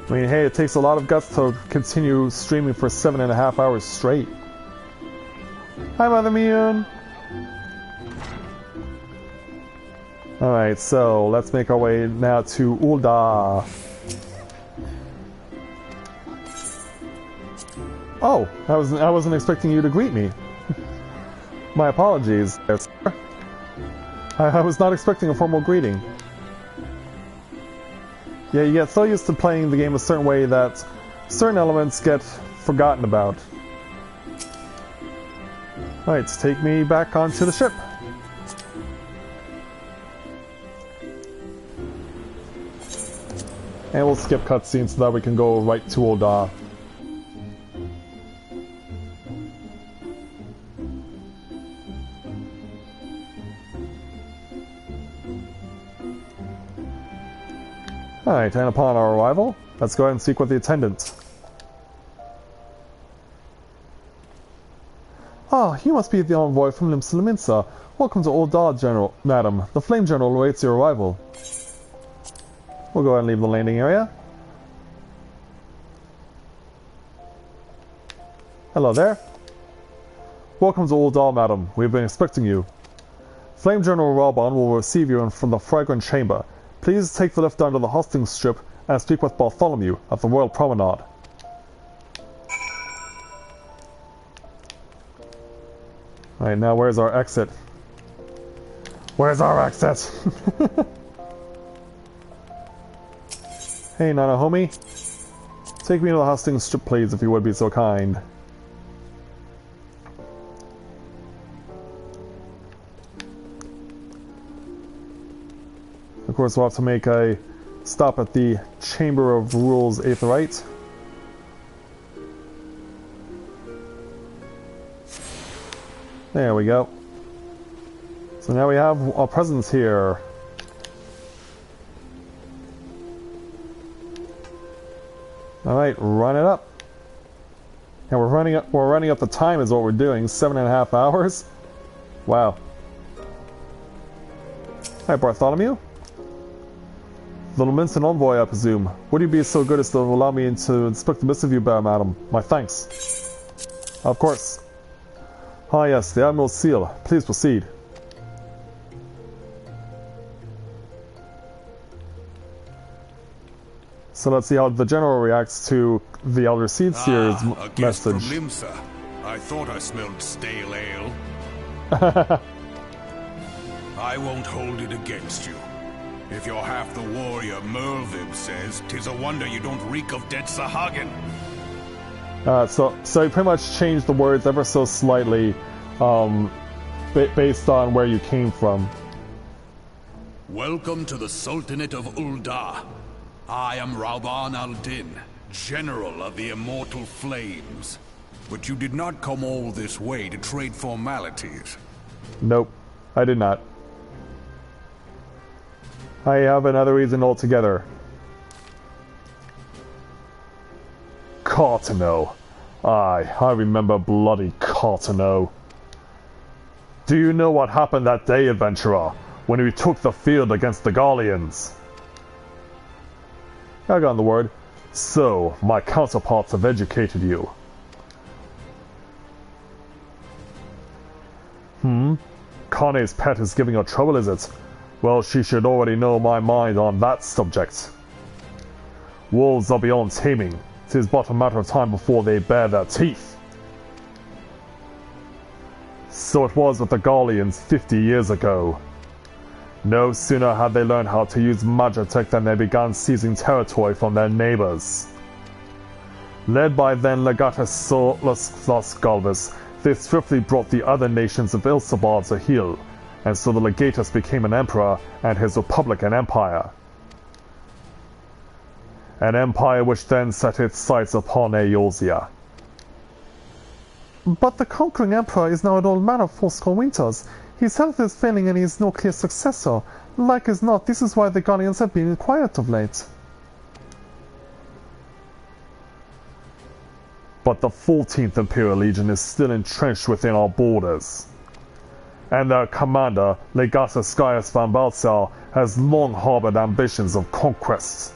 I mean, hey, it takes a lot of guts to continue streaming for 7.5 hours straight. Hi, Mother Mune! Alright, so let's make our way now to Ul'dah. Oh, I wasn't expecting you to greet me. My apologies. I was not expecting a formal greeting. Yeah, you get so used to playing the game a certain way that certain elements get forgotten about. Alright, take me back onto the ship. And we'll skip cutscenes so that we can go right to Ul'dah. Alright, and upon our arrival, let's go ahead and speak with the attendant. Ah, you must be the envoy from Limsa. Welcome to Ul'dah, General, Madam. The Flame General awaits your arrival. We'll go ahead and leave the landing area. Hello there. Welcome to Ul'dah, Madam. We've been expecting you. Flame General Reborn will receive you from the Fragrant Chamber. Please take the lift down to the hosting strip and speak with Bartholomew at the Royal Promenade. Alright, now where's our exit? Where's our exit? Hey, Nana homie. Take me to the hosting strip, please, if you would be so kind. Of course, we'll have to make a stop at the Chamber of Rules Aetheryte. There we go. So now we have our presents here. Alright, run it up. And we're running up the time is what we're doing. 7.5 hours. Wow. Hi, Bartholomew. The Lominsa envoy, I presume. Would you be so good as to allow me to inspect the midst of you, madam? My thanks. Of course. Ah, yes, the Admiral's seal. Please proceed. So let's see how the General reacts to the Elder Seedseer's message. From Limsa. I thought I smelled stale ale. I won't hold it against you. If you're half the warrior Merlvib says, 'tis a wonder you don't reek of dead Sahagin. So he pretty much changed the words ever so slightly, based on where you came from. Welcome to the Sultanate of Ul'dah. I am Rauban al-Din, General of the Immortal Flames. But you did not come all this way to trade formalities. Nope, I did not. I have another reason altogether. Cartano. Aye, I remember bloody Cartano. Do you know what happened that day, adventurer, when we took the field against the Garleans? I got the word. So, my counterparts have educated you. Kane's pet is giving her trouble, is it? Well, she should already know my mind on that subject. Wolves are beyond taming. 'Tis but a matter of time before they bare their teeth. So it was with the Garleans 50 years ago. No sooner had they learned how to use Magitech than they began seizing territory from their neighbors. Led by then Legatus Solus Galvus, they swiftly brought the other nations of Ilsabard to heel, and so the Legatus became an emperor and his republic an empire. An empire which then set its sights upon Eorzea. But the conquering emperor is now an old man of fourscore winters. His health is failing and he is no clear successor. Like as not, this is why the Guardians have been quiet of late. But the 14th Imperial Legion is still entrenched within our borders. And their commander, Legatus Gaius van Balthasar, has long harbored ambitions of conquest.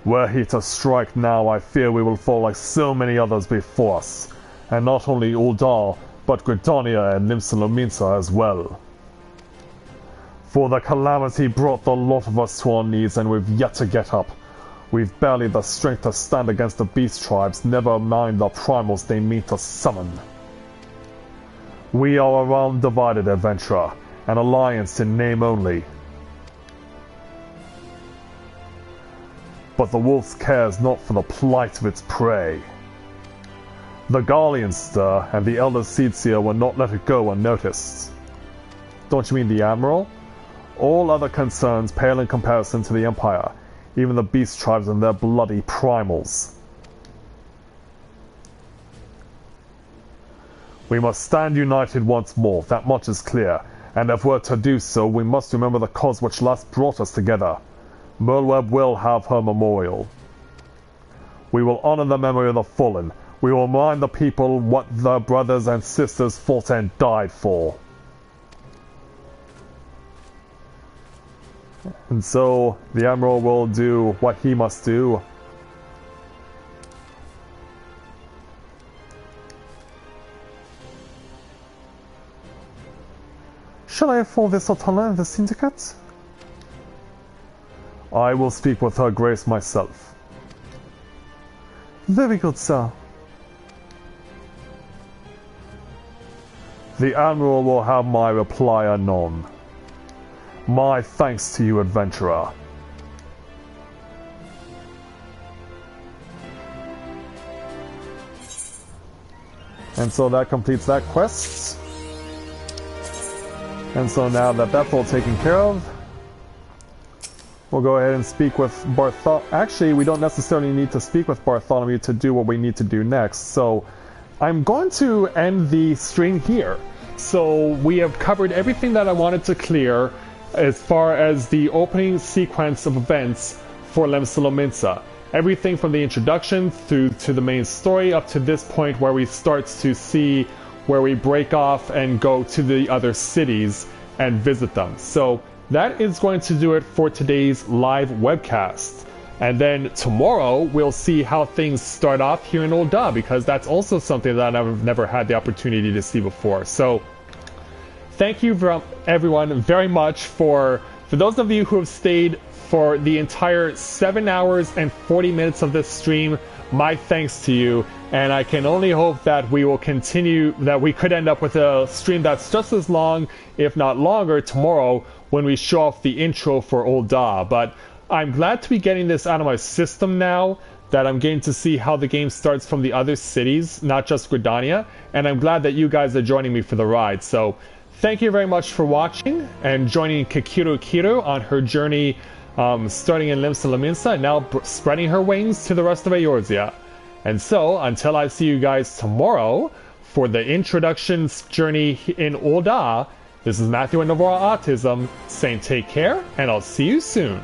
Were he to strike now, I fear we will fall like so many others before us, and not only Ul'dah, but Gridania and Limsa Lominsa as well. For the calamity brought the lot of us to our knees, and we've yet to get up. We've barely the strength to stand against the beast tribes, never mind the primals they mean to summon. We are a realm divided, adventurer, an alliance in name only. But the wolf cares not for the plight of its prey. The Garleans stir, and the Elder Seedseer will not let it go unnoticed. Don't you mean the Admiral? All other concerns pale in comparison to the Empire, even the beast tribes and their bloody primals. We must stand united once more, that much is clear, and if we're to do so, we must remember the cause which last brought us together. Merlweb will have her memorial. We will honor the memory of the fallen. We will remind the people what their brothers and sisters fought and died for. And so, the Admiral will do what he must do. Shall I inform the Sultana and the Syndicate? I will speak with her grace myself. Very good, sir. The Admiral will have my reply anon. My thanks to you, adventurer. And so that completes that quest. And so now that that's all taken care of, we'll go ahead and speak with Bartholomew. Actually, we don't necessarily need to speak with Bartholomew to do what we need to do next. So I'm going to end the stream here. So we have covered everything that I wanted to clear as far as the opening sequence of events for Limsa Lominsa. Everything from the introduction through to the main story up to this point where we start to see where we break off and go to the other cities and visit them. So that is going to do it for today's live webcast. And then tomorrow we'll see how things start off here in Ul'dah, because that's also something that I've never had the opportunity to see before. So thank you everyone very much for those of you who have stayed for the entire 7 hours and 40 minutes of this stream. My thanks to you, and I can only hope that we will continue, that we could end up with a stream that's just as long, if not longer, tomorrow when we show off the intro for Ul'dah. But I'm glad to be getting this out of my system now, that I'm getting to see how the game starts from the other cities, not just Gridania, and I'm glad that you guys are joining me for the ride. So thank you very much for watching and joining Kikiru on her journey, starting in Limsa Lominsa and now spreading her wings to the rest of Eorzea. And so, until I see you guys tomorrow for the introduction journey in Ul'dah, this is Matthew and Novaura Autism saying take care, and I'll see you soon.